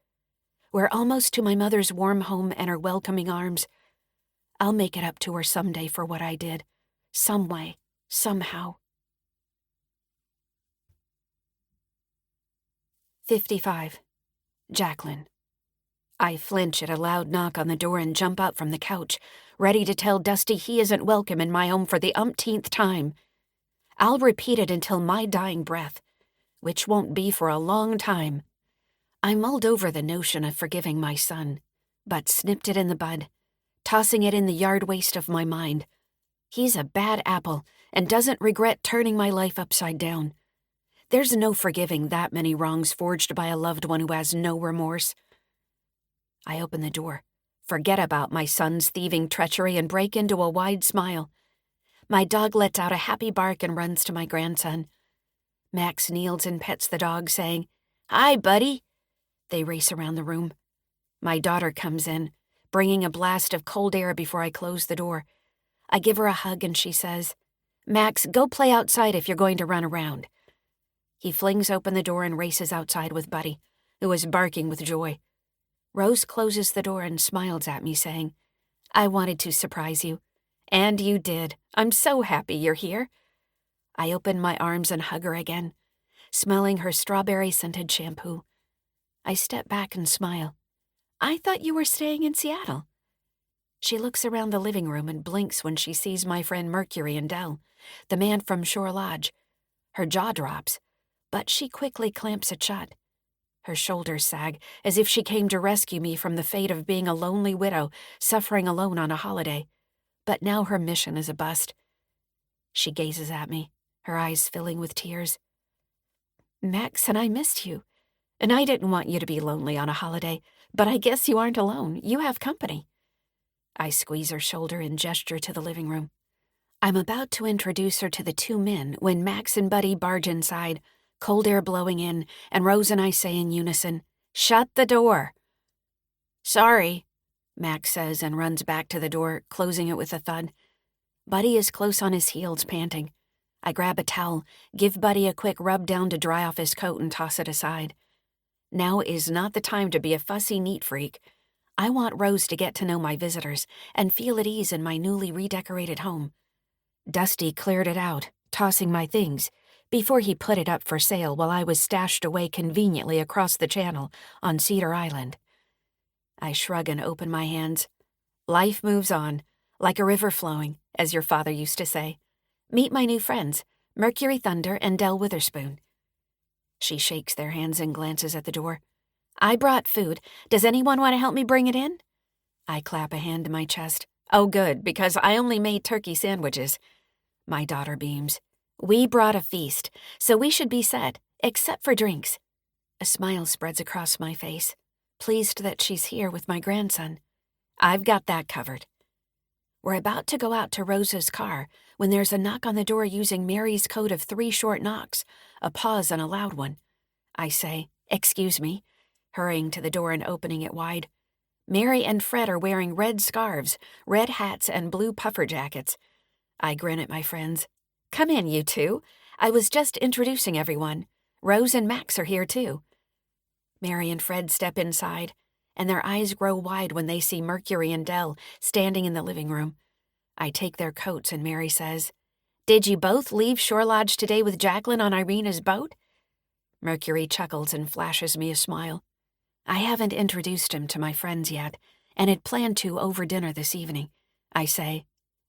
We're almost to my mother's warm home and her welcoming arms. I'll make it up to her someday for what I did. Some way, somehow. 55. Jacqueline. I flinch at a loud knock on the door and jump up from the couch, ready to tell Dusty he isn't welcome in my home for the umpteenth time. I'll repeat it until my dying breath, which won't be for a long time. I mulled over the notion of forgiving my son, but snipped it in the bud, tossing it in the yard waste of my mind. He's a bad apple and doesn't regret turning my life upside down. There's no forgiving that many wrongs forged by a loved one who has no remorse. I open the door, forget about my son's thieving treachery, and break into a wide smile. My dog lets out a happy bark and runs to my grandson. Max kneels and pets the dog, saying, "Hi, buddy." They race around the room. My daughter comes in, bringing a blast of cold air before I close the door. I give her a hug and she says, "Max, go play outside if you're going to run around." He flings open the door and races outside with Buddy, who is barking with joy. Rose closes the door and smiles at me, saying, "I wanted to surprise you. And you did. I'm so happy you're here." I open my arms and hug her again, smelling her strawberry-scented shampoo. I step back and smile. "I thought you were staying in Seattle." She looks around the living room and blinks when she sees my friend Mercury and Dell, the man from Shore Lodge. Her jaw drops, but she quickly clamps it shut. Her shoulders sag, as if she came to rescue me from the fate of being a lonely widow suffering alone on a holiday. But now her mission is a bust. She gazes at me, her eyes filling with tears. Max and I missed you. And I didn't want you to be lonely on a holiday, but I guess you aren't alone. You have company. I squeeze her shoulder and gesture to the living room. I'm about to introduce her to the two men when Max and Buddy barge inside, cold air blowing in, and Rose and I say in unison, "Shut the door." "Sorry," Max says and runs back to the door, closing it with a thud. Buddy is close on his heels, panting. I grab a towel, give Buddy a quick rub down to dry off his coat and toss it aside. Now is not the time to be a fussy neat freak. I want Rose to get to know my visitors and feel at ease in my newly redecorated home. Dusty cleared it out, tossing my things, before he put it up for sale while I was stashed away conveniently across the channel on Cedar Island. I shrug and open my hands. Life moves on, like a river flowing, as your father used to say. Meet my new friends, Mercury Thunder and Del Witherspoon. She shakes their hands and glances at the door. I brought food. Does anyone want to help me bring it in? I clap a hand to my chest. Oh, good, because I only made turkey sandwiches. My daughter beams. We brought a feast, so we should be set, except for drinks. A smile spreads across my face, pleased that she's here with my grandson. I've got that covered. We're about to go out to Rosa's car when there's a knock on the door using Mary's code of 3 short knocks, a pause and a loud one. I say, "Excuse me," hurrying to the door and opening it wide. Mary and Fred are wearing red scarves, red hats, and blue puffer jackets. I grin at my friends. Come in, you two. I was just introducing everyone. Rose and Max are here, too. Mary and Fred step inside, and their eyes grow wide when they see Mercury and Del standing in the living room. I take their coats, and Mary says, "Did you both leave Shore Lodge today with Jacqueline on Irena's boat?" Mercury chuckles and flashes me a smile. I haven't introduced him to my friends yet, and had planned to over dinner this evening. I say,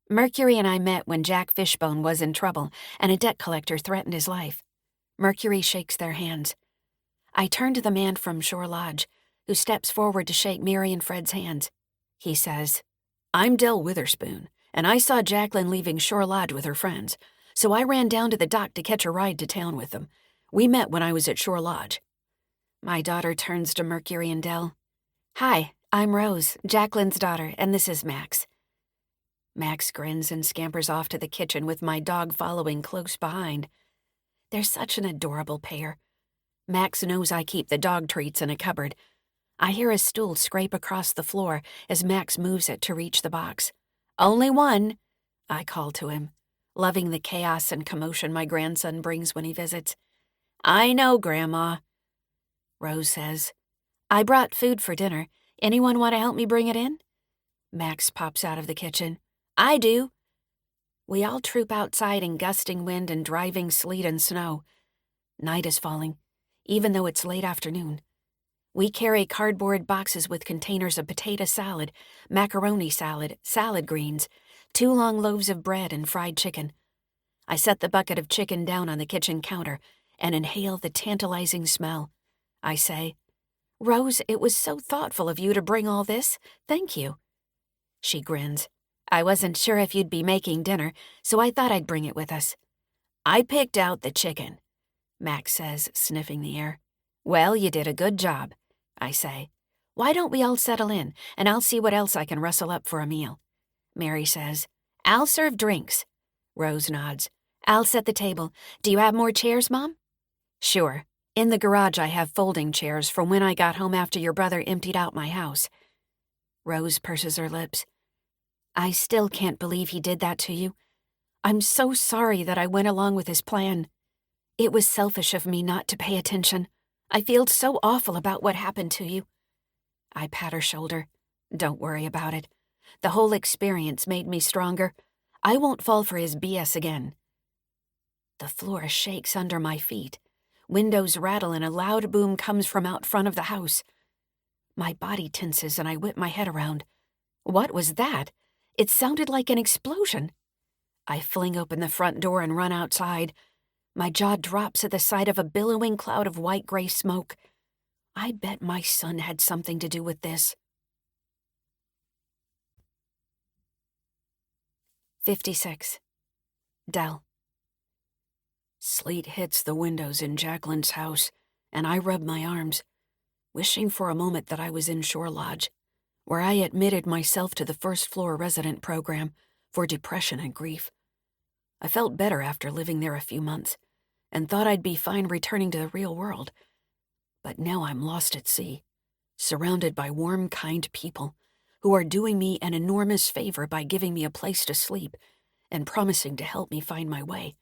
Mercury and I met when Jack Fishbone was in trouble and a debt collector threatened his life. Mercury shakes their hands. I turn to the man from Shore Lodge, who steps forward to shake Mary and Fred's hands. He says, "I'm Del Witherspoon, and I saw Jacqueline leaving Shore Lodge with her friends, so I ran down to the dock to catch a ride to town with them. We met when I was at Shore Lodge." My daughter turns to Mercury and Del. "Hi, I'm Rose, Jacqueline's daughter, and this is Max." Max grins and scampers off to the kitchen with my dog following close behind. They're such an adorable pair. Max knows I keep the dog treats in a cupboard. I hear a stool scrape across the floor as Max moves it to reach the box. "Only one," I call to him, loving the chaos and commotion my grandson brings when he visits. "I know, Grandma." Rose says, "I brought food for dinner. Anyone want to help me bring it in?" Max pops out of the kitchen. "I do." We all troop outside in gusting wind and driving sleet and snow. Night is falling, even though it's late afternoon. We carry cardboard boxes with containers of potato salad, macaroni salad, salad greens, 2 long loaves of bread, and fried chicken. I set the bucket of chicken down on the kitchen counter and inhale the tantalizing smell. I say, "Rose, it was so thoughtful of you to bring all this. Thank you." She grins. "I wasn't sure if you'd be making dinner, so I thought I'd bring it with us." "I picked out the chicken," Max says, sniffing the air. "Well, you did a good job," I say. "Why don't we all settle in, and I'll see what else I can rustle up for a meal." Mary says, "I'll serve drinks." Rose nods. "I'll set the table. Do you have more chairs, Mom?" "Sure. In the garage I have folding chairs from when I got home after your brother emptied out my house." Rose purses her lips. "I still can't believe he did that to you. I'm so sorry that I went along with his plan. It was selfish of me not to pay attention. I feel so awful about what happened to you." I pat her shoulder. "Don't worry about it. The whole experience made me stronger. I won't fall for his BS again." The floor shakes under my feet. Windows rattle and a loud boom comes from out front of the house. My body tenses and I whip my head around. What was that? It sounded like an explosion. I fling open the front door and run outside. My jaw drops at the sight of a billowing cloud of white-gray smoke. I bet my son had something to do with this. 56. Dell. Sleet hits the windows in Jacqueline's house, and I rub my arms, wishing for a moment that I was in Shore Lodge, where I admitted myself to the first-floor resident program for depression and grief. I felt better after living there a few months, and thought I'd be fine returning to the real world. But now I'm lost at sea, surrounded by warm, kind people who are doing me an enormous favor by giving me a place to sleep and promising to help me find my way.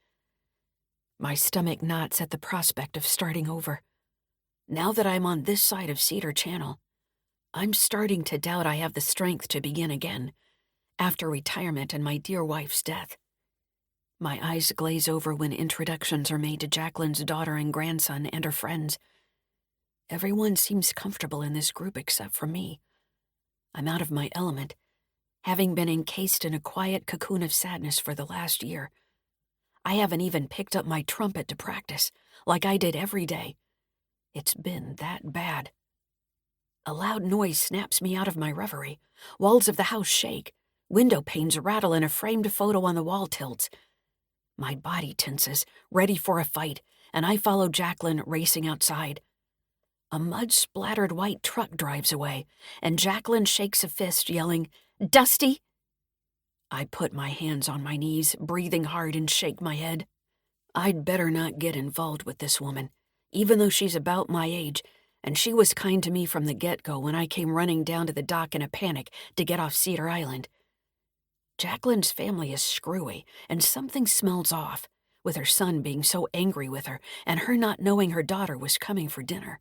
My stomach knots at the prospect of starting over. Now that I'm on this side of Cedar Channel, I'm starting to doubt I have the strength to begin again after retirement and my dear wife's death. My eyes glaze over when introductions are made to Jacqueline's daughter and grandson and her friends. Everyone seems comfortable in this group except for me. I'm out of my element, having been encased in a quiet cocoon of sadness for the last year. I haven't even picked up my trumpet to practice, like I did every day. It's been that bad. A loud noise snaps me out of my reverie. Walls of the house shake. Window panes rattle and a framed photo on the wall tilts. My body tenses, ready for a fight, and I follow Jacqueline racing outside. A mud-splattered white truck drives away, and Jacqueline shakes a fist, yelling, "Dusty!" I put my hands on my knees, breathing hard, and shake my head. I'd better not get involved with this woman, even though she's about my age, and she was kind to me from the get-go when I came running down to the dock in a panic to get off Cedar Island. Jacqueline's family is screwy, and something smells off, with her son being so angry with her and her not knowing her daughter was coming for dinner.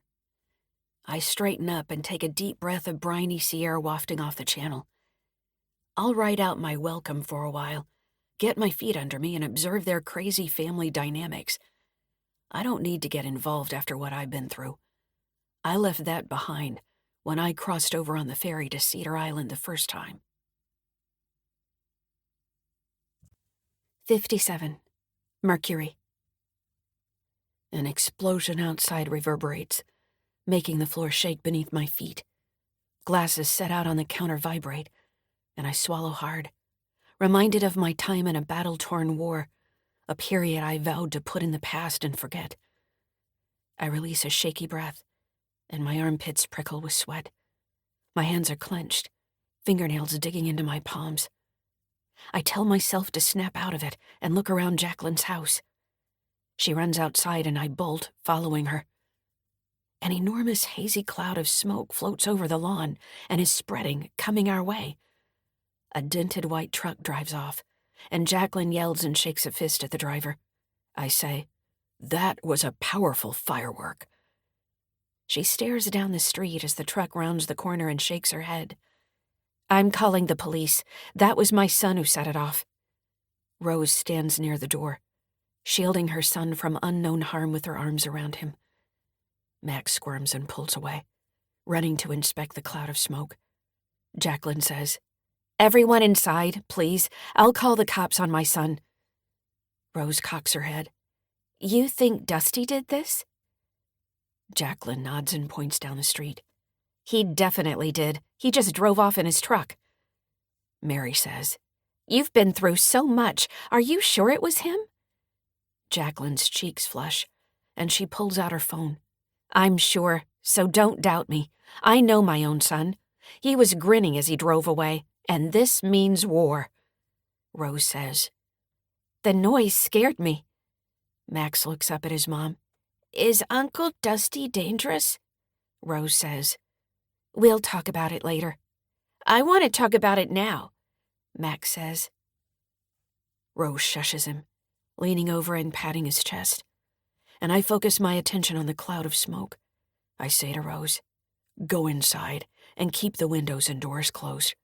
I straighten up and take a deep breath of briny sea air wafting off the channel. I'll write out my welcome for a while, get my feet under me, and observe their crazy family dynamics. I don't need to get involved after what I've been through. I left that behind when I crossed over on the ferry to Cedar Island the first time. 57. Mercury. An explosion outside reverberates, making the floor shake beneath my feet. Glasses set out on the counter vibrate, and I swallow hard, reminded of my time in a battle-torn war, a period I vowed to put in the past and forget. I release a shaky breath, and my armpits prickle with sweat. My hands are clenched, fingernails digging into my palms. I tell myself to snap out of it and look around Jacqueline's house. She runs outside and I bolt, following her. An enormous hazy cloud of smoke floats over the lawn and is spreading, coming our way. A dented white truck drives off, and Jacqueline yells and shakes a fist at the driver. I say, "That was a powerful firework." She stares down the street as the truck rounds the corner and shakes her head. "I'm calling the police. That was my son who set it off." Rose stands near the door, shielding her son from unknown harm with her arms around him. Max squirms and pulls away, running to inspect the cloud of smoke. Jacqueline says, "Everyone inside, please. I'll call the cops on my son." Rose cocks her head. "You think Dusty did this?" Jacqueline nods and points down the street. "He definitely did. He just drove off in his truck." Mary says, "You've been through so much. Are you sure it was him?" Jacqueline's cheeks flush, and she pulls out her phone. "I'm sure, so don't doubt me. I know my own son. He was grinning as he drove away, and this means war." Rose says, "The noise scared me." Max looks up at his mom. "Is Uncle Dusty dangerous?" Rose says, "We'll talk about it later." "I want to talk about it now," Max says. Rose shushes him, leaning over and patting his chest, and I focus my attention on the cloud of smoke. I say to Rose, "Go inside and keep the windows and doors closed."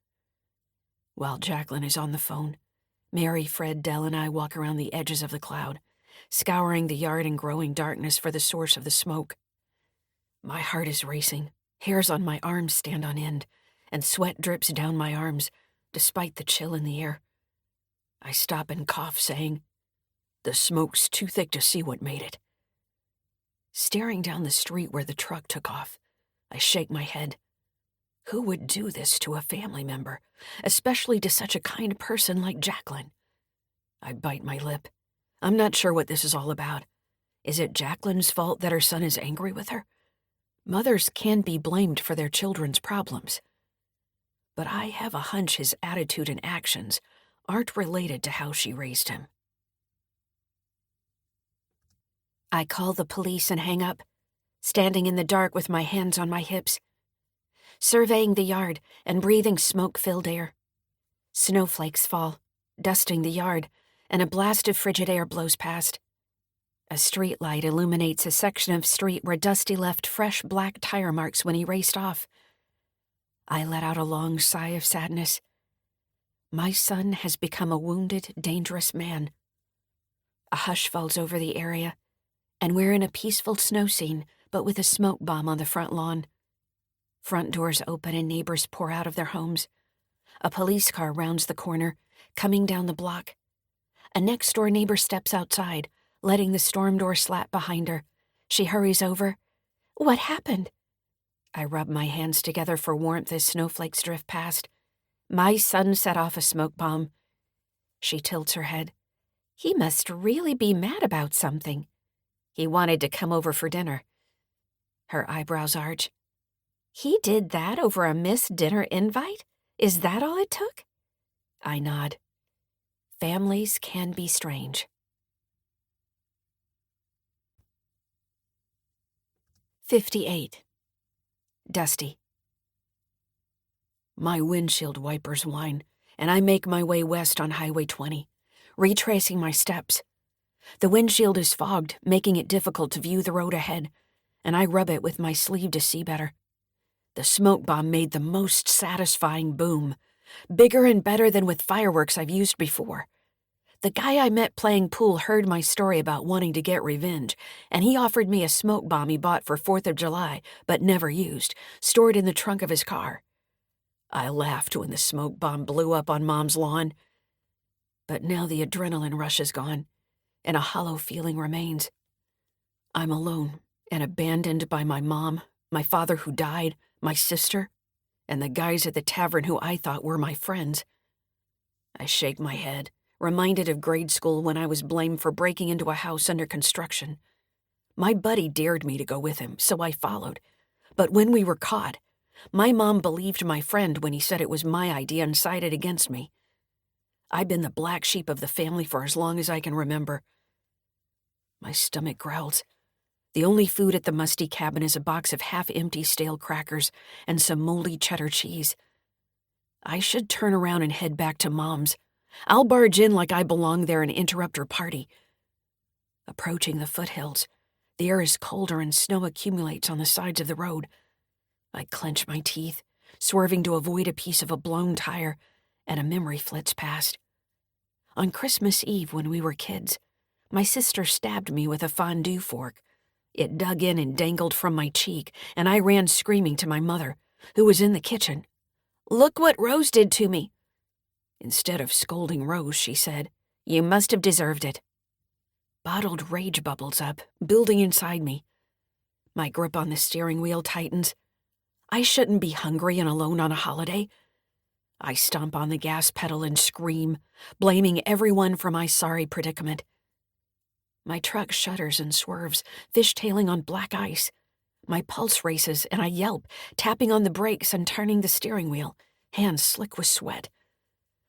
While Jacqueline is on the phone, Mary, Fred, Dell, and I walk around the edges of the cloud, scouring the yard in growing darkness for the source of the smoke. My heart is racing, hairs on my arms stand on end, and sweat drips down my arms, despite the chill in the air. I stop and cough, saying, "The smoke's too thick to see what made it." Staring down the street where the truck took off, I shake my head. Who would do this to a family member, especially to such a kind person like Jacqueline? I bite my lip. I'm not sure what this is all about. Is it Jacqueline's fault that her son is angry with her? Mothers can be blamed for their children's problems. But I have a hunch his attitude and actions aren't related to how she raised him. I call the police and hang up, standing in the dark with my hands on my hips, surveying the yard and breathing smoke-filled air. Snowflakes fall, dusting the yard, and a blast of frigid air blows past. A streetlight illuminates a section of street where Dusty left fresh black tire marks when he raced off. I let out a long sigh of sadness. My son has become a wounded, dangerous man. A hush falls over the area, and we're in a peaceful snow scene, but with a smoke bomb on the front lawn. Front doors open and neighbors pour out of their homes. A police car rounds the corner, coming down the block. A next-door neighbor steps outside, letting the storm door slap behind her. She hurries over. "What happened?" I rub my hands together for warmth as snowflakes drift past. "My son set off a smoke bomb." She tilts her head. "He must really be mad about something." "He wanted to come over for dinner." Her eyebrows arch. "He did that over a missed dinner invite? Is that all it took?" I nod. Families can be strange. 58. Dusty. My windshield wipers whine, and I make my way west on Highway 20, retracing my steps. The windshield is fogged, making it difficult to view the road ahead, and I rub it with my sleeve to see better. The smoke bomb made the most satisfying boom, bigger and better than with fireworks I've used before. The guy I met playing pool heard my story about wanting to get revenge, and he offered me a smoke bomb he bought for 4th of July, but never used, stored in the trunk of his car. I laughed when the smoke bomb blew up on Mom's lawn. But now the adrenaline rush is gone, and a hollow feeling remains. I'm alone and abandoned by my mom, my father who died, my sister, and the guys at the tavern who I thought were my friends. I shake my head, reminded of grade school when I was blamed for breaking into a house under construction. My buddy dared me to go with him, so I followed. But when we were caught, my mom believed my friend when he said it was my idea and sided against me. I've been the black sheep of the family for as long as I can remember. My stomach growls. The only food at the musty cabin is a box of half-empty stale crackers and some moldy cheddar cheese. I should turn around and head back to Mom's. I'll barge in like I belong there and interrupt her party. Approaching the foothills, the air is colder and snow accumulates on the sides of the road. I clench my teeth, swerving to avoid a piece of a blown tire, and a memory flits past. On Christmas Eve when we were kids, my sister stabbed me with a fondue fork. It dug in and dangled from my cheek, and I ran screaming to my mother, who was in the kitchen. "Look what Rose did to me." Instead of scolding Rose, she said, "You must have deserved it." Bottled rage bubbles up, building inside me. My grip on the steering wheel tightens. I shouldn't be hungry and alone on a holiday. I stomp on the gas pedal and scream, blaming everyone for my sorry predicament. My truck shudders and swerves, fishtailing on black ice. My pulse races and I yelp, tapping on the brakes and turning the steering wheel, hands slick with sweat.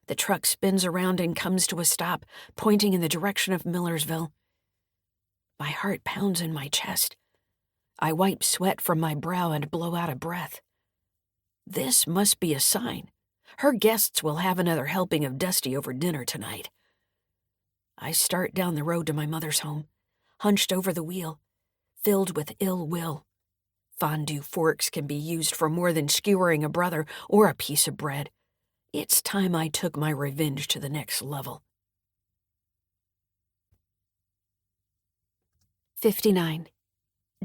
The truck spins around and comes to a stop, pointing in the direction of Millersville. My heart pounds in my chest. I wipe sweat from my brow and blow out a breath. This must be a sign. Her guests will have another helping of Dusty over dinner tonight. I start down the road to my mother's home, hunched over the wheel, filled with ill will. Fondue forks can be used for more than skewering a brother or a piece of bread. It's time I took my revenge to the next level. 59.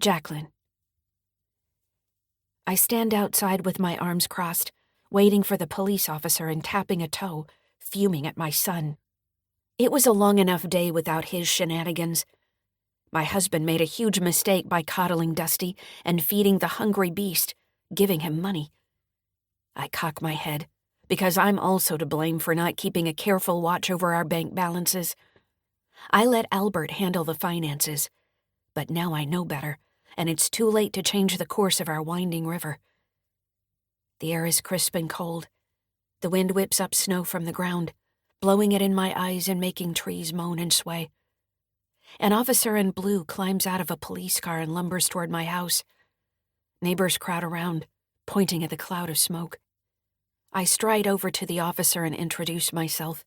Jacqueline. I stand outside with my arms crossed, waiting for the police officer and tapping a toe, fuming at my son. It was a long enough day without his shenanigans. My husband made a huge mistake by coddling Dusty and feeding the hungry beast, giving him money. I cock my head, because I'm also to blame for not keeping a careful watch over our bank balances. I let Albert handle the finances, but now I know better, and it's too late to change the course of our winding river. The air is crisp and cold. The wind whips up snow from the ground, blowing it in my eyes and making trees moan and sway. An officer in blue climbs out of a police car and lumbers toward my house. Neighbors crowd around, pointing at the cloud of smoke. I stride over to the officer and introduce myself.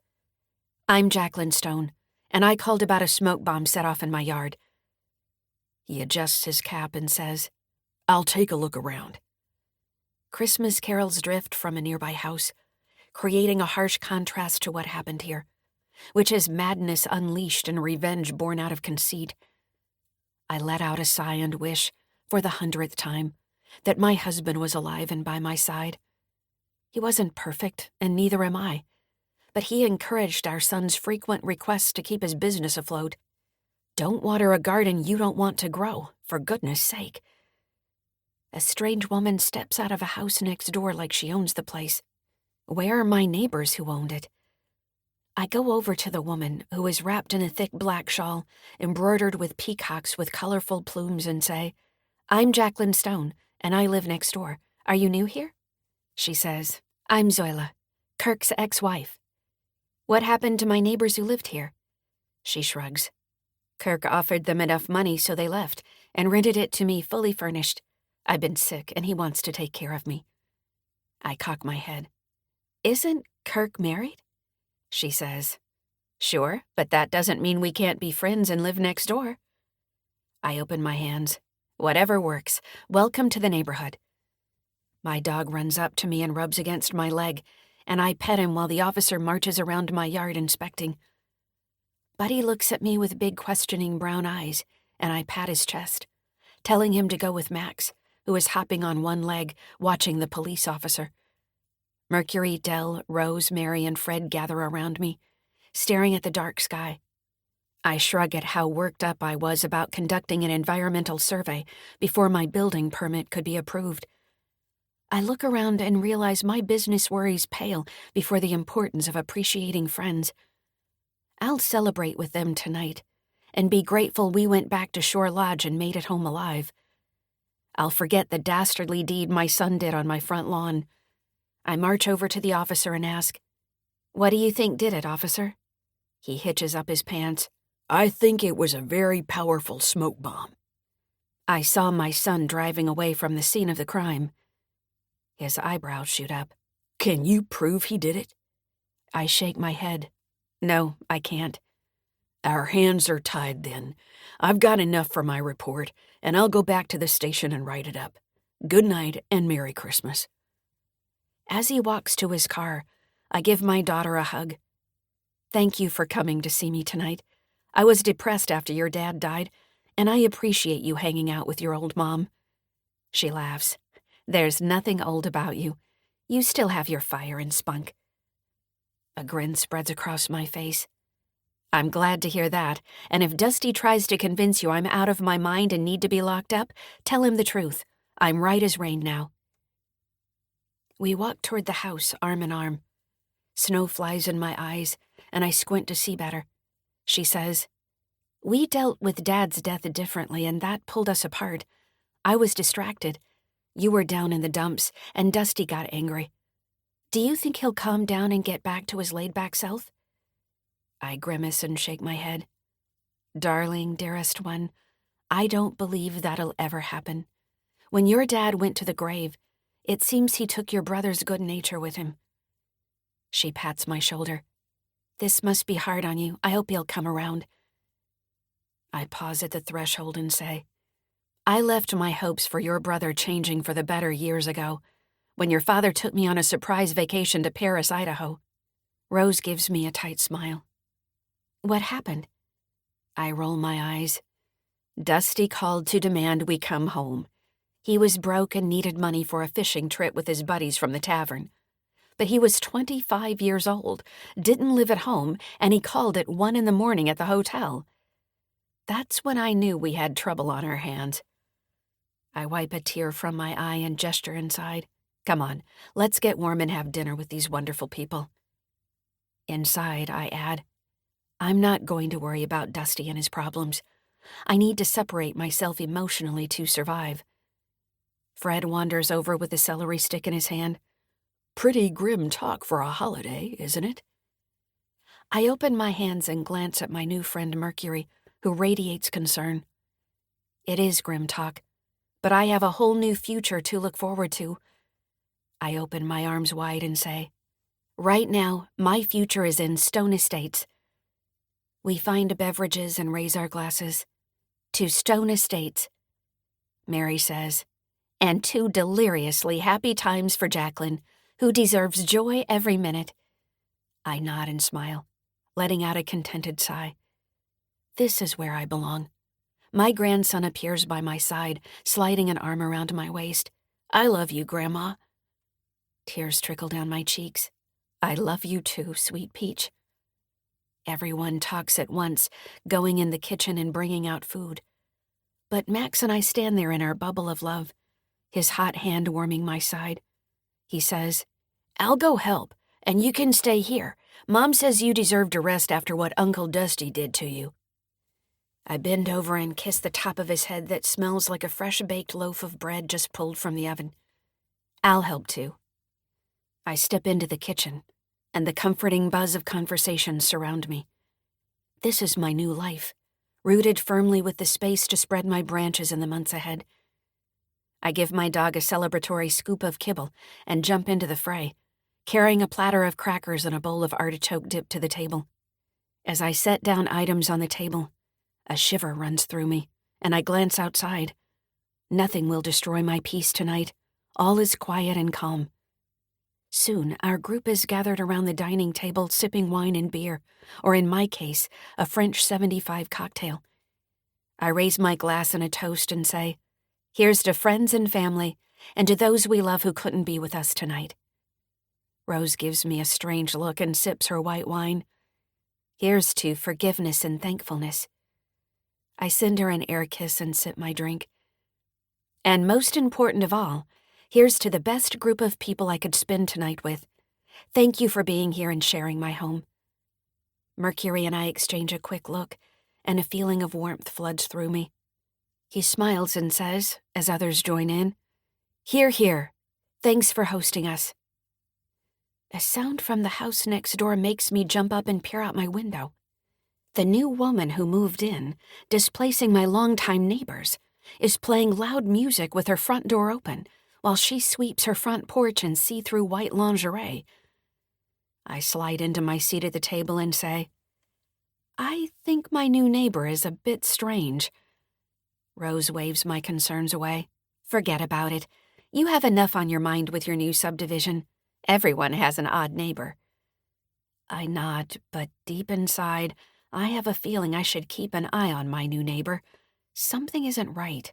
I'm Jacqueline Stone, and I called about a smoke bomb set off in my yard. He adjusts his cap and says, "I'll take a look around." Christmas carols drift from a nearby house, creating a harsh contrast to what happened here, which is madness unleashed and revenge born out of conceit. I let out a sigh and wish, for the 100th time, that my husband was alive and by my side. He wasn't perfect, and neither am I, but he encouraged our son's frequent requests to keep his business afloat. Don't water a garden you don't want to grow, for goodness sake. A strange woman steps out of a house next door like she owns the place. Where are my neighbors who owned it? I go over to the woman, who is wrapped in a thick black shawl, embroidered with peacocks with colorful plumes, and say, "I'm Jacqueline Stone, and I live next door. Are you new here?" She says, "I'm Zoila, Kirk's ex-wife." "What happened to my neighbors who lived here?" She shrugs. "Kirk offered them enough money, so they left, and rented it to me fully furnished. I've been sick, and he wants to take care of me." I cock my head. "Isn't Kirk married?" She says, "Sure, but that doesn't mean we can't be friends and live next door." I open my hands. "Whatever works. Welcome to the neighborhood." My dog runs up to me and rubs against my leg, and I pet him while the officer marches around my yard inspecting. Buddy looks at me with big questioning brown eyes, and I pat his chest, telling him to go with Max, who is hopping on one leg, watching the police officer. Mercury, Dell, Rose, Mary, and Fred gather around me, staring at the dark sky. I shrug at how worked up I was about conducting an environmental survey before my building permit could be approved. I look around and realize my business worries pale before the importance of appreciating friends. I'll celebrate with them tonight, and be grateful we went back to Shore Lodge and made it home alive. I'll forget the dastardly deed my son did on my front lawn. I march over to the officer and ask, "What do you think did it, officer?" He hitches up his pants. "I think it was a very powerful smoke bomb." I saw my son driving away from the scene of the crime. His eyebrows shoot up. "Can you prove he did it?" I shake my head. "No, I can't." "Our hands are tied then. I've got enough for my report, and I'll go back to the station and write it up. Good night and Merry Christmas." As he walks to his car, I give my daughter a hug. "Thank you for coming to see me tonight. I was depressed after your dad died, and I appreciate you hanging out with your old mom." She laughs. "There's nothing old about you. You still have your fire and spunk." A grin spreads across my face. "I'm glad to hear that, and if Dusty tries to convince you I'm out of my mind and need to be locked up, tell him the truth. I'm right as rain now." We walk toward the house, arm in arm. Snow flies in my eyes, and I squint to see better. She says, "We dealt with Dad's death differently, and that pulled us apart. I was distracted. You were down in the dumps, and Dusty got angry. Do you think he'll calm down and get back to his laid-back self?" I grimace and shake my head. "Darling, dearest one, I don't believe that'll ever happen. When your dad went to the grave, it seems he took your brother's good nature with him." She pats my shoulder. "This must be hard on you. I hope he'll come around." I pause at the threshold and say, "I left my hopes for your brother changing for the better years ago, when your father took me on a surprise vacation to Paris, Idaho." Rose gives me a tight smile. "What happened?" I roll my eyes. "Dusty called to demand we come home. He was broke and needed money for a fishing trip with his buddies from the tavern. But he was 25 years old, didn't live at home, and he called at 1 in the morning at the hotel. That's when I knew we had trouble on our hands." I wipe a tear from my eye and gesture inside. Come on, let's get warm and have dinner with these wonderful people. Inside, I add, I'm not going to worry about Dusty and his problems. I need to separate myself emotionally to survive. Fred wanders over with a celery stick in his hand. Pretty grim talk for a holiday, isn't it? I open my hands and glance at my new friend Mercury, who radiates concern. It is grim talk, but I have a whole new future to look forward to. I open my arms wide and say, right now, my future is in Stone Estates. We find beverages and raise our glasses. To Stone Estates, Mary says, and 2 deliriously happy times for Jacqueline, who deserves joy every minute. I nod and smile, letting out a contented sigh. This is where I belong. My grandson appears by my side, sliding an arm around my waist. I love you, Grandma. Tears trickle down my cheeks. I love you too, sweet Peach. Everyone talks at once, going in the kitchen and bringing out food. But Max and I stand there in our bubble of love, his hot hand warming my side. He says, I'll go help, and you can stay here. Mom says you deserve to rest after what Uncle Dusty did to you. I bend over and kiss the top of his head that smells like a fresh-baked loaf of bread just pulled from the oven. I'll help too. I step into the kitchen, and the comforting buzz of conversation surround me. This is my new life, rooted firmly with the space to spread my branches in the months ahead. I give my dog a celebratory scoop of kibble and jump into the fray, carrying a platter of crackers and a bowl of artichoke dip to the table. As I set down items on the table, a shiver runs through me, and I glance outside. Nothing will destroy my peace tonight. All is quiet and calm. Soon, our group is gathered around the dining table sipping wine and beer, or in my case, a French 75 cocktail. I raise my glass in a toast and say, here's to friends and family, and to those we love who couldn't be with us tonight. Rose gives me a strange look and sips her white wine. Here's to forgiveness and thankfulness. I send her an air kiss and sip my drink. And most important of all, here's to the best group of people I could spend tonight with. Thank you for being here and sharing my home. Mercury and I exchange a quick look, and a feeling of warmth floods through me. He smiles and says, as others join in, Hear, hear. Thanks for hosting us. A sound from the house next door makes me jump up and peer out my window. The new woman who moved in, displacing my longtime neighbors, is playing loud music with her front door open while she sweeps her front porch in see-through white lingerie. I slide into my seat at the table and say, I think my new neighbor is a bit strange. Rose waves my concerns away. Forget about it. You have enough on your mind with your new subdivision. Everyone has an odd neighbor. I nod, but deep inside, I have a feeling I should keep an eye on my new neighbor. Something isn't right.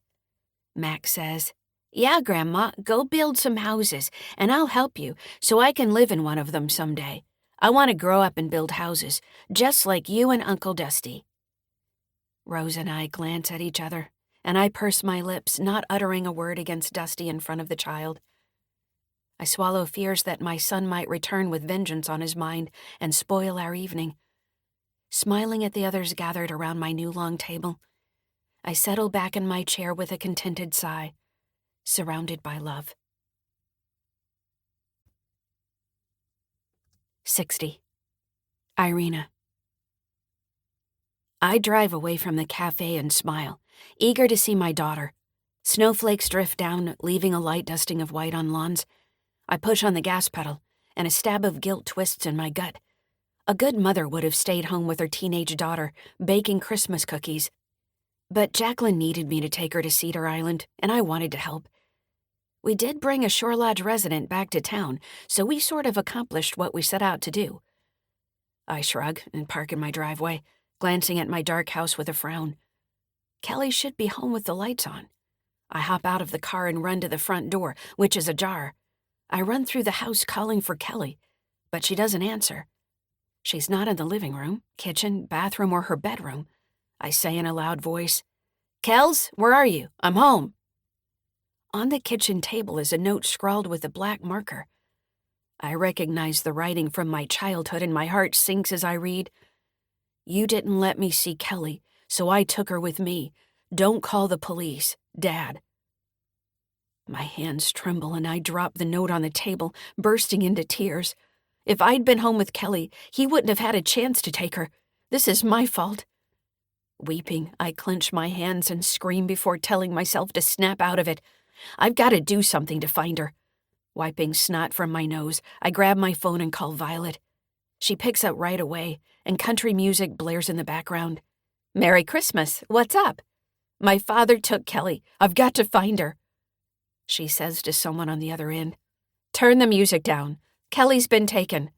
Max says, Yeah, Grandma, go build some houses, and I'll help you so I can live in one of them someday. I want to grow up and build houses, just like you and Uncle Dusty. Rose and I glance at each other, and I purse my lips, not uttering a word against Dusty in front of the child. I swallow fears that my son might return with vengeance on his mind and spoil our evening. Smiling at the others gathered around my new long table, I settle back in my chair with a contented sigh, surrounded by love. 60. Irina. I drive away from the cafe and smile, eager to see my daughter. Snowflakes drift down, leaving a light dusting of white on lawns. I push on the gas pedal, and a stab of guilt twists in my gut. A good mother would have stayed home with her teenage daughter, baking Christmas cookies. But Jacqueline needed me to take her to Cedar Island, and I wanted to help. We did bring a Shore Lodge resident back to town, so we sort of accomplished what we set out to do. I shrug and park in my driveway, glancing at my dark house with a frown. Kelly should be home with the lights on. I hop out of the car and run to the front door, which is ajar. I run through the house calling for Kelly, but she doesn't answer. She's not in the living room, kitchen, bathroom, or her bedroom. I say in a loud voice, Kels, where are you? I'm home. On the kitchen table is a note scrawled with a black marker. I recognize the writing from my childhood and my heart sinks as I read. You didn't let me see Kelly, so I took her with me. Don't call the police, Dad. My hands tremble and I drop the note on the table, bursting into tears. If I'd been home with Kelly, he wouldn't have had a chance to take her. This is my fault. Weeping, I clench my hands and scream before telling myself to snap out of it. I've got to do something to find her. Wiping snot from my nose, I grab my phone and call Violet. She picks up right away, and country music blares in the background. Merry Christmas, what's up? My father took Kelly. I've got to find her. She says to someone on the other end. Turn the music down. Kelly's been taken.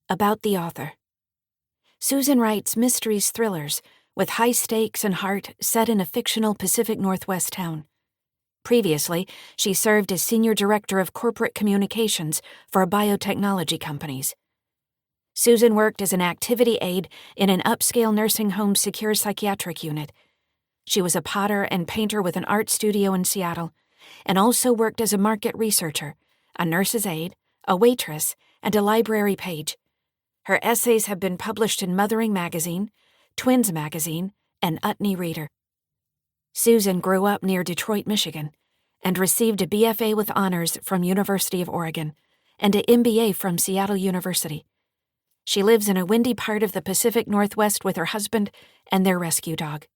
About the author. Susan writes mysteries thrillers with high stakes and heart set in a fictional Pacific Northwest town. Previously, she served as Senior Director of Corporate Communications for biotechnology companies. Susan worked as an activity aide in an upscale nursing home secure psychiatric unit. She was a potter and painter with an art studio in Seattle, and also worked as a market researcher, a nurse's aide, a waitress, and a library page. Her essays have been published in Mothering Magazine, Twins Magazine, and Utne Reader. Susan grew up near Detroit, Michigan, and received a BFA with honors from University of Oregon and an MBA from Seattle University. She lives in a windy part of the Pacific Northwest with her husband and their rescue dog.